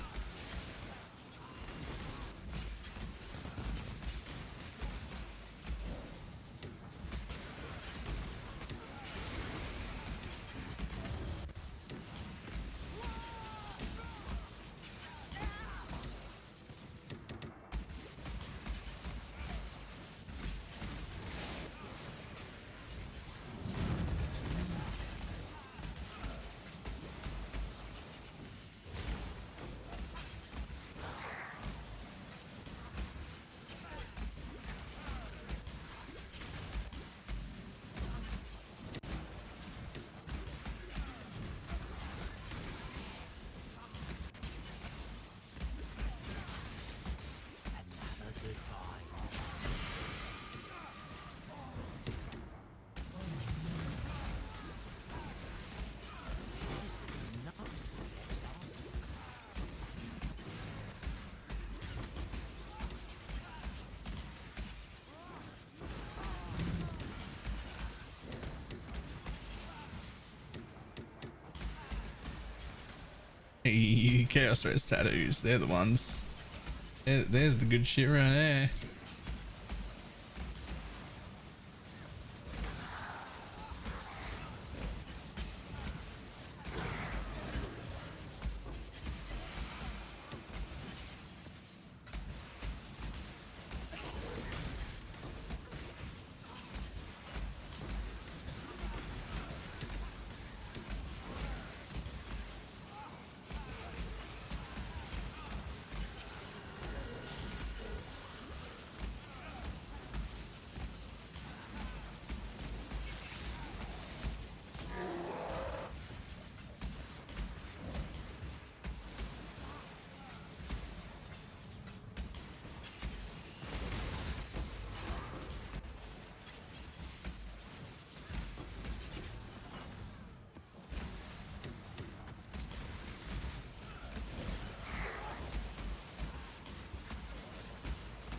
S1: Hey, Chaos Race tattoos, they're the ones. There's the good shit right there.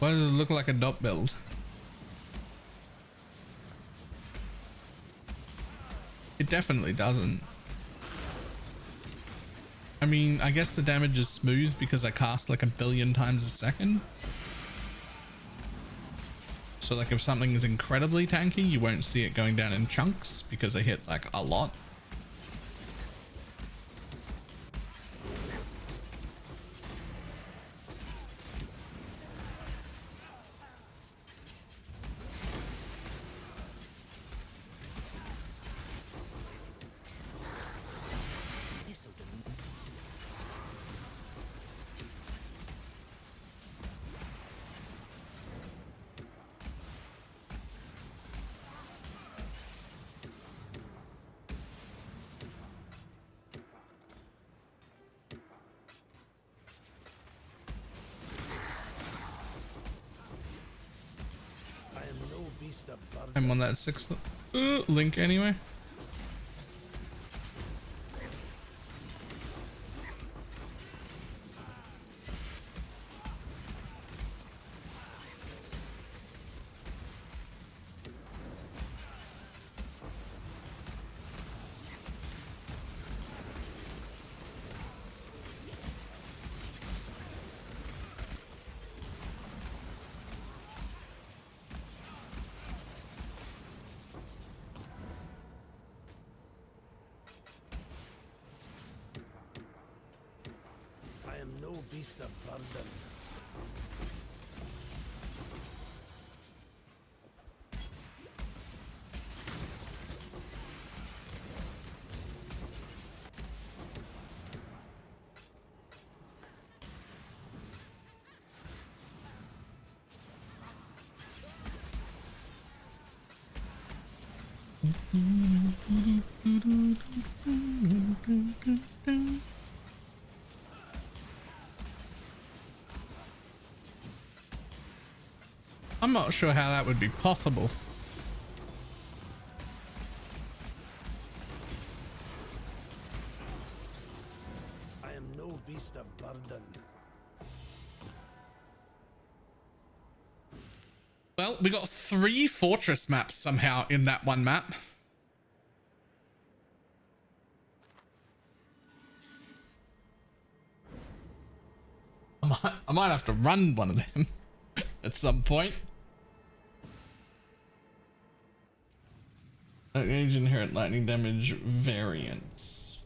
S1: Why does it look like a dot build? It definitely doesn't. I mean, I guess the damage is smooth because I cast like 1 billion times a second. So like if something is incredibly tanky, you won't see it going down in chunks because I hit like a lot. I'm on that 6th link anyway.
S12: beast of burden.
S1: I'm not sure how that would be possible.
S12: I am no beast of burden.
S1: Well, we got 3 fortress maps somehow in that one map. I might have to run one of them at some point. Age inherent lightning damage variance.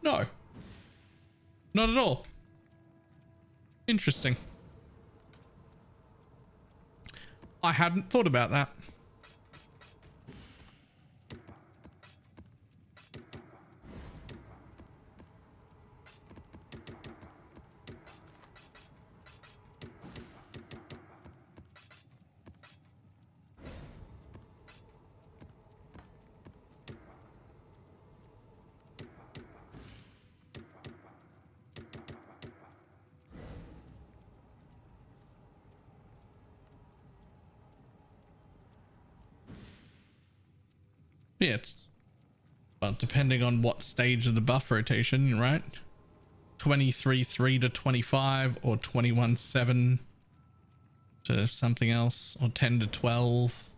S1: No. Not at all. Interesting. I hadn't thought about that. Yeah, well, depending on what stage of the buff rotation, right? 23-3 to 25, or 21-7 to something else, or 10 to 12.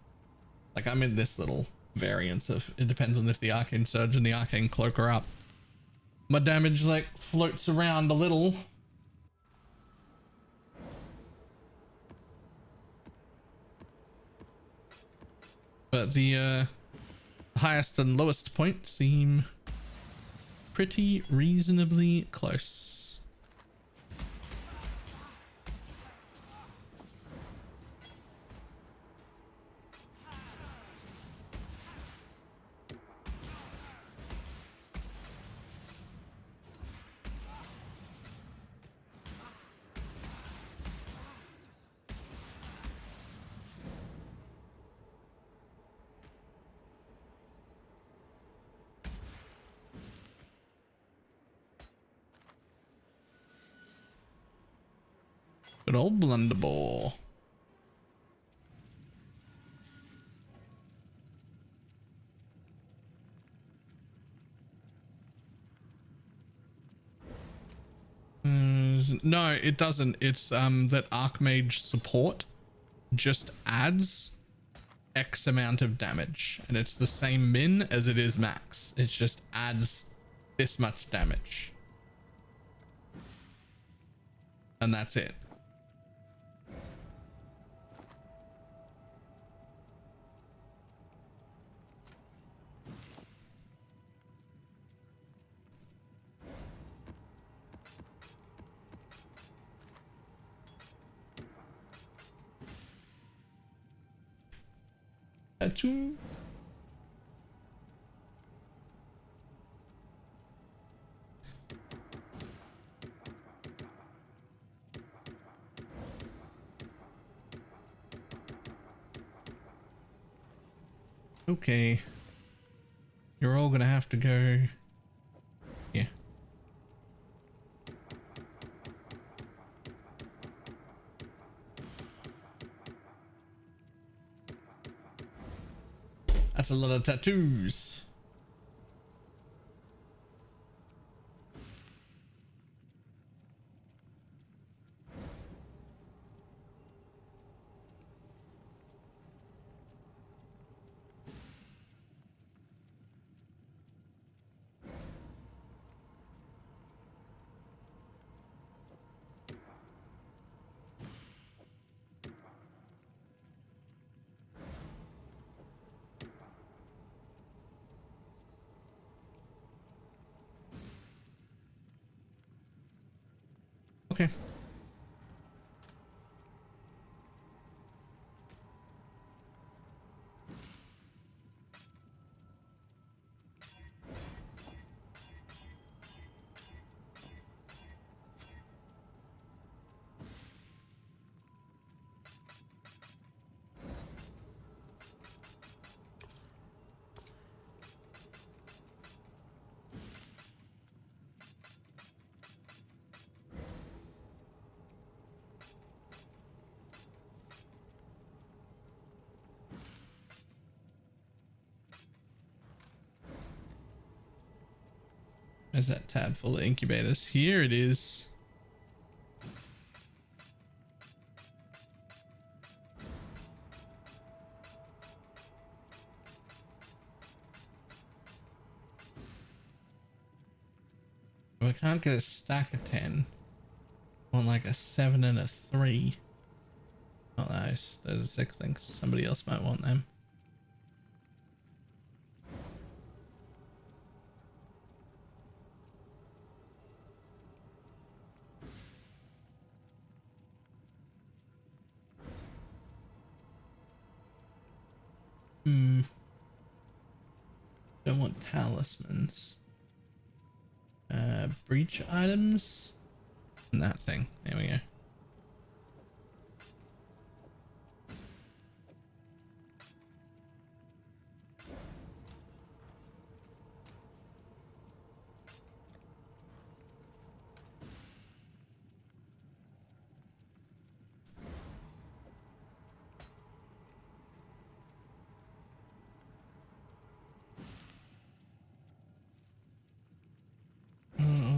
S1: Like, I'm in this little variance of, it depends on if the Arcane Surge and the Arcane Cloak are up. My damage, like, floats around a little. But the, highest and lowest point seem pretty reasonably close. Good old blunderball. No, it doesn't. It's that Archmage support just adds X amount of damage, and it's the same min as it is max. It just adds this much damage, and that's it. Achoo. Okay. You're all gonna have to go. Yeah. That's a lot of tattoos. Okay. There's that tab full of incubators. Here it is. We can't get a stack of 10. I want like a 7 and a 3. Not those. Those are 6 things. Somebody else might want them. Don't want talismans. Breach items. And that thing. There we go.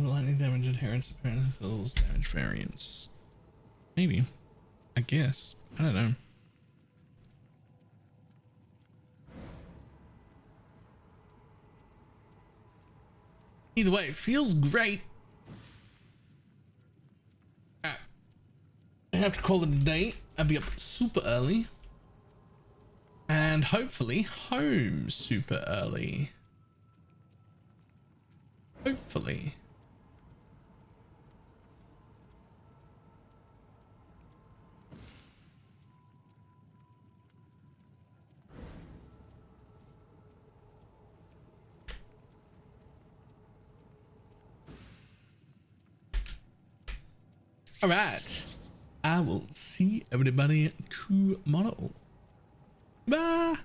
S1: Lightning damage adherence apparently fills damage variance. Maybe. I guess. I don't know. Either way, it feels great. I have to call it a day. I'll be up super early. And hopefully home super early. Hopefully. All right. I will see everybody tomorrow. Bye.